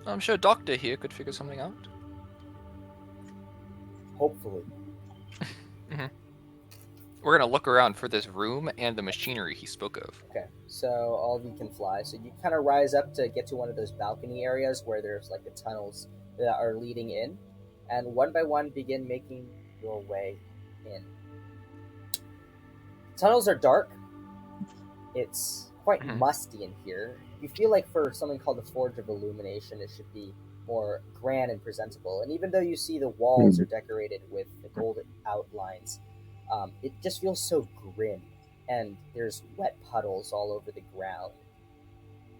I'm sure Doctor here could figure something out. Hopefully. We're gonna look around for this room and the machinery he spoke of. Okay, so all of you can fly. So you kind of rise up to get to one of those balcony areas where there's like the tunnels that are leading in, and one by one begin making your way in. Tunnels are dark. It's quite Mhm. musty in here. You feel like for something called the Forge of Illumination, it should be more grand and presentable. And even though you see the walls are decorated with the gold outlines, it just feels so grim. And there's wet puddles all over the ground.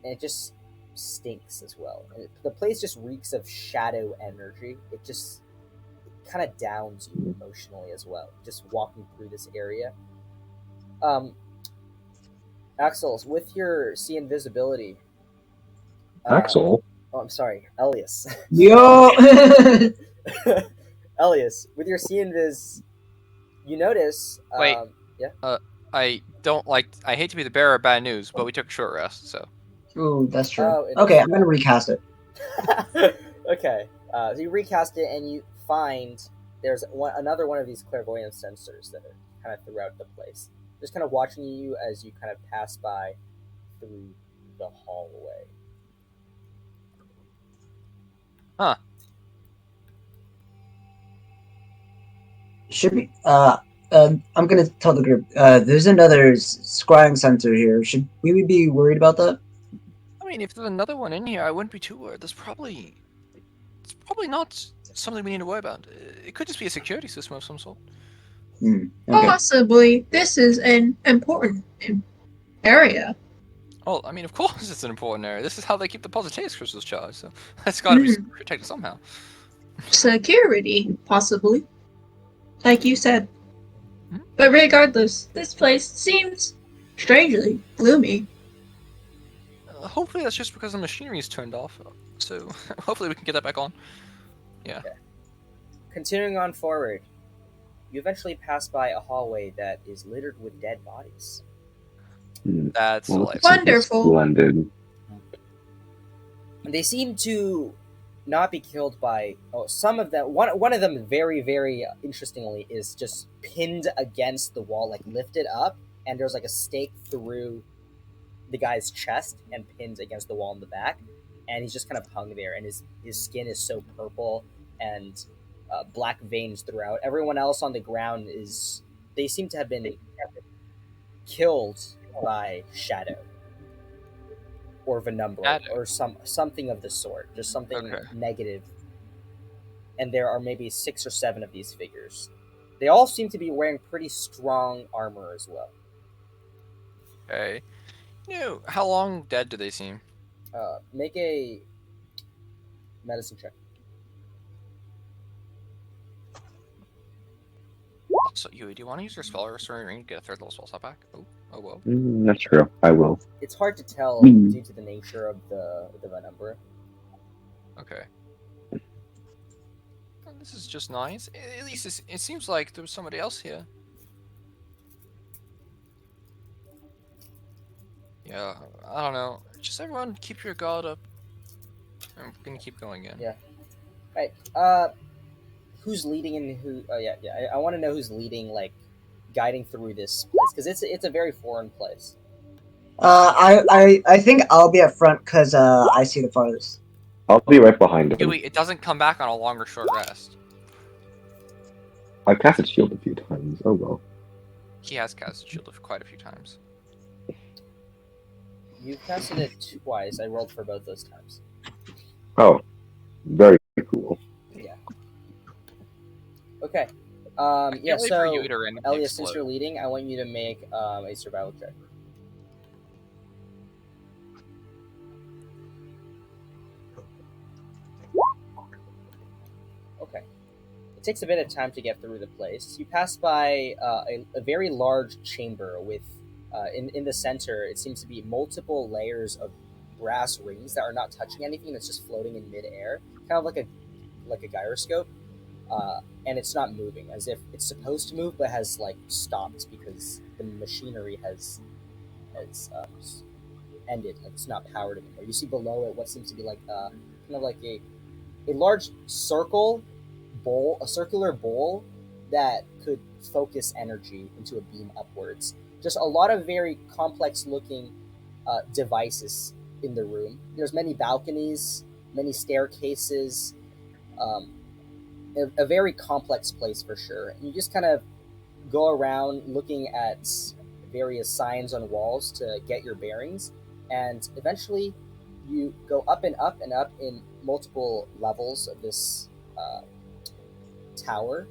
And it just stinks as well. And the place just reeks of shadow energy. It just kind of downs you emotionally as well, just walking through this area. Axel, with your see invisibility. Axel? Oh, I'm sorry, Elias. Yo. Elias, with your see invis, you notice. Wait. Yeah. I don't like. I hate to be the bearer of bad news, but we took a short rest, so. Ooh, that's true. Oh, it Okay, is. I'm gonna recast it. Okay. So you recast it, and you find there's another one of these clairvoyance sensors that are kind of throughout the place, just kind of watching you as you kind of pass by through the hallway. Huh. Should be. I'm gonna tell the group. There's another scrying center here. Should we be worried about that? I mean, if there's another one in here, I wouldn't be too worried. It's probably not something we need to worry about. It could just be a security system of some sort. Okay. Possibly, this is an important area. Well, I mean, of course it's an important area. This is how they keep the positivity crystals charged, so it's got to be protected somehow. Security, possibly. Like you said. Hmm? But regardless, this place seems strangely gloomy. Hopefully that's just because the machinery is turned off. So hopefully we can get that back on. Yeah. Okay. Continuing on forward, you eventually pass by a hallway that is littered with dead bodies. That's Well, delightful. Wonderful. Splendid. They seem to not be killed by. Oh, some of them. One of them, very very interestingly, is just pinned against the wall, like lifted up, and there's like a stake through the guy's chest and pinned against the wall in the back, and he's just kind of hung there, and his skin is so purple and black veins throughout. Everyone else on the ground is. They seem to have been killed by Shadow or Venumbra Shadow. or something of the sort, just something Okay. negative. And there are maybe 6 or 7 of these figures. They all seem to be wearing pretty strong armor as well. Okay. How long dead do they seem? Make a medicine check. So, do you want to use your spell restoring ring to get a third level spell slot back? Oh well. That's true. I will. It's hard to tell Hmm. due to the nature of the Venumbra. Okay. Well, this is just nice. At least it seems like there was somebody else here. Yeah, I don't know. Just everyone keep your guard up. I'm gonna keep going in. Yeah. Right. Who's leading and who? Oh yeah. I want to know who's leading, like guiding through this place, because it's a very foreign place. I think I'll be up front because I see the farthest. I'll be right behind him. Wait, it doesn't come back on a longer short rest. I've casted shield a few times. Oh well. He has casted shield quite a few times. You casted it twice. I rolled for both those times. Oh, very cool. Yeah. Okay. I can't Yeah. wait for So, you to randomly Elias, since explode. you're leading, I want you to make a survival check. Okay. It takes a bit of time to get through the place. You pass by a very large chamber with, in the center, it seems to be multiple layers of brass rings that are not touching anything. It's just floating in midair, kind of like a gyroscope. And it's not moving, as if it's supposed to move, but has like stopped because the machinery has ended. Like it's not powered anymore. You see below it what seems to be like kind of like a large circle bowl, a circular bowl that could focus energy into a beam upwards. Just a lot of very complex looking devices in the room. There's many balconies, many staircases. A very complex place for sure. And you just kind of go around looking at various signs on walls to get your bearings, and eventually you go up and up and up in multiple levels of this tower,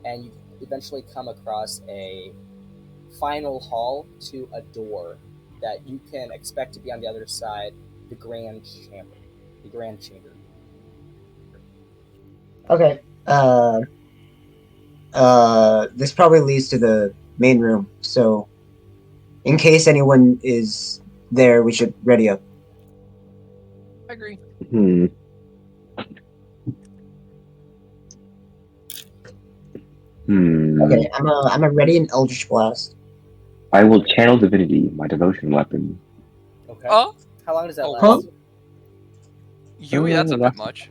and you eventually come across a final hall to a door that you can expect to be on the other side, the grand chamber. The grand chamber. Okay. This probably leads to the main room. So, in case anyone is there, we should ready up. I agree. Hmm. Okay, I'm a ready an Eldritch Blast. I will channel divinity, my devotion weapon. Okay. Oh, How long does that oh, last? Huh? Yui, that's a bit much.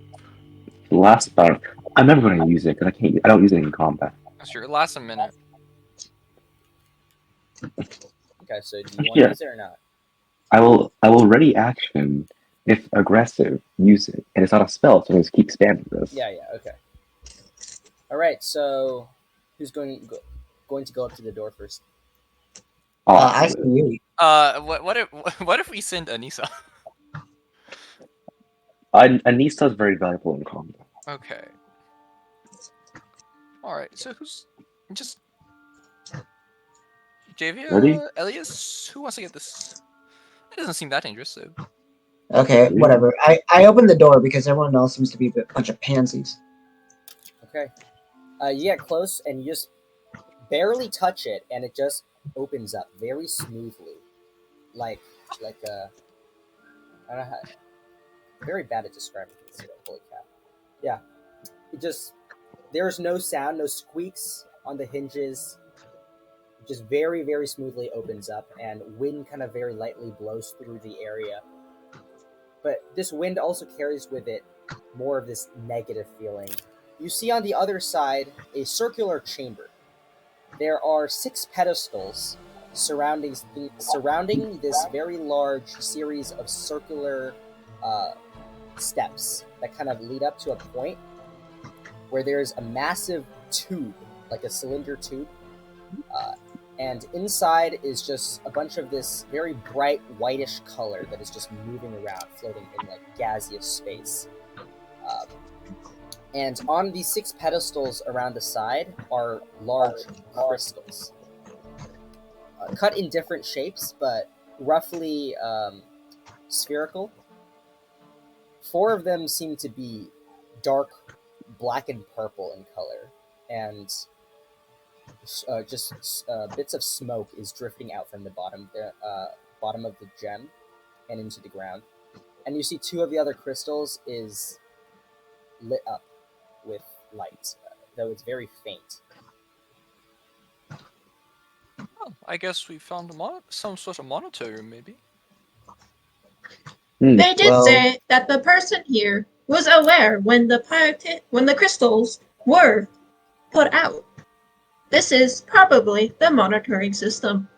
Last about. I'm never going to use it because I don't use it in combat. That's true. It lasts a minute. Okay, so do you want to Yeah. use it or not? I will ready action if aggressive use it, and it's not a spell, so I just keep spamming this. Yeah, okay. All right, so who's going to go up to the door first? I see you. What if we send Anissa? Anissa is very valuable in combat. Okay. All right. So who's just Ready? Javia, Elias? Who wants to get this? It doesn't seem that dangerous. So Okay, whatever. I opened the door because everyone else seems to be a bunch of pansies. Okay. You get close and you just barely touch it, and it just opens up very smoothly, like a. I don't know how. Very bad at describing things. Holy cow! Yeah, it just there's no sound, no squeaks on the hinges. It just very very smoothly opens up, and wind kind of very lightly blows through the area. But this wind also carries with it more of this negative feeling. You see on the other side a circular chamber. There are 6 pedestals surrounding this very large series of circular steps that kind of lead up to a point where there's a massive tube, like a cylinder tube, and inside is just a bunch of this very bright whitish color that is just moving around, floating in like gaseous space. And on these 6 pedestals around the side are large crystals, cut in different shapes, but roughly spherical. 4 of them seem to be dark black and purple in color, and bits of smoke is drifting out from the bottom of the gem and into the ground. And you see 2 of the other crystals is lit up with light, though it's very faint. oh, I guess we found some sort of monitor room, maybe. They did Well- say that the person here was aware when the crystals were put out. This is probably the monitoring system.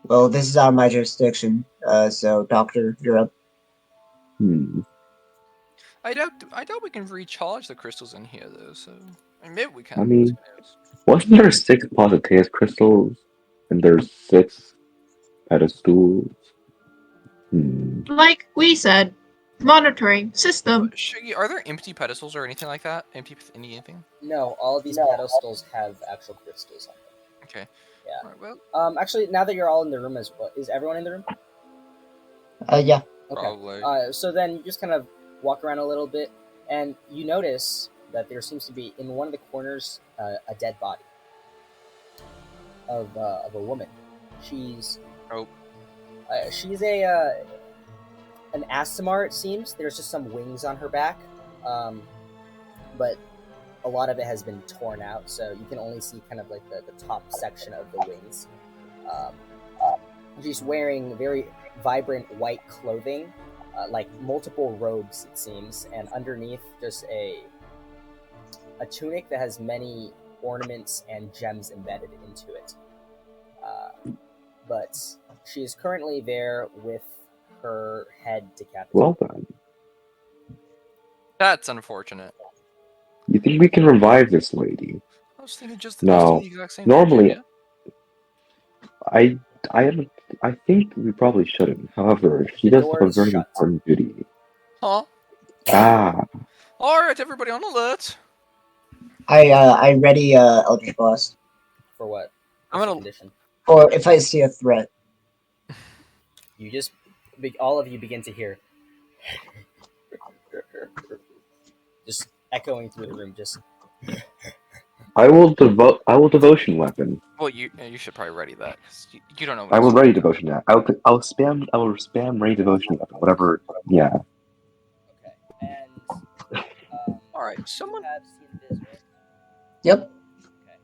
Well, this is out of my jurisdiction. So, Doctor, you're up. I doubt we can recharge the crystals in here though. So maybe we can. I mean- Who knows? Wasn't there 6 Positeus crystals? And there's 6 pedestals? Like we said, monitoring system. Shiggy, are there empty pedestals or anything like that? Anything? No, all of these pedestals have actual crystals on them. Okay. Yeah. All right, well, Actually, now that you're all in the room as well, is everyone in the room? Yeah. Okay. probably. So then you just kind of walk around a little bit, and you notice that there seems to be in one of the corners a dead body of a woman. She's she's an Asimar, it seems. There's just some wings on her back, but a lot of it has been torn out, so you can only see kind of like the top section of the wings. She's wearing very vibrant white clothing, like multiple robes, it seems, and underneath just a tunic that has many ornaments and gems embedded into it. But she is currently there with her head decapitated. Well done. That's unfortunate. You think we can revive this lady? was thinking just No. the exact same Normally, thing, I I I think we probably shouldn't. However, she The does have a door's very shut. important duty. Huh? Ah, Alright, everybody on alert. I ready Eldritch Blast. For what? I'm What's the gonna- condition? Or if I see a threat. You just, all of you begin to hear, just echoing through the room. Just I will devotion weapon. Well, you should probably ready that, 'cause you don't know what I will it's ready devotion. Yeah, I will spam ready devotion weapon. Whatever. Yeah. okay. And Alright, you someone. have seen this, right? Yep. Okay.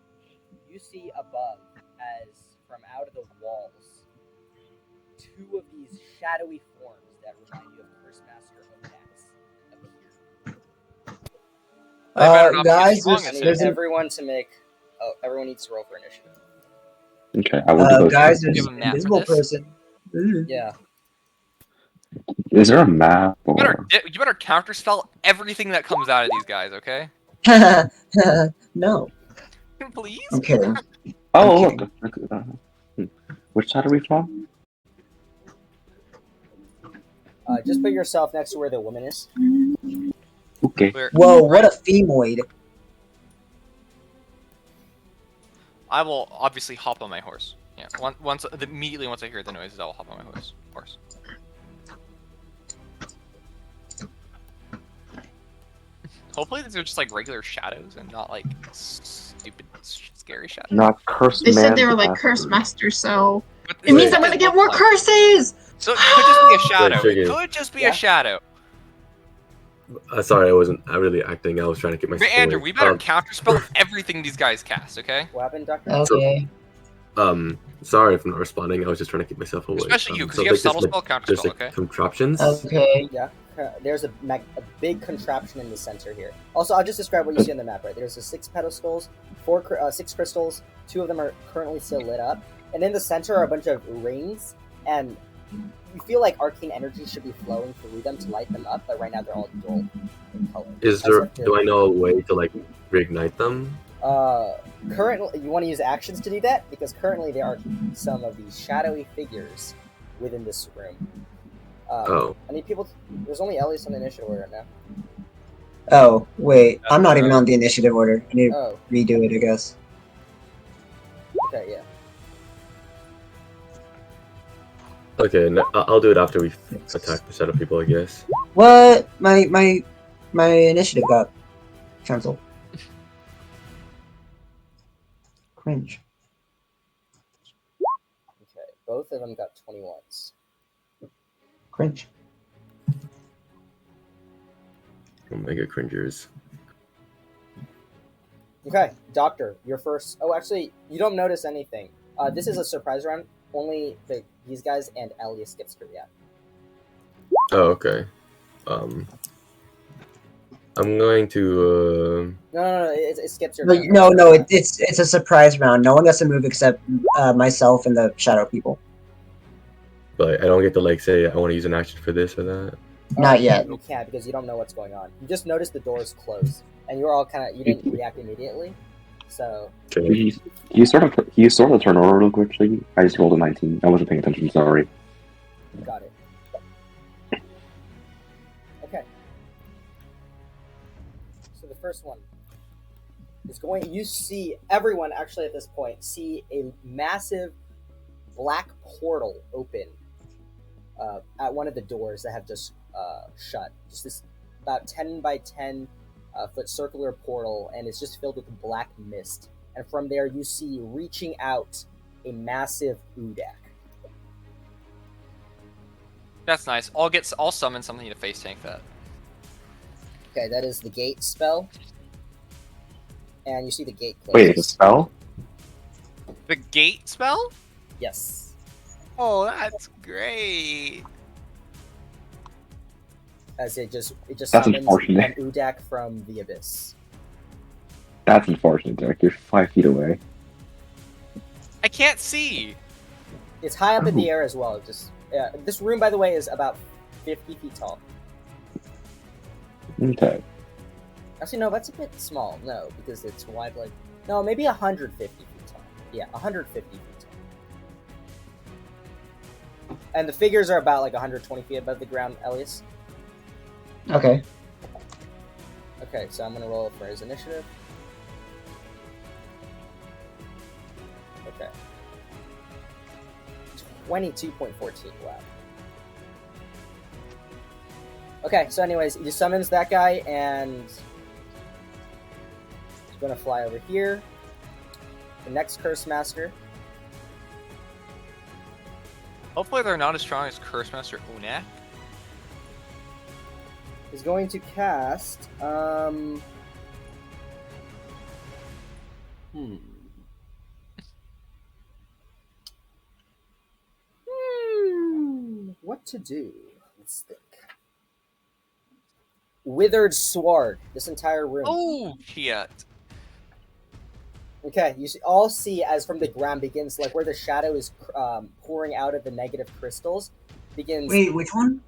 You see above, as from out of the walls, two of these shadowy forms that remind you of Curse Master Odax appear. They better not be as guys, strong I as need there's him. an, everyone to make. Oh, everyone needs to roll for initiative. Okay, I will devotion. guys, Give there's him an that for invisible this? person. Yeah. Is there a map or? You better counterspell everything that comes out of these guys, okay? No. Please? I'm kidding. Oh, I'm look. Which side are we from? Just put yourself next to where the woman is. Okay. Whoa, what a femoid. I will obviously hop on my horse. Yeah. Immediately once I hear the noises, I will hop on my horse. Hopefully these are just like regular shadows and not like stupid, scary shadows. Not cursed They said man they were like master. curse master, so But it means this I'm gonna does get look more like- curses. So it could just be a shadow. Wait, It Shiggy. could just be Yeah? a shadow. Sorry, I wasn't really acting. I was trying to keep my. But Andrew, we better Um, counterspell everything these guys cast, okay? What happened, Doctor? Okay. Sorry if I'm not responding. I was just trying to keep myself awake. Especially you, because So you have like this subtle spell There's counterspell, like okay? contraptions. Okay. Yeah. There's a big contraption in the center here. Also, I'll just describe what you see on the map. Right, there's the 6 pedestals, 6 crystals. 2 of them are currently still lit up, and in the center are a bunch of rings. And you feel like arcane energy should be flowing through them to light them up, but right now they're all dull in color. Is there? Do I know a way to like reignite them? Currently, you want to use actions to do that because currently there are some of these shadowy figures within this room. Oh. I need people. There's only Ellie's on the initiative order now. Oh, wait. I'm not even on the initiative order. I need to Oh, redo it, I guess. okay, yeah. Okay, I'll do it after we attack the shadow people, I guess. What? My initiative got cancelled. Cringe. Okay, both of them got 21s. Cringe. Omega cringers. Okay, Doctor, you're first. Oh, actually, you don't notice anything. This is a surprise round. Only these guys and Elias gets to react. Oh, okay. I'm going to. No, it skips your. No, no, it's a surprise round. No one gets to move except myself and the shadow people. But I don't get to like say I want to use an action for this or that. Not yet. You can't because you don't know what's going on. You just noticed the doors close, and you're all you didn't react immediately. So Okay. Can you sort of turn over real quickly? I just rolled a 19. I wasn't paying attention. Sorry. got it. Okay. So the first one is going. You see everyone actually at this point see a massive black portal open at one of the doors that have just shut. Just this about 10 by 10 foot circular portal, and it's just filled with black mist. And from there, you see reaching out a massive Udak. That's nice. I'll summon something to face tank that. Okay, that is the gate spell. And you see the gate close. Wait, it's a spell? The gate spell? Yes. Oh, that's great. As it just That's summons an unfortunate. Udak from the abyss. That's unfortunate, Derek. You're 5 feet away. I can't see. It's high up in the air as well. Just this room, by the way, is about 50 feet tall. Okay. Actually, no, that's a bit small. No, because it's wide like No, maybe 150 feet tall. Yeah, 150 feet tall. And the figures are about like 120 feet above the ground, Elias. Okay. Okay, so I'm gonna roll for his initiative. Okay. 22.14, wow. Okay, so anyways, he summons that guy and he's gonna fly over here. The next Curse Master Hopefully they're not as strong as Curse Master Unak. is going to cast what to do? Let's think. Withered Sword. This entire room. Oh, shit. Okay, you all see as from the ground begins, like where the shadow is pouring out of the negative crystals, begins. Wait, which one?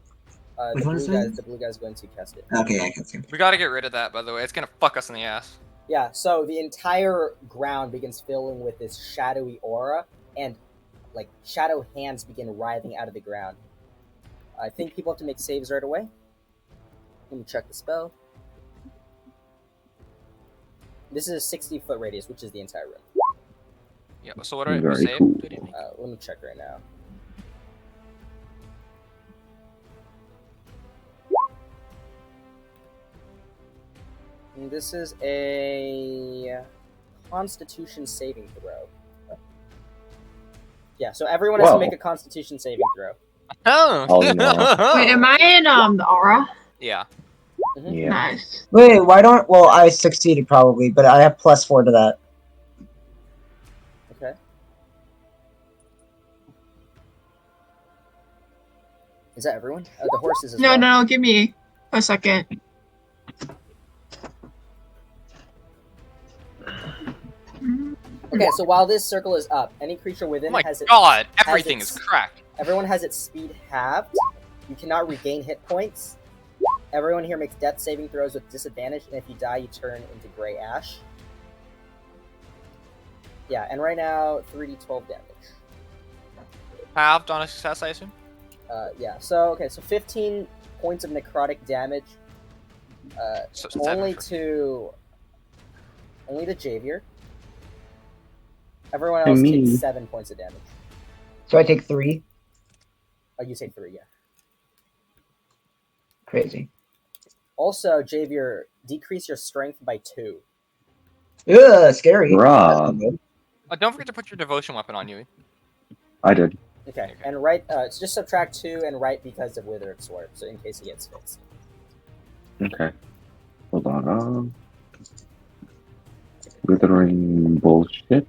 The Which one blue is guy. that? The blue guy's going to cast it. Okay, I can see. We gotta get rid of that, by the way. It's gonna fuck us in the ass. Yeah. So the entire ground begins filling with this shadowy aura, and like shadow hands begin writhing out of the ground. I think people have to make saves right away. Let me check the spell. This is a 60-foot radius, which is the entire room. Yeah, so what do we Very save? cool. Let me check right now. And this is a Constitution saving throw. Yeah, so everyone has to Whoa. make a Constitution saving throw. Oh! Oh, no. Wait, am I in the aura? Yeah. Yeah. Nice. Wait, why don't? Well, I succeeded probably, but I have +4 to that. Okay. Is that everyone? The horses as No, well. no, give me a second. Okay, so while this circle is up, any creature Oh within my has god, has everything is its- cracked. Everyone has its speed halved. You cannot regain hit points. Everyone here makes death saving throws with disadvantage, and if you die, you turn into gray ash. Yeah, and right now, 3d12 damage. Halved on a success, I assume? Yeah, so, okay, so 15 points of necrotic damage. So Only seven. to Javier. Everyone To else me. takes 7 points of damage. So I take 3. Oh, you take 3, yeah. Crazy. Also, Javier, decrease your strength by 2. Ugh, scary. Bruh. Don't forget to put your devotion weapon on you. I did. Okay, and right, it's just subtract 2 and right because of Withered Sword, so in case he gets fixed. Okay. Hold on. Withering bullshit.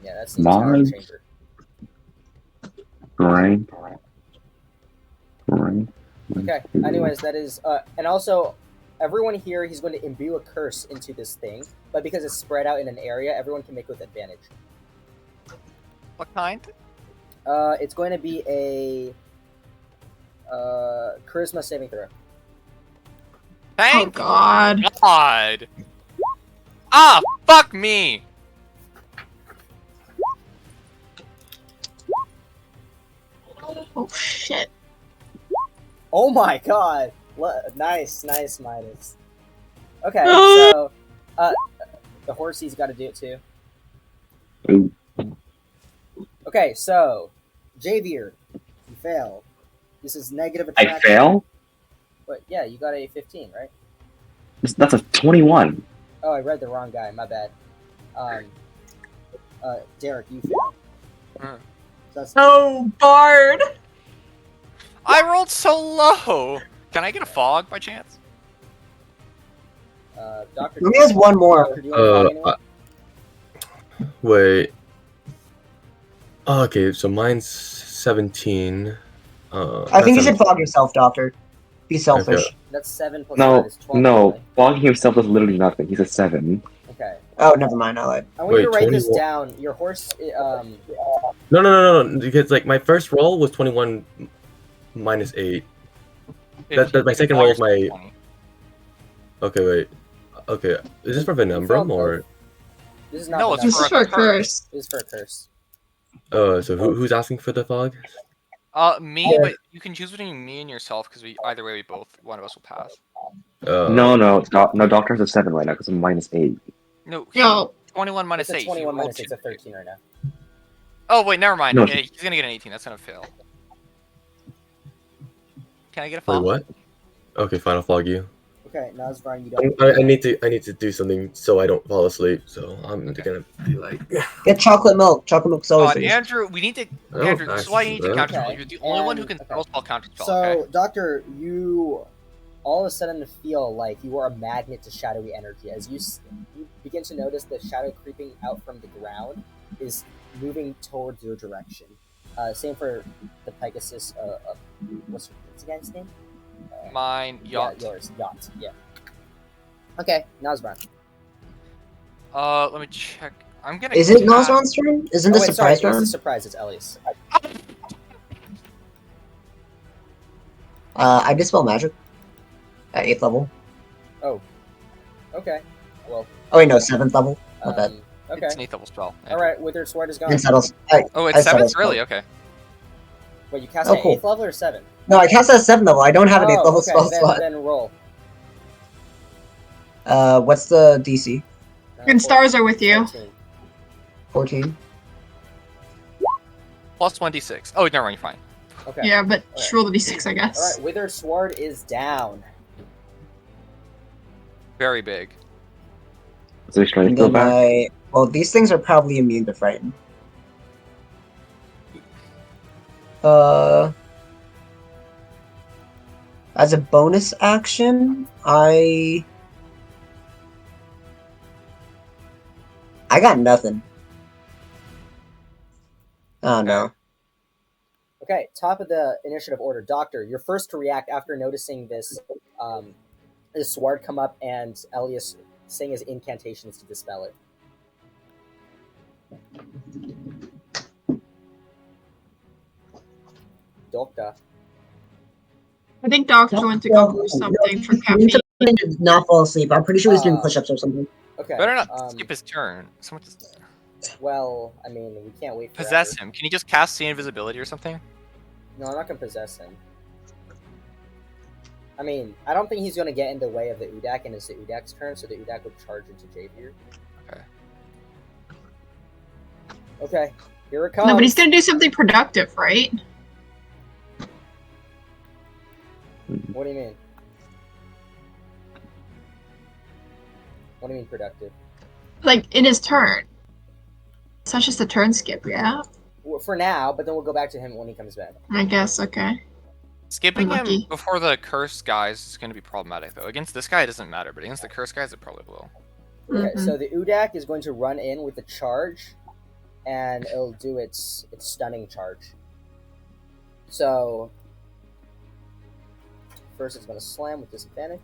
Yeah, that's the entire Mine. chamber. Strength. Okay, anyways, that is, and also, everyone here, he's going to imbue a curse into this thing, but because it's spread out in an area, everyone can make it with advantage. What kind? It's going to be a, charisma saving throw. Thank Oh god. God! Ah, fuck me! Oh shit. Oh my god! Nice, Midas. Okay, so, the horsey's got to do it too. Ooh. Okay, so, Javier, you fail. This is negative I attraction. fail? But yeah, you got a 15, right? That's a 21. Oh, I read the wrong guy. My bad. Derek, you fail. Hmm. So that's Oh, Bard. I rolled so low! Can I get a fog by chance? Doctor. He has one more. Doctor, do you want to find anyone? Wait. Okay, so mine's 17. I think you should fog yourself, Doctor. Be selfish. Okay. That's 7 plus No, 9 is 12. no. Really. Fogging himself does literally nothing. He's a 7. Okay. Oh, never mind. I lied. I want you to Wait, write this 21. down. Your horse. No, because like my first roll was 21 minus 8. That my second roll is my. Okay, wait. Okay, is this for Venumbrum or? This is not No, the it's This number. is for a curse. This is for a curse. Oh, This is for a This number. is for a curse. This is for a curse. So who's asking for the fog? Me, but you can choose between me and yourself because either way one of us will pass. No, Doctor has a 7 right now because I'm -8. No, Yo, 21 minus It's a 8. 21 He rolled minus 8, it's a 13 right now. Oh wait, never mind. No. He's gonna get an 18. That's gonna fail. Can I get a Wait, fog? what? Okay, fine. I'll fog you. Okay, Nazvan, you don't. I need to do something so I don't fall asleep. So I'm gonna be like, Get chocolate milk. Chocolate milk's Oh, always and delicious. Andrew, we need to. Oh, Andrew, this is why you need to nice. counterspell. Okay, You're the only one who and- can okay. spell counterspell. So, Okay. Doctor, you all of a sudden feel like you are a magnet to shadowy energy. As you begin to notice the shadow creeping out from the ground is moving towards your direction. Same for the Pegasus. What's the guy's name? Mine, yacht. Yeah, yours. Yacht. Yeah. Okay, Nazvan. Let me check. I'm gonna. Is it cast- Nosron's turn? Isn't Oh, this wait, sorry. surprise It's a round? surprise. It's Elias. I dispel magic at 8th level. Okay. Well. Oh wait, no, 7th level. My bad. Okay. It's an 8th level spell. All right. Withered Sword is gone. And settles. Oh, I it's settled 7th? Really? spell. Okay. Wait, you cast Oh, at cool. 8th level or 7th? No, I cast at 7th level. I don't have an 8th level okay. spell slot. Then roll. What's the DC? and stars are with you. 14. 14. Plus 1d6. Oh, never mind. You're fine. Okay. Yeah, but Alright. just roll the d6, I All guess. right. Withered Sword is down. Very big. Is their strength And go then back? well, these things are probably immune to frighten. As a bonus action, I got nothing. Oh no. Okay, top of the initiative order. Doctor, you're first to react after noticing this this sword come up and Elias saying his incantations to dispel it. Doctor. I think Doctor went to go brew something for caffeine. He did not fall asleep. I'm pretty sure he's doing Uh, push-ups or something. Okay. Better not skip his turn. Someone just Well, I mean, we can't wait forever. possess him. Can you just cast see invisibility or something? No, I'm not gonna possess him. I mean, I don't think he's gonna get in the way of the Udak, and it's the Udak's turn, so the Udak would charge into Javier. Okay. Okay, here it comes. No, but he's gonna do something productive, right? What do you mean? What do you mean productive? Like in his turn. So that's just a turn skip, yeah? Well, for now, but then we'll go back to him when he comes back. I guess, okay. Skipping him Unlucky. before the cursed guys is going to be problematic, though. Against this guy, it doesn't matter, but against the cursed guys, it probably will. Okay, Mhm. so the Udak is going to run in with a charge, and it'll do its stunning charge. So first, it's going to slam with disadvantage.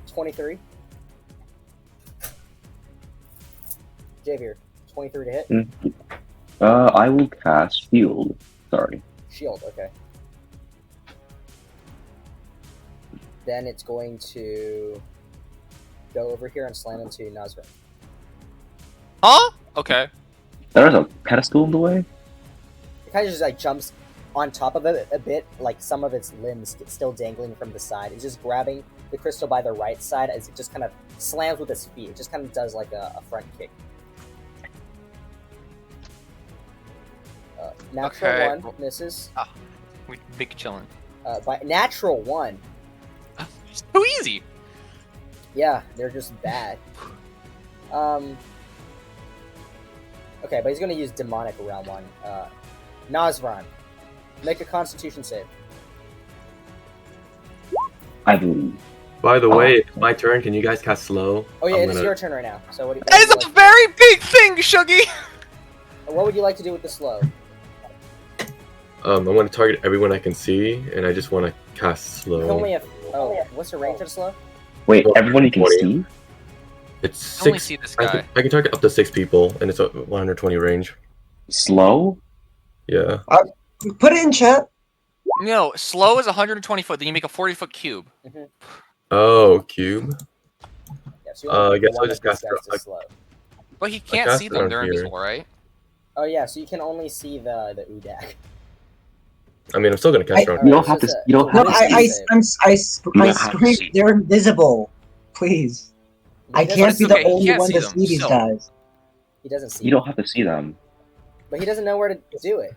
23. Javier, 23 to hit. I will cast Shield. Sorry. Shield, okay. Then it's going to go over here and slam into Nazra. Huh? Okay. There's a pedestal in the way? It kind of just like jumps on top of it a bit, like some of its limbs still dangling from the side. It's just grabbing the crystal by the right side as it just kind of slams with its feet. It just kind of does like a front kick. Natural Okay. 1 misses. We big chillin'. By natural 1. It's too easy. Yeah, they're just bad. Okay, but he's gonna use demonic round 1. Nazran, make a Constitution save. I believe. By the way, it's my turn. Can you guys cast slow? Oh yeah, I'm it is gonna- your turn right now. So what That is a very big thing, Shuggy! what would you like to do with the slow? I want to target everyone I can see, and I just want to cast You can only slow. have. Oh, what's the range of the slow? Wait, everyone you can 20. see? It's I only 6. see this I guy. can target up to 6 people, and it's a 120 range. Slow? Yeah. Put it in chat. No, slow is 120 foot, then you make a 40-foot cube. Oh, cube. Yes. So you only I need guess I'll one of just these cast guys it. to slow. But he can't cast see it them. on They're here. invisible, right? Oh yeah, so you can only see the Udak. I mean, I'm still gonna cast it on Alright, You don't it's have just to. a- You don't it's a No, have to wisdom see. save. You I don't have to screamed. see. They're invisible. Please. But I he doesn't can't it's be see the okay, he them. only can't one see to them, see these still. guys. He doesn't see You them. don't have to see them. But he doesn't know where to do it.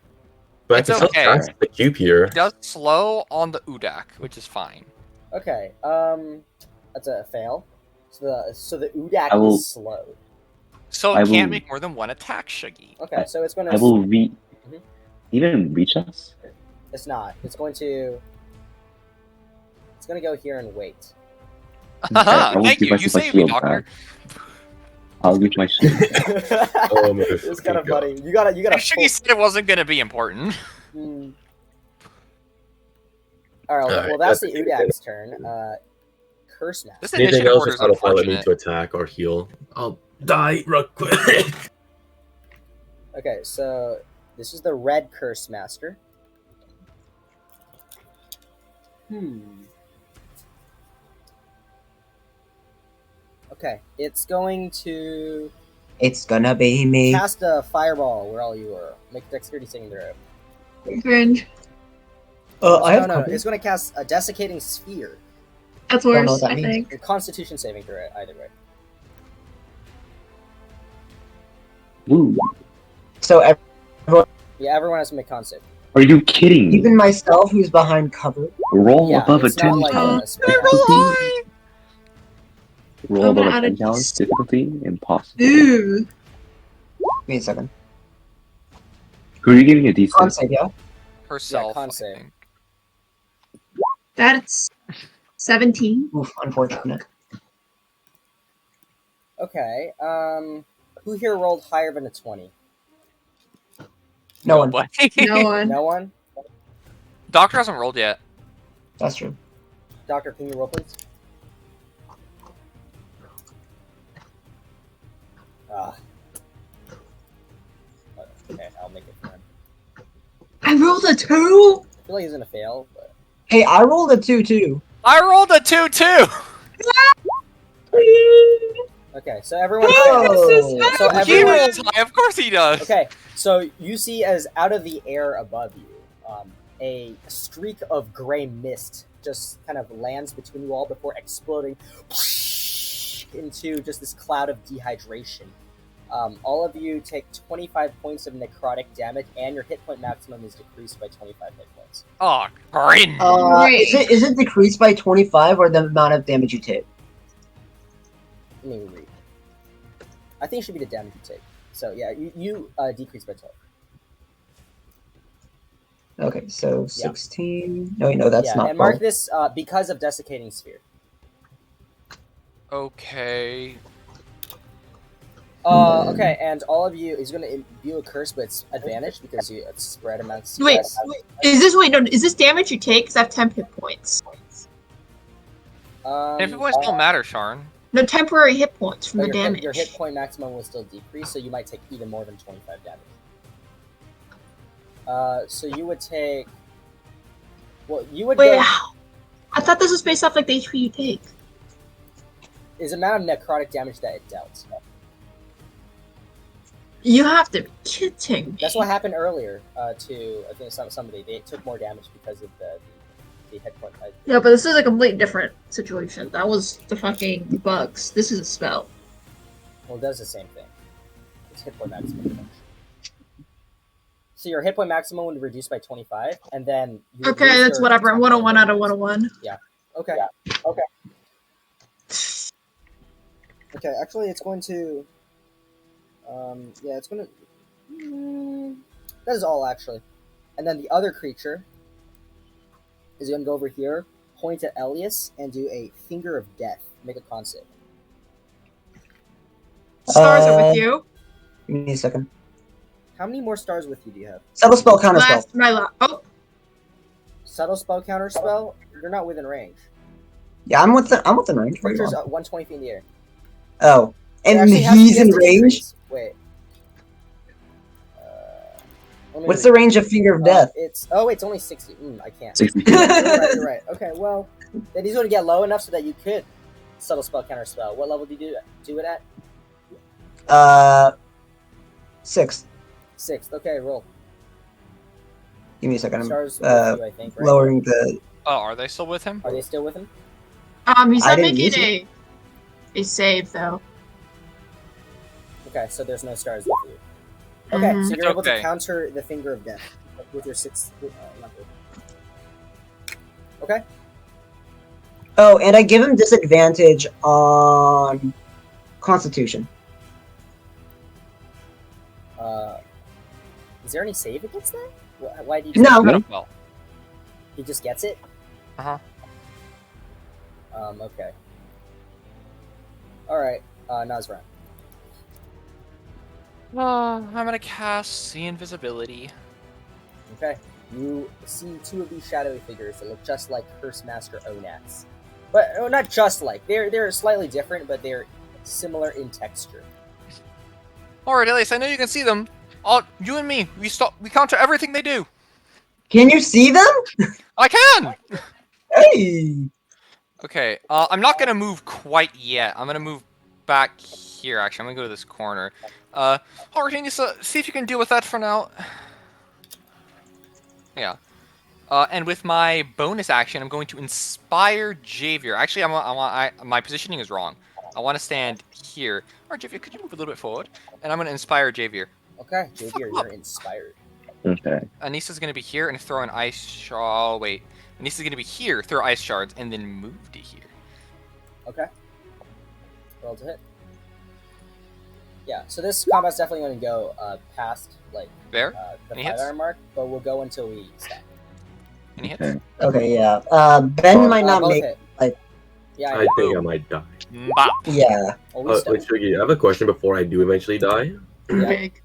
But I It's can still okay. cast the cube here. He does slow on the Udak, which is fine. Okay, that's a fail. So the Udak I will- is slow. So I it can't will- make more than one attack, Shuggy. Okay, so it's gonna. I will read. Mhm. Even reach us. It's not. It's going to. It's gonna go here and wait. I will Thank give you. You myself my saved me, shield Doctor. back. I'll use my shield. Oh my It's kind of fucking God. funny. You gotta. Shuggy said it wasn't going to be important. Mm. All right. Alright, Well, that's the that's Udak's turn. Curse Master. This Anything initiative else order just is autopilot me unfortunate. to attack or heal. I'll die real quick. Okay, so this is the red Curse Master. Okay, it's going to It's gonna be me. cast a fireball where all you are. Make a dexterity saving throw. Cringe. I have no. cover. It's going to cast a desiccating sphere. That's Don't know worse, what that I means. think. A Constitution saving throw either way. Ooh. So Yeah, everyone has to make con save. Are you kidding me? even myself, who's behind cover. Roll Yeah, above a it's 10 not like challenge a spell. difficulty. Roll I'm gonna above a add 10 a- challenge difficulty. Impossible. Ooh. Give me a second. Who are you giving a Con D6? save, yeah? Herself, con I save. think. That's 17. Oof, unfortunate. Okay, who here rolled higher than a 20? No one. Nobody. No one. No one? Doctor hasn't rolled yet. That's true. Doctor, can you roll, please? Ah. Okay, I'll make it for him. I rolled a 2? I feel like he's gonna fail, but Hey, I rolled a 2 too. I rolled a 2 too. okay. So everyone. Oh. So He everyone. rolls high. Of course he does. Okay, so you see as out of the air above you, a streak of gray mist just kind of lands between you all before exploding into just this cloud of dehydration. All of you take 25 points of necrotic damage, and your hit point maximum is decreased by 25 hit points. Oh, cringe. Great. Is it decreased by 25 or the amount of damage you take? Let me read. I think it should be the damage you take. So yeah, you decrease by 12. Okay, so 16. No, wait, no, that's yeah, not and mark 12. this because of desiccating sphere. Okay. Okay, and all of you is going to imbue a curse, but it's advantage because it's spread amongst you Wait, guys. is this damage you take? Because I have 10 hit points. Hit points don't matter, Sharn. No temporary hit points from but the your damage. your hit point maximum will still decrease, so you might take even more than 25 damage. So you would take. Well, you would Wait, go. I thought this was based off like the HP you take. Is amount of necrotic damage that it dealt. You have to be kidding me. That's what happened earlier to I think somebody. They took more damage because of the hit point. Yeah, but this is a completely different situation. That was the fucking bugs. This is a spell. Well, it does the same thing. It's hit point maximum. So your hit point maximum would reduce by 25, and then you would Okay, lose that's your whatever. I'm temporary 101 hit out of points. 101. Okay. Okay, actually, it's going to. Yeah, it's going to. That is all, actually. And then the other creature is going to go over here, point at Elias, and do a Finger of Death. Make a con save. Stars are with you. Give me a second. How many more stars with you do you have? Subtle spell, counter spell. Oh, Subtle spell, counter spell. You're not within range. Yeah, I'm within range. What are you Creature's on? 120 feet in the air. Oh, It and actually has- he's he has in to range. decrease. Wait. Let me What's read. the range of Finger of Death? It's only 60. I can't. 60. You're right. Well, then he's going to get low enough so that you could subtle spell, counter spell. What level do you do it at? 6. 6th. Okay, roll. Give me a second. Stars I'm with you, I think, right? lowering the. Oh, are they still with him? Are they still with him? He's I not didn't making use a save though. Okay, so there's no stars with you. Okay, Mhm. so you're able to Okay. counter the Finger of Death with your 6th number. Okay. Oh, and I give him disadvantage on Constitution. Is there any save against that? Why do you? No. Well, He just gets it. Uh-huh. Okay. All right. Nazran. I'm gonna cast See Invisibility. Okay. You see 2 of these shadowy figures that look just like Curse Master Onats, but not just like. They're slightly different, but they're similar in texture. Alright, Elias, I know you can see them. You and me, we counter everything they do. Can you see them? I can! Hey. Okay, I'm not gonna move quite yet. I'm gonna move back here, actually. I'm gonna go to this corner. Alright, Anissa, see if you can deal with that for now. Yeah. And with my bonus action, I'm going to inspire Javier. Actually, my positioning is wrong. I want to stand here. Alright, Javier, could you move a little bit forward? And I'm gonna inspire Javier. Okay, Javier, you're inspired. Okay. Anissa's gonna be here and throw an ice shard. Oh, wait. Anissa's gonna be here, throw ice shards, and then move to here. Okay. Roll to hit. Yeah, so this combat's definitely going to go past like There? the Any 5 hits? hour mark, but we'll go until we stop. Any hits? Okay. Okay, yeah. Ben might not both make. hit. like- Yeah, I think I might die. Bop. Yeah. well, we stop. Wait, Shuggy, I have a question before I do eventually die. Yeah. Big.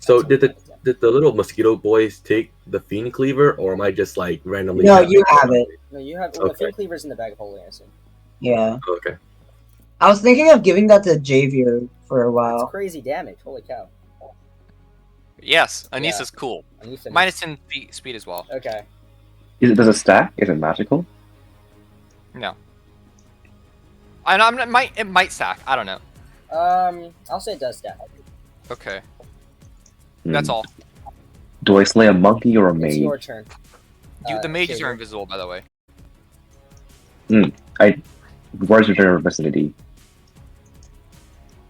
So did the little mosquito boys take the fiend cleaver, or am I just like randomly? No, you have it. No, you have the Okay. Fiend Cleaver's in the bag of holding, I assume. Yeah. Okay. I was thinking of giving that to Javier for a It's while. crazy damage. Holy cow. Yes, Yeah. Anissa's cool. Anissa needs- Minus 10 speed as well. Okay. Does it stack? Is it magical? No. It might sack. I don't know. I'll say it does stack. Okay. Hmm. That's all. Do I slay a monkey or a It's mage? your turn. The mages Javier. are invisible, by the way. Where's your general vicinity?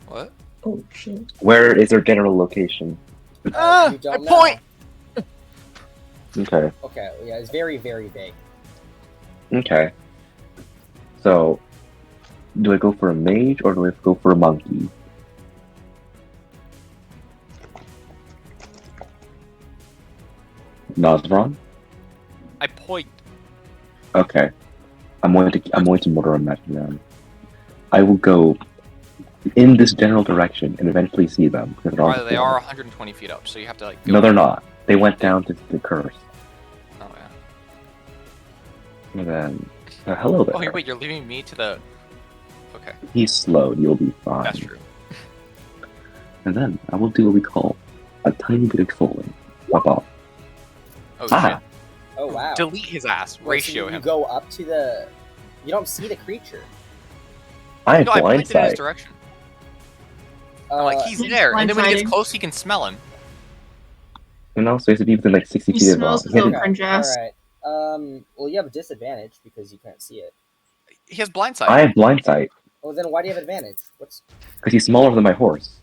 What? Oh shit. Where is their general location? You My don't know. point! Okay. Okay, yeah, it's very, very vague. Okay. So, do I go for a mage or do I go for a monkey? Nazron? I point. Okay. I'm going to murder a Metronome. I will go in this general direction and eventually see them. Because they're on Rather, the they floor. are 120 feet up, so you have to like. Go No, they're not. They went down to the curse. Oh yeah. And then, hello there. Oh wait, you're leaving me to the. Okay, He's slowed. You'll be fine. that's true. And then I will do what we call a tiny bit of trolling. Pop. Oh Ah. Oh, wow. shit. Delete his ass. Wait, so Ratio you him. go up to the... You don't see the creature. I have No, I pointed in his blindsight. direction. I'm like, he's He's there, and then when he gets blindsiding. close, he can smell him. You know, so he has to be within like 60 He feet of smells his him. own cringe ass. Alright. Well, you have a disadvantage because you can't see it. He has blindsight. I have blindsight Well, then why do you have advantage? What's... because he's smaller than my horse.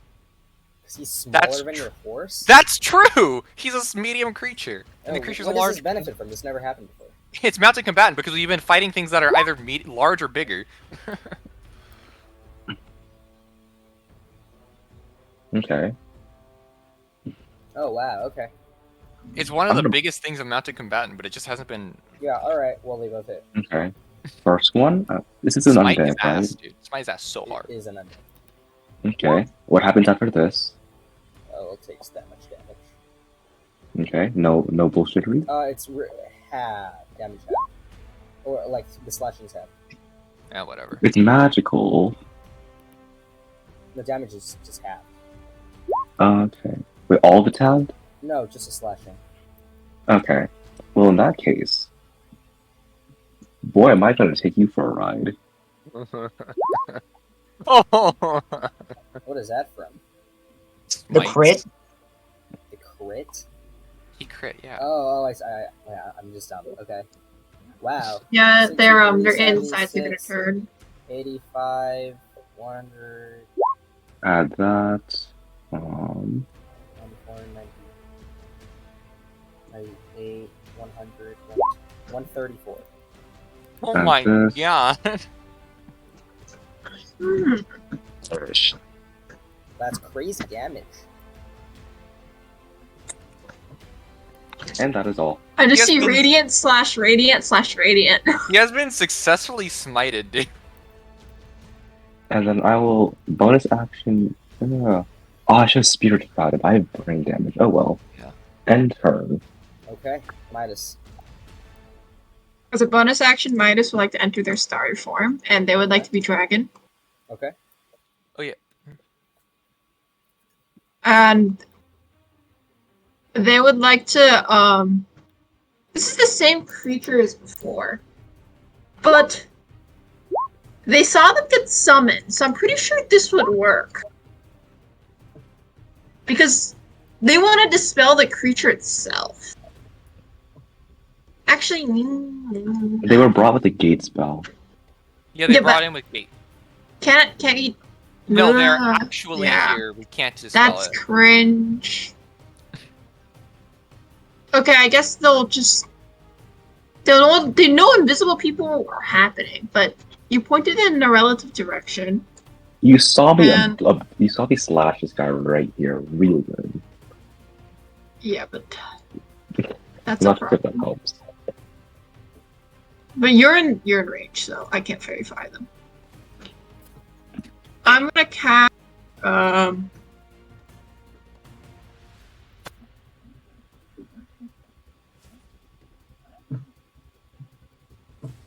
Because he's smaller That's than tr- your horse? That's true. He's a medium creature, and the Oh, creature's what a does large. this benefit from? This never happened before. It's mounted combatant because we've been fighting things that are either large or bigger. Okay. Oh, wow, okay. It's one of I'm the gonna- biggest things of mounted combatant, but it just hasn't been. Yeah, alright, we'll leave with it. Okay. First one. This is an Smite his undead, right? ass, dude. Smite his ass so It hard. is an undead. Okay. What happens after this? Oh, it takes that much damage. Okay. No bullshittery. It's half damage half. Or, like, the slashing's half. Yeah, whatever. It's magical. The damage is just half. Okay. Wait, all of it's halved? No, just a slashing. Okay. Well, in that case, boy, am I going to take you for a ride. Oh, What is that from? The Mites. crit? The crit? He crit, yeah. Oh, yeah, I'm just dumb. Okay. Wow. Yeah, they're 63, inside through their 76, turn. 85, 100, Add that. 94, 98, 100, 134. Oh That's my this. god. Hmm. That's crazy damage. And that is all. I just Yes, see please. radiant/radiant/radiant. He has been successfully smited, dude. And then I will bonus action. Oh, I should have spirit clouded. I have brain damage. Oh well. Yeah. End turn. Okay, Midas. As a bonus action, Midas would like to enter their starry form, and they would like to be dragon. Okay. Oh yeah. And they would like to, this is the same creature as before, but they saw them get summoned, so I'm pretty sure this would work. Because they want to dispel the creature itself. Actually, They were brought with a gate spell. Yeah, they Yeah, brought but- him with gate. can't you? No, they're Ah, actually yeah. here. We can't dispel That's it. cringe. Okay, I guess they'll just they know invisible people are happening, but you pointed in a relative direction. You saw me. And- You saw me slash this guy right here, real good. Yeah, but that's a Not sure if that problem. helps. But you're in range, so I can't verify them. I'm gonna cast I'm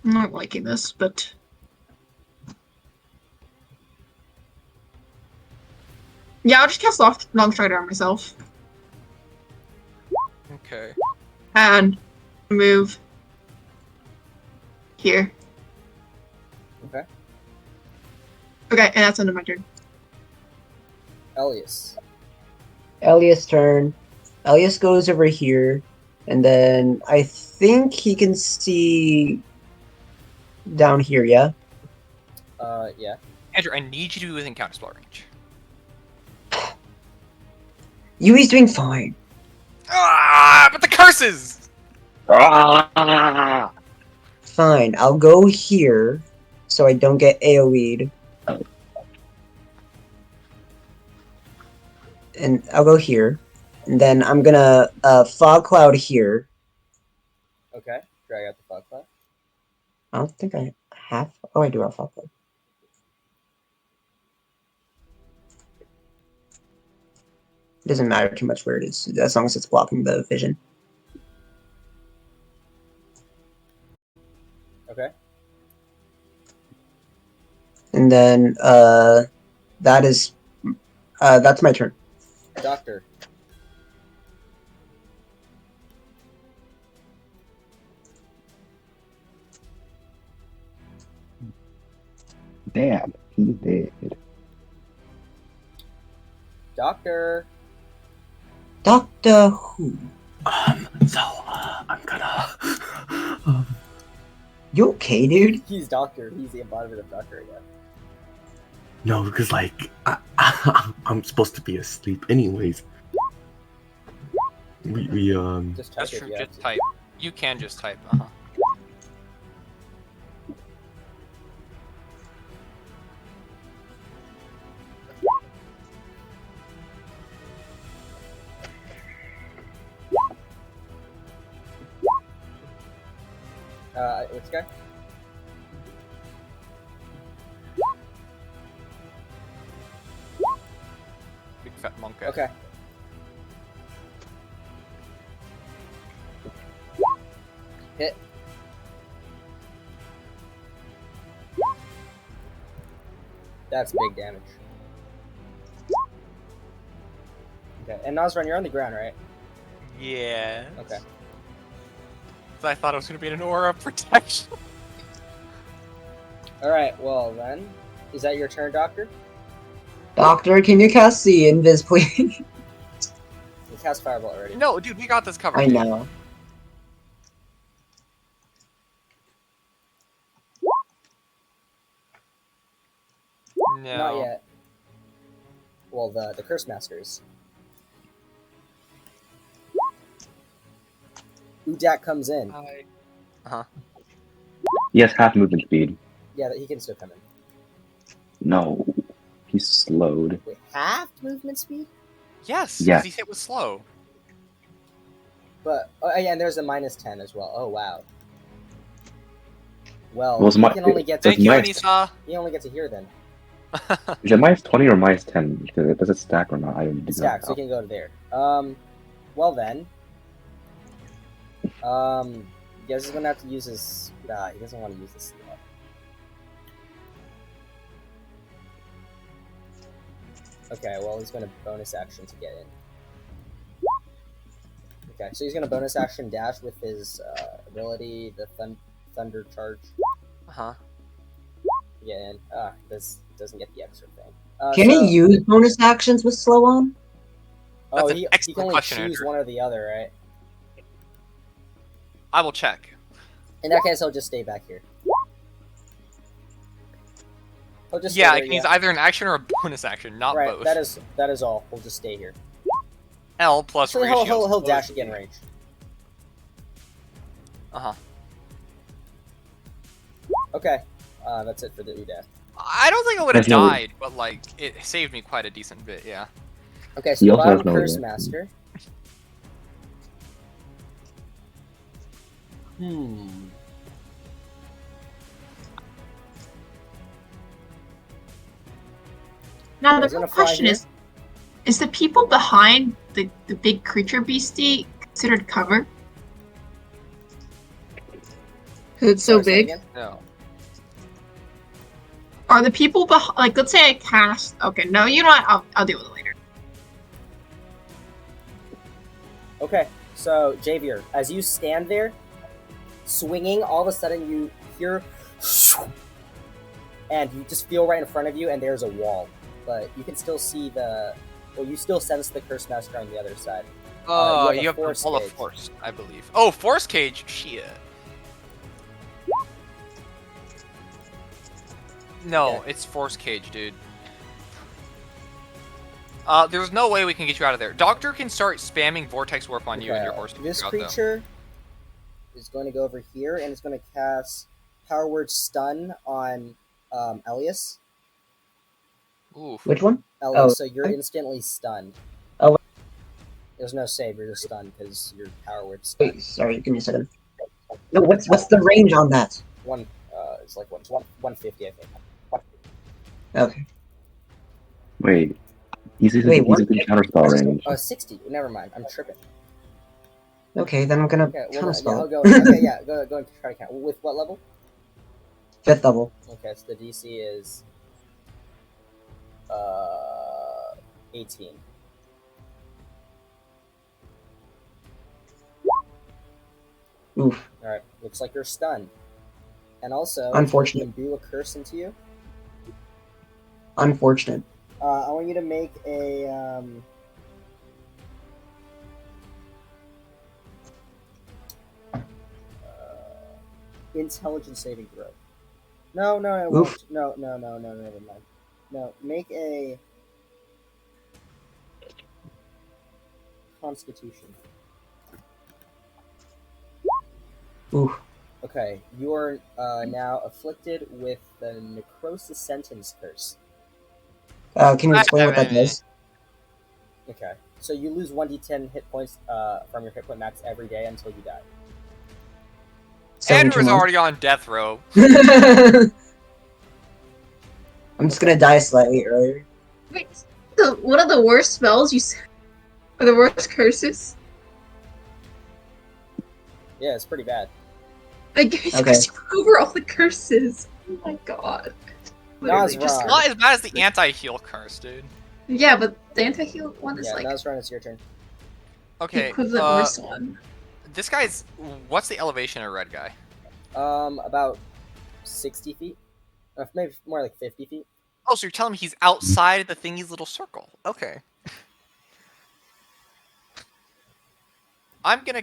not liking this, but yeah, I'll just cast long strider on myself Okay. and move here. Okay. Okay, and that's end of my turn. Elias. Elias' turn. Elias goes over here, and then I think he can see down here, yeah? Yeah. Andrew, I need you to be within counterspell range. Yui's doing fine. Ah, but the curses! Ah! Fine, I'll go here so I don't get AoE'd. And I'll go here. And then I'm gonna fog cloud here. Okay. Drag out the fog cloud. I don't think I have. Oh, I do have fog cloud. It doesn't matter too much where it is, as long as it's blocking the vision. Okay. And then that's my turn. Doctor. Damn, he's dead. Doctor. Doctor Who. So, I'm gonna. You okay, dude? He's Doctor. He's the embodiment of Doctor again. No, because, like, I'm supposed to be asleep anyways. We Just type That's it, true, yeah. just type. You can just type, uh-huh. Which guy? Big fat monkey. Okay. Hit. That's big damage. Okay, and Nazran, you're on the ground, right? Yeah. Okay. I thought it was gonna be an aura of protection. Alright, well then. Is that your turn, Doctor? Doctor, can you cast the invis, please? You cast Fireball already. No, dude, we got this covered. I dude. know. No. Not yet. Well, the Curse Masters. Udak comes in. He has half movement speed. Yeah, he can still come in. No, he's slowed. Wait, half movement speed? Yes, Yes. because he hit was slow. But yeah, and there's a -10 as well. Oh wow. Well, Well, it's he my- can only get to Thank you, minus- Anissa. he only gets to here then. Is it -20 or -10? Does it stack or not? I don't It know. stacks. So he can go to there. Well then. He guess he's gonna have to use his. Nah, he doesn't want to use this yet. Okay, well he's gonna bonus action to get in. Okay, so he's gonna bonus action dash with his ability, the thunder charge. Uh-huh. To get in. This doesn't get the extra thing. Can he use bonus actions with slow on? Oh, That's an he excellent can only question, choose Andrew. one or the other, right? I will check. In that case, he'll just stay back here. He'll just Yeah, stay I there, can use either an action or a bonus action, not right, both. that is all. We'll just stay here. L plus Actually, ratio. he'll dash again range. Uh-huh. Okay, that's it for the Udak. I don't think I would have There's no- died, but like it saved me quite a decent bit. Yeah. Okay, so He the also has bottom no Curse reaction. Master. Now He's the gonna real fly question here. is the people behind the big creature beastie considered cover? 'Cause it's so Sorry, say it big. again? No. Are the people behind, like, let's say I cast, okay, no, you know what, I'll deal with it later. Okay, so Javier, as you stand there, swinging, all of a sudden you hear, and you just feel right in front of you, and there's a wall. But you can still see you still sense the Curse Master on the other side. Oh, you you have have a the force wall of cage. force, I believe. Oh, force cage. Shit. No, Okay. it's force cage, dude. There's no way we can get you out of there. Doctor can start spamming vortex warp on you and your horse. This out, though. creature is going to go over here, and it's going to cast Power Word Stun on Elias. Oof. Which one? Elias, Oh, so you're okay. instantly stunned. Oh. There's no save, you're just stunned because your Power Word Stun. Wait, sorry, give me a second. No, what's the range on that? It's like 150, I think. Okay. Wait, he's Wait, in what? counterspell range. 60. Never mind, I'm tripping. Okay, then I'm gonna Okay, well, yeah, counterspell. I'll go. Okay, yeah, go and try to count. With what level? 5th level. Okay, so the DC is 18. Oof. Alright, looks like you're stunned. And also, Unfortunate. imbue a curse into you. Unfortunate. I want you to make a intelligence saving throw. No, it Oof. won't. No, never mind. No, make a Constitution. Oof. Okay, you are now afflicted with the Necrosis Sentence Curse. Can you explain what that does? Okay, so you lose 1d10 hit points from your hit point max every day until you die. 72 Andrew's months. already on death row. I'm just gonna die slightly earlier. Wait, one of the worst spells you said, or the worst curses? Yeah, it's pretty bad. Like, Okay. over all the curses. Oh my god. Literally Nazra. It's not as bad as the anti-heal curse, dude. Yeah, but the anti-heal one is Yeah, like Nazran, it's your turn. the Okay, equivalent worst one. this guy's... What's the elevation of red guy? About 60 feet. Maybe more like 50 feet. Oh, so you're telling me he's outside the thingy's little circle? Okay. I'm gonna.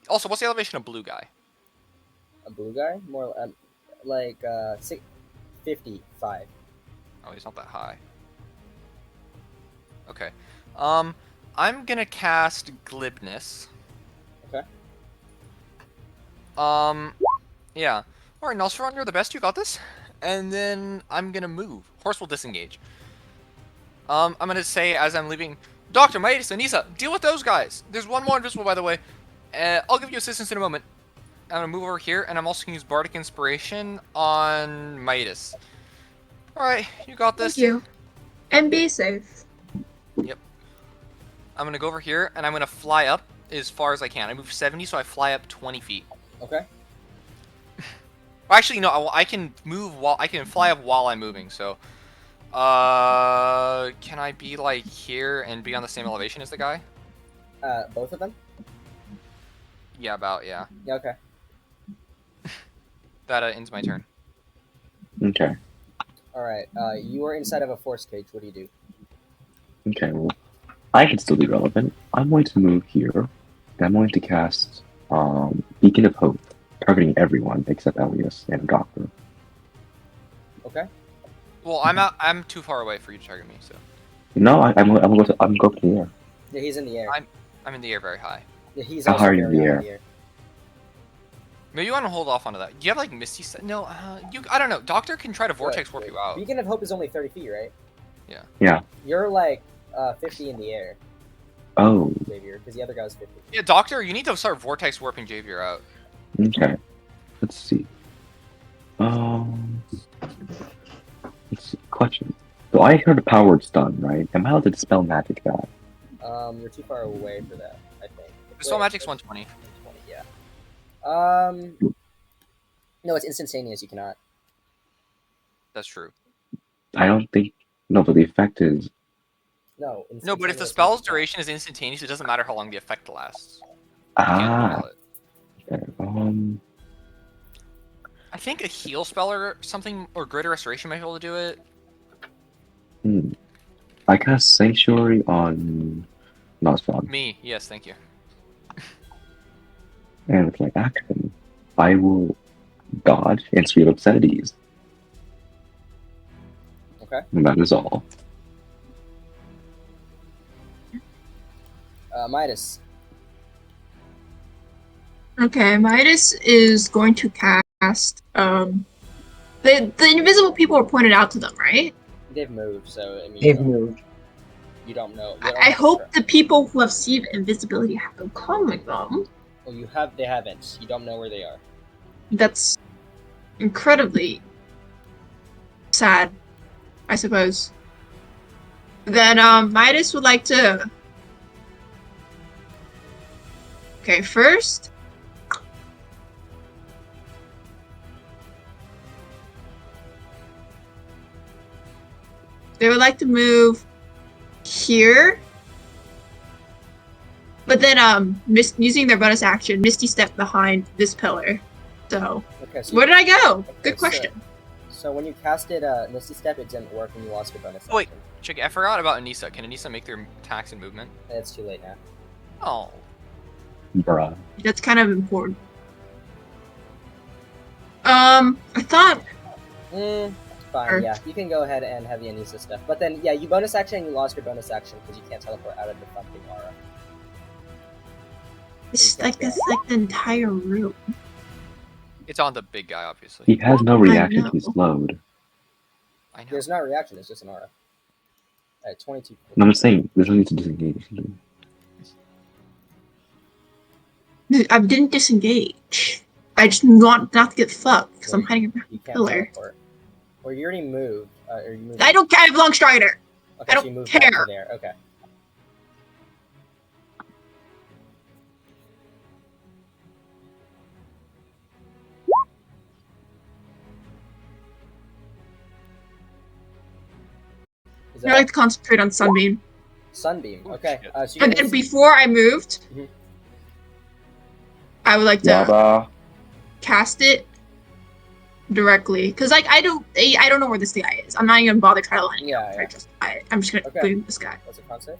Also, what's the elevation of blue guy? A blue guy? More like 55. Oh, he's not that high. Okay. I'm gonna cast Glibness. Okay. Yeah. Alright, Nelsron, you're the best. You got this. And then I'm gonna move. Horse will disengage. I'm gonna say as I'm leaving, Dr. Midas and Nisa, deal with those guys. There's one more invisible, by the way. I'll give you assistance in a moment. I'm gonna move over here, and I'm also gonna use Bardic Inspiration on Midas. Alright, you got this. Thank you. And be safe. Yep. I'm gonna go over here, and I'm gonna fly up as far as I can. I move 70, so I fly up 20 feet. Okay. Well, actually, no. I can move while I can fly up while I'm moving. So, can I be like here and be on the same elevation as the guy? Both of them? Yeah, about yeah. Yeah, okay. That ends my turn. Okay. Alright, you are inside of a force cage. What do you do? Okay, well, I can still be relevant. I'm going to move here. I'm going to cast Beacon of Hope, targeting everyone except Elias and Doctor. Okay. Well, I'm too far away for you to target me. So. No, I'm going to go up in the air. Yeah, he's in the air. I'm in the air very high. Yeah, he's How also high are you very in the high air? in the air. Maybe you want to hold off onto that. Do you have like Misty? No, I don't know. Doctor can try to vortex warp you out. Beacon of Hope is only 30 feet, right? Yeah. Yeah. You're like 50 in the air, Oh, Xavier, because the other guy was 50. Yeah, Doctor, you need to start vortex warping Javier out. okay. Let's see. Let's see. Question. So I heard a powered stun, right? Am I allowed to dispel magic that? You're too far away for that, I think. Dispel magic's 120. 120, yeah. No, it's instantaneous. You cannot. That's true. I don't think. No, but the effect is. No. No, but if the instantaneous spell's means you duration is instantaneous, it doesn't matter how long the effect lasts. You can't Ah. dispel it. Okay, I think a heal spell or something, or greater restoration might be able to do it. I cast Sanctuary on Nosfrog, Me, yes, thank you. and with my action, I will dodge and scream obscenities. Okay. And that is all. Midas. Okay, Midas is going to cast. The invisible people were pointed out to them, right? They've moved, so I mean. They've moved. You don't know. I hope the people who have received invisibility have them calling them. Well, you have. They haven't. You don't know where they are. That's incredibly sad, I suppose. Then Midas would like to. Okay, first. They would like to move here. But then using their bonus action, Misty Step behind this pillar. So Okay. So where did I go? Okay, Good question. So when you casted Misty Step, it didn't work, and you lost your bonus. Oh, wait. action. Check, I forgot about Anissa. Can Anissa make their attacks and movement? It's too late now. Oh. Bruh. That's kind of important. I thought Fine. Or- Yeah, you can go ahead and have the Anissa stuff. But then, yeah, you bonus action, and you lost your bonus action because you can't teleport out of the thumping aura. it's like that's like the entire room. It's on the big guy, obviously. He has no I reaction. know. He's slowed. I know. There's not a reaction. It's just an aura. At 22. No, I'm saying there's no need to disengage. I didn't disengage. I just want not to get fucked because I'm hiding behind You the can't pillar. teleport. Or you already moved. Or you moved. I don't care. I have Long Strider. Okay, I so don't you moved back care. to there. Okay. Is I that like to concentrate on Sunbeam. Sunbeam? Oh, Okay. shit. So you And can then before I moved, Mhm. I would like to Yaba. cast it directly because like I don't know where this guy is. I'm not even gonna bother trying to line it up. Yeah. I'm just gonna Okay. boom this guy. What's the concept?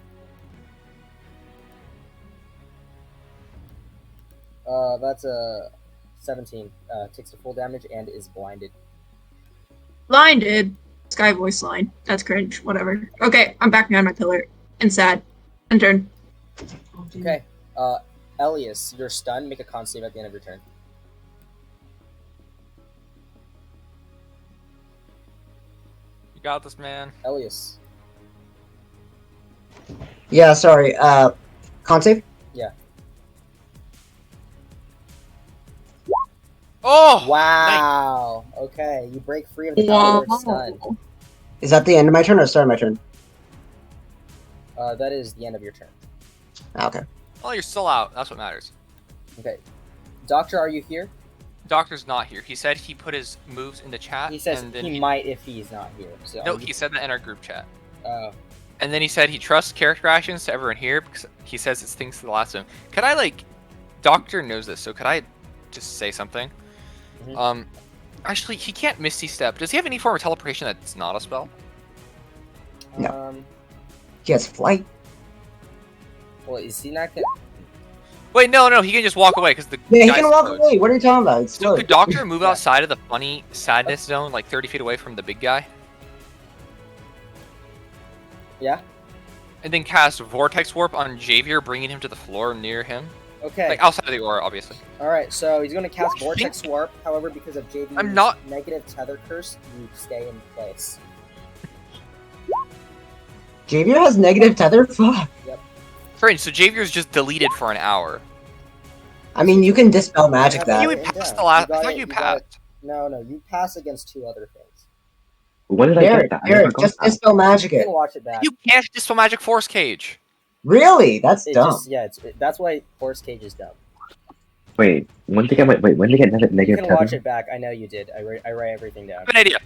That's a 17. Takes the full damage and is blinded. Blinded. Sky voice line. That's cringe. Whatever. Okay, I'm back behind my pillar and sad. And turn. Okay. Elias, you're stunned. Make a con save at the end of your turn. You got this, man. Elias. Yeah, sorry. Con save? Yeah. Oh! Wow. Okay, you break free of the power of stun. Is that the end of my turn or start of my turn? That is the end of your turn. Okay. Well, you're still out. That's what matters. Okay. Doctor, are you here? Doctor's not here. He said he put his moves in the chat. He says and then he might if he's not here. So No, he said that in our group chat. Oh. And then he said he trusts character actions to everyone here because he says it's things to the last of him. Could I, like... Doctor knows this, so could I just say something? Mhm. Actually, he can't Misty Step. Does he have any form of teleportation that's not a spell? No. He has flight. Well, is he not gonna... Wait, no, he can just walk away because the Yeah, he guy's can walk slowed. away. What are you talking about? It's So slow. could Doctor move Yeah. outside of the funny sadness zone, like 30 feet away from the big guy? Yeah? And then cast Vortex Warp on Javier, bringing him to the floor near him? Okay. Like outside of the aura, obviously. Alright, so he's gonna cast I Vortex think- Warp. However, because of JV's I'm not- negative tether curse, you stay in place. Javier has negative tether? Fuck. Strange, so Javier's just deleted for an hour. I mean, you can dispel magic I I that. thought you written would pass down. the last. You got I thought it, you you got passed. it. No, you pass against 2 other things. When did I Derek, get that? I never Derek, got just that. dispel magic You it. can watch it back. You can't Dispel Magic Force Cage. Really? That's It dumb. just that's why Force Cage is dumb. Wait, when did I get You negative can tether? watch it back. I know you did. I write everything down. I have an idea.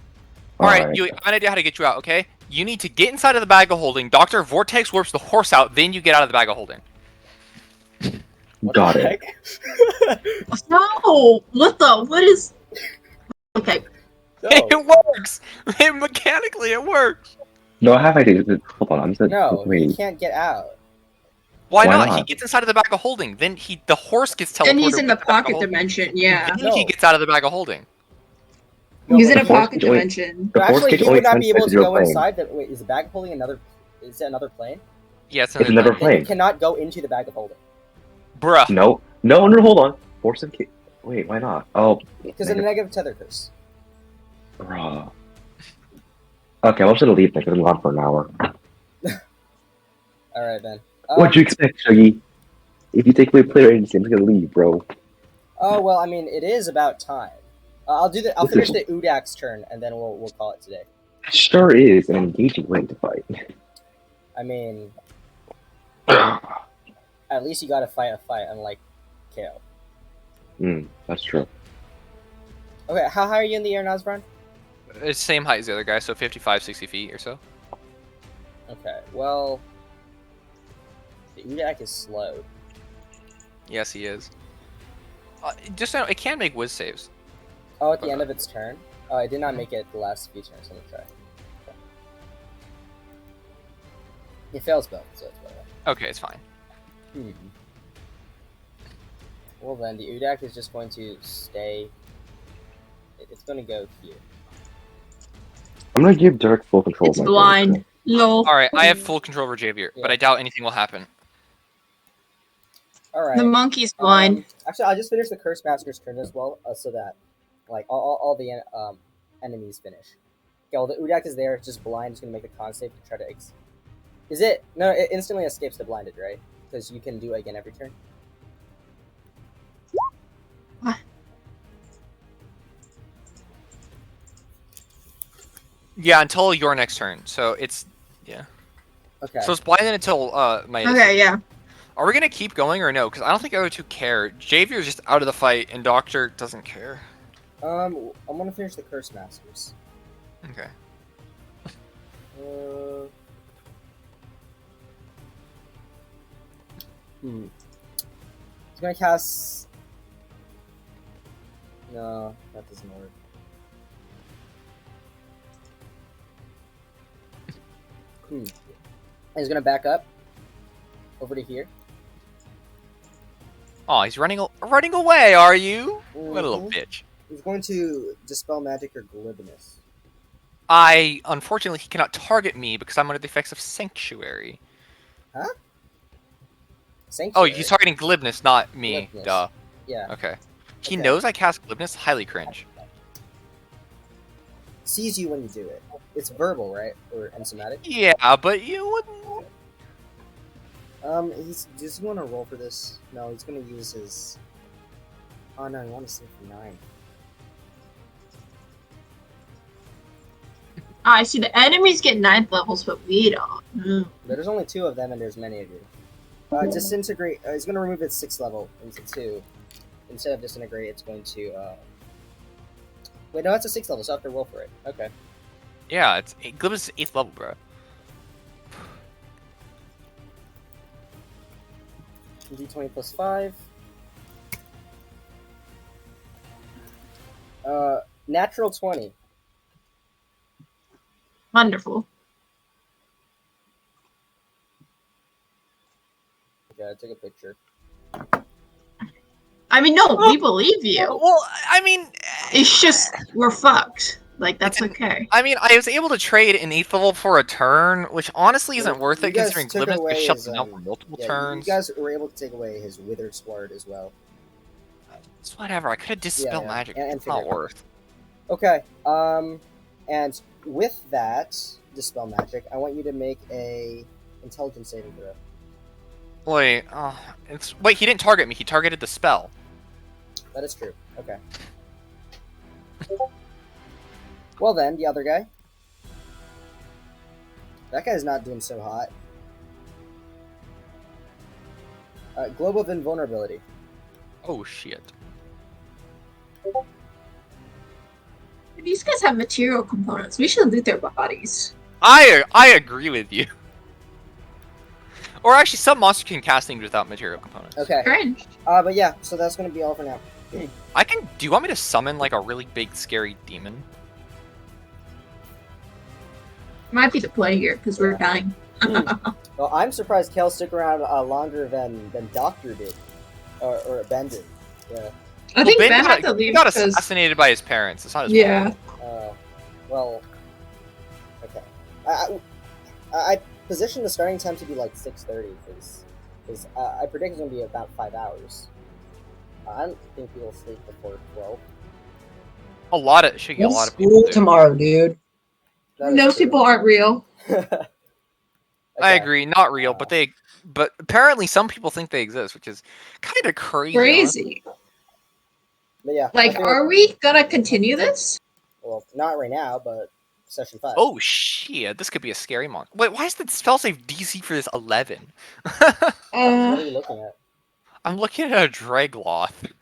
Alright, I have an idea how to get you out, okay? You need to get inside of the bag of holding. Doctor Vortex warps the horse out, then you get out of the bag of holding. What Got the it. heck? No! What is... Okay. No, It works! Mechanically, it works! No, I have ideas. Hold on, I'm just no, he wait. can't get out. Why Why not? not? He gets inside of the bag of holding. Then the horse gets teleported. And he's in the with bag of pocket holding. dimension, yeah. Then he No. gets out of the bag of holding. No, He's but in a the Force pocket Cage only- dimension. The No, Force actually, Cage he only would not be able transfers to your go plane. inside. Wait, is the bag of holding another? Is it another plane? Yeah, it's It's another Then plane. you cannot go into the bag of holding Bruh. No, hold on. Force and wait, why not? Oh, because of the negative tether curse. bruh. Okay, I'm just gonna leave because I'm gone for an hour. All right, then. What'd you expect, Shuggy? If you take away player agency, I'm just gonna leave, bro. Oh well, I mean, it is about time. I'll This finish is- the Udak's turn, and then we'll call it today. It sure is an engaging way to fight. I mean, at least you got to fight a fight, unlike KO. That's true. Okay, how high are you in the air, Nazbran? It's same height as the other guy, so 55, 60 feet or so. Okay, well, the Udak is slowed. Yes, he is. Just so it can make whiz saves. Oh, at the end of its turn? Oh, I did not make it the last few turns. Let me try. It fails both, so it's better. Okay, it's fine. Well then, the Udak is just going to stay... It's going to go here. I'm gonna give Derek full control. It's of my blind. character. Lol. Alright, I have full control over Javier, but Yeah. I doubt anything will happen. Alright. The monkey's blind. Actually, I'll just finish the Curse Master's turn as well, so that like all the enemies finish. Okay, well, the Udak is there, it's just blind. It's going to make a con save to try to... Is it? No, it instantly escapes the blinded, right? Because you can do it again every turn. What? Yeah, until your next turn. So it's Okay. so it's blinded until my Okay, yeah. Are we gonna keep going or no? Because I don't think the other two care. Javier's just out of the fight, and Doctor doesn't care. I'm gonna finish the Curse Masters. Okay. He's gonna cast. No, that doesn't work. And he's gonna back up over to here. Oh, he's running away, are you? What a little Mhm. bitch. He's going to dispel magic or glibness. Unfortunately, he cannot target me because I'm under the effects of Sanctuary. Huh? Oh, Sanctuary. he's targeting Glibness, not me. Glibness. Duh. Yeah. Okay. He Okay. knows I cast Glibness? Highly cringe. Sees you when you do it. It's verbal, right? Or enzymatic? Yeah, but you wouldn't... Does he want to roll for this? No, he's gonna use his... Oh no, he wants to save for 9. I see the enemies get 9th levels, but we don't. There's only 2 of them and there's many of you. Disintegrate, he's gonna remove its 6th level into 2. Instead of disintegrate, it's going to, Wait, no, it's a 6th level, so I have to roll for it. Okay. Yeah, Glibness is 8th level, bro. D20 plus 5. Natural 20. Wonderful. Okay, I took a picture. I mean, no, we believe you. Well, I mean... It's just, we're fucked. Like, that's okay. I mean, I was able to trade an 8th level for a turn, which honestly isn't worth You it guys considering took Glibness away could shut his, them down for multiple You turns. guys were able to take away his Withered Sword as well. It's whatever, I could have Dispel Yeah, Magic. and It's not figure. worth. Okay, and with that Dispel Magic, I want you to make a Intelligence saving throw. Wait, wait, he didn't target me, he targeted the spell. That is true. Okay. Well then, the other guy. That guy's not doing so hot. Globe of Invulnerability. Oh shit. These guys have material components. We should loot their bodies. I agree with you. Or actually, some monsters can cast things without material components. Okay. Cringe. But yeah, so that's gonna be all for now. Do you want me to summon like a really big scary demon? Might be the play here, because we're dying. Well, I'm surprised Kel stuck around longer than Doctor did, or Ben did. Yeah. I think Ben got, had to leave he got because... assassinated by his parents. It's not his Yeah. fault. Well, okay. I positioned the starting time to be like 6:30 because I predict it's gonna be about 5 hours. I don't think we'll sleep before 12. A lot of people School do. tomorrow, dude. That is Those true. people aren't real. I Okay. agree, not real, but apparently some people think they exist, which is kind of crazy. Crazy. But yeah. I Like, feel are we gonna continue this? Well, not right now, but session 5. Oh shit, this could be a scary monster. Wait, why is the spell save DC for this 11? What are you looking at? I'm looking at a Dragloth.